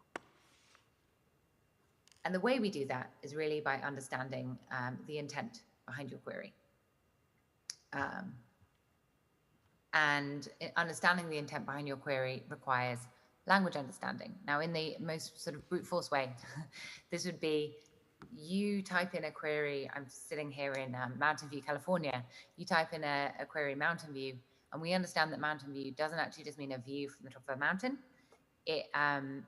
And the way we do that is really by understanding the intent behind your query. And understanding the intent behind your query requires language understanding. Now, in the most sort of brute force way, this would be you type in a query. I'm sitting here in Mountain View, California. You type in a query Mountain View, and we understand that Mountain View doesn't actually just mean a view from the top of a mountain. It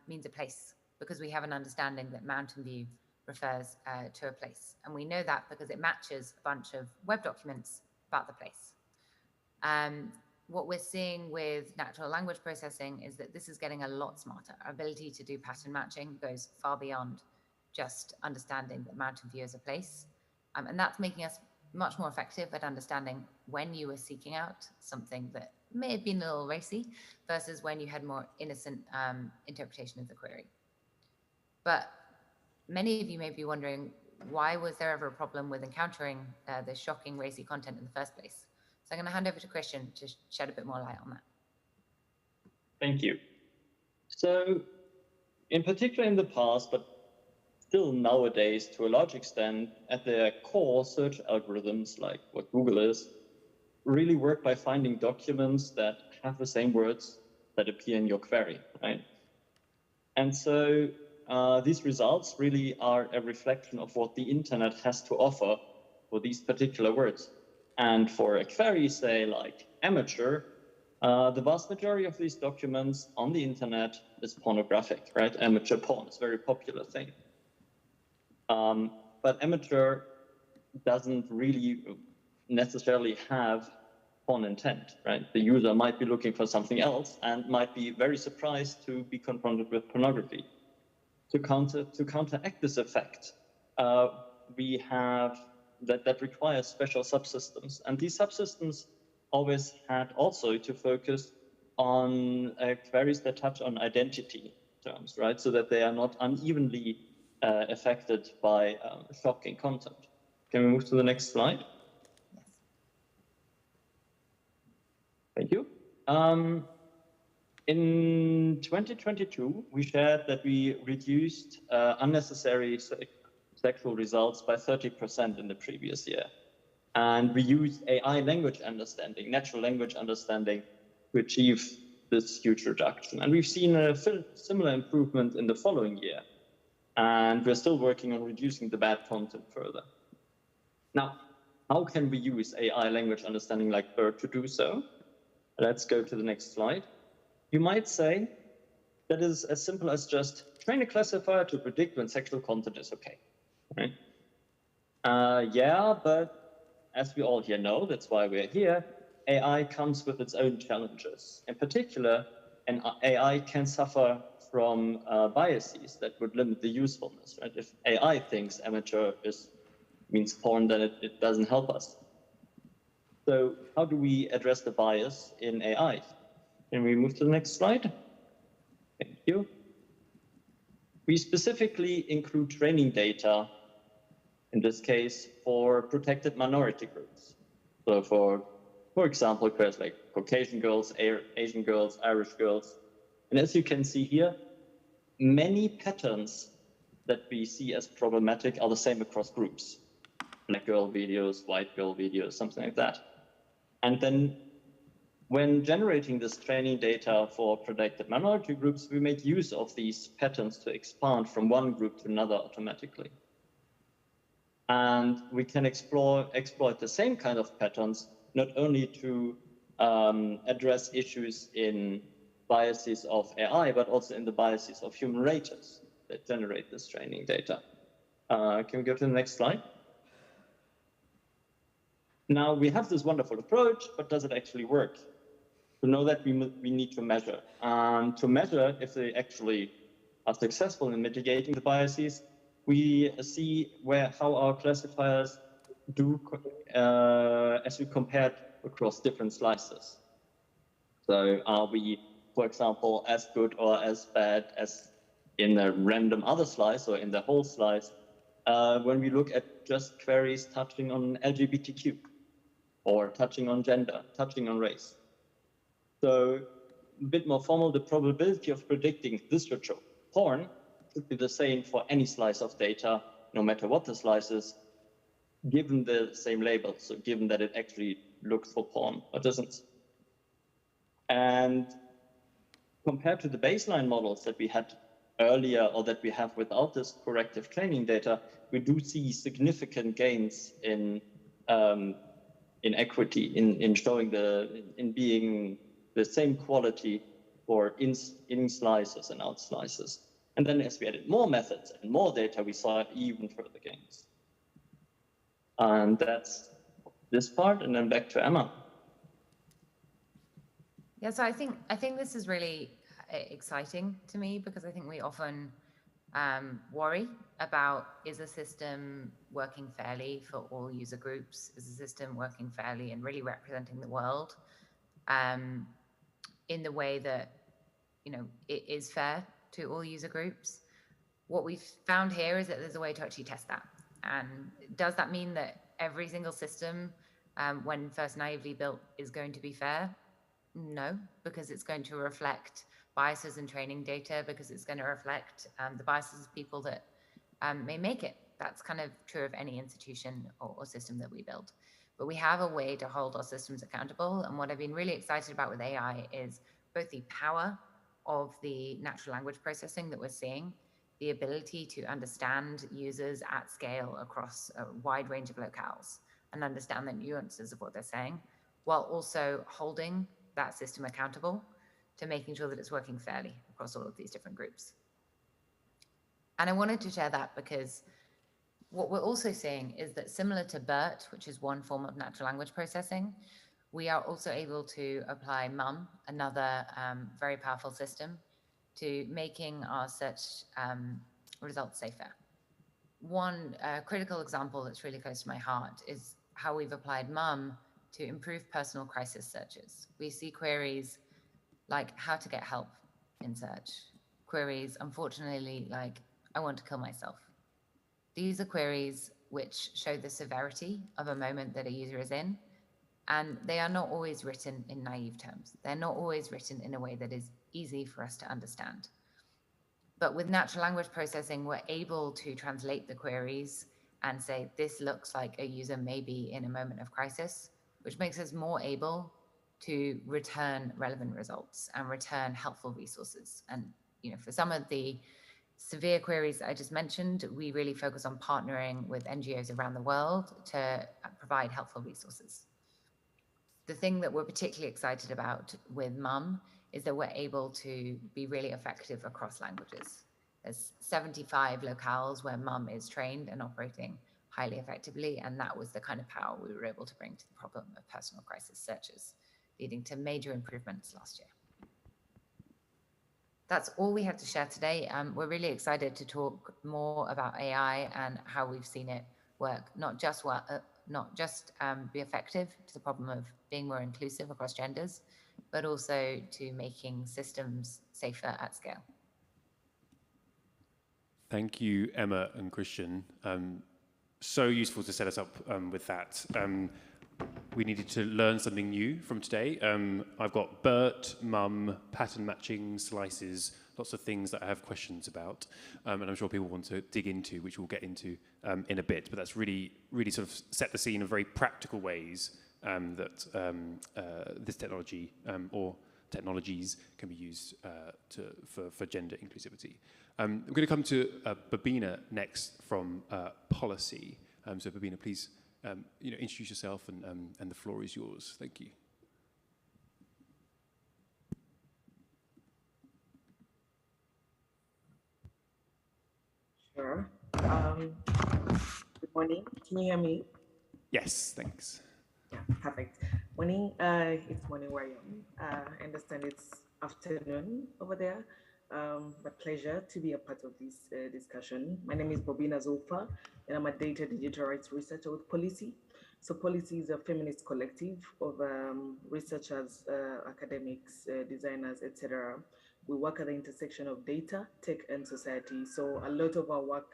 means a place, because we have an understanding that Mountain View refers to a place. And we know that because it matches a bunch of web documents about the place. What we're seeing with natural language processing is that this is getting a lot smarter. Our ability to do pattern matching goes far beyond just understanding that Mountain View is a place. And that's making us much more effective at understanding when you were seeking out something that may have been a little racy versus when you had more innocent interpretation of the query. But many of you may be wondering, why was there ever a problem with encountering the shocking racy content in the first place? So I'm going to hand over to Christian to shed a bit more light on that. Thank you. So in particular in the past, but still nowadays to a large extent, at their core, search algorithms, like what Google is, really work by finding documents that have the same words that appear in your query, right? And so these results really are a reflection of what the internet has to offer for these particular words. And for a query, say like amateur, the vast majority of these documents on the internet is pornographic, right? Amateur porn is a very popular thing. But amateur doesn't really necessarily have porn intent, right? The user might be looking for something else and might be very surprised to be confronted with pornography. To counteract this effect, we have that requires special subsystems, and these subsystems always had also to focus on queries that touch on identity terms, right? So that they are not unevenly affected by shocking content. Can we move to the next slide? Yes. Thank you. In 2022, we shared that we reduced unnecessary sexual results by 30% in the previous year. And we used AI language understanding, natural language understanding, to achieve this huge reduction. And we've seen a similar improvement in the following year. And we're still working on reducing the bad content further. Now, how can we use AI language understanding like BERT to do so? Let's go to the next slide. You might say that is as simple as just train a classifier to predict when sexual content is okay, right? Yeah, but as we all here know, that's why we're here, AI comes with its own challenges. In particular, an AI can suffer from biases that would limit the usefulness, right? If AI thinks amateur means porn, then it doesn't help us. So how do we address the bias in AI? Can we move to the next slide? Thank you. We specifically include training data, in this case, for protected minority groups. So for example, queries like Caucasian girls, Asian girls, Irish girls. And as you can see here, many patterns that we see as problematic are the same across groups. Black girl videos, white girl videos, something like that. And then when generating this training data for protected minority groups, we make use of these patterns to expand from one group to another automatically. And we can exploit the same kind of patterns, not only to address issues in biases of AI, but also in the biases of human raters that generate this training data. Can we go to the next slide? Now, we have this wonderful approach, but does it actually work? To know that, we need to measure. And to measure if they actually are successful in mitigating the biases, we see how our classifiers do as we compare across different slices. So are we, for example, as good or as bad as in a random other slice or in the whole slice when we look at just queries touching on LGBTQ or touching on gender, touching on race? So a bit more formal, the probability of predicting this should show porn should be the same for any slice of data, no matter what the slice is, given the same label. So given that it actually looks for porn or doesn't. And compared to the baseline models that we had earlier or that we have without this corrective training data, we do see significant gains in equity, in showing in being the same quality for in slices and out slices. And then as we added more methods and more data, we saw even further gains. And that's this part, and then back to Emma. Yeah, so I think this is really exciting to me, because I think we often worry about, is a system working fairly for all user groups? Is the system working fairly and really representing the world in the way that, you know, it is fair to all user groups? What we've found here is that there's a way to actually test that. And does that mean that every single system, when first naively built, is going to be fair? No, because it's going to reflect biases in training data, because it's going to reflect the biases of people that may make it. That's kind of true of any institution or system that we build. But we have a way to hold our systems accountable. And what I've been really excited about with AI is both the power of the natural language processing that we're seeing, the ability to understand users at scale across a wide range of locales and understand the nuances of what they're saying, while also holding that system accountable to making sure that it's working fairly across all of these different groups. And I wanted to share that because what we're also seeing is that similar to BERT, which is one form of natural language processing, we are also able to apply MUM, another very powerful system, to making our search results safer. One critical example that's really close to my heart is how we've applied MUM to improve personal crisis searches. We see queries like how to get help in search, queries, unfortunately, like I want to kill myself. These are queries which show the severity of a moment that a user is in, and they are not always written in naive terms. They're not always written in a way that is easy for us to understand. But with natural language processing, we're able to translate the queries and say, this looks like a user may be in a moment of crisis, which makes us more able to return relevant results and return helpful resources. And for some of the severe queries I just mentioned, we really focus on partnering with NGOs around the world to provide helpful resources. The thing that we're particularly excited about with MUM is that we're able to be really effective across languages. There's 75 locales where MUM is trained and operating highly effectively, and that was the kind of power we were able to bring to the problem of personal crisis searches, leading to major improvements last year. That's all we have to share today. We're really excited to talk more about AI and how we've seen it work, not just be effective to the problem of being more inclusive across genders, but also to making systems safer at scale. Thank you, Emma and Christian. So useful to set us up with that. We needed to learn something new from today. I've got BERT, MUM, pattern matching, slices, lots of things that I have questions about, and I'm sure people want to dig into, which we'll get into in a bit. But that's really sort of set the scene of very practical ways that this technology or technologies can be used for gender inclusivity. I'm going to come to Babina next from policy. So Babina, please introduce yourself and the floor is yours. Thank you. Sure. Good morning. Can you hear me? Yes, thanks. Yeah, perfect. Morning. It's morning where I am. I understand it's afternoon over there. But pleasure to be a part of this discussion. My name is Bobina Zulfa, and I'm a data digital rights researcher with Policy. So Policy is a feminist collective of researchers, academics, designers, etc. We work at the intersection of data, tech, and society. So a lot of our work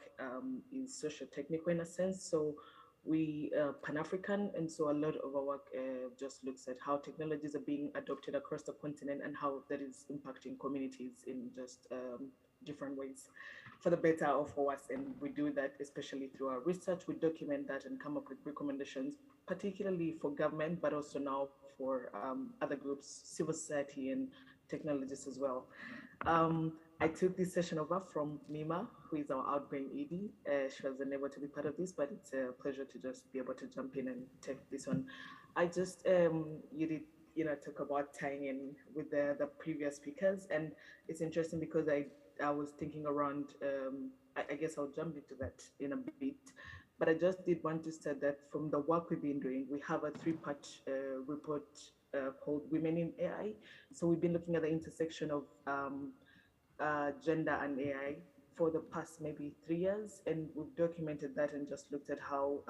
is socio-technical in a sense. So we are Pan-African, and so a lot of our work just looks at how technologies are being adopted across the continent and how that is impacting communities in just different ways, for the better or for worse. And we do that especially through our research. We document that and come up with recommendations, particularly for government, but also now for other groups, civil society and technologists as well. I took this session over from Mima, who is our outgoing ED. She was unable to be part of this, but it's a pleasure to just be able to jump in and take this on. I just, you did, talk about tying in with the previous speakers, and it's interesting because I was thinking around, I guess I'll jump into that in a bit, but I just did want to say that from the work we've been doing, we have a 3-part report called Women in AI. So we've been looking at the intersection of gender and AI for the past maybe 3 years, and we've documented that and just looked at how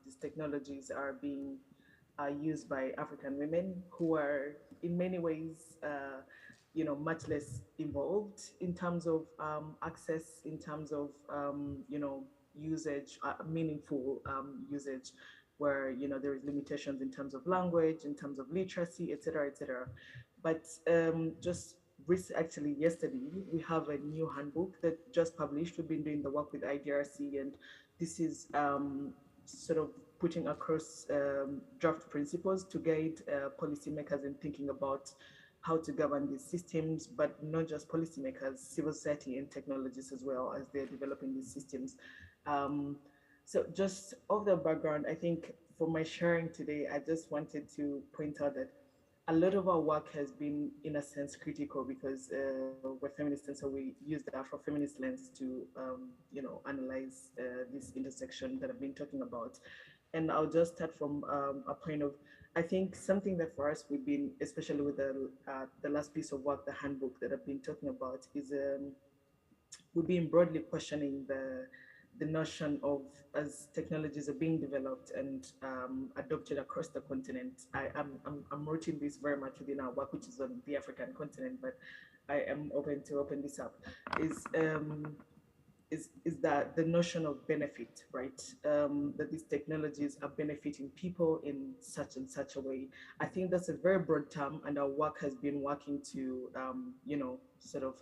these technologies are being used by African women who are in many ways much less involved in terms of access, in terms of usage, meaningful usage, where there is limitations in terms of language, in terms of literacy, etc., etc. But just actually yesterday, we have a new handbook that just published. We've been doing the work with IDRC, and this is sort of putting across draft principles to guide policymakers in thinking about how to govern these systems, but not just policymakers, civil society and technologists as well as they're developing these systems. So just off the background, I think for my sharing today, I just wanted to point out that a lot of our work has been, in a sense, critical because we're feminists, and so we use the Afro-feminist lens to, analyze this intersection that I've been talking about. And I'll just start from a point of, I think something that for us we've been, especially with the last piece of work, the handbook that I've been talking about, is we've been broadly questioning the notion of, as technologies are being developed and adopted across the continent. I'm rooting this very much within our work, which is on the African continent, but I am open to open this up. Is that the notion of benefit, right? That these technologies are benefiting people in such and such a way. I think that's a very broad term, and our work has been working to, sort of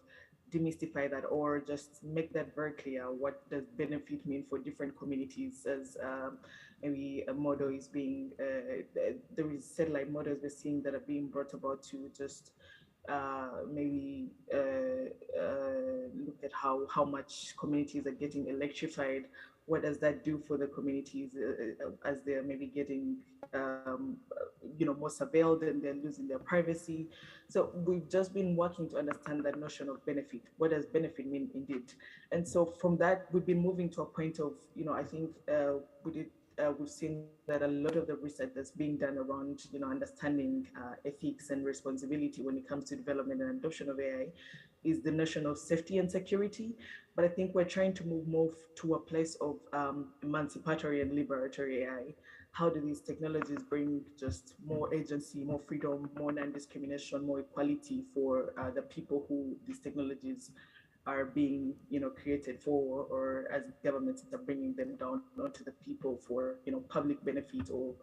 demystify that, or just make that very clear. What does benefit mean for different communities? As maybe a model is being, there is satellite models we're seeing that are being brought about to just maybe look at how much communities are getting electrified. What does that do for the communities as they're maybe getting, more surveilled and they're losing their privacy? So we've just been working to understand that notion of benefit. What does benefit mean indeed? And so from that, we've been moving to a point of, I think we've seen that a lot of the research that's being done around, understanding ethics and responsibility when it comes to development and adoption of AI is the notion of safety and security. But I think we're trying to move to a place of emancipatory and liberatory AI. How do these technologies bring just more agency, more freedom, more non-discrimination, more equality for the people who these technologies are being, created for, or as governments are bringing them down onto the people for, public benefit, or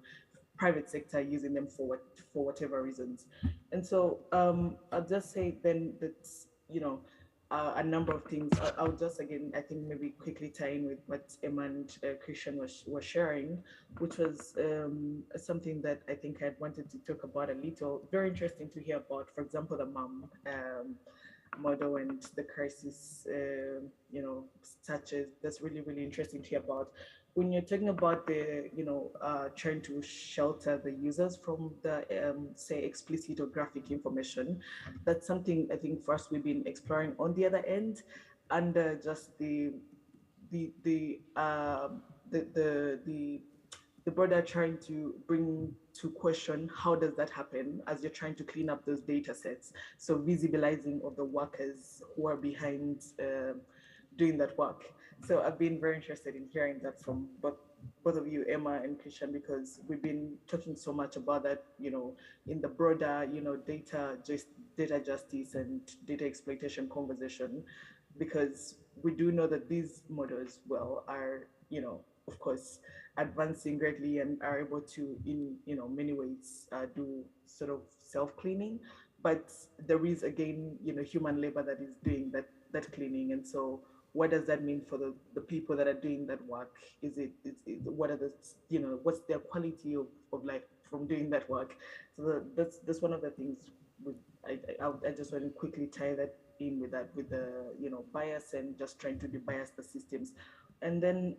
private sector using them for whatever reasons. And so I'll just say then that, a number of things. I'll just, again, I think maybe quickly tie in with what Emma and Christian was sharing, which was something that I think I'd wanted to talk about a little. Very interesting to hear about, for example, the MUM model and the crisis, such as, that's really, really interesting to hear about. When you're talking about the, trying to shelter the users from the, say, explicit or graphic information, that's something I think first we've been exploring on the other end, under just the broader trying to bring to question, how does that happen as you're trying to clean up those data sets? So visibilizing of the workers who are behind doing that work. So I've been very interested in hearing that from both of you, Emma and Christian, because we've been talking so much about that, in the broader, data justice and data exploitation conversation, because we do know that these models, are, of course, advancing greatly and are able to, in many ways, do sort of self-cleaning, but there is, again, human labor that is doing that cleaning. And so what does that mean for the people that are doing that work? What are the, what's their quality of life from doing that work? So that's one of the things I just want to quickly tie that in with that, with the, bias and just trying to de-bias the systems. And then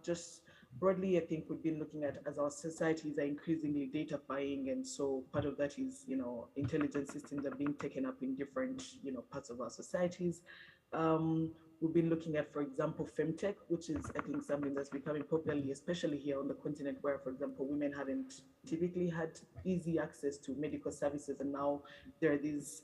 just broadly, I think we've been looking at, as our societies are increasingly datafying, and so part of that is, intelligence systems are being taken up in different, parts of our societies. We've been looking at, for example, femtech, which is, I think, something that's becoming popular, especially here on the continent, where, for example, women hadn't typically had easy access to medical services, and now there are these,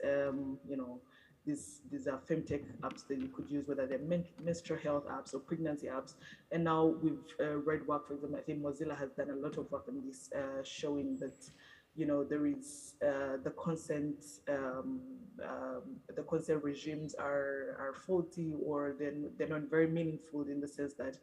these are femtech apps that you could use, whether they're menstrual health apps or pregnancy apps. And now we've read work, for example, I think Mozilla has done a lot of work on this, showing that, there is the consent regimes are faulty, or they're not very meaningful, in the sense that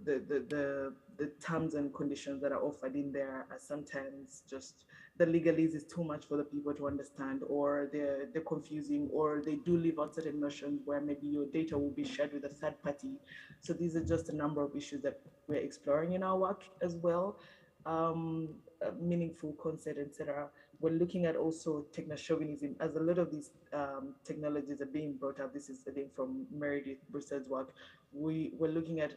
the terms and conditions that are offered in there are sometimes just, the legalese is too much for the people to understand, or they're confusing, or they do leave out certain notions where maybe your data will be shared with a third party. So these are just a number of issues that we're exploring in our work as well. Meaningful consent, etc. we're looking at also techno-chauvinism, as a lot of these technologies are being brought up. This is, I think, from Meredith Broussel's work. We're looking at,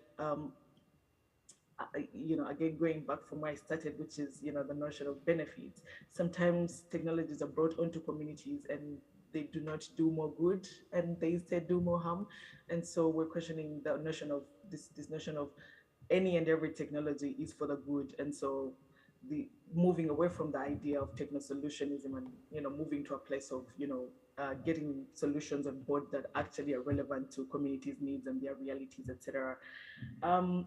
again, going back from where I started, which is, the notion of benefits. Sometimes technologies are brought onto communities and they do not do more good and they instead do more harm. And so we're questioning the notion of this notion of any and every technology is for the good. And so the moving away from the idea of techno-solutionism and, moving to a place of, getting solutions on board that actually are relevant to communities' needs and their realities, etc.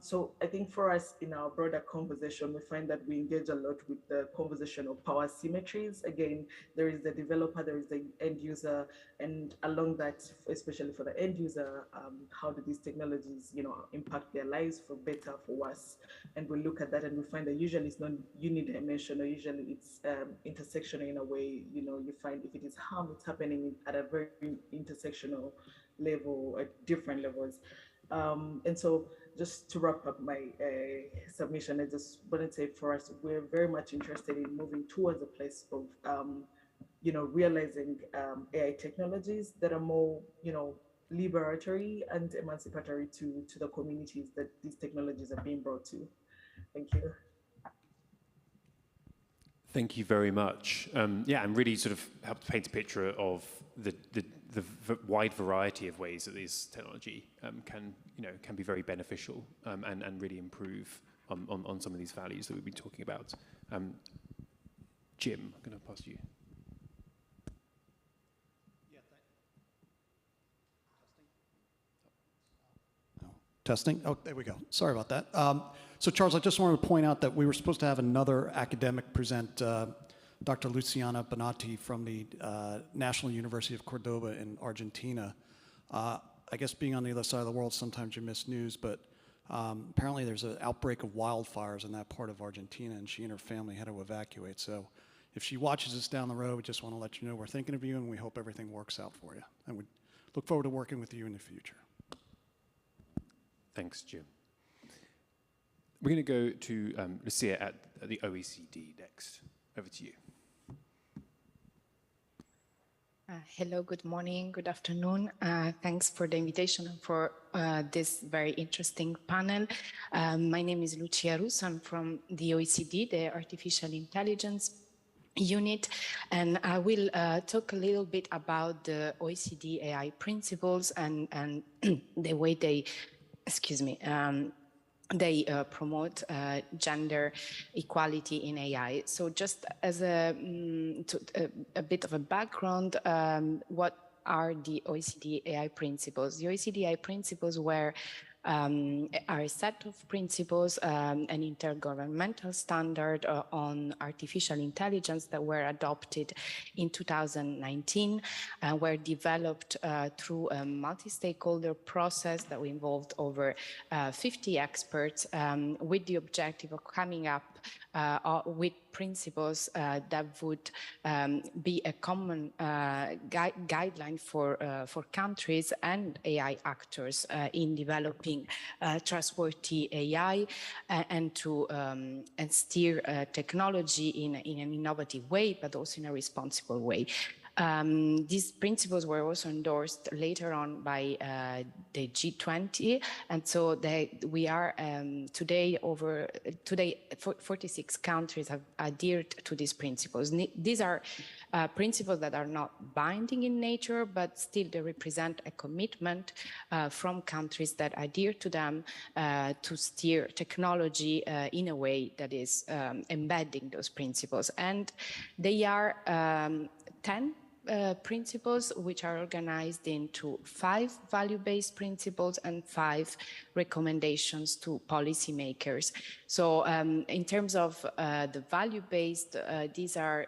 So I think for us in our broader conversation, we find that we engage a lot with the conversation of power symmetries. Again, there is the developer, there is the end user, and along that, especially for the end user, how do these technologies, impact their lives for better, for worse? And we look at that and we find that usually it's not unidimensional, usually it's intersectional in a way. You find if it is harm, it's happening at a very intersectional level, at different levels. And so just to wrap up my submission, I just want to say for us, we're very much interested in moving towards a place of, realizing AI technologies that are more, liberatory and emancipatory to the communities that these technologies are being brought to. Thank you. Thank you very much. Yeah, and really sort of helped paint a picture of the wide variety of ways that this technology can be very beneficial and really improve on some of these values that we've been talking about. Jim, I'm going to pass to you. Testing? Oh, there we go. Sorry about that. So Charles, I just wanted to point out that we were supposed to have another academic present, Dr. Luciana Bonatti from the National University of Cordoba in Argentina. I guess being on the other side of the world, sometimes you miss news, but apparently there's an outbreak of wildfires in that part of Argentina, and she and her family had to evacuate. So if she watches us down the road, we just want to let you know we're thinking of you, and we hope everything works out for you. And we look forward to working with you in the future. Thanks, Jim. We're going to go to Lucia at the OECD next. Over to you. Hello, good morning, good afternoon. Thanks for the invitation and for this very interesting panel. My name is Lucia Rus. I'm from the OECD, the Artificial Intelligence Unit, and I will talk a little bit about the OECD AI principles and the way they, they promote gender equality in AI. So just as a bit of a background, what are the OECD AI principles? The OECD AI principles are a set of principles, an intergovernmental standard on artificial intelligence that were adopted in 2019, were developed through a multi-stakeholder process that involved over 50 experts with the objective of coming up with principles that would be a common guideline for countries and AI actors in developing trustworthy AI and to and steer technology in an innovative way, but also in a responsible way. These principles were also endorsed later on by the G20, and so we are today 46 countries have adhered to these principles. These are principles that are not binding in nature, but still they represent a commitment from countries that adhere to them to steer technology in a way that is embedding those principles. And they are 10 principles, which are organized into 5 value-based principles and 5 recommendations to policymakers. So in terms of the value-based, these are,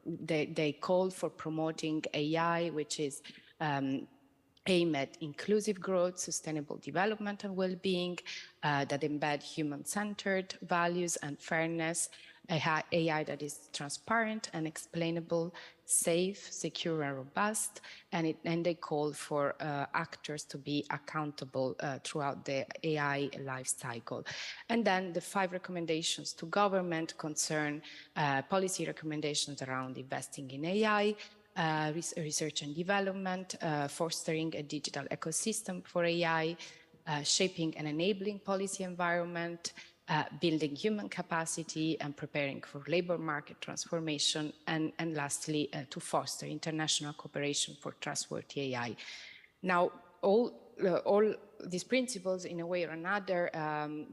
they call for promoting AI, which is aim at inclusive growth, sustainable development and well-being that embed human-centered values and fairness, AI that is transparent and explainable, safe, secure, and robust, and they call for actors to be accountable throughout the AI life cycle. And then the 5 recommendations to government concern policy recommendations around investing in AI, research and development, fostering a digital ecosystem for AI, shaping and enabling policy environment, building human capacity and preparing for labor market transformation, and lastly, to foster international cooperation for trustworthy AI. Now, all these principles, in a way or another,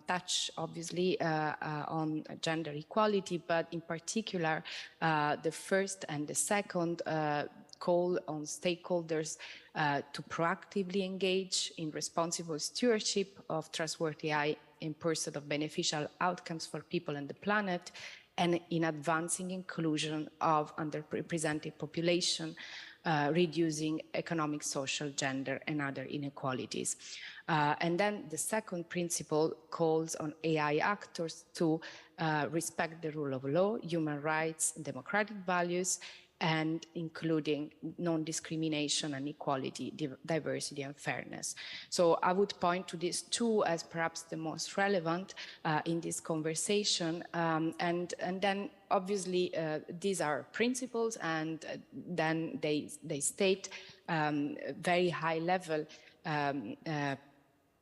touch obviously on gender equality, but in particular, the first and the second call on stakeholders to proactively engage in responsible stewardship of trustworthy AI in pursuit of beneficial outcomes for people and the planet, and in advancing inclusion of underrepresented population, reducing economic, social, gender, and other inequalities. And then the second principle calls on AI actors to respect the rule of law, human rights, democratic values, and including non-discrimination and equality, diversity and fairness. So I would point to these 2 as perhaps the most relevant in this conversation. And then obviously these are principles, and then they state very high level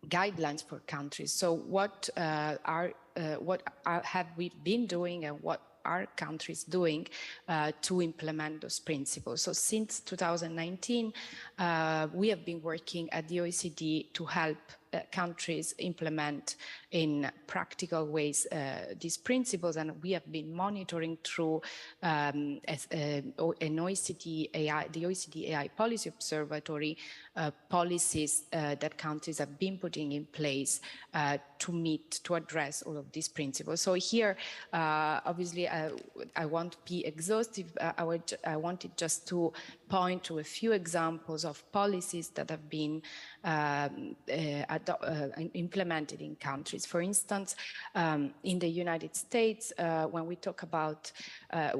guidelines for countries. So what have we been doing, and what are countries doing to implement those principles? So since 2019, we have been working at the OECD to help countries implement in practical ways these principles, and we have been monitoring through an OECD AI, the OECD AI Policy Observatory, policies that countries have been putting in place to address all of these principles. So here, obviously, I won't be exhaustive. I wanted just to point to a few examples of policies that have been implemented in countries. For instance, in the United States, when we talk about,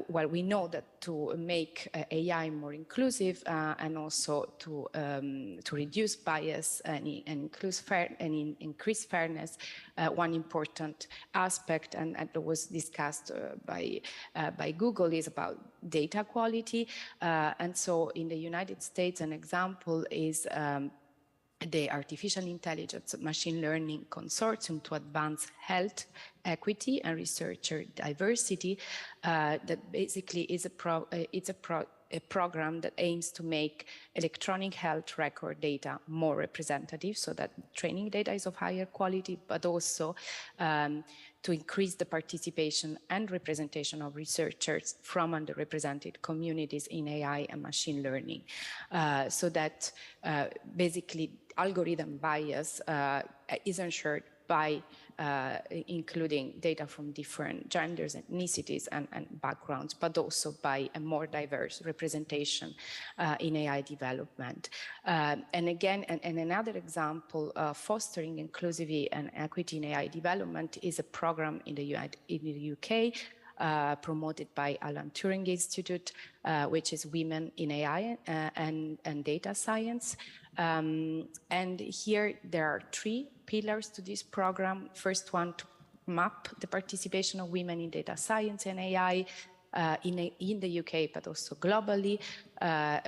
well, we know that to make AI more inclusive and also to reduce bias and increase fairness, one important aspect, and that was discussed by Google, is about data quality. And so in the United States, an example is the Artificial Intelligence Machine Learning Consortium to Advance Health Equity and Researcher Diversity, that basically is a program that aims to make electronic health record data more representative, so that training data is of higher quality, but also to increase the participation and representation of researchers from underrepresented communities in AI and machine learning, so that basically algorithm bias is ensured by including data from different genders, ethnicities, and backgrounds, but also by a more diverse representation in AI development. And again, and another example of fostering inclusivity and equity in AI development is a program in the UK promoted by Alan Turing Institute, which is Women in AI and Data Science. And here there are 3 pillars to this program. First one, to map the participation of women in data science and AI in the UK, but also globally,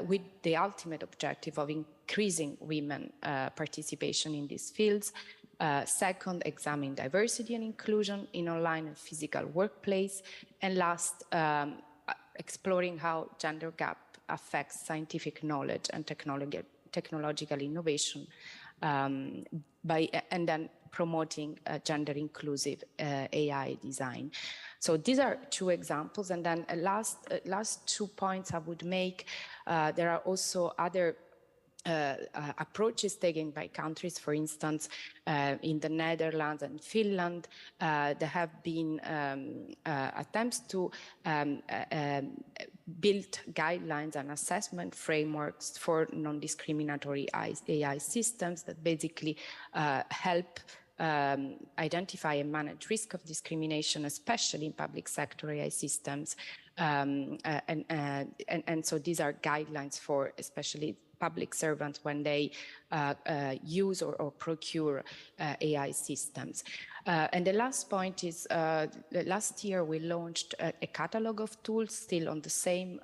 with the ultimate objective of increasing women participation in these fields. Second, examine diversity and inclusion in online and physical workplace. And last, exploring how gender gap affects scientific knowledge and technological innovation, and then promoting gender inclusive AI design. So these are 2 examples. And then last 2 points I would make. There are also other approaches taken by countries. For instance, in the Netherlands and Finland, there have been attempts to build guidelines and assessment frameworks for non-discriminatory AI systems that basically help identify and manage risk of discrimination, especially in public sector AI systems. And so these are guidelines for especially public servants when they use or procure AI systems. And the last point is, last year we launched a catalog of tools still on the same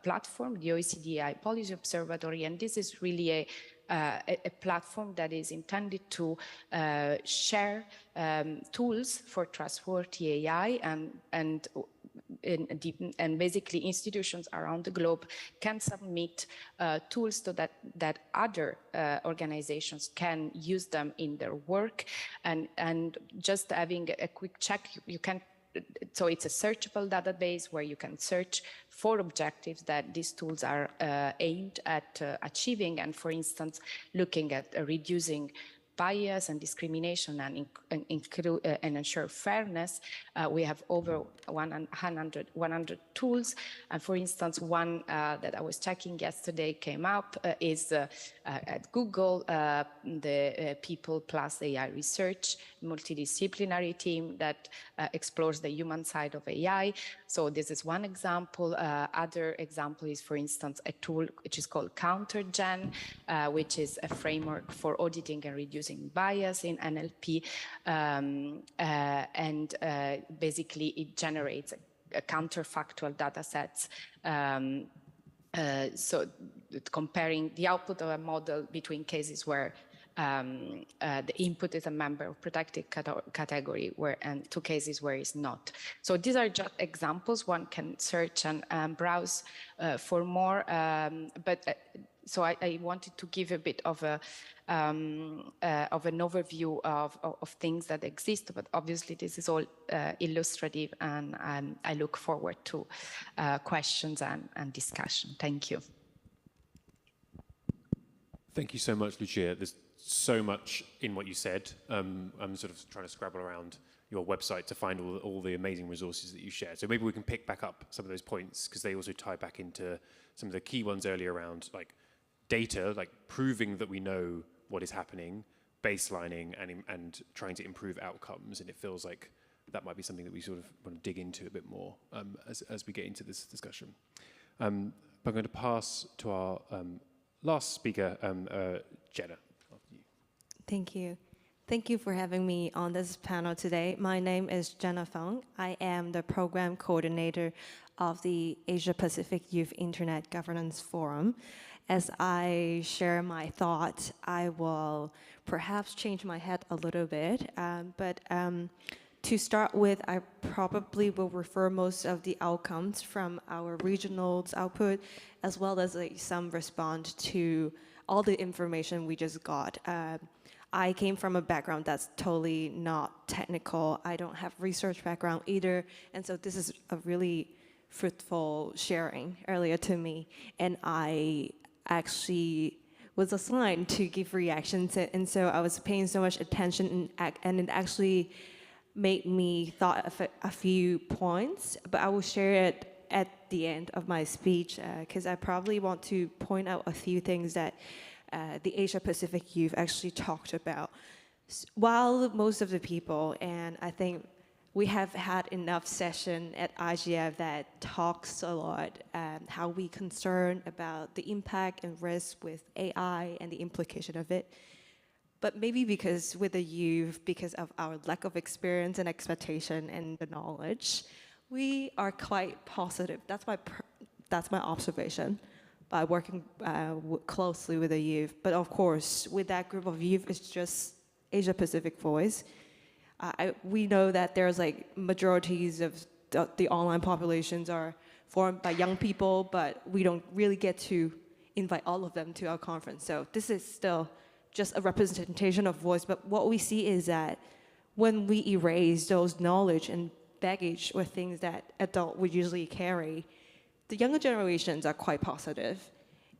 platform, the OECD AI Policy Observatory, and this is really a platform that is intended to share tools for trustworthy AI and basically institutions around the globe can submit tools so that other organizations can use them in their work. And just having a quick check, you can, so it's a searchable database where you can search for objectives that these tools are aimed at achieving, and for instance, looking at reducing bias and discrimination and ensure fairness. We have over 100 tools. And for instance, one that I was checking yesterday came up is at Google, the People Plus AI Research multidisciplinary team that explores the human side of AI. So this is one example. Other example is, for instance, a tool which is called CounterGen, which is a framework for auditing and reducing bias in NLP, and basically it generates a counterfactual data sets. So comparing the output of a model between cases where the input is a member of protected category and two cases where it's not. So these are just examples. One can search and browse for more, so I wanted to give a bit of an overview of things that exist, but obviously this is all illustrative, and I look forward to questions and discussion. Thank you. Thank you so much, Lucia. There's so much in what you said. I'm sort of trying to scrabble around your website to find all the amazing resources that you share. So maybe we can pick back up some of those points, because they also tie back into some of the key ones earlier around like data, like proving that we know what is happening, baselining, and trying to improve outcomes. And it feels like that might be something that we sort of want to dig into a bit more as we get into this discussion. But I'm going to pass to our last speaker, Jenna. Thank you. Thank you for having me on this panel today. My name is Jenna Feng. I am the program coordinator of the Asia Pacific Youth Internet Governance Forum. As I share my thoughts, I will perhaps change my head a little bit, but to start with, I probably will refer most of the outcomes from our regionals output, as well as some response to all the information we just got. I came from a background that's totally not technical. I don't have research background either, and so this is a really fruitful sharing earlier to me, and I actually was assigned to give reactions, and so I was paying so much attention, and it actually made me thought of a few points, but I will share it at the end of my speech, because I probably want to point out a few things that the Asia Pacific Youth actually talked about. While most of the people, and I think we have had enough session at IGF that talks a lot how we concern about the impact and risk with AI and the implication of it. But maybe because with the youth, because of our lack of experience and expectation and the knowledge, we are quite positive. That's my observation by working closely with the youth. But of course, with that group of youth, it's just Asia Pacific voice. We know that there's like majorities of the online populations are formed by young people, but we don't really get to invite all of them to our conference. So this is still just a representation of voice. But what we see is that when we erase those knowledge and baggage or things that adults would usually carry, the younger generations are quite positive.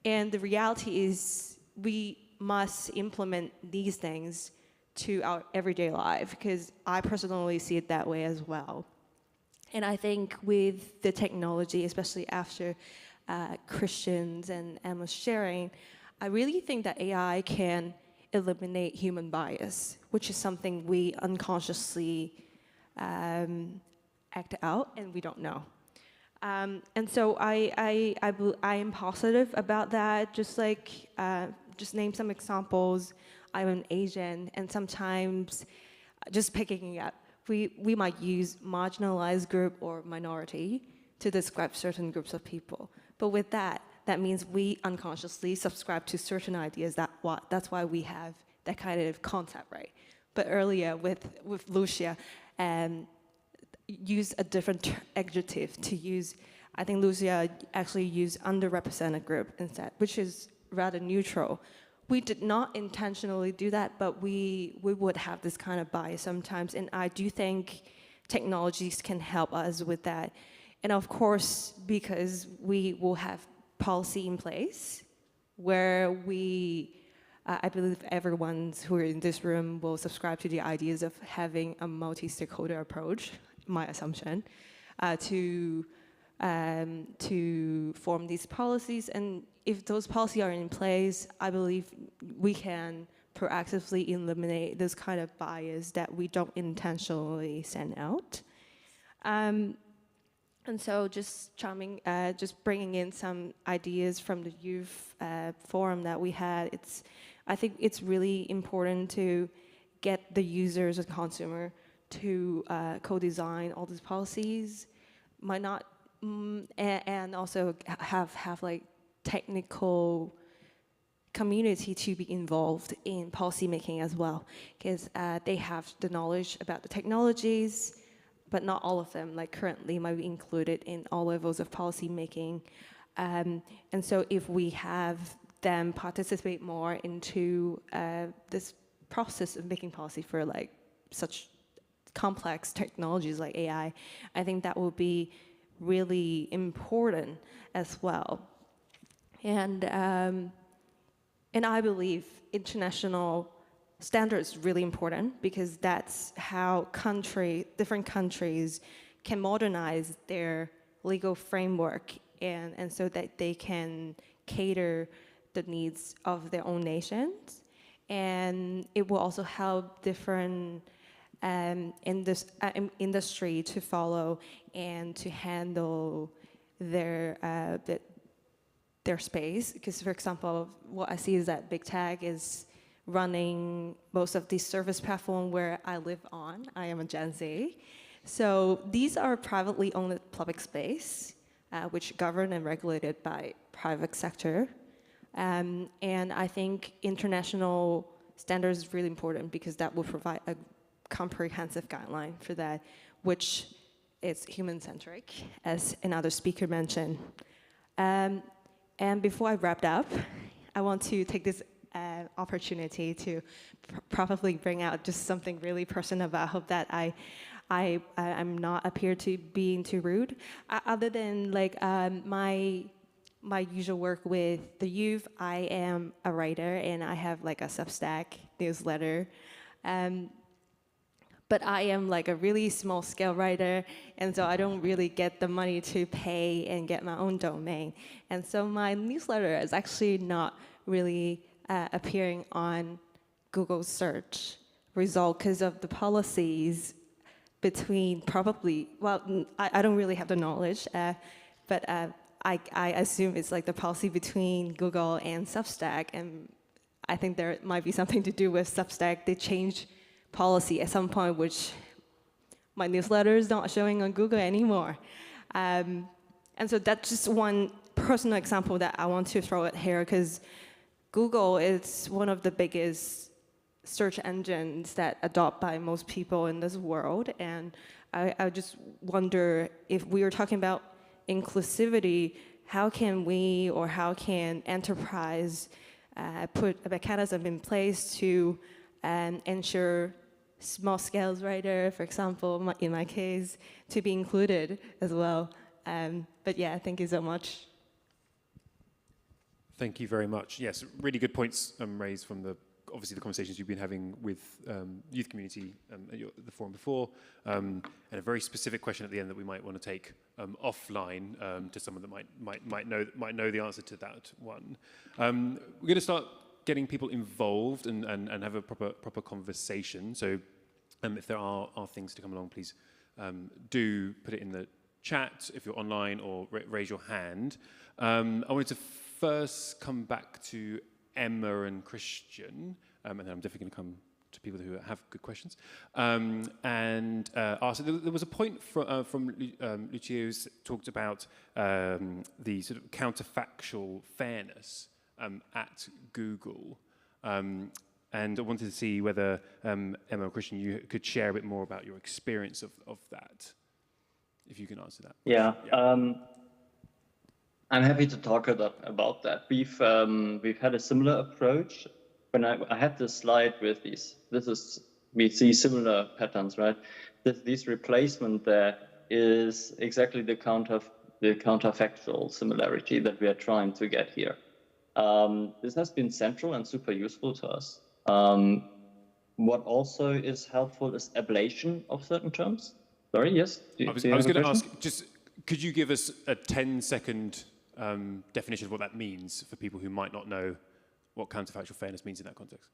And the reality is we must implement these things to our everyday life, because I personally see it that way as well. And I think with the technology, especially after Christian's and Emma's sharing, I really think that AI can eliminate human bias, which is something we unconsciously act out and we don't know. And so I am positive about that. Just like, just name some examples. I'm an Asian, and sometimes, just picking it up, we might use marginalized group or minority to describe certain groups of people. But with that means we unconsciously subscribe to certain ideas. That's why we have that kind of concept, right? But earlier with Lucia, use a different adjective to use. I think Lucia actually used underrepresented group instead, which is rather neutral. We did not intentionally do that, but we would have this kind of bias sometimes, and I do think technologies can help us with that. And of course, because we will have policy in place where I believe everyone who are in this room will subscribe to the ideas of having a multi-stakeholder approach, my assumption, to form these policies. And if those policies are in place, I believe we can proactively eliminate this kind of bias that we don't intentionally send out. And so just bringing in some ideas from the youth forum that we had, I think it's really important to get the users and consumer to co-design all these policies, and also have like technical community to be involved in policy making as well, because they have the knowledge about the technologies, but not all of them, like currently, might be included in all levels of policy making. And so if we have them participate more into this process of making policy for like such complex technologies like AI, I think that will be really important as well. And I believe international standards really important, because that's how different countries can modernize their legal framework, and so that they can cater the needs of their own nations. And it will also help different industry to follow and to handle their space. Because, for example, what I see is that big tech is running most of these service platform where I live on. I am a Gen Z. So these are privately owned public space, which governed and regulated by private sector. And I think international standards is really important, because that will provide a comprehensive guideline for that, which is human-centric, as another speaker mentioned. And before I wrap up, I want to take this opportunity to probably bring out just something really personal. But I hope that I'm not appear to being too rude. Other than like my usual work with the youth, I am a writer and I have like a Substack newsletter. But I am like a really small scale writer, and so I don't really get the money to pay and get my own domain. And so my newsletter is actually not really appearing on Google search result because of the policies between I don't really have the knowledge, but I assume it's like the policy between Google and Substack, and I think there might be something to do with Substack. They changed policy at some point, which my newsletter is not showing on Google anymore. And so that's just one personal example that I want to throw at here, because Google is one of the biggest search engines that adopt by most people in this world. And I just wonder, if we are talking about inclusivity, how can we, or how can enterprise put a mechanism in place to ensure small scale writer, for example, in my case, to be included as well. But yeah, thank you so much. Thank you very much. Yes, really good points raised from obviously the conversations you've been having with youth community at the forum before, and a very specific question at the end that we might want to take offline to someone that might know the answer to that one. We're going to start getting people involved and have a proper conversation. So if there are things to come along, please do put it in the chat if you're online, or raise your hand. I wanted to first come back to Emma and Christian, and then I'm definitely going to come to people who have good questions. So there was a point from Lucio who talked about the sort of counterfactual fairness at Google. And I wanted to see whether, Emma or Christian, you could share a bit more about your experience of that, if you can answer that. Yeah, I'm happy to talk about that. We've had a similar approach. When I had this slide with these, we see similar patterns, right? This replacement there is exactly the counterfactual similarity that we are trying to get here. This has been central and super useful to us. What also is helpful is ablation of certain terms. Sorry, yes? I was going to ask, just could you give us a 10-second definition of what that means for people who might not know what counterfactual fairness means in that context?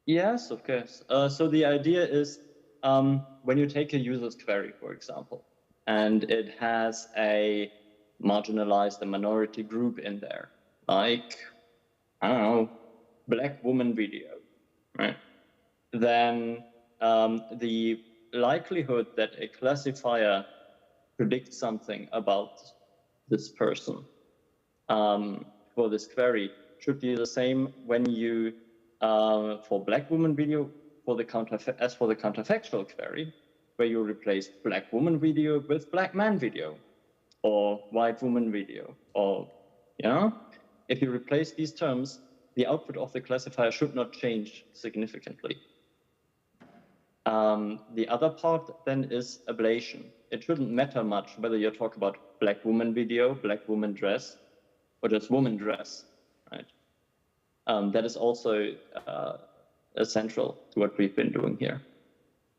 Yes, of course. So the idea is when you take a user's query, for example, and it has a marginalized, a minority group in there, like, I don't know, Black woman video, right? Then the likelihood that a classifier predicts something about this person for this query should be the same when you, for Black woman video, as for the counterfactual query, where you replace Black woman video with Black man video, or white woman video, or, you know, if you replace these terms, the output of the classifier should not change significantly. The other part then is ablation. It shouldn't matter much whether you're talking about Black woman video, Black woman dress, or just woman dress, right? That is also essential to what we've been doing here.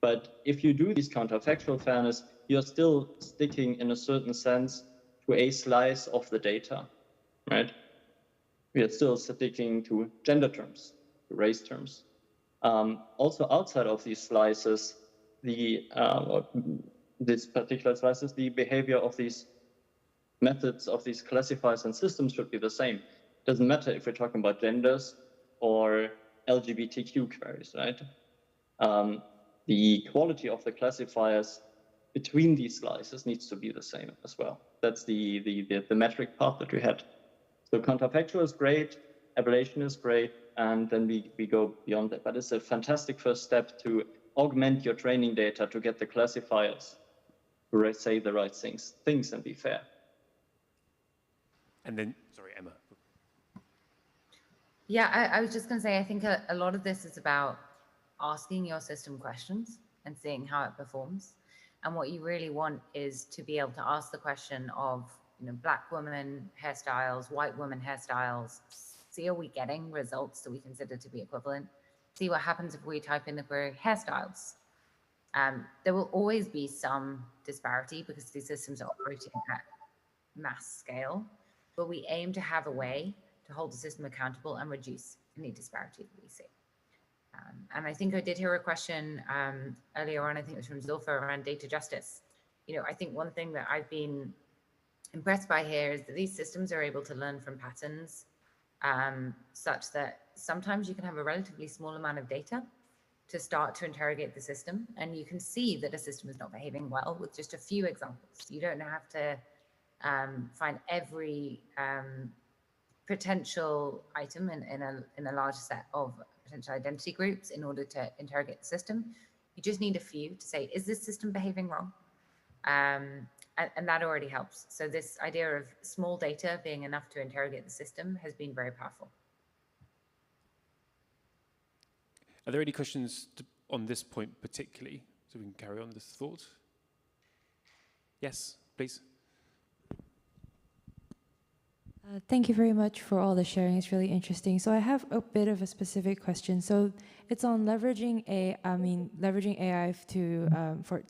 But if you do this counterfactual fairness, you're still sticking in a certain sense to a slice of the data, right? We are still sticking to gender terms, to race terms. Also outside of these slices, this particular slices, the behavior of these methods of these classifiers and systems should be the same. Doesn't matter if we're talking about genders or LGBTQ queries, right? The quality of the classifiers between these slices needs to be the same as well. That's the metric part that we had. So counterfactual is great, ablation is great, and then we go beyond that. But it's a fantastic first step to augment your training data to get the classifiers to say the right things and be fair. And then, sorry, Emma. Yeah, I was just going to say, I think a lot of this is about asking your system questions and seeing how it performs. And what you really want is to be able to ask the question of, you know, Black woman hairstyles, white woman hairstyles. See, are we getting results that we consider to be equivalent? See what happens if we type in the query hairstyles. There will always be some disparity because these systems are operating at mass scale, but we aim to have a way to hold the system accountable and reduce any disparity that we see. And I think I did hear a question earlier on, I think it was from Zulfa, around data justice. You know, I think one thing that I've been impressed by here is that these systems are able to learn from patterns such that sometimes you can have a relatively small amount of data to start to interrogate the system, and you can see that a system is not behaving well with just a few examples. You don't have to find every potential item in a large set of potential identity groups in order to interrogate the system. You just need a few to say, is this system behaving wrong? And that already helps. So this idea of small data being enough to interrogate the system has been very powerful. Are there any questions on this point particularly, so we can carry on this thought? Yes, please. Thank you very much for all the sharing. It's really interesting. So I have a bit of a specific question. So it's on leveraging AI to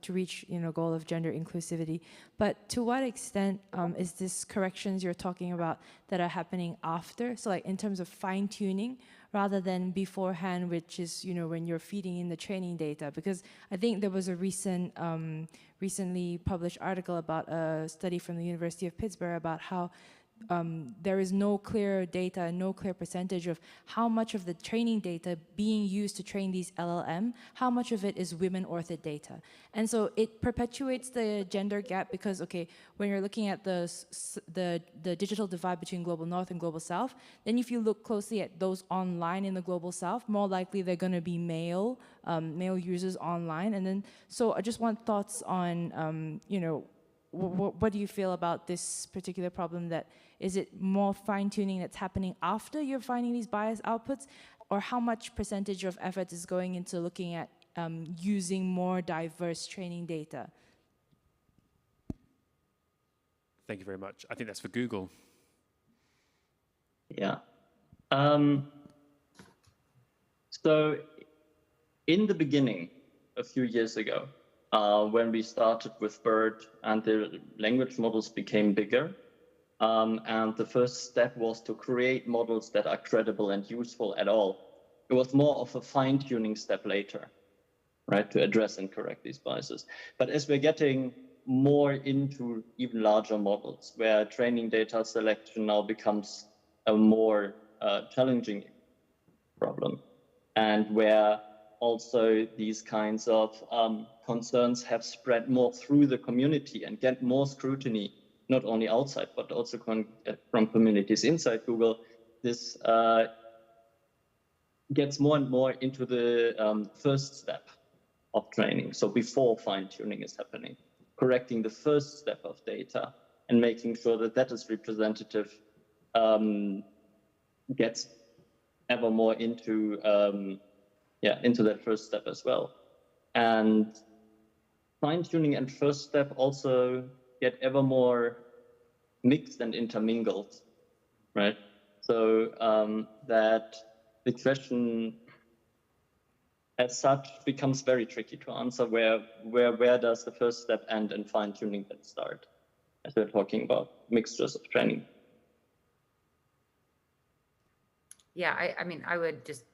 reach, you know, goal of gender inclusivity. But to what extent is this corrections you're talking about that are happening after? So like in terms of fine tuning rather than beforehand, which is, you know, when you're feeding in the training data. Because I think there was a recently published article about a study from the University of Pittsburgh about how there is no clear data, no clear percentage of how much of the training data being used to train these LLM, how much of it is women-authored data. And so it perpetuates the gender gap because, okay, when you're looking at the digital divide between Global North and Global South, then if you look closely at those online in the Global South, more likely they're gonna be male users online. And then, so I just want thoughts on, you know, what do you feel about this particular problem? That is it more fine-tuning that's happening after you're finding these bias outputs, or how much percentage of effort is going into looking at using more diverse training data? Thank you very much. I think that's for Google. Yeah. So in the beginning, a few years ago, when we started with BERT and the language models became bigger, and the first step was to create models that are credible and useful at all. It was more of a fine-tuning step later, right, to address and correct these biases. But as we're getting more into even larger models, where training data selection now becomes a more challenging problem, and where also these kinds of concerns have spread more through the community and get more scrutiny, not only outside, but also from communities inside Google. This gets more and more into the first step of training. So before fine-tuning is happening, correcting the first step of data and making sure that that is representative gets ever more into into that first step as well. And fine-tuning and first step also get ever more mixed and intermingled, right? So that the question as such becomes very tricky to answer. Where does the first step end and fine-tuning then start? As we're talking about mixtures of training. Yeah, I mean, I would just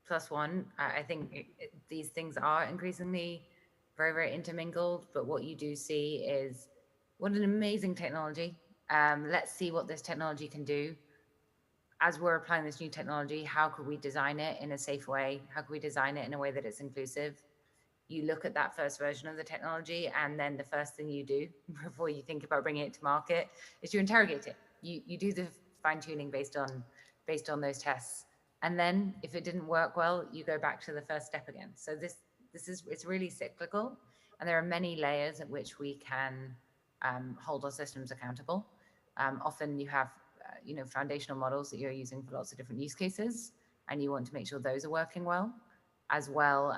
+1. I think these things are increasingly very, very intermingled, but what you do see is what an amazing technology. Let's see what this technology can do. As we're applying this new technology, how could we design it in a safe way? How could we design it in a way that it's inclusive? You look at that first version of the technology, and then the first thing you do before you think about bringing it to market is you interrogate it. You do the fine-tuning based on those tests. And then if it didn't work well, you go back to the first step again. So it's really cyclical, and there are many layers at which we can hold our systems accountable. Often you have foundational models that you're using for lots of different use cases, and you want to make sure those are working well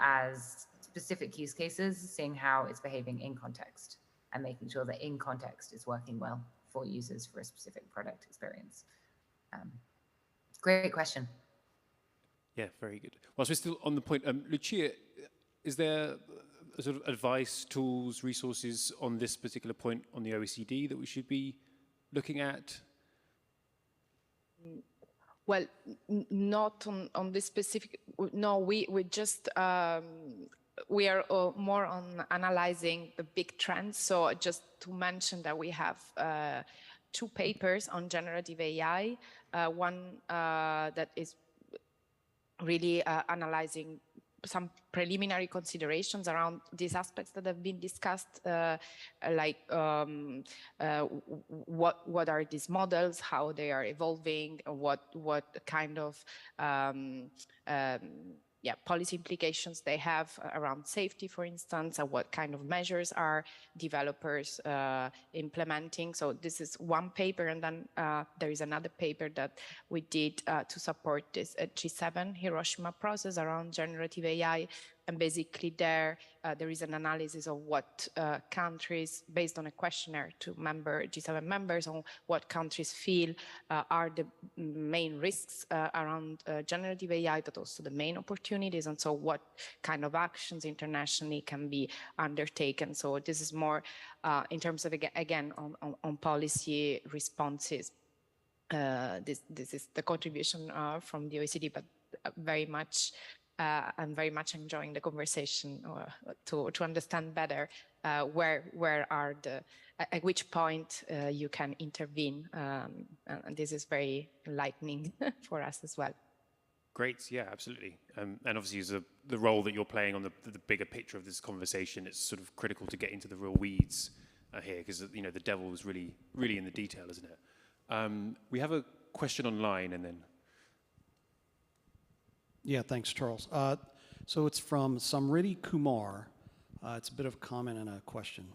as specific use cases, seeing how it's behaving in context and making sure that in context is working well for users for a specific product experience. Great question. Yeah, very good. Whilst we're still on the point, Lucia, is there a sort of advice, tools, resources on this particular point on the OECD that we should be looking at? Well, not on this specific. No, we just we are more on analyzing the big trends. So just to mention that we have 2 papers on generative AI. One that is really analyzing some preliminary considerations around these aspects that have been discussed, like what are these models, how they are evolving, what kind of policy implications they have around safety, for instance, and what kind of measures are developers implementing. So this is one paper, and then there is another paper that we did to support this G7 Hiroshima process around generative AI. And basically there is an analysis of what countries, based on a questionnaire to G7 members, on what countries feel are the main risks around generative AI, but also the main opportunities, and so what kind of actions internationally can be undertaken. So this is more in terms of, again, on policy responses. This is the contribution from the OECD, but very much. I'm very much enjoying the conversation to understand better where are at which point you can intervene. And this is very enlightening for us as well. Great, yeah, absolutely. And obviously, as the role that you're playing on the bigger picture of this conversation, it's sort of critical to get into the real weeds here, because the devil is really in the detail, isn't it? We have a question online, and then. Yeah, thanks, Charles. So it's from Samriti Kumar. It's a bit of a comment and a question.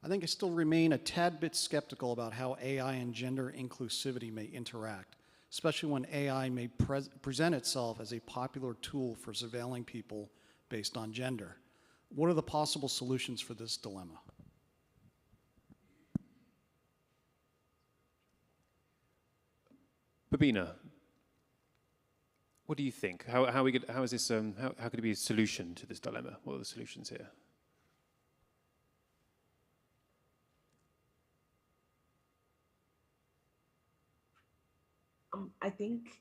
I think I still remain a tad bit skeptical about how AI and gender inclusivity may interact, especially when AI may present itself as a popular tool for surveilling people based on gender. What are the possible solutions for this dilemma? Babina, what do you think? How is this? How could it be a solution to this dilemma? What are the solutions here? I think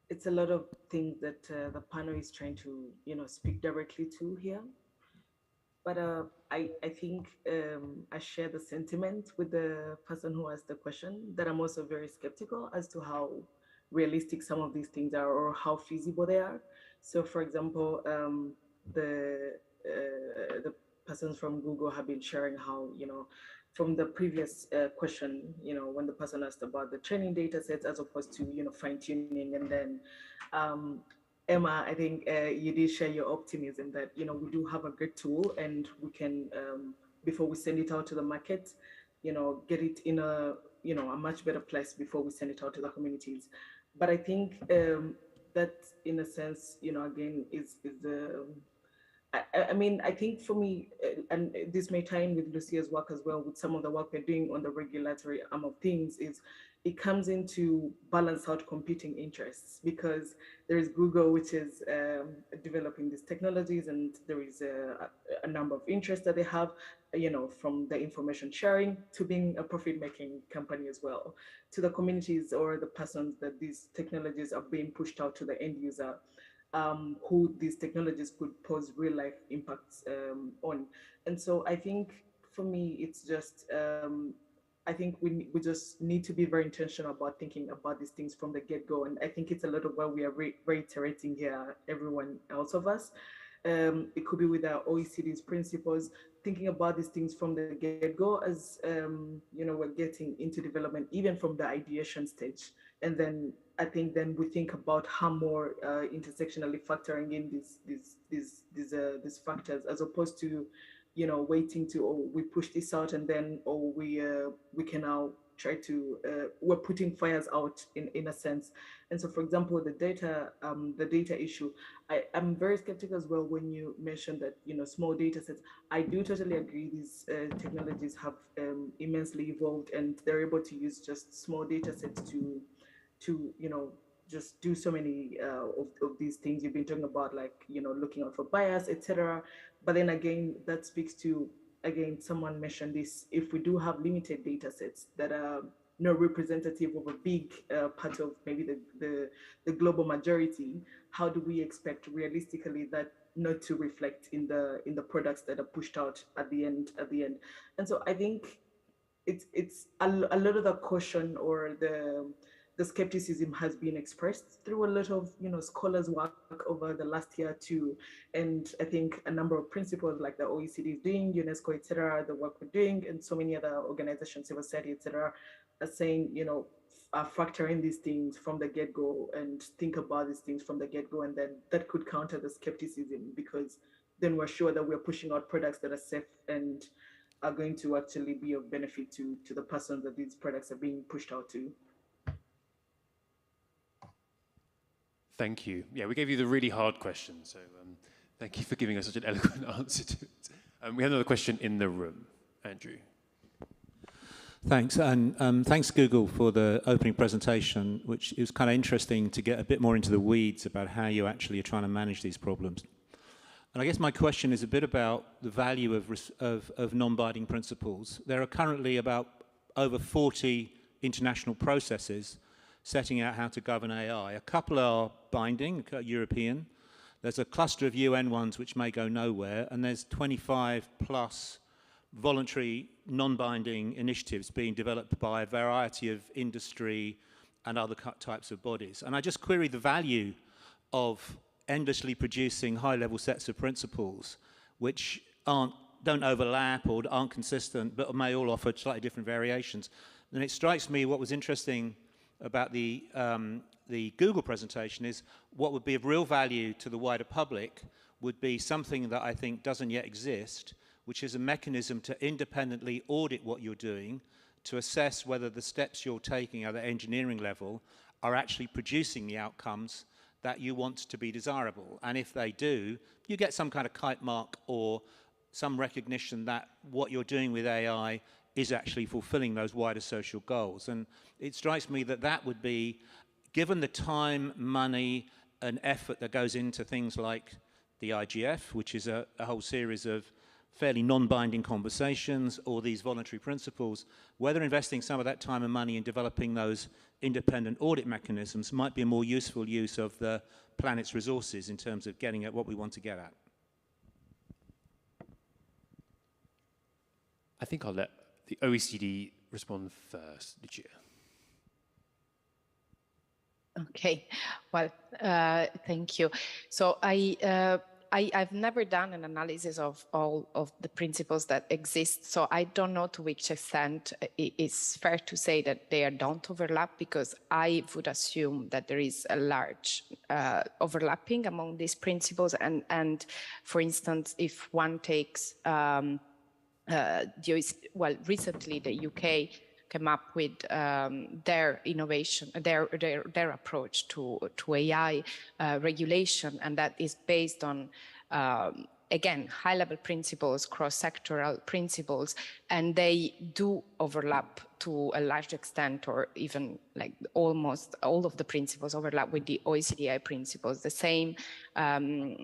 it's a lot of things that the panel is trying to, speak directly to here. But I think I share the sentiment with the person who asked the question, that I'm also very skeptical as to how realistic some of these things are or how feasible they are. So, for example, the persons from Google have been sharing how, from the previous question, when the person asked about the training data sets as opposed to, fine tuning, and then Emma, I think you did share your optimism that, we do have a great tool and we can, before we send it out to the market, get it in a, a much better place before we send it out to the communities. But I think that in a sense, again, is the, I think for me, and this may tie in with Lucia's work as well, with some of the work we're doing on the regulatory arm of things, is it comes into balance out competing interests, because there is Google, which is developing these technologies, and there is a number of interests that they have, from the information sharing to being a profit-making company as well, to the communities or the persons that these technologies are being pushed out to the end user, who these technologies could pose real life impacts on. And so I think for me, it's just, I think we just need to be very intentional about thinking about these things from the get-go. And I think it's a lot of what we are reiterating here, everyone else of us. It could be with our OECD's principles, thinking about these things from the get-go as, we're getting into development, even from the ideation stage. And then I think then we think about how more intersectionally factoring in these factors, as opposed to, waiting to, we push this out and then, we can now try to, we're putting fires out in a sense. And so, for example, the data issue, I'm very skeptical as well when you mentioned that, small data sets. I do totally agree these technologies have immensely evolved, and they're able to use just small data sets to just do so many of these things you've been talking about, like, looking out for bias, etc. But then again, that speaks to, again, someone mentioned this, if we do have limited data sets that are not representative of a big part of maybe the global majority, how do we expect realistically that not to reflect in the products that are pushed out at the end? And so I think it's a lot of the caution or the skepticism has been expressed through a lot of scholars' work over the last year too, and I think a number of principles like the OECD is doing, UNESCO, etc., the work we're doing, and so many other organizations, civil society, etc., are saying, factor in these things from the get-go and think about these things from the get-go, and then that could counter the skepticism, because then we're sure that we're pushing out products that are safe and are going to actually be of benefit to the person that these products are being pushed out to. Thank you. Yeah, we gave you the really hard question, so thank you for giving us such an eloquent answer to it. We have another question in the room. Andrew. Thanks, and thanks Google for the opening presentation, which is kind of interesting to get a bit more into the weeds about how you actually are trying to manage these problems. And I guess my question is a bit about the value of non-binding principles. There are currently about over 40 international processes setting out how to govern AI. A couple are binding, European. There's a cluster of UN ones which may go nowhere, and there's 25 plus voluntary, non-binding initiatives being developed by a variety of industry and other types of bodies. And I just query the value of endlessly producing high-level sets of principles which don't overlap or aren't consistent, but may all offer slightly different variations. And it strikes me what was interesting about the Google presentation is what would be of real value to the wider public would be something that I think doesn't yet exist, which is a mechanism to independently audit what you're doing, to assess whether the steps you're taking at the engineering level are actually producing the outcomes that you want to be desirable. And if they do, you get some kind of kite mark or some recognition that what you're doing with AI is actually fulfilling those wider social goals. And it strikes me that that would be, given the time, money, and effort that goes into things like the IGF, which is a whole series of fairly non-binding conversations, or these voluntary principles, whether investing some of that time and money in developing those independent audit mechanisms might be a more useful use of the planet's resources in terms of getting at what we want to get at. I think I'll let the OECD respond first, Lucia. Okay, well, thank you. So I've never done an analysis of all of the principles that exist, so I don't know to which extent it's fair to say that they don't overlap, because I would assume that there is a large overlapping among these principles. And for instance, if one takes, recently the UK came up with their innovation, their approach to AI regulation, and that is based on, again, high-level principles, cross-sectoral principles, and they do overlap to a large extent, or even like almost all of the principles overlap with the OECD principles. The same, I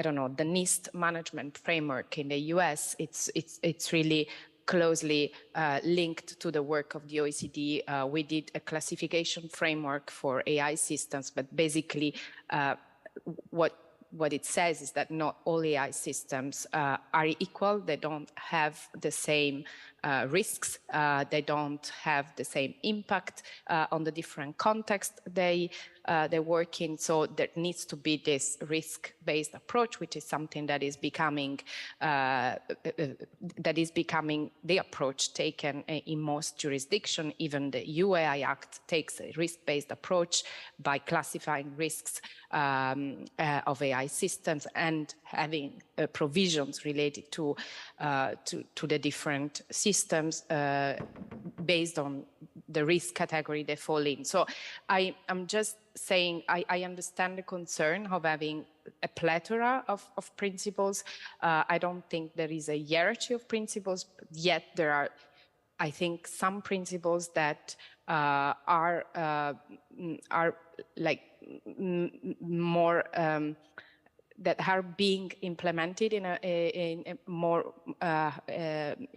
don't know, the NIST management framework in the US, it's really closely linked to the work of the OECD. We did a classification framework for AI systems, but basically what it says is that not all AI systems are equal. They don't have the same risks. They don't have the same impact on the different contexts they work in. So there needs to be this risk-based approach, which is something that is becoming the approach taken in most jurisdictions. Even the UAI Act takes a risk-based approach by classifying risks of AI systems and having provisions related to the different systems based on the risk category they fall in. So I'm just saying I understand the concern of having a plethora of principles. I don't think there is a hierarchy of principles, yet there are, I think, some principles that are like more that are being implemented in a more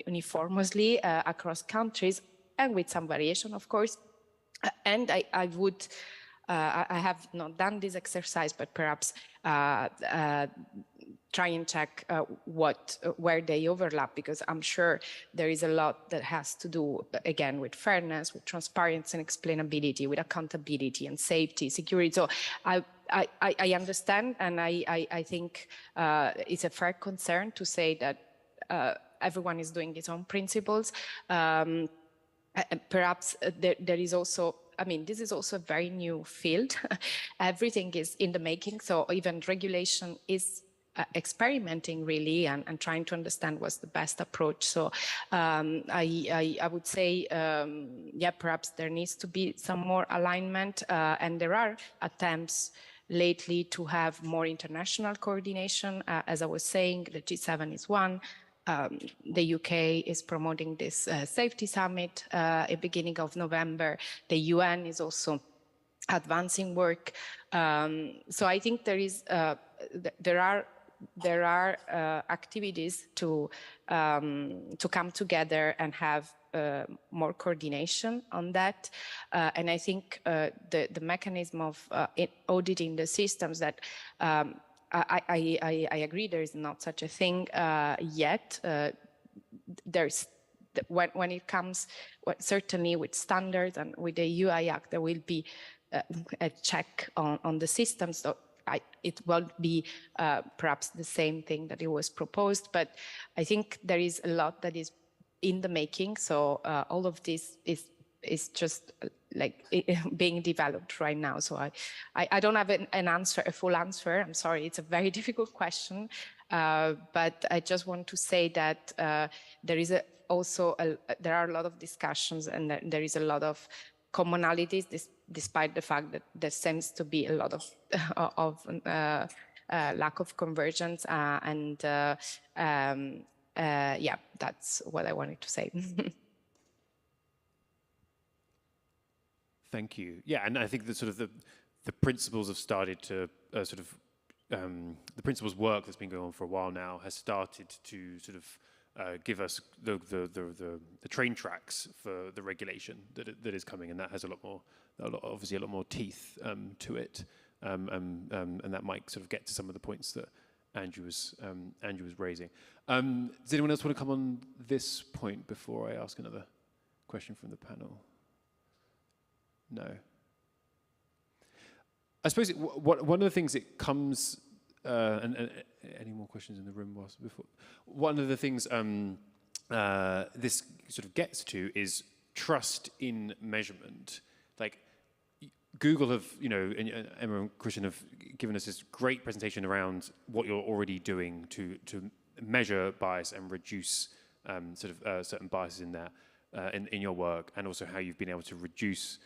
uniformly across countries, and with some variation, of course. And I would, I have not done this exercise, but perhaps try and check where they overlap, because I'm sure there is a lot that has to do, again, with fairness, with transparency and explainability, with accountability and safety, security. So I understand, and I think it's a fair concern to say that everyone is doing its own principles. Perhaps there is also, I mean, this is also a very new field. Everything is in the making. So even regulation is experimenting really and trying to understand what's the best approach. So I would say, yeah, perhaps there needs to be some more alignment. And there are attempts lately to have more international coordination. As I was saying, the G7 is one. The UK is promoting this safety summit at the beginning of November. The UN is also advancing work. So I think there is there are activities to come together and have more coordination on that. And I think the mechanism of auditing the systems that I agree there is not such a thing yet. There's when it comes, certainly with standards and with the UI Act, there will be a check on the systems. So it won't be perhaps the same thing that it was proposed, but I think there is a lot that is in the making. So all of this is just like being developed right now. So I don't have an answer, a full answer. I'm sorry, it's a very difficult question. But I just want to say that there is there are a lot of discussions, and there is a lot of commonalities, despite the fact that there seems to be a lot of lack of convergence. Yeah, that's what I wanted to say. Thank you. Yeah, and I think that sort of the principles have started to the principles work that's been going on for a while now has started to sort of give us the train tracks for the regulation that is coming, and that has obviously a lot more teeth to it, and that might sort of get to some of the points that Andrew was raising. Does anyone else want to come on this point before I ask another question from the panel? No. I suppose one of the things that comes, and any more questions in the room whilst before? One of the things this sort of gets to is trust in measurement. Like Google have, and Emma and Christian have given us this great presentation around what you're already doing to measure bias and reduce certain biases in there, in your work, and also how you've been able to reduce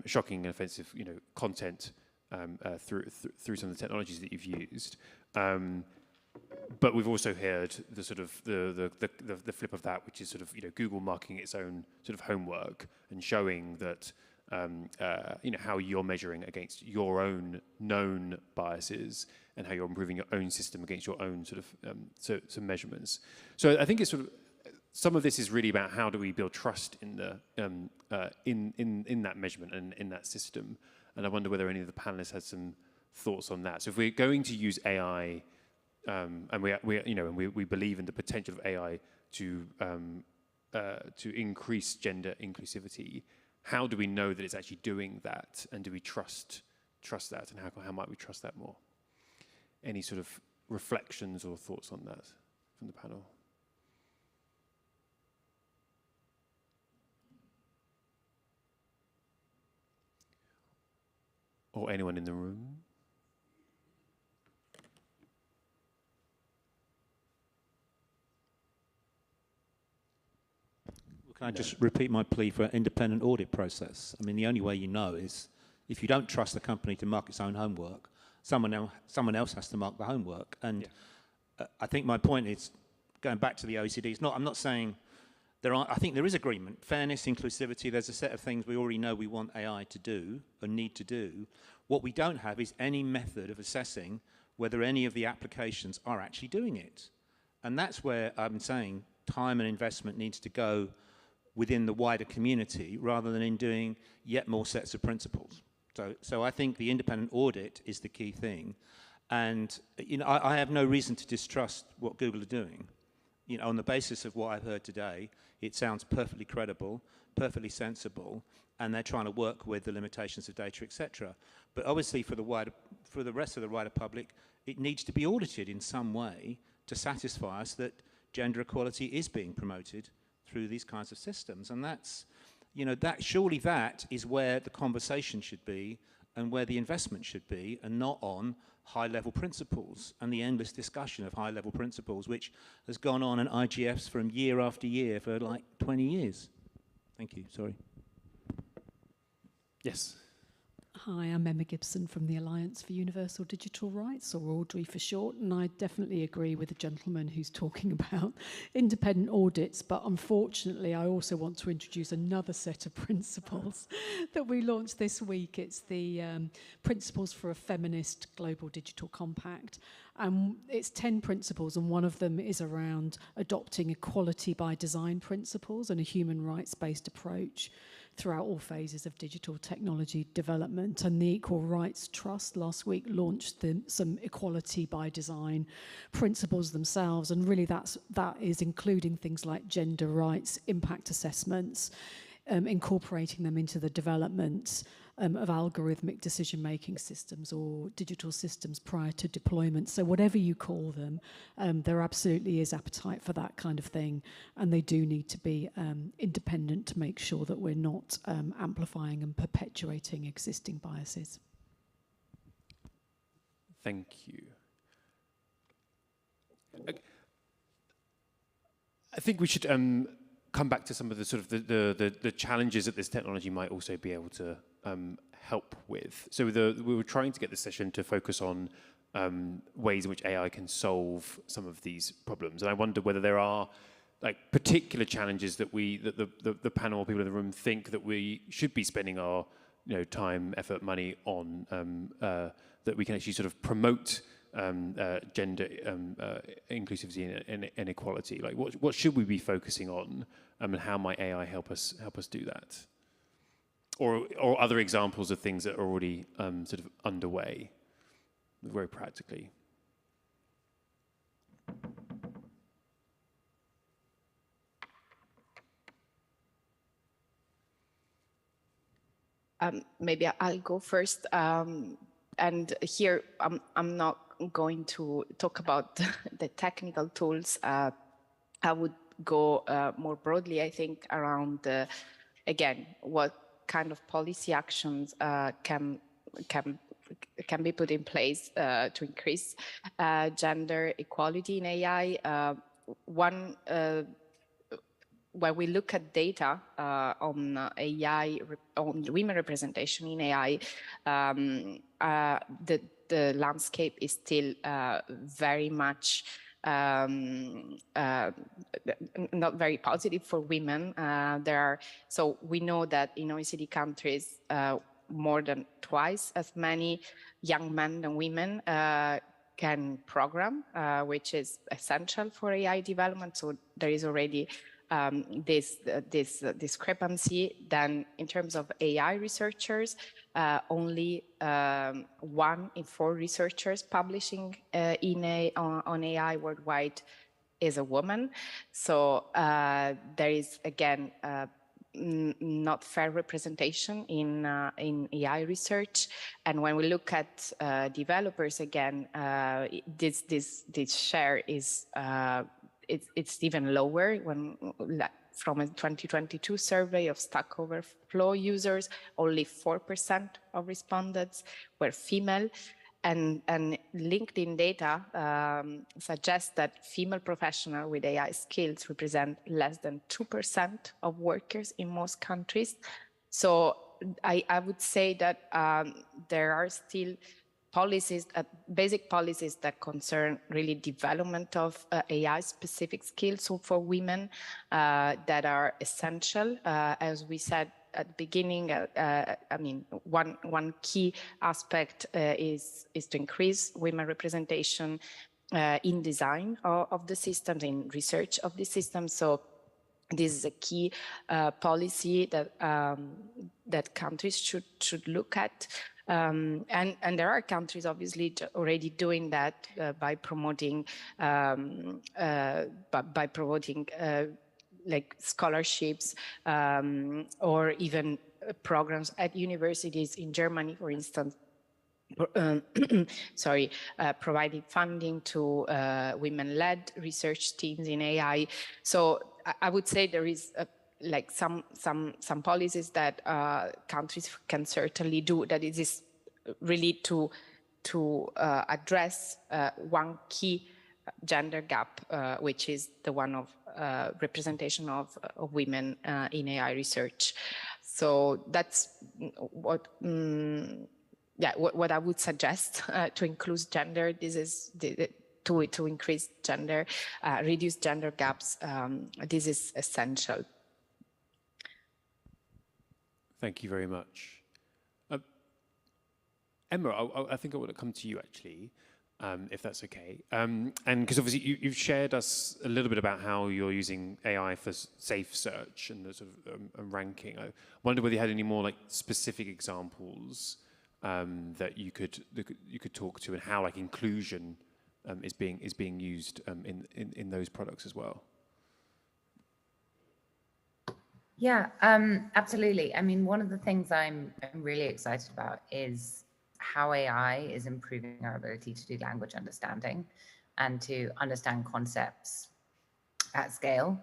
shocking and offensive, content through some of the technologies that you've used. But we've also heard the sort of the flip of that, which is sort of Google marking its own sort of homework and showing that how you're measuring against your own known biases and how you're improving your own system against your own sort of some measurements. So I think it's sort of some of this is really about how do we build trust in the in that measurement and in that system. And I wonder whether any of the panelists had some thoughts on that. So if we're going to use AI, and we believe in the potential of AI to increase gender inclusivity, how do we know that it's actually doing that, and do we trust that, and how might we trust that more? Any sort of reflections or thoughts on that from the panel? Or anyone in the room? Can I just repeat my plea for an independent audit process? I mean, the only way you know is if you don't trust the company to mark its own homework, someone else has to mark the homework. And I think my point is, going back to the OECD, I'm not saying I think there is agreement. Fairness, inclusivity, there's a set of things we already know we want AI to do and need to do. What we don't have is any method of assessing whether any of the applications are actually doing it. And that's where I'm saying time and investment needs to go within the wider community rather than in doing yet more sets of principles. So I think the independent audit is the key thing. And I have no reason to distrust what Google are doing. On the basis of what I've heard today, it sounds perfectly credible, perfectly sensible, and they're trying to work with the limitations of data, etc. But obviously, for the rest of the wider public, it needs to be audited in some way to satisfy us that gender equality is being promoted through these kinds of systems. And that's, surely that is where the conversation should be and where the investment should be, and not on high-level principles and the endless discussion of high-level principles, which has gone on in IGFs from year after year for like 20 years. Thank you, sorry. Yes. Hi, I'm Emma Gibson from the Alliance for Universal Digital Rights, or Audrey for short, and I definitely agree with the gentleman who's talking about independent audits, but unfortunately I also want to introduce another set of principles that we launched this week. It's the Principles for a Feminist Global Digital Compact. It's 10 principles, and one of them is around adopting equality by design principles and a human rights-based approach throughout all phases of digital technology development. And the Equal Rights Trust last week launched some equality by design principles themselves, and really that is including things like gender rights, impact assessments, incorporating them into the development of algorithmic decision-making systems or digital systems prior to deployment. So whatever you call them, there absolutely is appetite for that kind of thing, and they do need to be independent to make sure that we're not amplifying and perpetuating existing biases. Thank you. I think we should come back to some of the sort of the challenges that this technology might also be able to help with. So we were trying to get the session to focus on ways in which AI can solve some of these problems, and I wonder whether there are like particular challenges that the panel or people in the room think that we should be spending our time, effort, money on, that we can actually sort of promote gender inclusivity and equality. Like what should we be focusing on, and how might AI help us do that? Or other examples of things that are already sort of underway, very practically. Maybe I'll go first. And here, I'm not going to talk about the technical tools. I would go more broadly, I think, around, again, what kind of policy actions can be put in place to increase gender equality in AI. One, when we look at data on AI, on women representation in AI, the landscape is still very much not very positive for women. So we know that in OECD countries, more than twice as many young men than women can program, which is essential for AI development. So there is already this discrepancy. Then in terms of AI researchers, only 1 in 4 researchers publishing on AI worldwide is a woman. So there is, again, not fair representation in AI research. And when we look at developers, again, this share is it's even lower. When from a 2022 survey of Stack Overflow users, only 4% of respondents were female. And LinkedIn data suggests that female professionals with AI skills represent less than 2% of workers in most countries. So I would say that there are still policies, basic policies that concern really development of AI-specific skills for women that are essential. As we said at the beginning, I mean, one key aspect is to increase women representation in design of the systems, in research of the systems. So this is a key policy that that countries should look at. And there are countries obviously already doing that by promoting like scholarships or even programs at universities in Germany, for instance. Providing funding to women-led research teams in AI. So I would say there is like some policies that countries can certainly do, that it is really to address one key gender gap, which is the one of representation of women in AI research. So that's what, what I would suggest to include gender. This is to increase gender, reduce gender gaps. This is essential. Thank you very much. Emma, I think I want to come to you actually, if that's okay. And because obviously you've shared us a little bit about how you're using AI for safe search and the sort of ranking. I wonder whether you had any more like specific examples that you could talk to, and how like inclusion is being used in those products as well. Yeah, absolutely. I mean, one of the things I'm really excited about is how AI is improving our ability to do language understanding and to understand concepts at scale.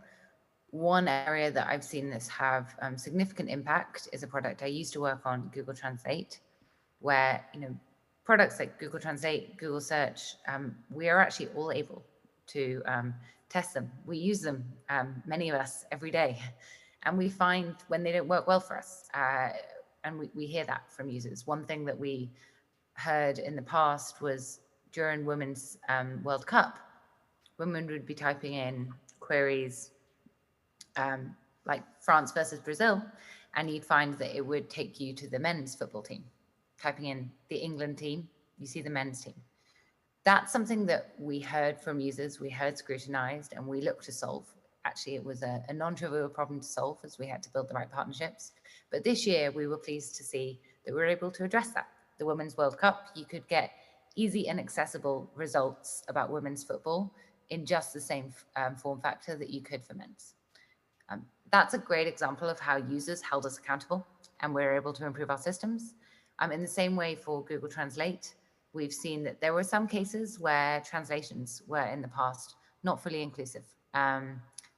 One area that I've seen this have significant impact is a product I used to work on, Google Translate, where products like Google Translate, Google Search, we are actually all able to test them. We use them, many of us, every day. And we find when they don't work well for us. And we hear that from users. One thing that we heard in the past was during Women's World Cup, women would be typing in queries like France versus Brazil, and you'd find that it would take you to the men's football team. Typing in the England team, you see the men's team. That's something that we heard from users, we heard scrutinized, and we looked to solve. Actually, it was a non-trivial problem to solve, as we had to build the right partnerships. But this year, we were pleased to see that we were able to address that. The Women's World Cup, you could get easy and accessible results about women's football in just the same form factor that you could for men's. That's a great example of how users held us accountable, and we're able to improve our systems. In the same way for Google Translate, we've seen that there were some cases where translations were in the past not fully inclusive.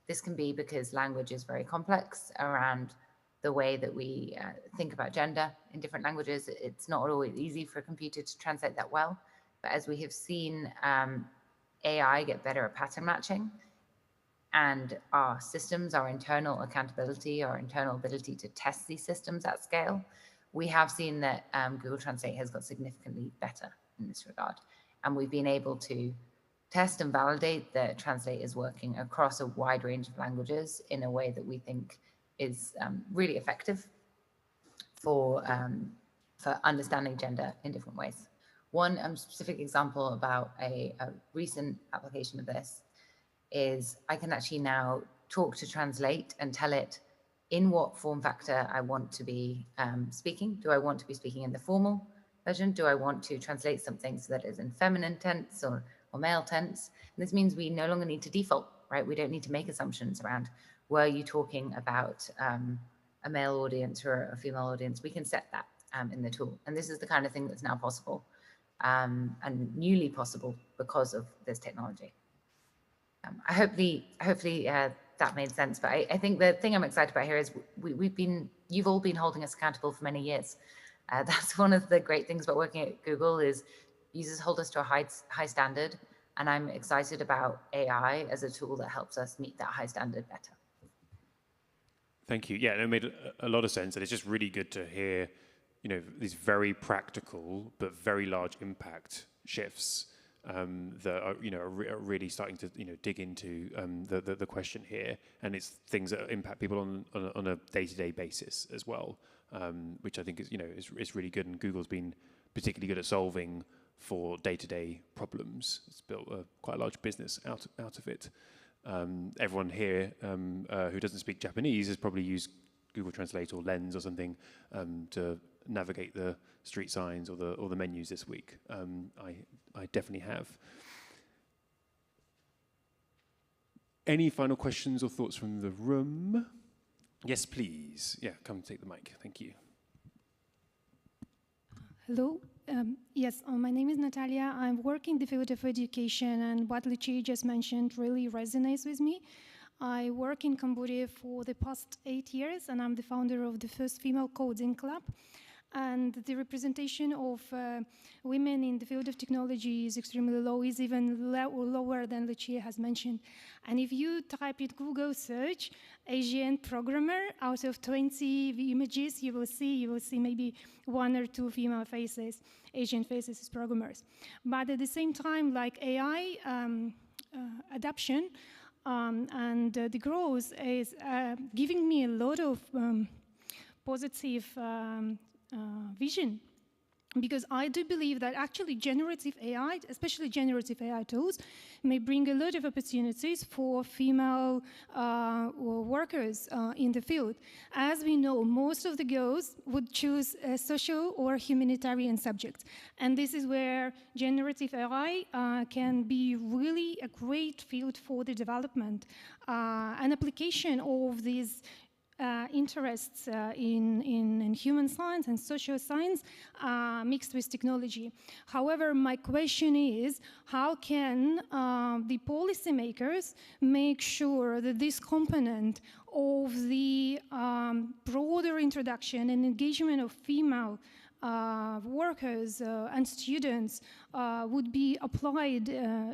This can be because language is very complex around the way that we think about gender in different languages. It's not always easy for a computer to translate that well. But as we have seen AI get better at pattern matching, and our systems, our internal accountability, our internal ability to test these systems at scale, we have seen that Google Translate has got significantly better in this regard. And we've been able to test and validate that Translate is working across a wide range of languages in a way that we think is really effective for understanding gender in different ways. One specific example about a recent application of this is I can actually now talk to Translate and tell it in what form factor I want to be speaking. Do I want to be speaking in the formal version? Do I want to translate something so that it's in feminine tense or male tense? And this means we no longer need to default, right? We don't need to make assumptions around, were you talking about a male audience or a female audience? We can set that in the tool. And this is the kind of thing that's now possible and newly possible because of this technology. Hopefully that made sense. But I think the thing I'm excited about here is you've all been holding us accountable for many years. That's one of the great things about working at Google is users hold us to a high standard. And I'm excited about AI as a tool that helps us meet that high standard better. Thank you. Yeah, it made a lot of sense. And it's just really good to hear, these very practical but very large impact shifts that are really starting to dig into the question here, and it's things that impact people on a day-to-day basis as well, which I think is really good. And Google's been particularly good at solving for day-to-day problems. It's built quite a large business out of it. Everyone here who doesn't speak Japanese has probably used Google Translate or Lens or something to navigate the street signs or the menus this week. I definitely have. Any final questions or thoughts from the room? Yes, please. Yeah, come take the mic. Thank you. Hello. Yes, my name is Natalia. I work in the field of education, and what Lucia just mentioned really resonates with me. I work in Cambodia for the past 8 years, and I'm the founder of the first female coding club. and the representation of women in the field of technology is extremely low, is even lower than Lucia has mentioned. And if you type in Google search Asian programmer, out of 20 images you will see maybe 1 or 2 female faces, Asian faces as programmers. But at the same time, like AI adoption and the growth is giving me a lot of positive vision, because I do believe that actually generative AI, especially generative AI tools, may bring a lot of opportunities for female workers in the field. As we know, most of the girls would choose a social or humanitarian subject, and this is where generative AI can be really a great field for the development. An application of these interests in human science and social science mixed with technology. However, my question is, how can the policymakers make sure that this component of the broader introduction and engagement of female workers and students would be applied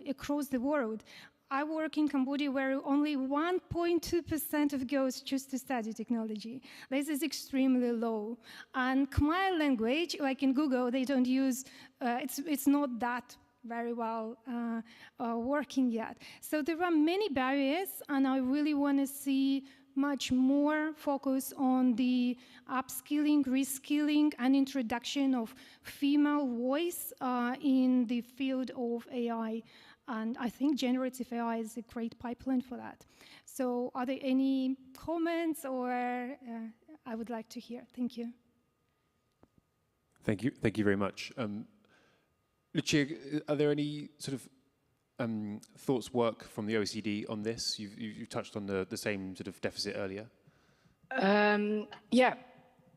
across the world? I work in Cambodia where only 1.2% of girls choose to study technology. This is extremely low. And Khmer language, like in Google, they don't use, it's not that very well working yet. So there are many barriers, and I really want to see much more focus on the upskilling, reskilling, and introduction of female voice in the field of AI. And I think generative AI is a great pipeline for that. So are there any comments, or I would like to hear? Thank you. Thank you very much. Lucia, are there any sort of thoughts, work from the OECD on this? You've touched on the same sort of deficit earlier. Yeah.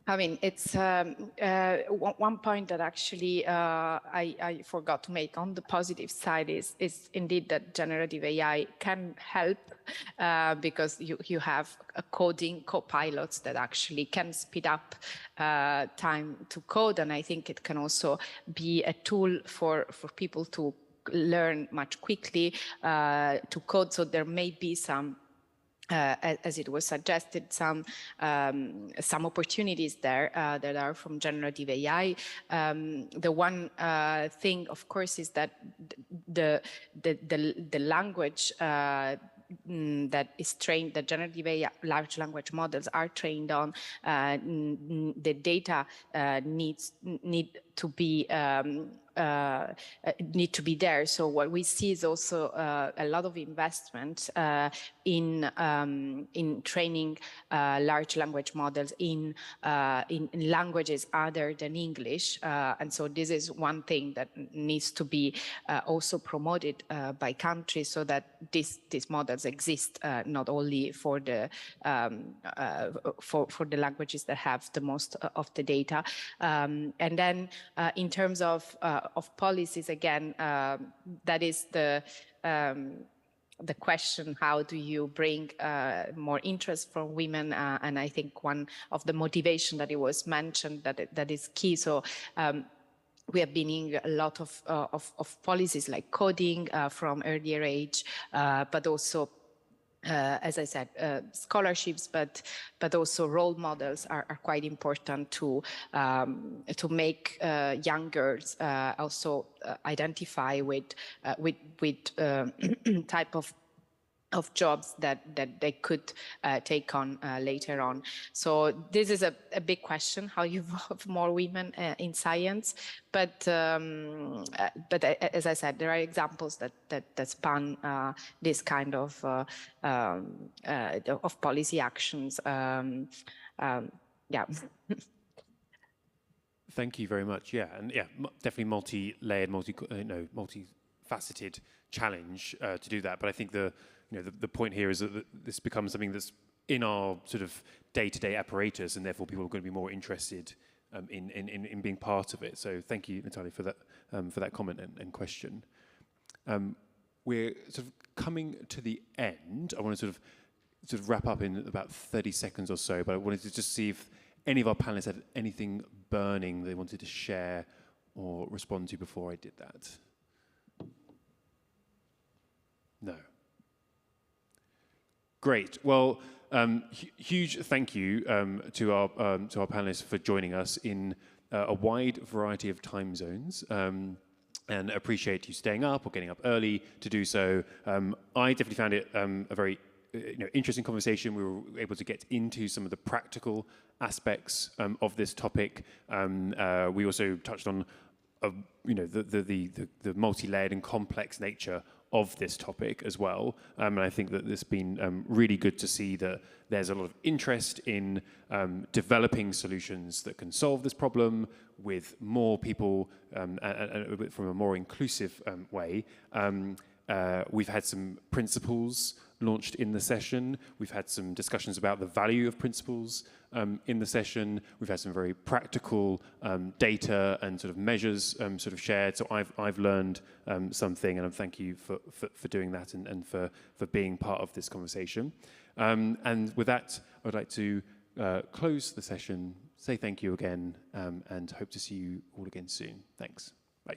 I mean, it's one point that actually I forgot to make on the positive side is indeed that generative AI can help because you have coding copilots that actually can speed up time to code, and I think it can also be a tool for people to learn much quickly to code. So there may be some as it was suggested, some opportunities there that are from generative AI. The one thing, of course, is that the language that is trained, the generative AI large language models are trained on, the data need to be there. So what we see is also a lot of investment in training large language models in languages other than English, and so this is one thing that needs to be also promoted by countries, so that these models exist not only for the languages that have the most of the data, and then in terms of policies, again, that is the question: how do you bring more interest from women? And I think one of the motivation that it was mentioned that is key. So we have been in a lot of policies like coding from earlier age, but also as I said, scholarships, but also role models are quite important to make young girls also identify with type of jobs that they could take on later on. So this is a big question: how you involve more women in science. But as I said, there are examples that span this kind of policy actions. Yeah. Thank you very much. Yeah, and yeah, definitely multi-layered, multi-faceted challenge to do that. But I think the point here is that this becomes something that's in our sort of day-to-day apparatus, and therefore people are going to be more interested in being part of it. So thank you, Natalia, for that comment and question. We're sort of coming to the end. I want to sort of wrap up in about 30 seconds or so, but I wanted to just see if any of our panelists had anything burning they wanted to share or respond to before I did that? No. Great. Well, huge thank you to our panelists for joining us in a wide variety of time zones. And appreciate you staying up or getting up early to do so. I definitely found it a very interesting conversation. We were able to get into some of the practical aspects of this topic. We also touched on the multi-layered and complex nature of this topic as well. And I think that it's been really good to see that there's a lot of interest in developing solutions that can solve this problem with more people and from a more inclusive way. We've had some principles launched in the session. We've had some discussions about the value of principles in the session. We've had some very practical data and sort of measures sort of shared. So I've learned something, and I thank you for doing that and for being part of this conversation. And with that, I'd like to close the session, say thank you again, and hope to see you all again soon. Thanks. Bye.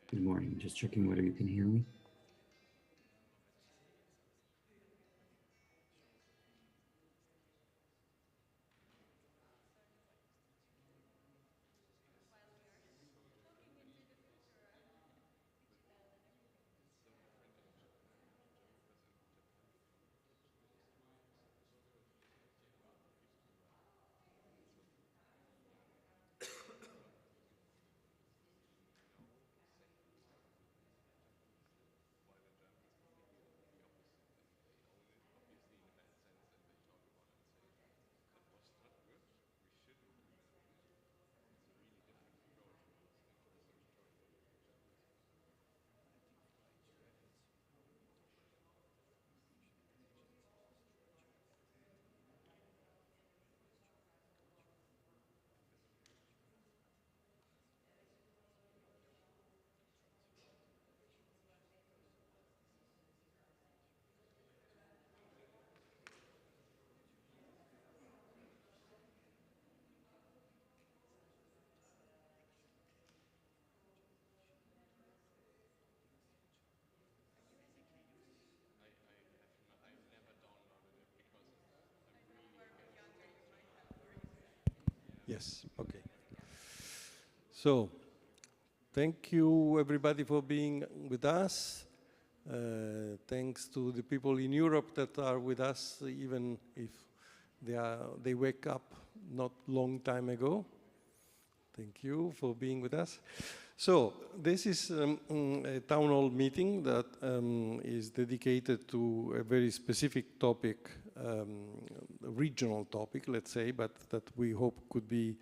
Good morning. Just checking whether you can hear me. Yes, okay. So, thank you everybody for being with us. Thanks to the people in Europe that are with us, even if they wake up not long time ago. Thank you for being with us. So, this is a town hall meeting that is dedicated to a very specific topic, a regional topic, let's say, but that we hope could be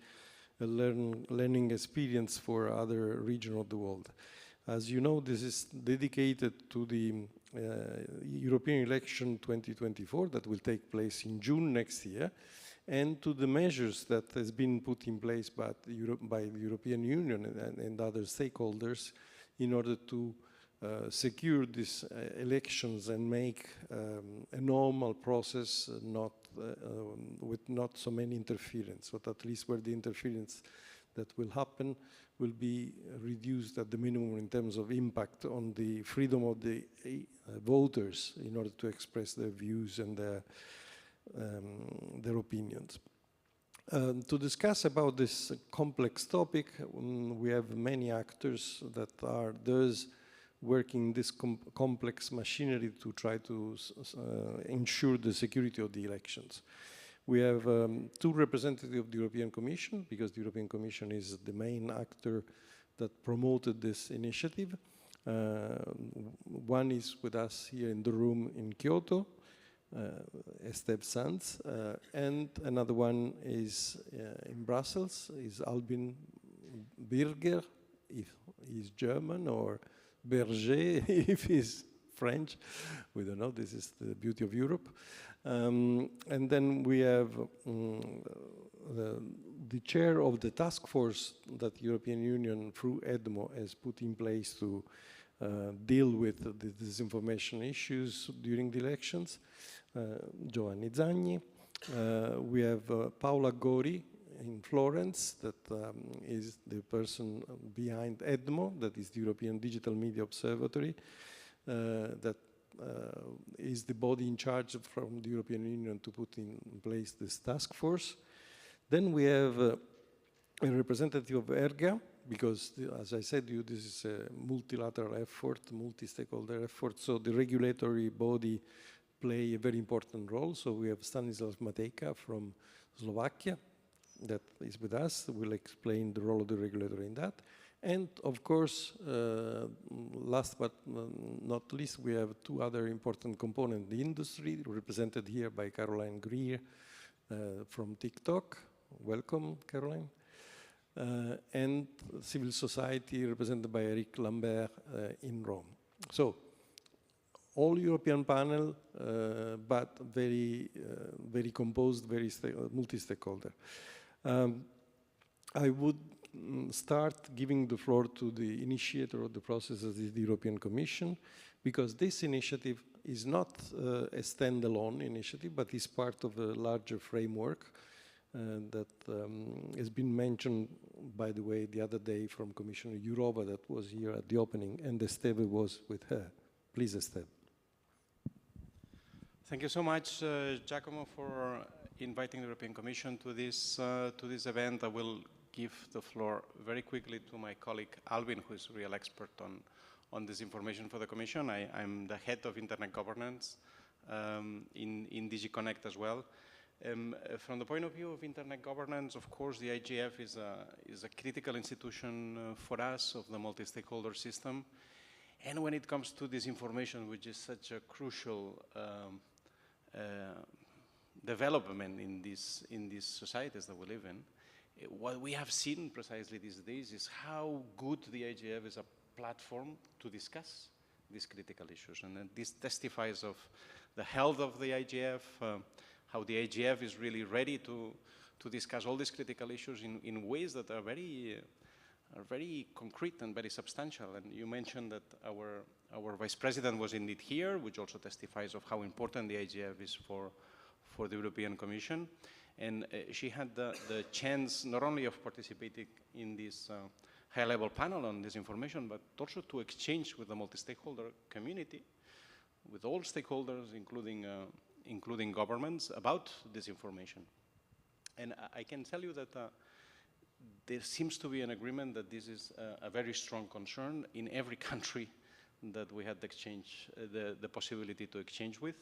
a learning experience for other regions of the world. As you know, this is dedicated to the European election 2024 that will take place in June next year, and to the measures that has been put in place by the European Union and other stakeholders in order to secure these elections and make a normal process, with not so many interference, but at least where the interference that will happen will be reduced at the minimum in terms of impact on the freedom of the voters in order to express their views and their opinions. To discuss about this complex topic, we have many actors that are those working this complex machinery to try to ensure the security of the elections. We have two representatives of the European Commission, because the European Commission is the main actor that promoted this initiative. One is with us here in the room in Kyoto, Esteb Sanz, and another one is in Brussels, is Albin Birger, if he's German, or Berger, if he's French. We don't know, this is the beauty of Europe. And then we have the chair of the task force that the European Union, through EDMO, has put in place to deal with the disinformation issues during the elections, Giovanni Zagni. We have Paola Gori in Florence, that is the person behind EDMO, that is the European Digital Media Observatory, that is the body in charge from the European Union to put in place this task force. Then we have a representative of ERGA, because as I said, this is a multilateral effort, multi-stakeholder effort, so the regulatory body play a very important role. So we have Stanislav Matejka from Slovakia that is with us, will explain the role of the regulator in that. And of course, last but not least, we have two other important components. The industry, represented here by Caroline Greer from TikTok. Welcome, Caroline. And civil society, represented by Eric Lambert in Rome. So, all European panel, but very composed, very multi-stakeholder. I would start giving the floor to the initiator of the process, as is the European Commission, because this initiative is not a standalone initiative, but is part of a larger framework that has been mentioned by the way, the other day from Commissioner Jourova that was here at the opening, and Esteve was with her. Please, Esteve. Thank you so much, Giacomo, for inviting the European Commission to this event. I will give the floor very quickly to my colleague Alvin, who is a real expert on this information for the Commission. I'm the head of Internet governance in DG Connect as well. From the point of view of Internet governance, of course, the IGF is a critical institution for us of the multi-stakeholder system. And when it comes to disinformation, which is such a crucial development in these societies that we live in, what we have seen precisely these days is how good the IGF is a platform to discuss these critical issues. And this testifies of the health of the IGF, how the IGF is really ready to discuss all these critical issues in ways that are very concrete and very substantial. And you mentioned that our Vice President was indeed here, which also testifies of how important the IGF is for the European Commission. And she had the chance not only of participating in this high-level panel on this information, but also to exchange with the multi-stakeholder community, with all stakeholders, including governments, about this information. And I can tell you that there seems to be an agreement that this is a very strong concern in every country that we had the possibility to exchange with.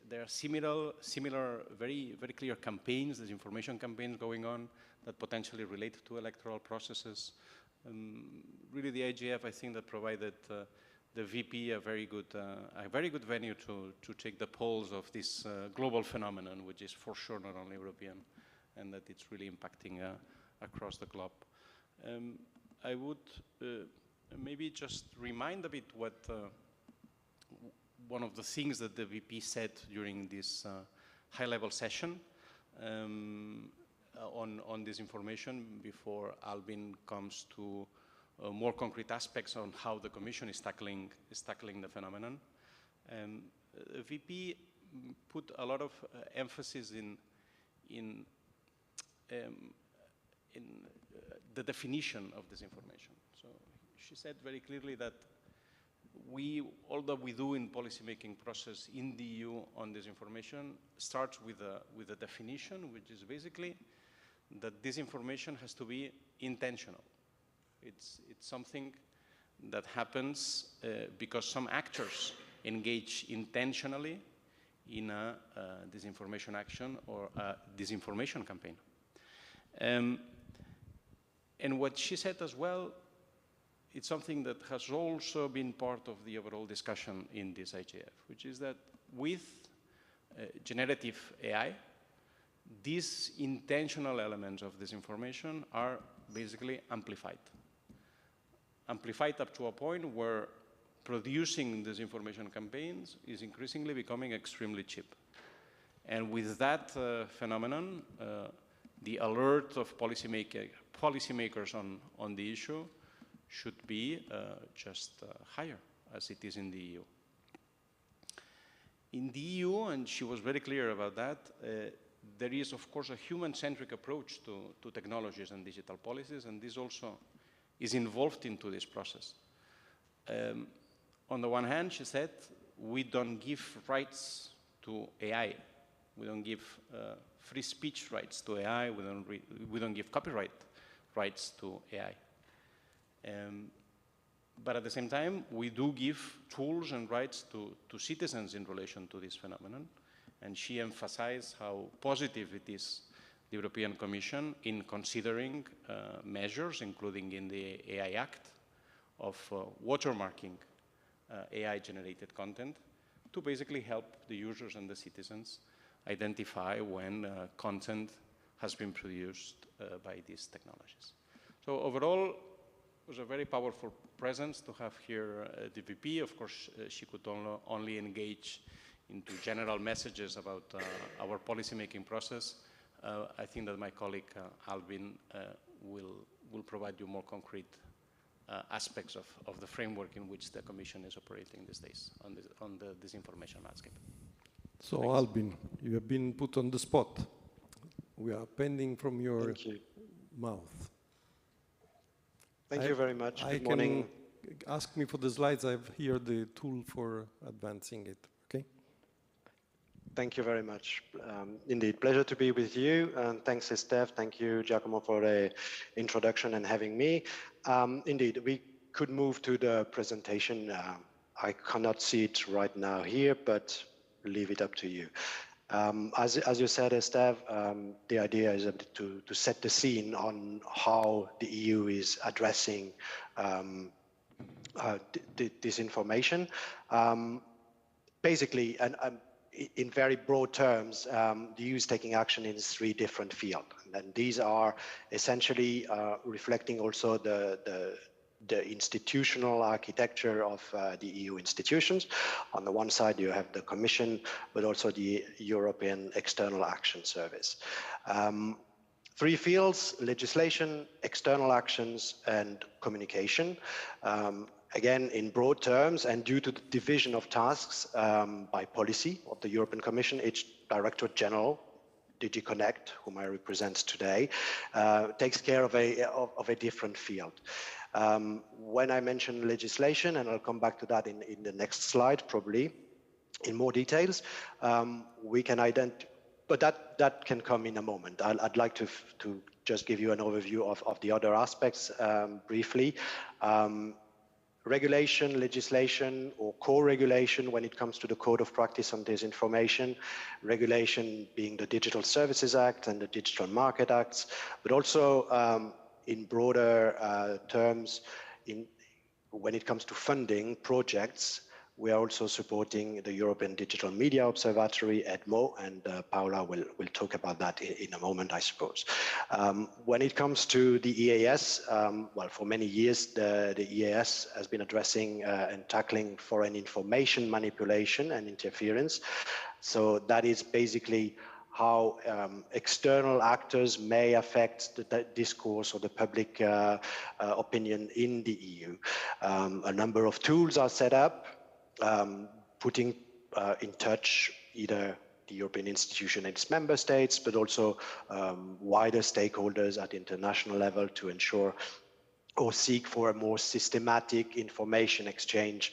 There are similar, very clear campaigns, disinformation campaigns going on that potentially relate to electoral processes. Really, the IGF, I think, that provided the VP a very good venue to take the pulse of this global phenomenon, which is for sure not only European, and that it's really impacting across the globe. I would maybe just remind a bit what one of the things that the VP said during this high-level session on this information before Albin comes to more concrete aspects on how the Commission is tackling the phenomenon. The VP put a lot of emphasis in the definition of this information. So she said very clearly that all that we do in policymaking process in the EU on this information starts with a definition, which is basically that this information has to be intentional. It's something that happens because some actors engage intentionally in a disinformation action or a disinformation campaign. And what she said as well, it's something that has also been part of the overall discussion in this IGF, which is that with generative AI, these intentional elements of disinformation are basically amplified. Amplified up to a point where producing disinformation campaigns is increasingly becoming extremely cheap. And with that phenomenon, the alert of policymakers on the issue should be just higher, as it is in the EU. In the EU, and she was very clear about that, there is, of course, a human-centric approach to technologies and digital policies, and this also is involved into this process. On the one hand, she said, we don't give rights to AI. We don't give free speech rights to AI. We don't give copyright rights to AI. But at the same time, we do give tools and rights to citizens in relation to this phenomenon. And she emphasized how positive it is, the European Commission, in considering measures, including in the AI Act, of watermarking AI-generated content to basically help the users and the citizens identify when content has been produced by these technologies. So overall, it was a very powerful presence to have here the VP. Of course, she could only engage into general messages about our policymaking process. I think that my colleague Alvin will provide you more concrete aspects of the framework in which the Commission is operating these days on the disinformation landscape. So Thanks. Albin, you have been put on the spot. We are pending from your mouth. Thank you very much. Good I morning. can ask me for the slides. I have here the tool for advancing it. Okay. Thank you very much. Indeed, pleasure to be with you. And thanks, Steph. Thank you, Giacomo, for the introduction and having me. Indeed, we could move to the presentation. I cannot see it right now here, but leave it up to you. As you said, Steph, the idea is to set the scene on how the EU is addressing disinformation. Basically, and in very broad terms, the EU is taking action in 3 different fields. And these are essentially reflecting also the institutional architecture of the EU institutions. On the one side, you have the Commission, but also the European External Action Service. 3 fields: legislation, external actions, and communication. Again, in broad terms, and due to the division of tasks by policy of the European Commission, each Directorate General, DG Connect, whom I represent today, takes care of a different field. When I mention legislation, and I'll come back to that in the next slide, probably in more details, we can identify, but that can come in a moment. I'd like to just give you an overview of the other aspects briefly. Regulation, legislation, or co-regulation when it comes to the Code of Practice on Disinformation. Regulation being the Digital Services Act and the Digital Market Acts, but also in broader terms, when it comes to funding projects, we are also supporting the European Digital Media Observatory, EDMO, and Paula will talk about that in a moment, I suppose. When it comes to the EAS, well, for many years, the EAS has been addressing and tackling foreign information manipulation and interference. So that is basically how external actors may affect the discourse or the public opinion in the EU. A number of tools are set up, putting in touch either the European institution and its member states, but also wider stakeholders at international level to ensure or seek for a more systematic information exchange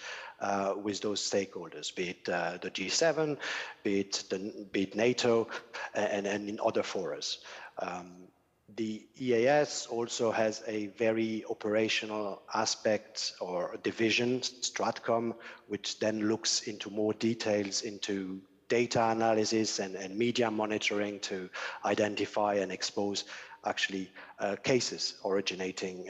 with those stakeholders, be it the G7, be it NATO, and in other forums. The EAS also has a very operational aspect or division, Stratcom, which then looks into more details into data analysis and media monitoring to identify and expose actually cases originating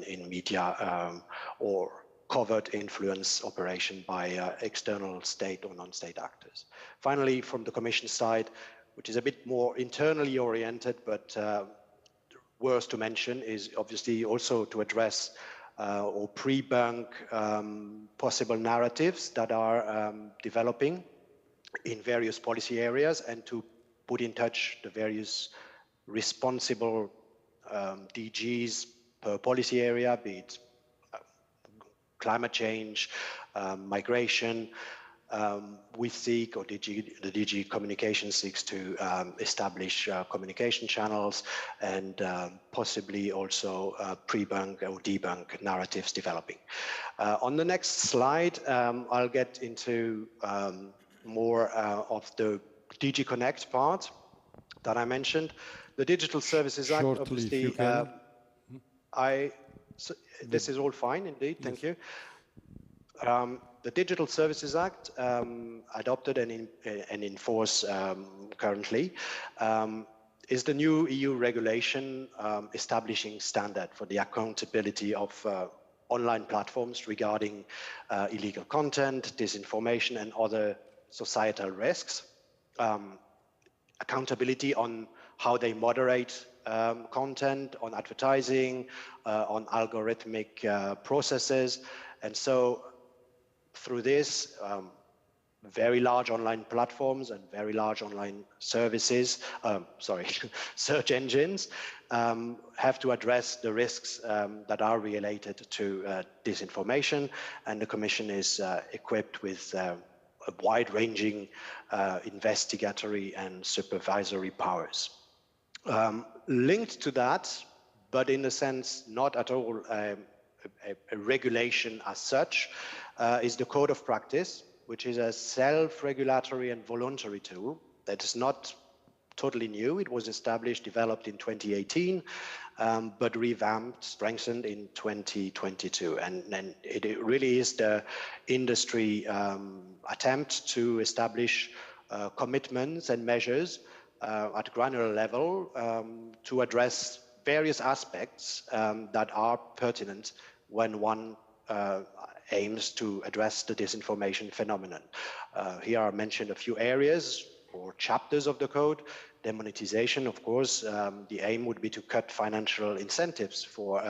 in media or covert influence operation by external state or non-state actors. Finally, from the Commission side, which is a bit more internally oriented, but worth to mention is obviously also to address or pre-bunk possible narratives that are developing in various policy areas and to put in touch the various responsible DGs per policy area, be it climate change, migration. We seek, or the DG Communication seeks to establish communication channels and possibly also pre-bunk or debunk narratives developing. On the next slide, I'll get into more of the DG Connect part that I mentioned. The Digital Services Act, shortly, obviously, if you can. this is all fine indeed, thank you. The Digital Services Act, adopted and enforced currently, is the new EU regulation establishing standard for the accountability of online platforms regarding illegal content, disinformation, and other societal risks. Accountability on how they moderate content, on advertising, on algorithmic processes. And so through this, very large online platforms and very large online services, search engines have to address the risks that are related to disinformation, and the Commission is equipped with a wide-ranging investigatory and supervisory powers. Linked to that, but in a sense not at all a regulation as such, is the Code of Practice, which is a self-regulatory and voluntary tool that is not totally new. It was established, developed in 2018, but revamped, strengthened in 2022. And it really is the industry attempt to establish commitments and measures at granular level to address various aspects that are pertinent when one aims to address the disinformation phenomenon. Here are mentioned a few areas or chapters of the code. Demonetization, of course, the aim would be to cut financial incentives for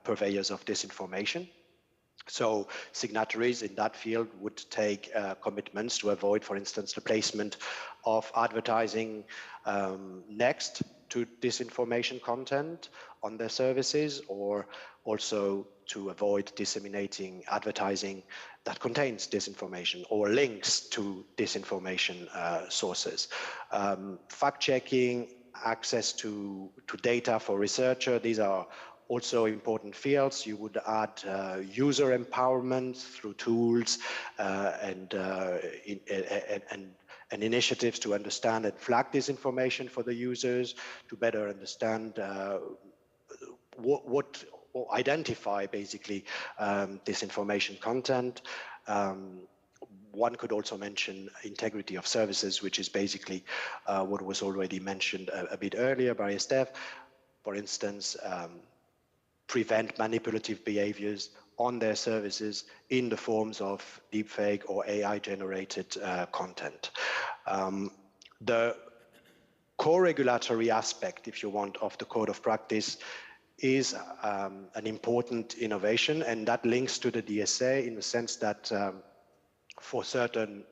purveyors of disinformation. So signatories in that field would take commitments to avoid, for instance, the placement of advertising next to disinformation content on their services, or also to avoid disseminating advertising that contains disinformation or links to disinformation sources. Fact-checking, access to data for researcher, these are also important fields. You would add user empowerment through tools and initiatives to understand and flag disinformation for the users, to better understand what or identify basically disinformation content. One could also mention integrity of services, which is basically what was already mentioned a bit earlier by Estef. For instance, prevent manipulative behaviors on their services in the forms of deepfake or AI-generated content. The core regulatory aspect, if you want, of the Code of Practice is an important innovation, and that links to the DSA in the sense that for certain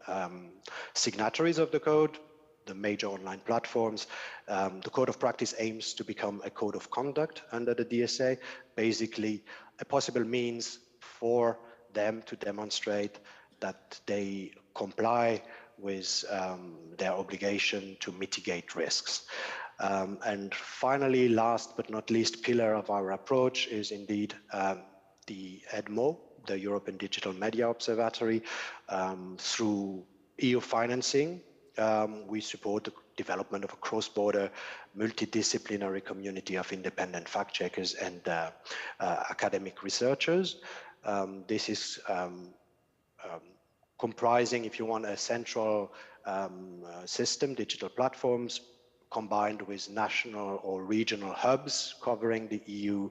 signatories of the code, the major online platforms, the Code of Practice aims to become a code of conduct under the DSA, basically a possible means for them to demonstrate that they comply with their obligation to mitigate risks. And finally, last but not least pillar of our approach is indeed the EDMO, the European Digital Media Observatory. Through EU financing, we support the development of a cross-border multidisciplinary community of independent fact-checkers and academic researchers. This is comprising, if you want, a central system, digital platforms, combined with national or regional hubs covering the EU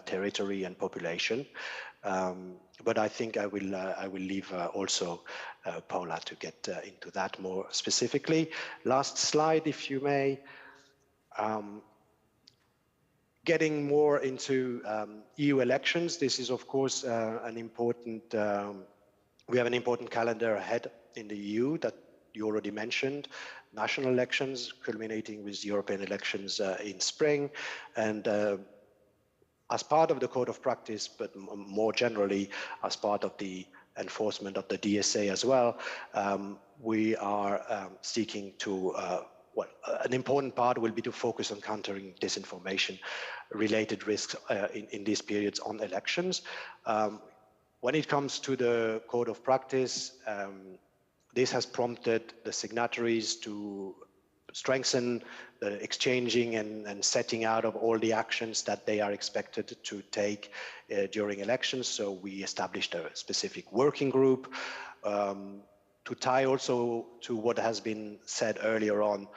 territory and population. But I think I will leave also Paula to get into that more specifically. Last slide, if you may. Getting more into EU elections, this is of course an important, we have an important calendar ahead in the EU that you already mentioned. National elections culminating with European elections in spring. And as part of the Code of Practice, but more generally as part of the enforcement of the DSA as well, we are seeking to, well, an important part will be to focus on countering disinformation-related risks in these periods on elections. When it comes to the Code of Practice, this has prompted the signatories to strengthen the exchanging and setting out of all the actions that they are expected to take during elections. So we established a specific working group to tie also to what has been said earlier on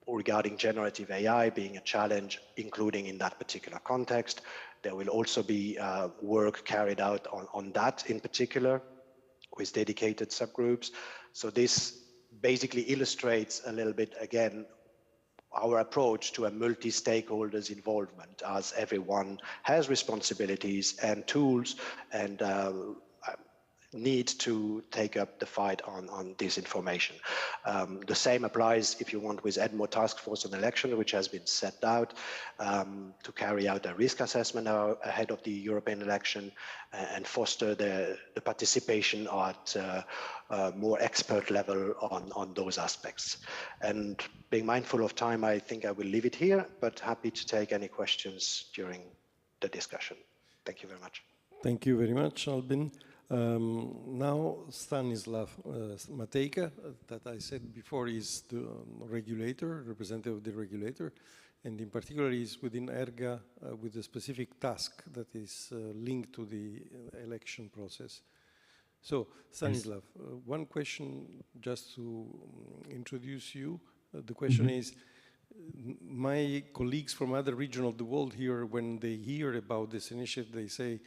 regarding generative AI being a challenge, including in that particular context. There will also be work carried out on that in particular with dedicated subgroups. So this basically illustrates a little bit, again, our approach to a multi-stakeholders involvement, as everyone has responsibilities and tools and need to take up the fight on disinformation. The same applies, if you want, with EDMO Task Force on Election, which has been set out to carry out a risk assessment ahead of the European election and foster the participation at more expert level on those aspects. And being mindful of time, I think I will leave it here, but happy to take any questions during the discussion. Thank you very much. Thank you very much, Albin. Now Stanislav Matejka, that I said before, is the regulator, representative of the regulator, and in particular is within ERGA with a specific task that is linked to the election process. So Stanislav, one question just to introduce you. The question is, my colleagues from other regions of the world here, when they hear about this initiative, they say,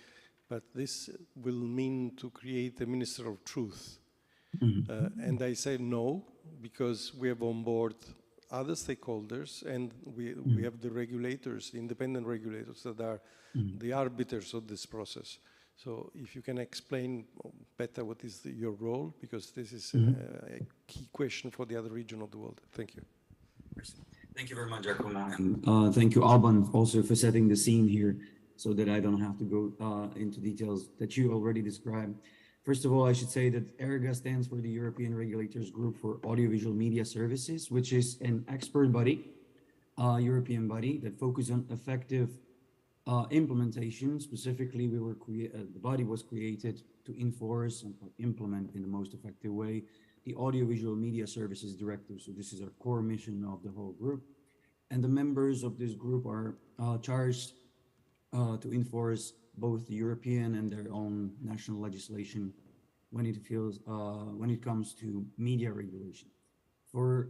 but this will mean to create a Minister of Truth. And I say no, because we have on board other stakeholders, and we have the regulators, the independent regulators that are the arbiters of this process. So if you can explain better what is your role, because this is a key question for the other region of the world. Thank you. Thank you very much, Giacomo. And thank you, Alban, also for setting the scene here so that I don't have to go into details that you already described. First of all, I should say that ERGA stands for the European Regulators Group for Audiovisual Media Services, which is an expert body, European body that focuses on effective implementation. Specifically, the body was created to enforce and implement in the most effective way the Audiovisual Media Services Directive. So this is our core mission of the whole group. And the members of this group are charged to enforce both the European and their own national legislation when it comes to media regulation. For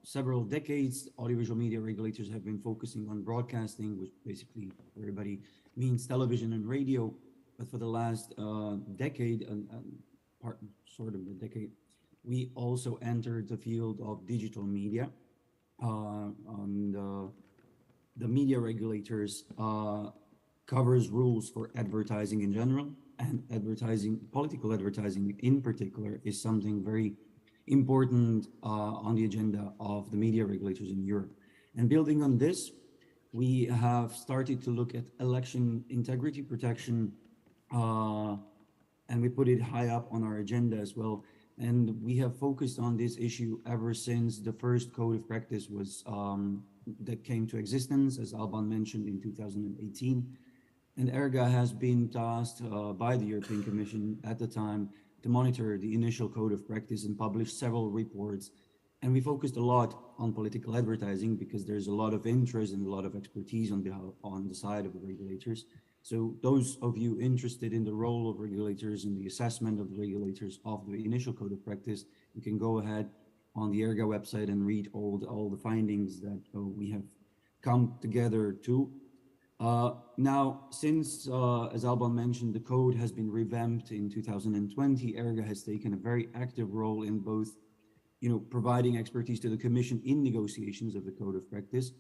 several decades, audiovisual media regulators have been focusing on broadcasting, which basically everybody means television and radio. But for the last decade, sort of a decade, we also entered the field of digital media. The media regulators covers rules for advertising in general, and political advertising in particular is something very important on the agenda of the media regulators in Europe. And building on this, we have started to look at election integrity protection, and we put it high up on our agenda as well. And we have focused on this issue ever since the first code of practice was that came to existence, as Alban mentioned, in 2018. And ERGA has been tasked by the European Commission at the time to monitor the initial code of practice and publish several reports. And we focused a lot on political advertising because there's a lot of interest and a lot of expertise on the side of the regulators. So those of you interested in the role of regulators and the assessment of the regulators of the initial code of practice, you can go ahead on the ERGA website and read all the findings that we have come together to. Now, since, as Alban mentioned, the code has been revamped in 2020, ERGA has taken a very active role in both, providing expertise to the Commission in negotiations of the code of practice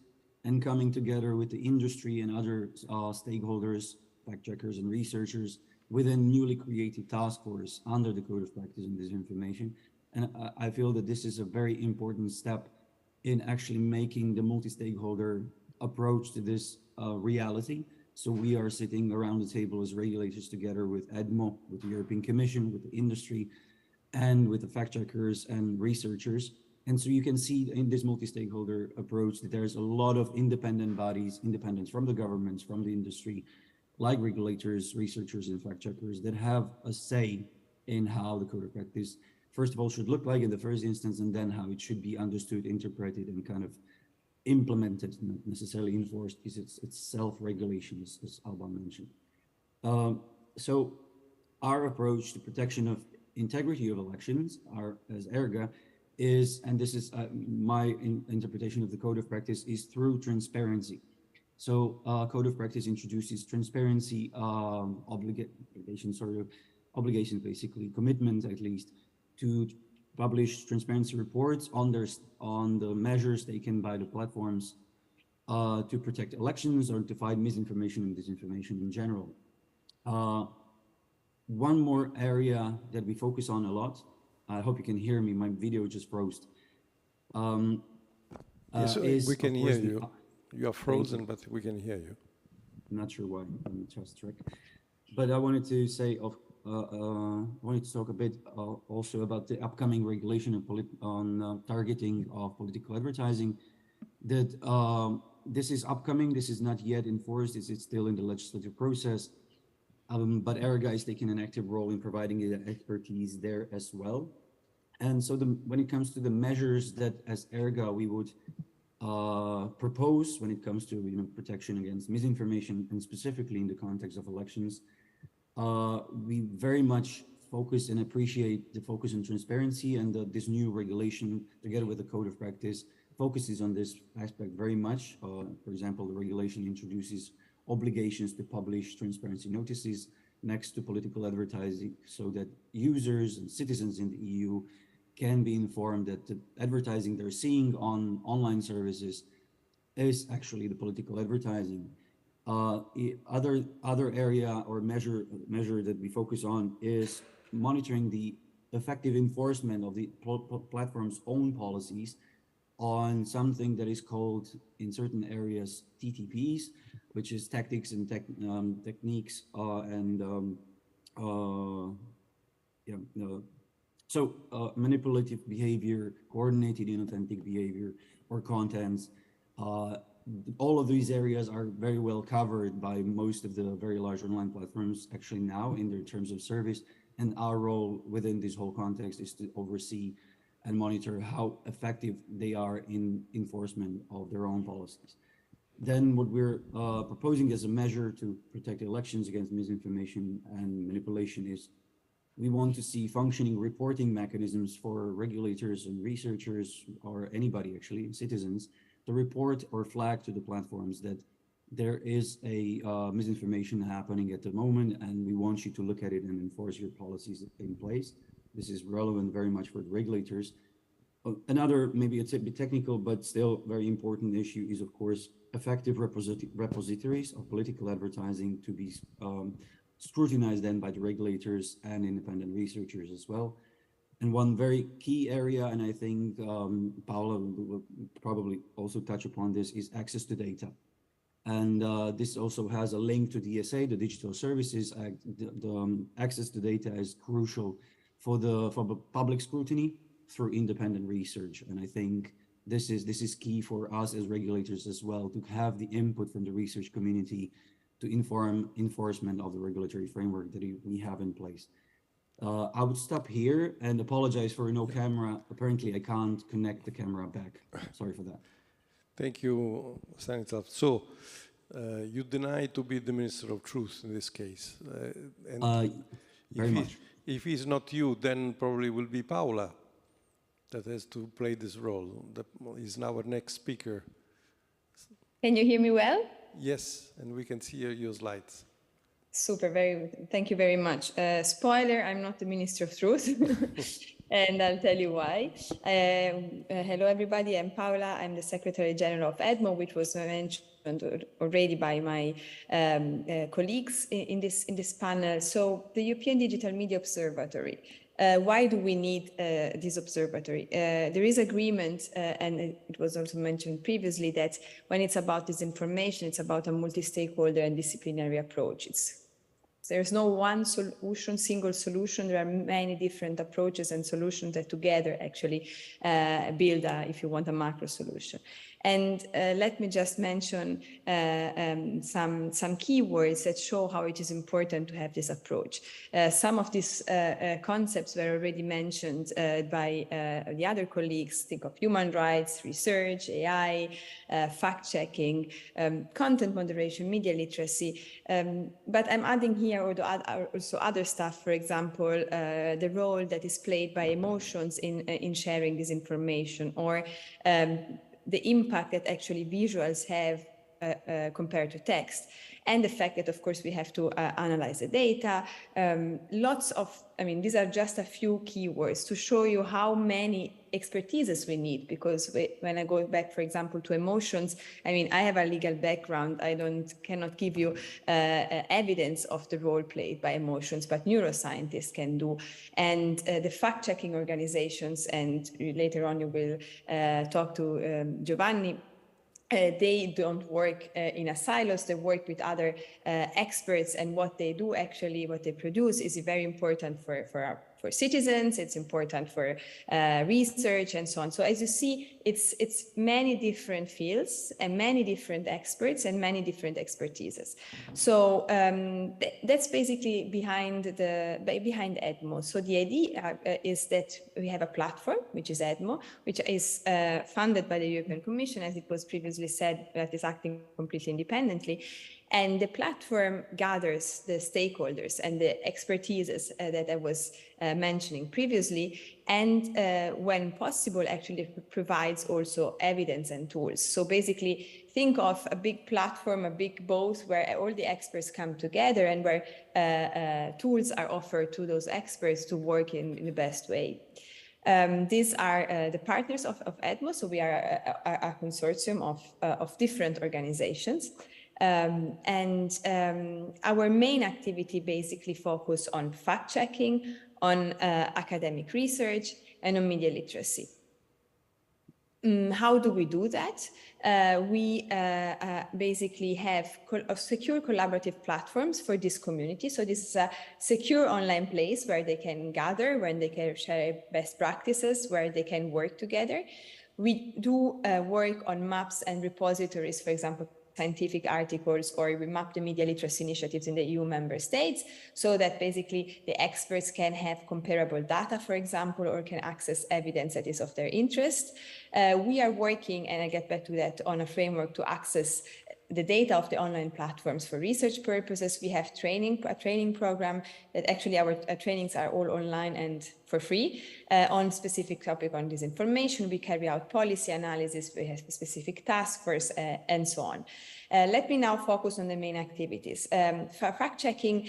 and coming together with the industry and other stakeholders, fact-checkers and researchers with a newly created task force under the code of practice and disinformation. And I feel that this is a very important step in actually making the multi-stakeholder approach to this reality. So we are sitting around the table as regulators together with EDMO, with the European Commission, with the industry, and with the fact-checkers and researchers. And so you can see in this multi-stakeholder approach that there's a lot of independent bodies, independents from the governments, from the industry, like regulators, researchers, and fact-checkers that have a say in how the code of practice, first of all, should look like in the first instance, and then how it should be understood, interpreted, and kind of implemented, not necessarily enforced, because it's self-regulation, as Alban mentioned. So our approach to protection of integrity of elections, as ERGA, is, and this is my interpretation of the code of practice, is through transparency. So code of practice introduces transparency obligations, basically commitment at least, to publish transparency reports on the measures taken by the platforms to protect elections or to fight misinformation and disinformation in general. One more area that we focus on a lot, I hope you can hear me, my video just froze. Yes, we can hear you. You are frozen, but we can hear you. I'm not sure why, let me just check. But I wanted to say, wanted to talk a bit also about the upcoming regulation on targeting of political advertising. That this is upcoming, this is not yet enforced, this is still in the legislative process. but ERGA is taking an active role in providing the expertise there as well. And so when it comes to the measures that as ERGA we would propose when it comes to protection against misinformation, and specifically in the context of elections, we very much focus and appreciate the focus on transparency, and this new regulation, together with the code of practice, focuses on this aspect very much. For example, the regulation introduces obligations to publish transparency notices next to political advertising, so that users and citizens in the EU can be informed that the advertising they're seeing on online services is actually the political advertising. Other area or measure that we focus on is monitoring the effective enforcement of the platform's own policies on something that is called in certain areas TTPs, which is tactics and techniques manipulative behavior, coordinated inauthentic behavior, or contents. All of these areas are very well covered by most of the very large online platforms actually now in their terms of service. And our role within this whole context is to oversee and monitor how effective they are in enforcement of their own policies. Then what we're proposing as a measure to protect elections against misinformation and manipulation is we want to see functioning reporting mechanisms for regulators and researchers, or anybody actually, citizens, to report or flag to the platforms that there is a misinformation happening at the moment, and we want you to look at it and enforce your policies in place. This is relevant very much for the regulators. Another, maybe it's a bit technical, but still very important issue is, of course, effective repositories of political advertising to be scrutinized then by the regulators and independent researchers as well. And one very key area, and I think Paula will probably also touch upon this, is access to data. And this also has a link to DSA, the Digital Services Act. The access to data is crucial for the public scrutiny through independent research. And I think this is key for us as regulators as well, to have the input from the research community to inform enforcement of the regulatory framework that we have in place. I would stop here and apologize for no camera. Apparently, I can't connect the camera back. Sorry for that. Thank you, Stanislav. So, you deny to be the Minister of Truth in this case. Very much. If it's not you, then probably will be Paula that has to play this role. That is now our next speaker. Can you hear me well? Yes, and we can see your slides. Super, thank you very much. Spoiler, I'm not the Minister of Truth, and I'll tell you why. Hello, everybody. I'm Paola. I'm the Secretary General of EDMO, which was mentioned already by my colleagues in this panel. So the European Digital Media Observatory. Why do we need this observatory? There is agreement, and it was also mentioned previously, that when it's about disinformation, it's about a multi-stakeholder and disciplinary approach. There's no one solution, single solution. There are many different approaches and solutions that together actually build, if you want, a macro solution. And let me just mention some keywords that show how it is important to have this approach. Some of these concepts were already mentioned by the other colleagues. Think of human rights, research, AI, fact-checking, content moderation, media literacy. But I'm adding here also other stuff, for example, the role that is played by emotions in sharing this information, or the impact that actually visuals have compared to text, and the fact that, of course, we have to analyze the data. These are just a few keywords to show you how many expertises we need, because when I go back, for example, to emotions, I have a legal background. I cannot give you evidence of the role played by emotions, but neuroscientists can do. And the fact-checking organizations, and later on you will talk to Giovanni, they don't work in a silos. They work with other experts, and what they do, actually, what they produce, is very important for for citizens, it's important for research and so on. So as you see, it's many different fields and many different experts and many different expertises. So that's basically behind EDMO. So the idea is that we have a platform, which is EDMO, which is funded by the European Commission, as it was previously said, that is acting completely independently. And the platform gathers the stakeholders and the expertises that I was mentioning previously, and when possible, actually provides also evidence and tools. So basically, think of a big platform, a big boat where all the experts come together and where tools are offered to those experts to work in the best way. These are the partners of EDMO, so we are a consortium of different organizations. Our main activity basically focus on fact-checking, on academic research, and on media literacy. How do we do that? We basically have secure collaborative platforms for this community. So this is a secure online place where they can gather, where they can share best practices, where they can work together. We do work on maps and repositories, for example, scientific articles, or we map the media literacy initiatives in the EU member states so that basically the experts can have comparable data, for example, or can access evidence that is of their interest. We are working, and I get back to that, on a framework to access the data of the online platforms for research purposes. We have a training program that actually our trainings are all online and for free on specific topic on disinformation. We carry out policy analysis, we have a specific task force and so on. Let me now focus on the main activities. For fact-checking,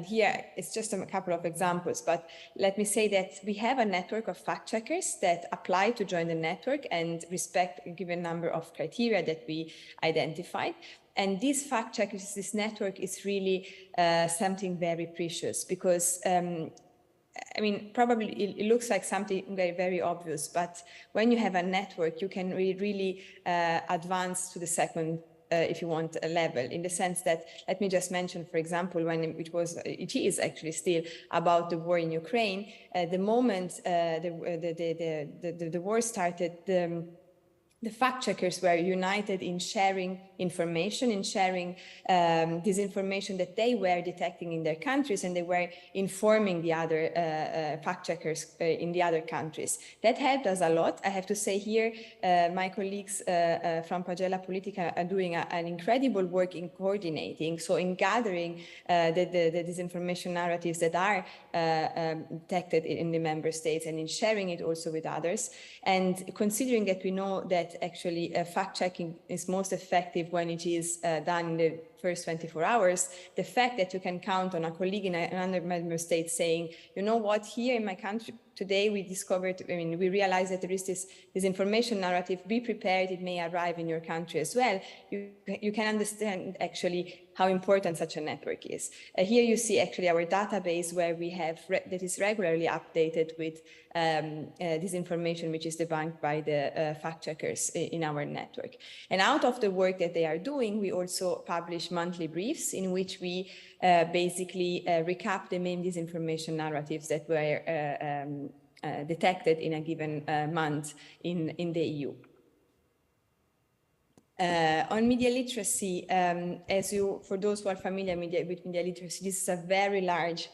here it's just a couple of examples, but let me say that we have a network of fact-checkers that apply to join the network and respect a given number of criteria that we identified. And these fact-checkers, this network is really something very precious because I mean, probably it looks like something very, very obvious, but when you have a network, you can really advance to the second, if you want, a level, in the sense that, let me just mention, for example, when it is actually still about the war in Ukraine, the moment the war started, the fact-checkers were united in sharing information, in sharing this information that they were detecting in their countries, and they were informing the other fact-checkers in the other countries. That helped us a lot. I have to say here, my colleagues from Pagella Politica are doing an incredible work in coordinating, so in gathering the disinformation narratives that are detected in the member states and in sharing it also with others. And considering that we know that actually fact-checking is most effective when it is done in the first 24 hours, the fact that you can count on a colleague in another member state saying, you know what, here in my country today we discovered, we realized that there is this information narrative, be prepared, it may arrive in your country as well. You can understand actually how important such a network is. Here you see actually our database where we have, that is regularly updated with this information which is debunked by the fact-checkers in our network. And out of the work that they are doing, we also publish monthly briefs in which we basically recap the main disinformation narratives that were detected in a given month in the EU. On media literacy, for those who are familiar with media literacy, this is a very large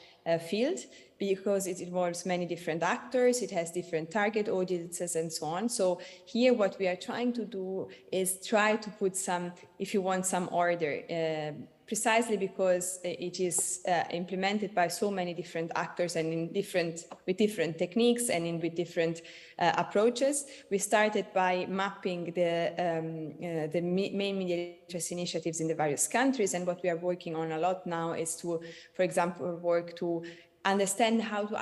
field because it involves many different actors, it has different target audiences and so on. So here what we are trying to do is try to put some, if you want, some order, precisely because it is implemented by so many different actors and with different techniques and with different approaches. We started by mapping the main media literacy initiatives in the various countries, and what we are working on a lot now is to, for example, work to understand how to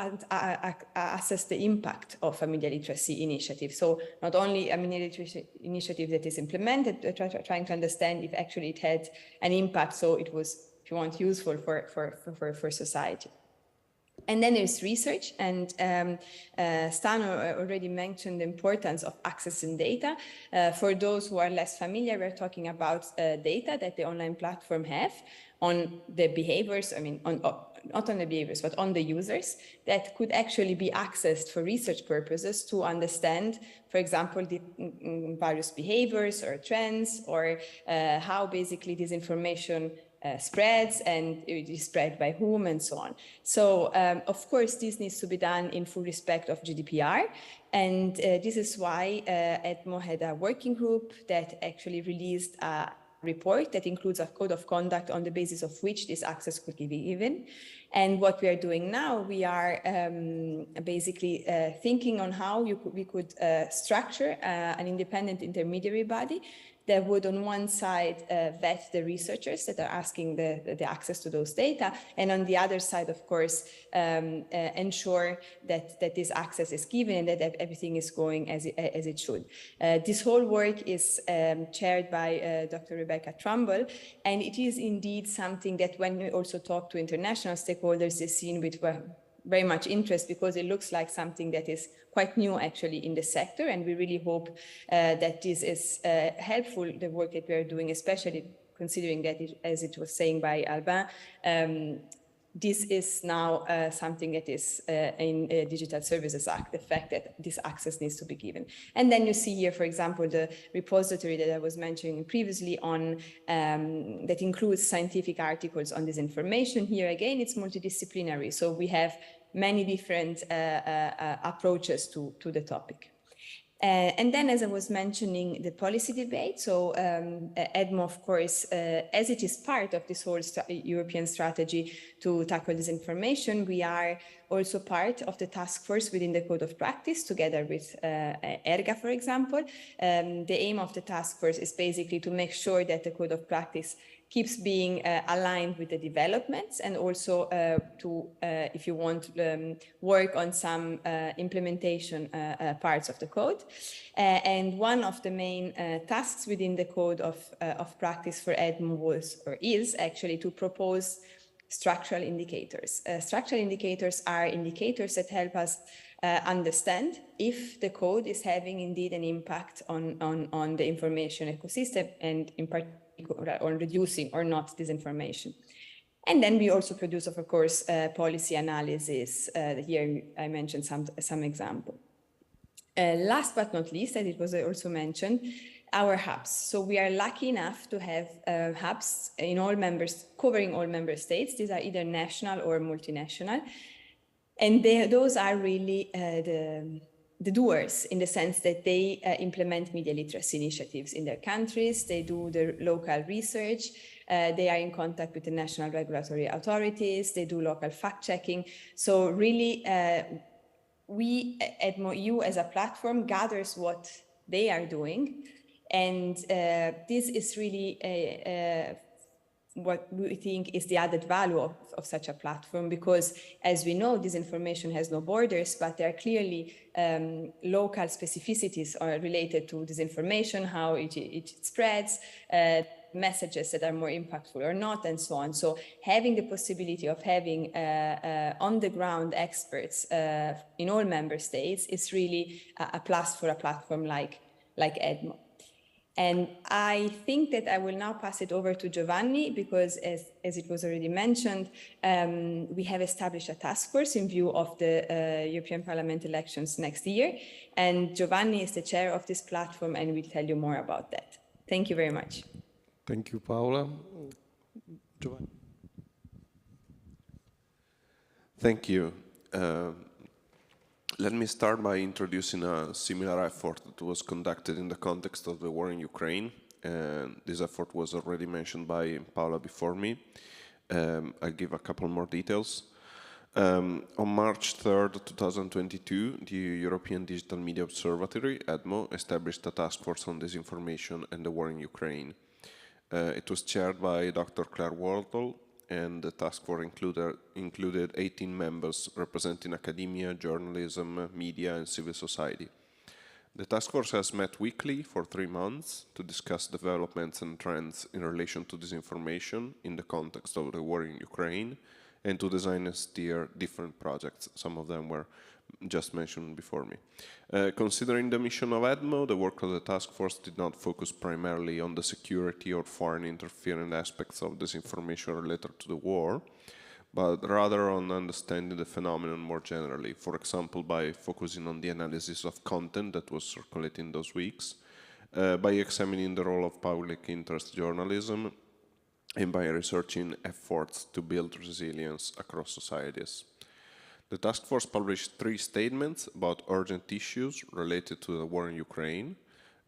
assess the impact of a media literacy initiative. So not only a media literacy initiative that is implemented, trying to understand if actually it had an impact, so it was, if you want, useful for society. And then there's research, and Stan already mentioned the importance of accessing data. For those who are less familiar, we're talking about data that the online platform have on the behaviors, not on the behaviors, but on the users, that could actually be accessed for research purposes to understand, for example, the various behaviors or trends, or how basically this information spreads, and it is spread by whom, and so on. So, of course, this needs to be done in full respect of GDPR. And this is why EDMO had a working group that actually released a report that includes a code of conduct on the basis of which this access could be given. And what we are doing now, we are basically thinking on how we could structure an independent intermediary body that would, on one side, vet the researchers that are asking the access to those data, and on the other side, of course, ensure that this access is given and that everything is going as it should. This whole work is chaired by Dr. Rebecca Trumbull, and it is indeed something that, when we also talk to international stakeholders, is seen with very much interest, because it looks like something that is quite new actually in the sector, and we really hope that this is helpful, the work that we are doing, especially considering that, as it was saying by Alban, this is now something that is in Digital Services Act, the fact that this access needs to be given. And then you see here, for example, the repository that I was mentioning previously on that includes scientific articles on this information. Here again, it's multidisciplinary. So we have many different approaches to the topic. And then, as I was mentioning, the policy debate. So EDMO, of course, as it is part of this whole European strategy to tackle disinformation, we are also part of the task force within the Code of Practice, together with ERGA, for example. The aim of the task force is basically to make sure that the Code of Practice keeps being aligned with the developments, and also to, if you want, work on some implementation parts of the code. And one of the main tasks within the Code of Practice for EDMO was, or is, actually to propose structural indicators. Structural indicators are indicators that help us understand if the code is having indeed an impact on the information ecosystem, and in particular on reducing or not disinformation. And then we also produce, of course, policy analysis. Here I mentioned some example. Last but not least, as it was also mentioned, our hubs. So we are lucky enough to have hubs in all covering all member states. These are either national or multinational. And those are really the doers, in the sense that they implement media literacy initiatives in their countries. They do the local research. They are in contact with the national regulatory authorities. They do local fact-checking. So really, we at EDMO as a platform gathers what they are doing. And this is really what we think is the added value of such a platform, because, as we know, this information has no borders, but there are clearly local specificities are related to this information, how it spreads, messages that are more impactful or not, and so on. So having the possibility of having on-the-ground experts in all member states is really a plus for a platform like EDMO. And I think that I will now pass it over to Giovanni, because as it was already mentioned, we have established a task force in view of the European Parliament elections next year. And Giovanni is the chair of this platform and will tell you more about that. Thank you very much. Thank you, Paola. Giovanni. Thank you. Let me start by introducing a similar effort that was conducted in the context of the war in Ukraine. And this effort was already mentioned by Paola before me. I'll give a couple more details. On March 3rd, 2022, the European Digital Media Observatory, EDMO, established a task force on disinformation and the war in Ukraine. It was chaired by Dr. Claire Wardle, and the task force included 18 members representing academia, journalism, media, and civil society. The task force has met weekly for 3 months to discuss developments and trends in relation to disinformation in the context of the war in Ukraine, and to design and steer different projects. Some of them were just mentioned before me. Considering the mission of EDMO, the work of the task force did not focus primarily on the security or foreign interference aspects of disinformation related to the war, but rather on understanding the phenomenon more generally, for example, by focusing on the analysis of content that was circulating those weeks, by examining the role of public interest journalism, and by researching efforts to build resilience across societies. The task force published 3 statements about urgent issues related to the war in Ukraine,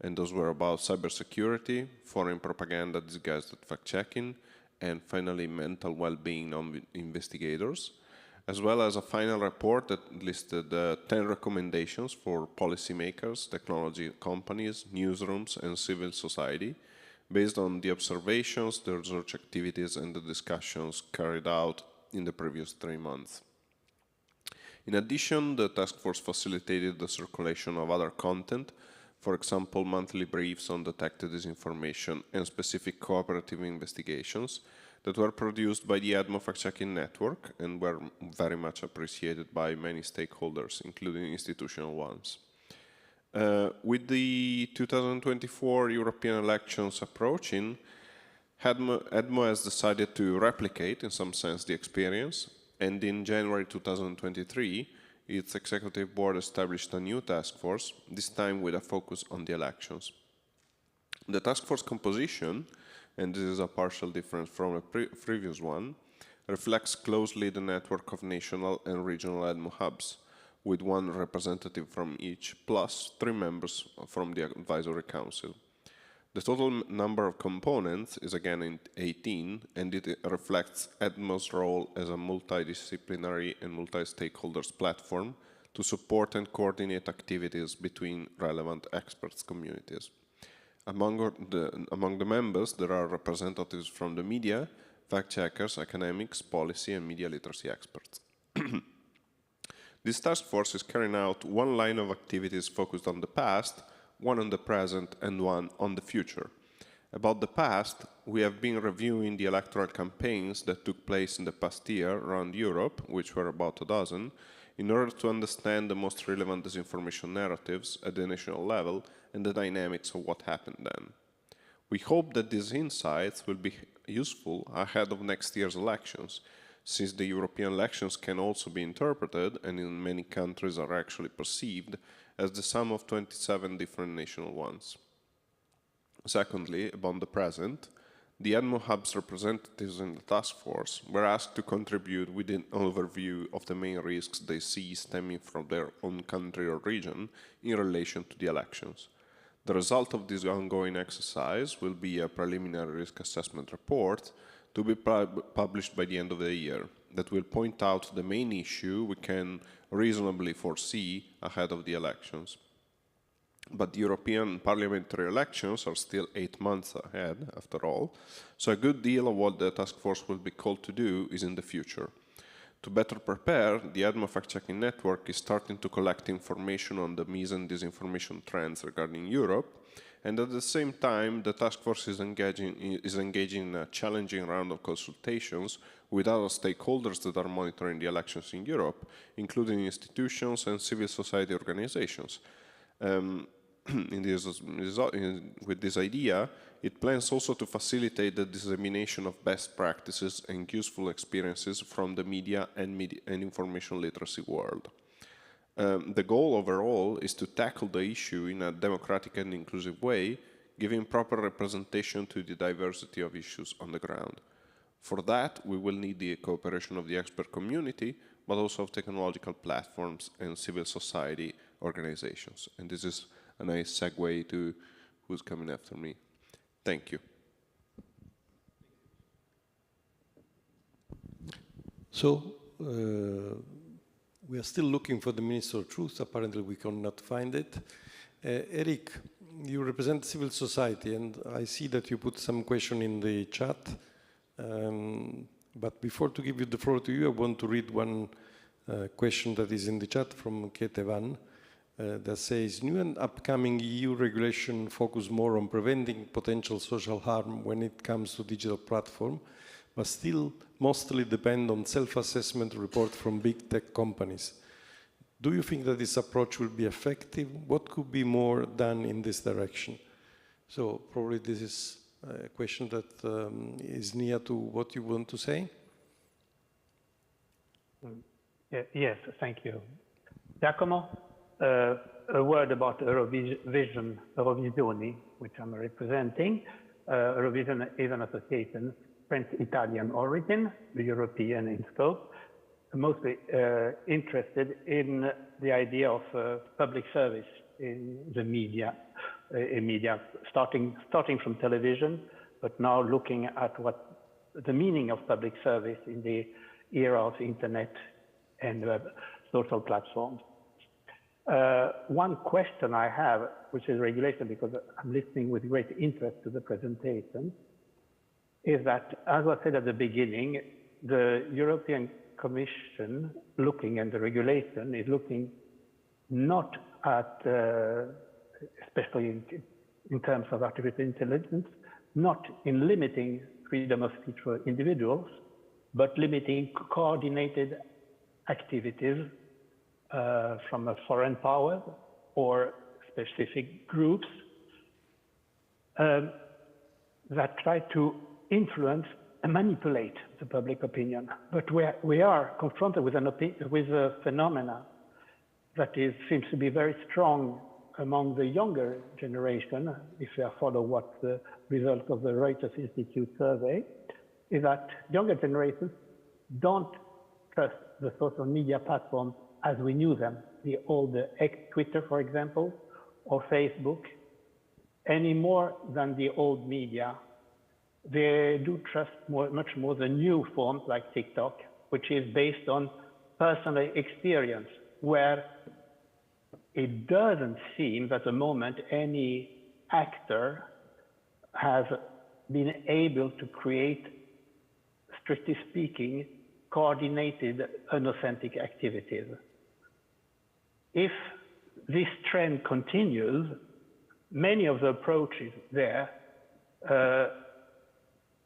and those were about cybersecurity, foreign propaganda disguised as fact-checking, and finally mental well-being of investigators, as well as a final report that listed 10 recommendations for policymakers, technology companies, newsrooms, and civil society, based on the observations, the research activities, and the discussions carried out in the previous 3 months. In addition, the task force facilitated the circulation of other content, for example, monthly briefs on detected disinformation and specific cooperative investigations that were produced by the EDMO fact-checking network and were very much appreciated by many stakeholders, including institutional ones. With the 2024 European elections approaching, EDMO has decided to replicate, in some sense, the experience, and in January 2023, its executive board established a new task force, this time with a focus on the elections. The task force composition, and this is a partial difference from a previous one, reflects closely the network of national and regional EDMO hubs, with 1 representative from each, plus 3 members from the advisory council. The total number of components is again 18, and it reflects EDMO's role as a multidisciplinary and multi-stakeholders platform to support and coordinate activities between relevant experts communities. Among the members, there are representatives from the media, fact-checkers, academics, policy, and media literacy experts. This task force is carrying out 1 line of activities focused on the past, 1 on the present, and 1 on the future. About the past, we have been reviewing the electoral campaigns that took place in the past year around Europe, which were about 12, in order to understand the most relevant disinformation narratives at the national level and the dynamics of what happened then. We hope that these insights will be useful ahead of next year's elections, since the European elections can also be interpreted, and in many countries are actually perceived, as the sum of 27 different national ones. Secondly, about the present, the EDMO Hub's representatives in the task force were asked to contribute with an overview of the main risks they see stemming from their own country or region in relation to the elections. The result of this ongoing exercise will be a preliminary risk assessment report to be published by the end of the year that will point out the main issue we can reasonably foresee ahead of the elections. But the European parliamentary elections are still 8 months ahead, after all, so a good deal of what the task force will be called to do is in the future. To better prepare, the EDMO fact-checking network is starting to collect information on the mis- and disinformation trends regarding Europe, and at the same time, the task force is engaging in a challenging round of consultations with other stakeholders that are monitoring the elections in Europe, including institutions and civil society organizations. With this idea, it plans also to facilitate the dissemination of best practices and useful experiences from the media and information literacy world. The goal overall is to tackle the issue in a democratic and inclusive way, giving proper representation to the diversity of issues on the ground. For that, we will need the cooperation of the expert community, but also of technological platforms and civil society organizations. And this is a nice segue to who's coming after me. Thank you. So, we are still looking for the Minister of Truth. Apparently, we cannot find it. Eric, you represent civil society, and I see that you put some question in the chat. But before to give you the floor to you, I want to read one question that is in the chat from Ketevan that says, new and upcoming EU regulation focus more on preventing potential social harm when it comes to digital platform, but still mostly depend on self-assessment report from big tech companies. Do you think that this approach will be effective? What could be more done in this direction? So probably this is a question that is near to what you want to say. Yes, thank you. Giacomo, a word about Eurovisioni, which I'm representing. Eurovision is an association, French-Italian origin, European in scope, mostly interested in the idea of public service in the media, starting from television, but now looking at what the meaning of public service in the era of internet and social platforms. One question I have, which is regulation, because I'm listening with great interest to the presentation, is that, as I said at the beginning, the European Commission and the regulation is looking not at, especially in terms of artificial intelligence, not in limiting freedom of speech for individuals, but limiting coordinated activities from a foreign power or specific groups that try to influence and manipulate the public opinion. But we are confronted with a phenomena that seems to be very strong among the younger generation, if I follow what the result of the Reuters Institute survey, is that younger generations don't trust the social media platforms as we knew them, the old Twitter, for example, or Facebook, any more than the old media. They do trust much more the new forms like TikTok, which is based on personal experience, where it doesn't seem that at the moment any actor has been able to create, strictly speaking, coordinated, unauthentic activities. If this trend continues, many of the approaches there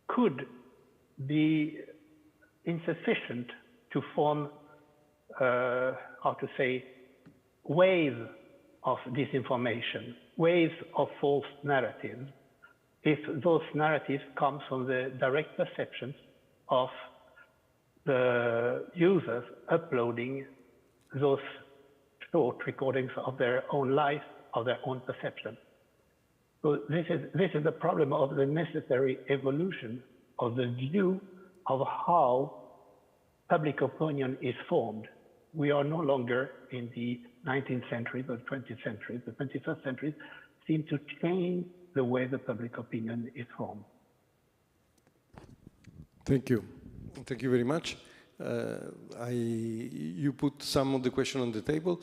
could be insufficient to form, waves of disinformation, waves of false narratives, if those narratives come from the direct perceptions of the users uploading those short recordings of their own life, of their own perception. So this is the problem of the necessary evolution of the view of how public opinion is formed. We are no longer in the 19th century, but 20th century. The 21st century seem to change the way the public opinion is formed. Thank you. Thank you very much. You put some of the question on the table,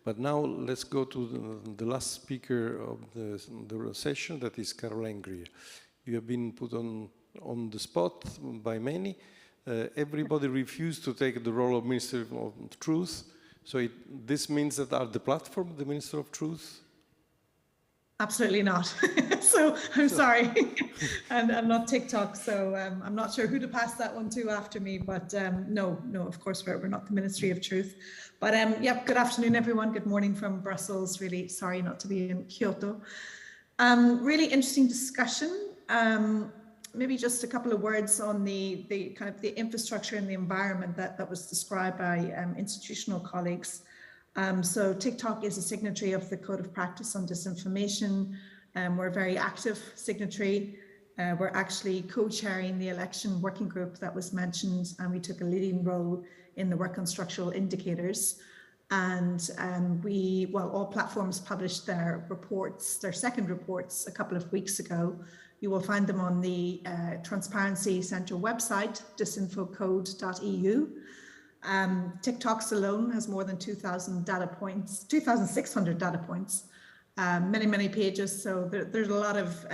but now let's go to the last speaker of the session, that is Caroline Greer. You have been put on the spot by many. Everybody refused to take the role of Minister of Truth. So this means that are the platform the Minister of Truth? Absolutely not. So I'm sorry. And I'm not TikTok, so I'm not sure who to pass that one to after me. But no, of course, we're not the Ministry of Truth. But yeah, good afternoon, everyone. Good morning from Brussels. Really sorry not to be in Kyoto. Really interesting discussion. Maybe just a couple of words on the kind of the infrastructure and the environment that was described by institutional colleagues. So TikTok is a signatory of the Code of Practice on Disinformation. We're a very active signatory. We're actually co-chairing the election working group that was mentioned, and we took a leading role in the work on structural indicators. And all platforms published their reports, their second reports a couple of weeks ago. You will find them on the Transparency Centre website, disinfocode.eu. TikTok's alone has more than 2,000 data points, 2,600 data points, many pages. So there's a lot of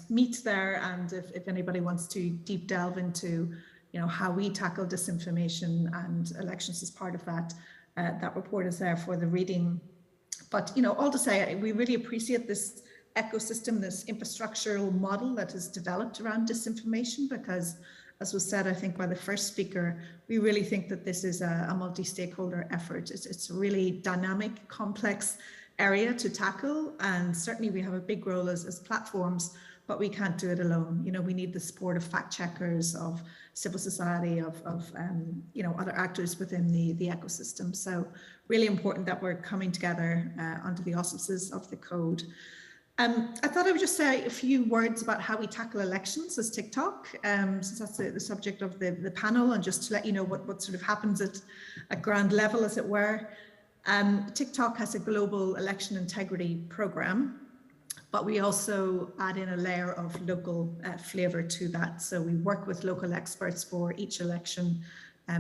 meat there. And if anybody wants to deep delve into, how we tackle disinformation and elections as part of that, that report is there for the reading. But all to say, we really appreciate this ecosystem, this infrastructural model that is developed around disinformation, because as was said, I think, by the first speaker, we really think that this is a multi-stakeholder effort. It's a really dynamic, complex area to tackle, and certainly we have a big role as platforms, but we can't do it alone. You know, we need the support of fact checkers, of civil society, of you know, other actors within the ecosystem. So really important that we're coming together under the auspices of the code. I thought I would just say a few words about how we tackle elections as TikTok, since that's the subject of the panel, and just to let you know what sort of happens at ground level, as it were. TikTok has a global election integrity program, but we also add in a layer of local flavor to that. So we work with local experts for each election,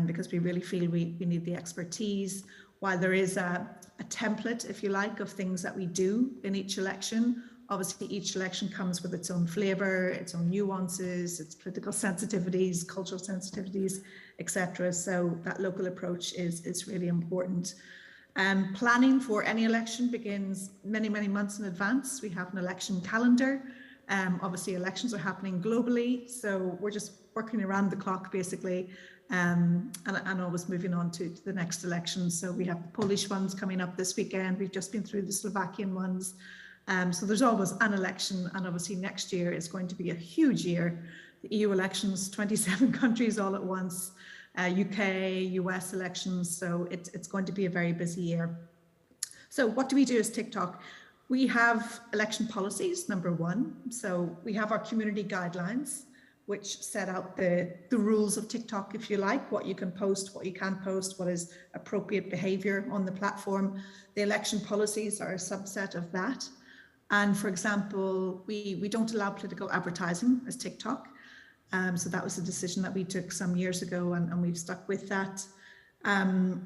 because we really feel we need the expertise. While there is a template, if you like, of things that we do in each election, obviously each election comes with its own flavor, its own nuances, its political sensitivities, cultural sensitivities, etc. So that local approach is really important. Planning for any election begins many, many months in advance. We have an election calendar. Obviously elections are happening globally, so we're just working around the clock basically, and always moving on to the next election. So we have the Polish ones coming up this weekend. We've just been through the Slovakian ones. So there's always an election, and obviously next year is going to be a huge year. The EU elections, 27 countries all at once, UK, US elections. So it's going to be a very busy year. So what do we do as TikTok? We have election policies, number one. So we have our community guidelines, which set out the rules of TikTok, if you like, what you can post, what you can't post, what is appropriate behavior on the platform. The election policies are a subset of that. And for example, we don't allow political advertising as TikTok. So that was a decision that we took some years ago, and we've stuck with that.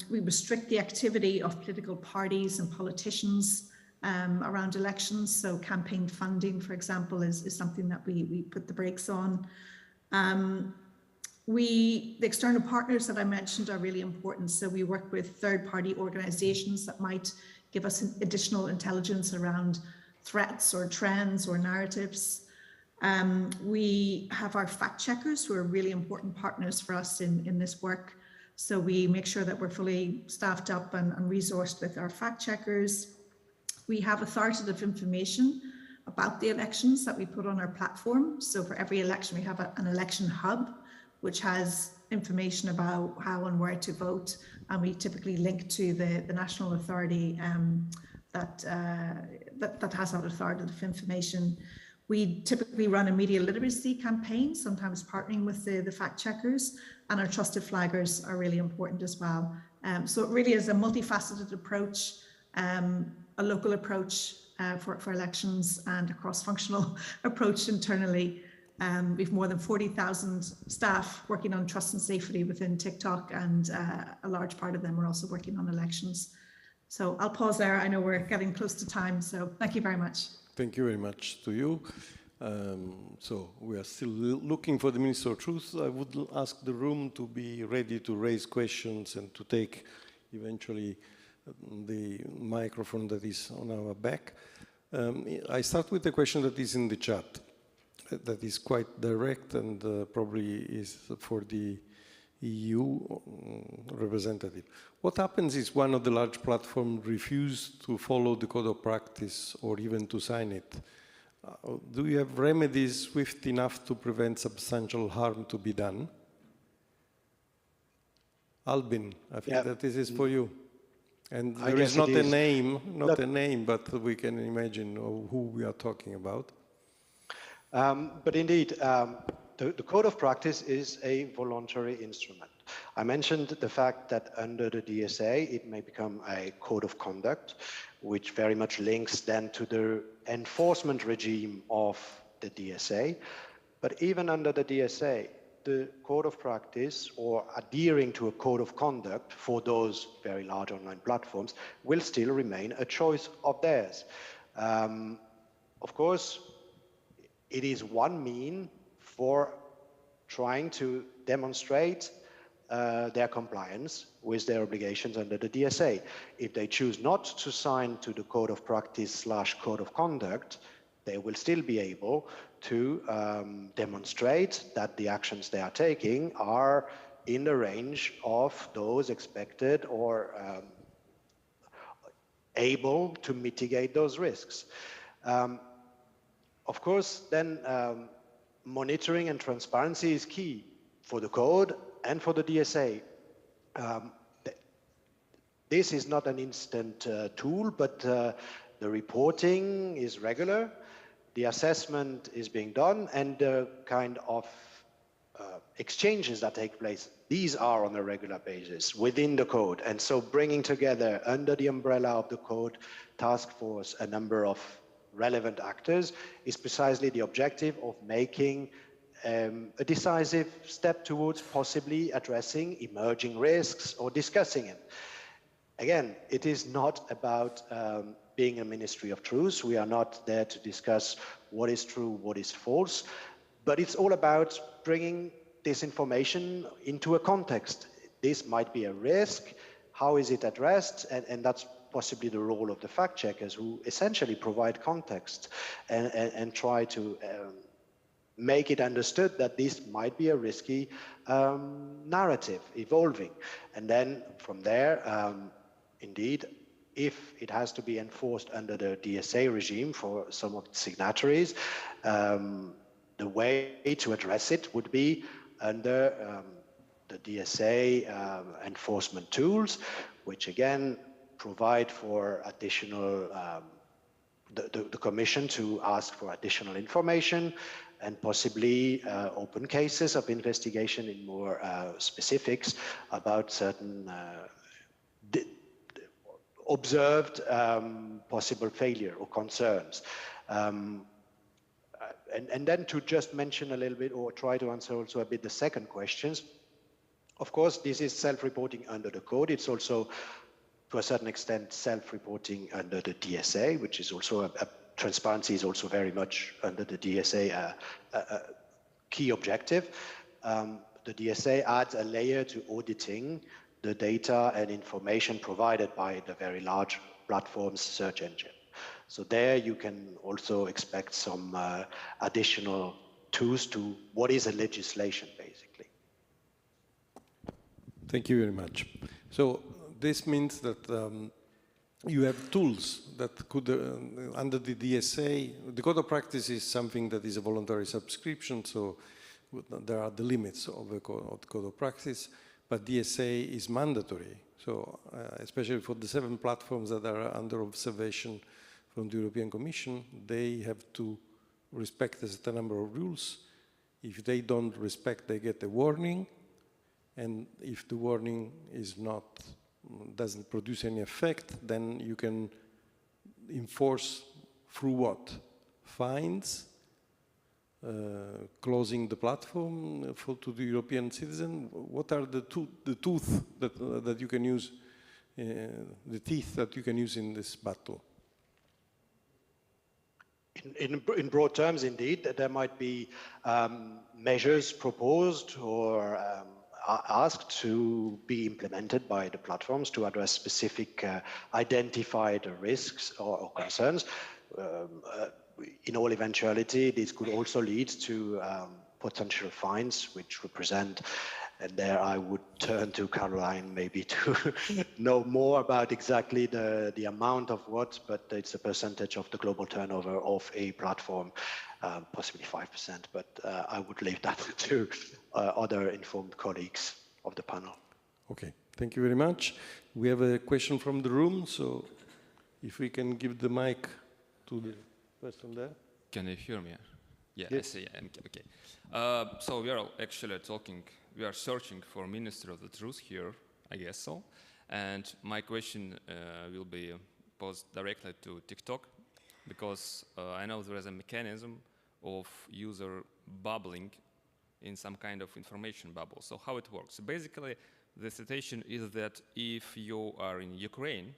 We restrict the activity of political parties and politicians around elections. So campaign funding, for example, is something that we put the brakes on. The external partners that I mentioned are really important. So we work with third-party organizations that might give us additional intelligence around threats or trends or narratives. We have our fact checkers, who are really important partners for us in this work. So we make sure that we're fully staffed up and resourced with our fact checkers. We have authoritative information about the elections that we put on our platform. So for every election, we have an election hub, which has information about how and where to vote. And we typically link to the national authority that has that authoritative information. We typically run a media literacy campaign, sometimes partnering with the fact checkers, and our trusted flaggers are really important as well. So it really is a multifaceted approach, a local approach for elections, and a cross-functional approach internally. We've more than 40,000 staff working on trust and safety within TikTok, and a large part of them are also working on elections. So I'll pause there. I know we're getting close to time, so thank you very much. Thank you very much to you. So we are still looking for the Minister of Truth. I would ask the room to be ready to raise questions and to take eventually the microphone that is on our back. I start with the question that is in the chat, that is quite direct and probably is for the EU representative. What happens if one of the large platforms refuses to follow the code of practice or even to sign it? Do you have remedies swift enough to prevent substantial harm to be done? Albin, I think that this is for you. And there is not a name, but we can imagine who we are talking about. But indeed, the code of practice is a voluntary instrument. I mentioned the fact that under the DSA, it may become a code of conduct, which very much links then to the enforcement regime of the DSA. But even under the DSA, the code of practice or adhering to a code of conduct for those very large online platforms will still remain a choice of theirs. Of course, it is one mean for trying to demonstrate their compliance with their obligations under the DSA. If they choose not to sign to the code of practice / code of conduct, they will still be able to demonstrate that the actions they are taking are in the range of those expected or able to mitigate those risks. Of course, then monitoring and transparency is key for the code and for the DSA. This is not an instant tool, but the reporting is regular, the assessment is being done, and the kind of exchanges that take place, these are on a regular basis within the code. And so bringing together under the umbrella of the code task force a number of relevant actors is precisely the objective of making a decisive step towards possibly addressing emerging risks or discussing it. Again, it is not about being a ministry of truth. We are not there to discuss what is true, what is false, but it's all about bringing this information into a context. This might be a risk. How is it addressed? And that's possibly the role of the fact checkers, who essentially provide context and try to make it understood that this might be a risky narrative evolving. And then from there, indeed, if it has to be enforced under the DSA regime for some of the signatories, the way to address it would be under the DSA enforcement tools, which again provide for additional, the Commission to ask for additional information and possibly open cases of investigation in more specifics about certain observed possible failure or concerns. And then to just mention a little bit or try to answer also a bit the second questions. Of course, this is self-reporting under the code. It's also, to a certain extent, self-reporting under the DSA, which is also transparency is also very much under the DSA a key objective. The DSA adds a layer to auditing the data and information provided by the very large platform's search engine. So there you can also expect some additional tools to what is a legislation, basically. Thank you very much. So this means that you have tools that could, under the DSA, the code of practice is something that is a voluntary subscription, so there are the limits of the code of practice, but DSA is mandatory. So especially for the 7 platforms that are under observation from the European Commission, they have to respect a certain number of rules. If they don't respect, they get a warning. And if the warning is not, doesn't produce any effect, then you can enforce through what? Fines, closing the platform to the European citizen. What are the tooth that you can use, the teeth that you can use in this battle? In broad terms, indeed, there might be measures proposed or asked to be implemented by the platforms to address specific identified risks or concerns. In all eventuality, this could also lead to potential fines, which represent, and there I would turn to Caroline maybe to know more about exactly the amount of what, but it's a percentage of the global turnover of a platform, possibly 5%, but I would leave that to other informed colleagues of the panel. Okay, thank you very much. We have a question from the room, so if we can give the mic to the person there. Can you hear me? Yeah, yes. I see. Okay. So we are actually talking, we are searching for Minister of the Truth here, I guess so. And my question will be posed directly to TikTok, because I know there is a mechanism of user bubbling in some kind of information bubble. So how it works? Basically, the situation is that if you are in Ukraine,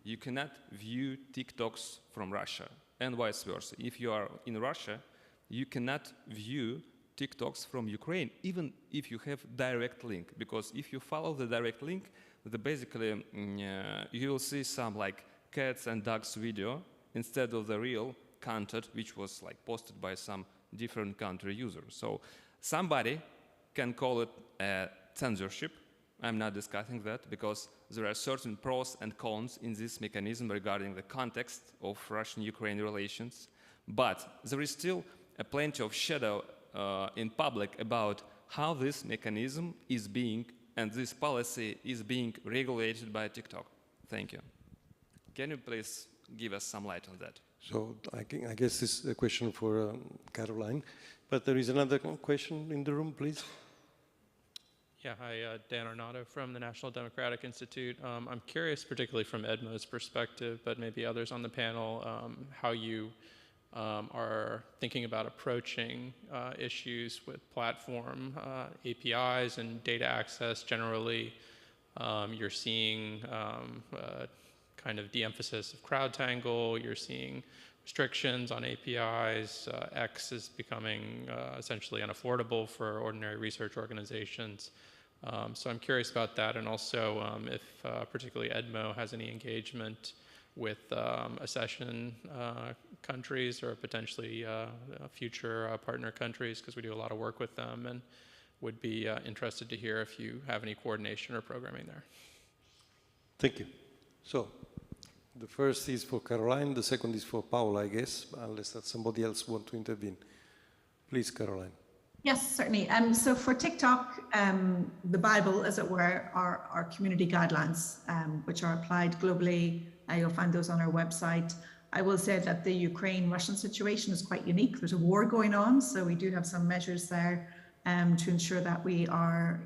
you cannot view TikToks from Russia, and vice versa. If you are in Russia, you cannot view TikToks from Ukraine, even if you have direct link, because if you follow the direct link, you will see some like cats and dogs video instead of the real content which was like posted by some different country user. So somebody can call it censorship. I'm not discussing that because there are certain pros and cons in this mechanism regarding the context of Russian-Ukraine relations. But there is still a plenty of shadow in public about how this mechanism is being and this policy is being regulated by TikTok. Thank you. Can you please give us some light on that? So I guess this is a question for Caroline, but there is another question in the room, please. Yeah, hi, Dan Arnaudo from the National Democratic Institute. I'm curious, particularly from Edmo's perspective, but maybe others on the panel, how you are thinking about approaching issues with platform APIs and data access generally. You're seeing kind of de-emphasis of CrowdTangle, you're seeing restrictions on APIs, X is becoming essentially unaffordable for ordinary research organizations. So I'm curious about that, and also if particularly Edmo has any engagement with accession countries or potentially future partner countries, because we do a lot of work with them, and would be interested to hear if you have any coordination or programming there. Thank you. So the first is for Caroline, the second is for Paula, I guess, unless that somebody else want to intervene. Please, Caroline. Yes, certainly. So for TikTok, the Bible, as it were, are our community guidelines, which are applied globally. You'll find those on our website. I will say that the Ukraine-Russian situation is quite unique. There's a war going on, so we do have some measures there to ensure that we are,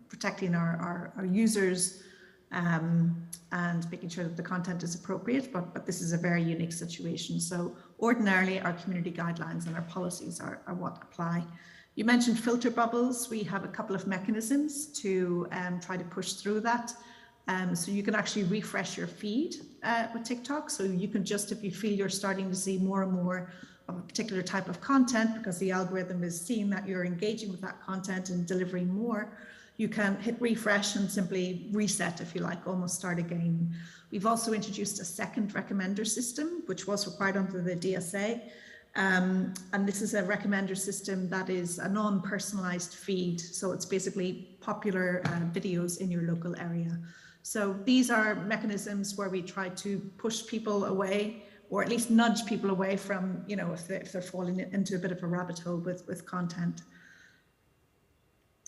protecting our users and making sure that the content is appropriate. But this is a very unique situation. So ordinarily, our community guidelines and our policies are what apply. You mentioned filter bubbles. We have a couple of mechanisms to try to push through that. So you can actually refresh your feed with TikTok. So you can just, if you feel you're starting to see more and more of a particular type of content, because the algorithm is seeing that you're engaging with that content and delivering more, you can hit refresh and simply reset, if you like, almost start again. We've also introduced a second recommender system, which was required under the DSA. And this is a recommender system that is a non-personalized feed. So it's basically popular videos in your local area. So these are mechanisms where we try to push people away, or at least nudge people away from, if they're falling into a bit of a rabbit hole with content.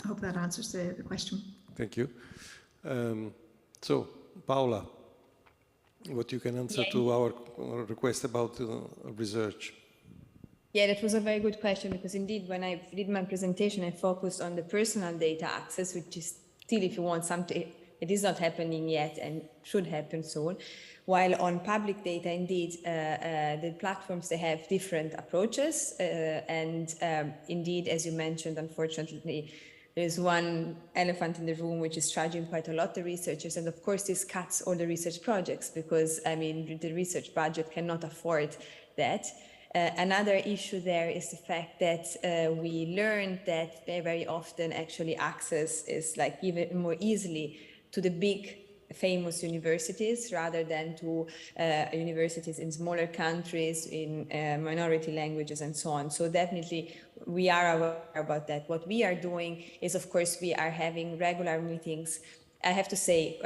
I hope that answers the question. Thank you. So, Paula, what you can answer to our request about research? Yeah, that was a very good question, because indeed, when I did my presentation, I focused on the personal data access, which is still, if you want something, it is not happening yet and should happen soon. While on public data, indeed, the platforms, they have different approaches. And indeed, as you mentioned, unfortunately, there's one elephant in the room which is charging quite a lot, the researchers. And of course, this cuts all the research projects because, the research budget cannot afford that. Another issue there is the fact that we learned that very often actually access is given more easily to the big famous universities rather than to universities in smaller countries, in minority languages and so on. So definitely we are aware about that. What we are doing is, of course, we are having regular meetings. I have to say,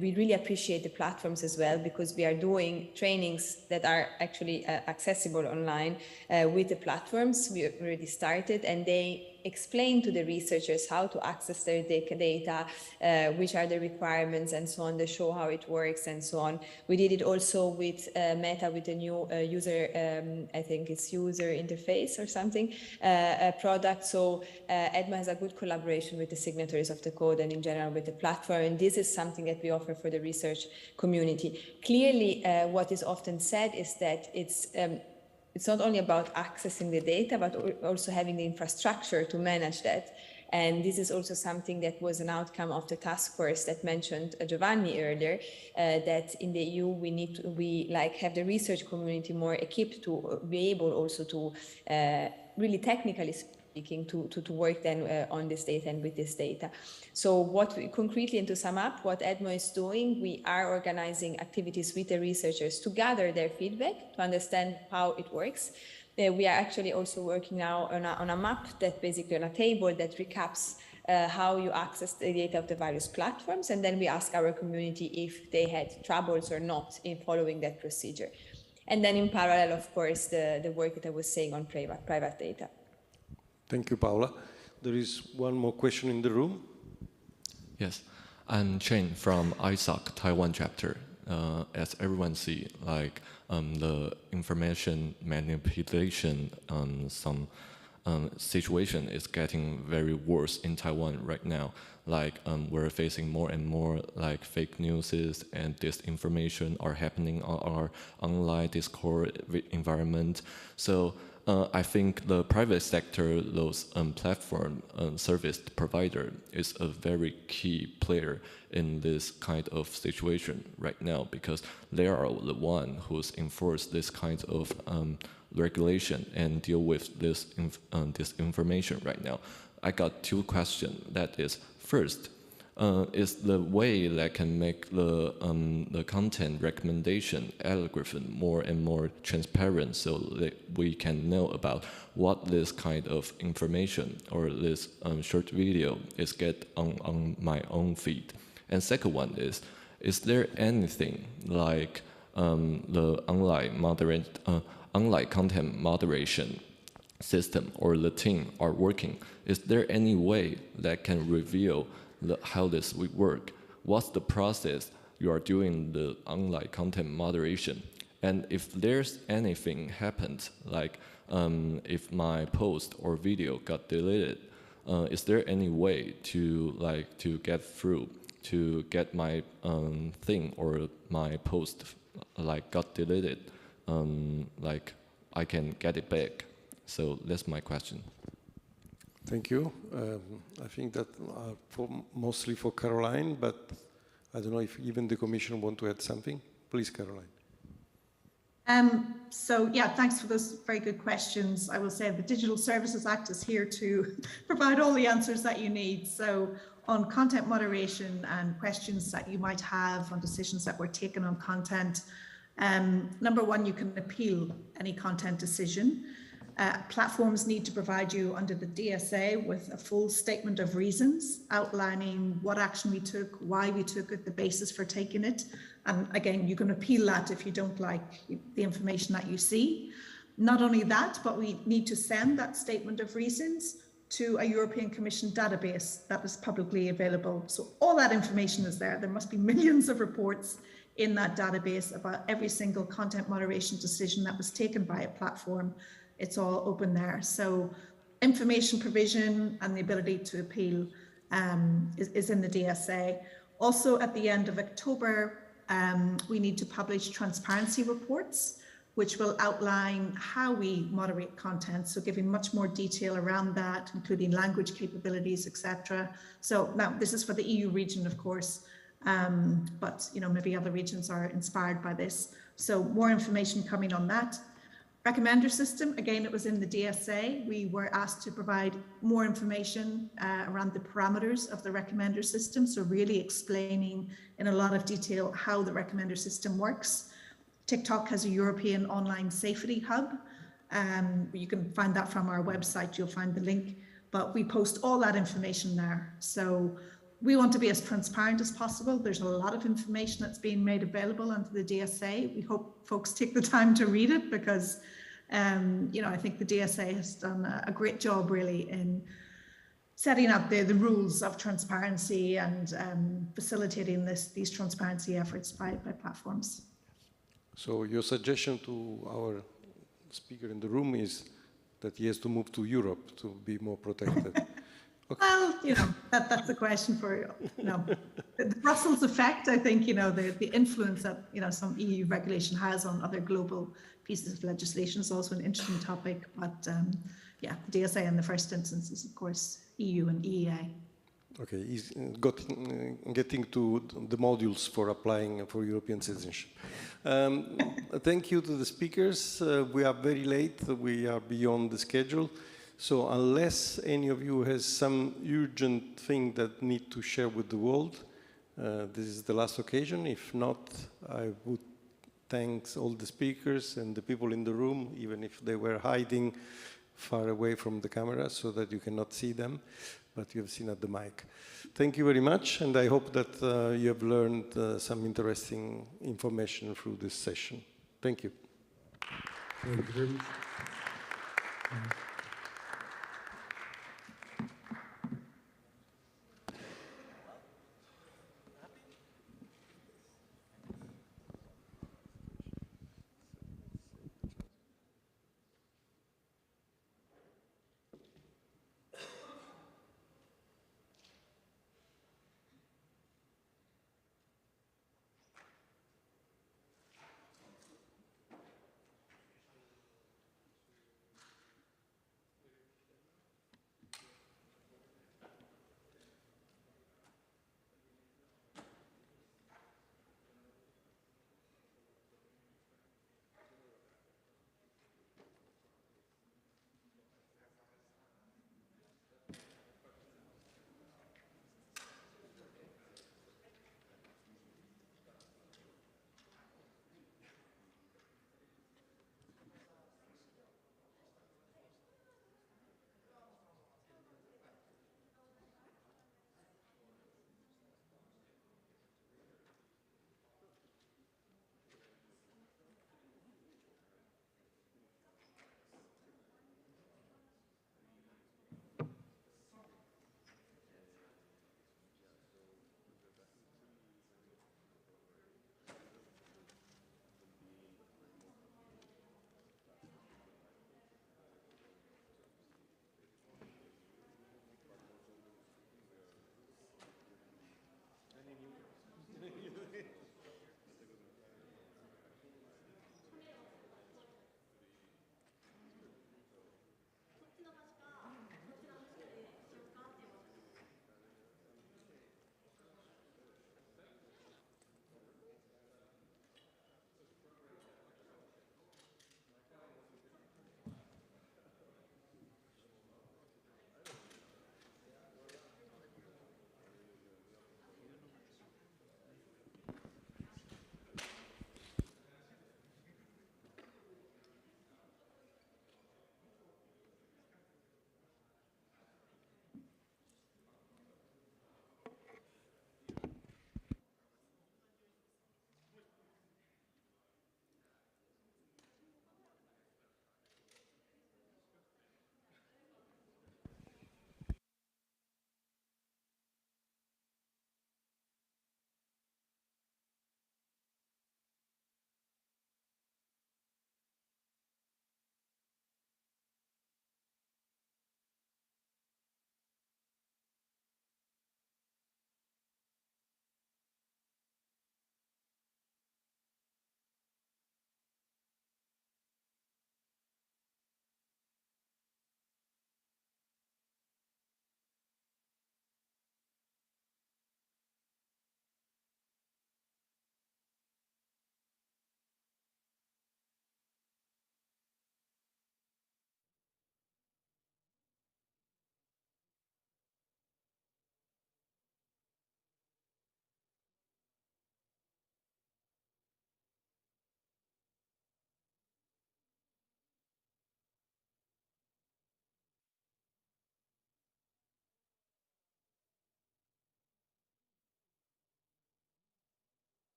we really appreciate the platforms as well, because we are doing trainings that are actually accessible online with the platforms. We already started, and they explain to the researchers how to access their data, which are the requirements and so on. They show how it works and so on. We did it also with Meta, with a new user, I think it's user interface or something, product. So Edmo has a good collaboration with the signatories of the code and in general with the platform. And this is something that we offer for the research community. Clearly, what is often said is that it's not only about accessing the data, but also having the infrastructure to manage that. And this is also something that was an outcome of the task force that mentioned Giovanni earlier, that in the EU we have the research community more equipped to be able also to really technically speaking, to work then on this data and with this data. So what we, concretely, and to sum up, what EDMO is doing, we are organizing activities with the researchers to gather their feedback, to understand how it works. We are actually also working now on a map that basically on a table that recaps how you access the data of the various platforms, and then we ask our community if they had troubles or not in following that procedure. And then in parallel, of course, the work that I was saying on private data. Thank you, Paula. There is one more question in the room. Yes, I'm Chen from ISOC Taiwan chapter. As everyone see, like the information manipulation, some situation is getting very worse in Taiwan right now. Like we're facing more and more like fake news and disinformation are happening on our online Discord environment. So I think the private sector, those platform service provider is a very key player in this kind of situation right now, because they are the one who's enforced this kind of regulation and deal with this disinformation right now. I got two questions. That is, first, is the way that can make the content recommendation algorithm more and more transparent, so that we can know about what this kind of information or this short video is get on my own feed. And second one is there anything like the online content moderation system or the team are working? Is there any way that can reveal how this would work? What's the process you are doing the online content moderation? And if there's anything happened, like if my post or video got deleted, is there any way to get through, to get my thing or my post like got deleted, like I can get it back? So that's my question. Thank you. I think that mostly for Caroline, but I don't know if even the Commission want to add something. Please, Caroline. So yeah, thanks for those very good questions. I will say the Digital Services Act is here to provide all the answers that you need. So on content moderation and questions that you might have on decisions that were taken on content, number one, you can appeal any content decision. Platforms need to provide you under the DSA with a full statement of reasons outlining what action we took, why we took it, the basis for taking it. And again, you can appeal that if you don't like the information that you see. Not only that, but we need to send that statement of reasons to a European Commission database that is publicly available. So all that information is there. There must be millions of reports in that database about every single content moderation decision that was taken by a platform. It's all open there. So information provision and the ability to appeal is in the DSA. Also at the end of October, we need to publish transparency reports, which will outline how we moderate content. So giving much more detail around that, including language capabilities, etc. So now this is for the EU region, of course, but maybe other regions are inspired by this. So more information coming on that. Recommender system, again, it was in the DSA. We were asked to provide more information around the parameters of the recommender system. So really explaining in a lot of detail how the recommender system works. TikTok has a European online safety hub. You can find that from our website, you'll find the link, but we post all that information there. So we want to be as transparent as possible. There's a lot of information that's being made available under the DSA. We hope folks take the time to read it because, I think the DSA has done a great job really in setting up the rules of transparency and facilitating these transparency efforts by platforms. So your suggestion to our speaker in the room is that he has to move to Europe to be more protected. Okay. Well, that's a question for, the Brussels effect. I think, the influence that, some EU regulation has on other global pieces of legislation is also an interesting topic. But the DSA in the first instance is, of course, EU and EEA. Okay, he's getting to the modules for applying for European citizenship. Thank you to the speakers. We are very late. We are beyond the schedule. So unless any of you has some urgent thing that need to share with the world, this is the last occasion. If not, I would thank all the speakers and the people in the room, even if they were hiding far away from the camera so that you cannot see them, but you have seen at the mic. Thank you very much, and I hope that you have learned some interesting information through this session. Thank you. Thank you very much.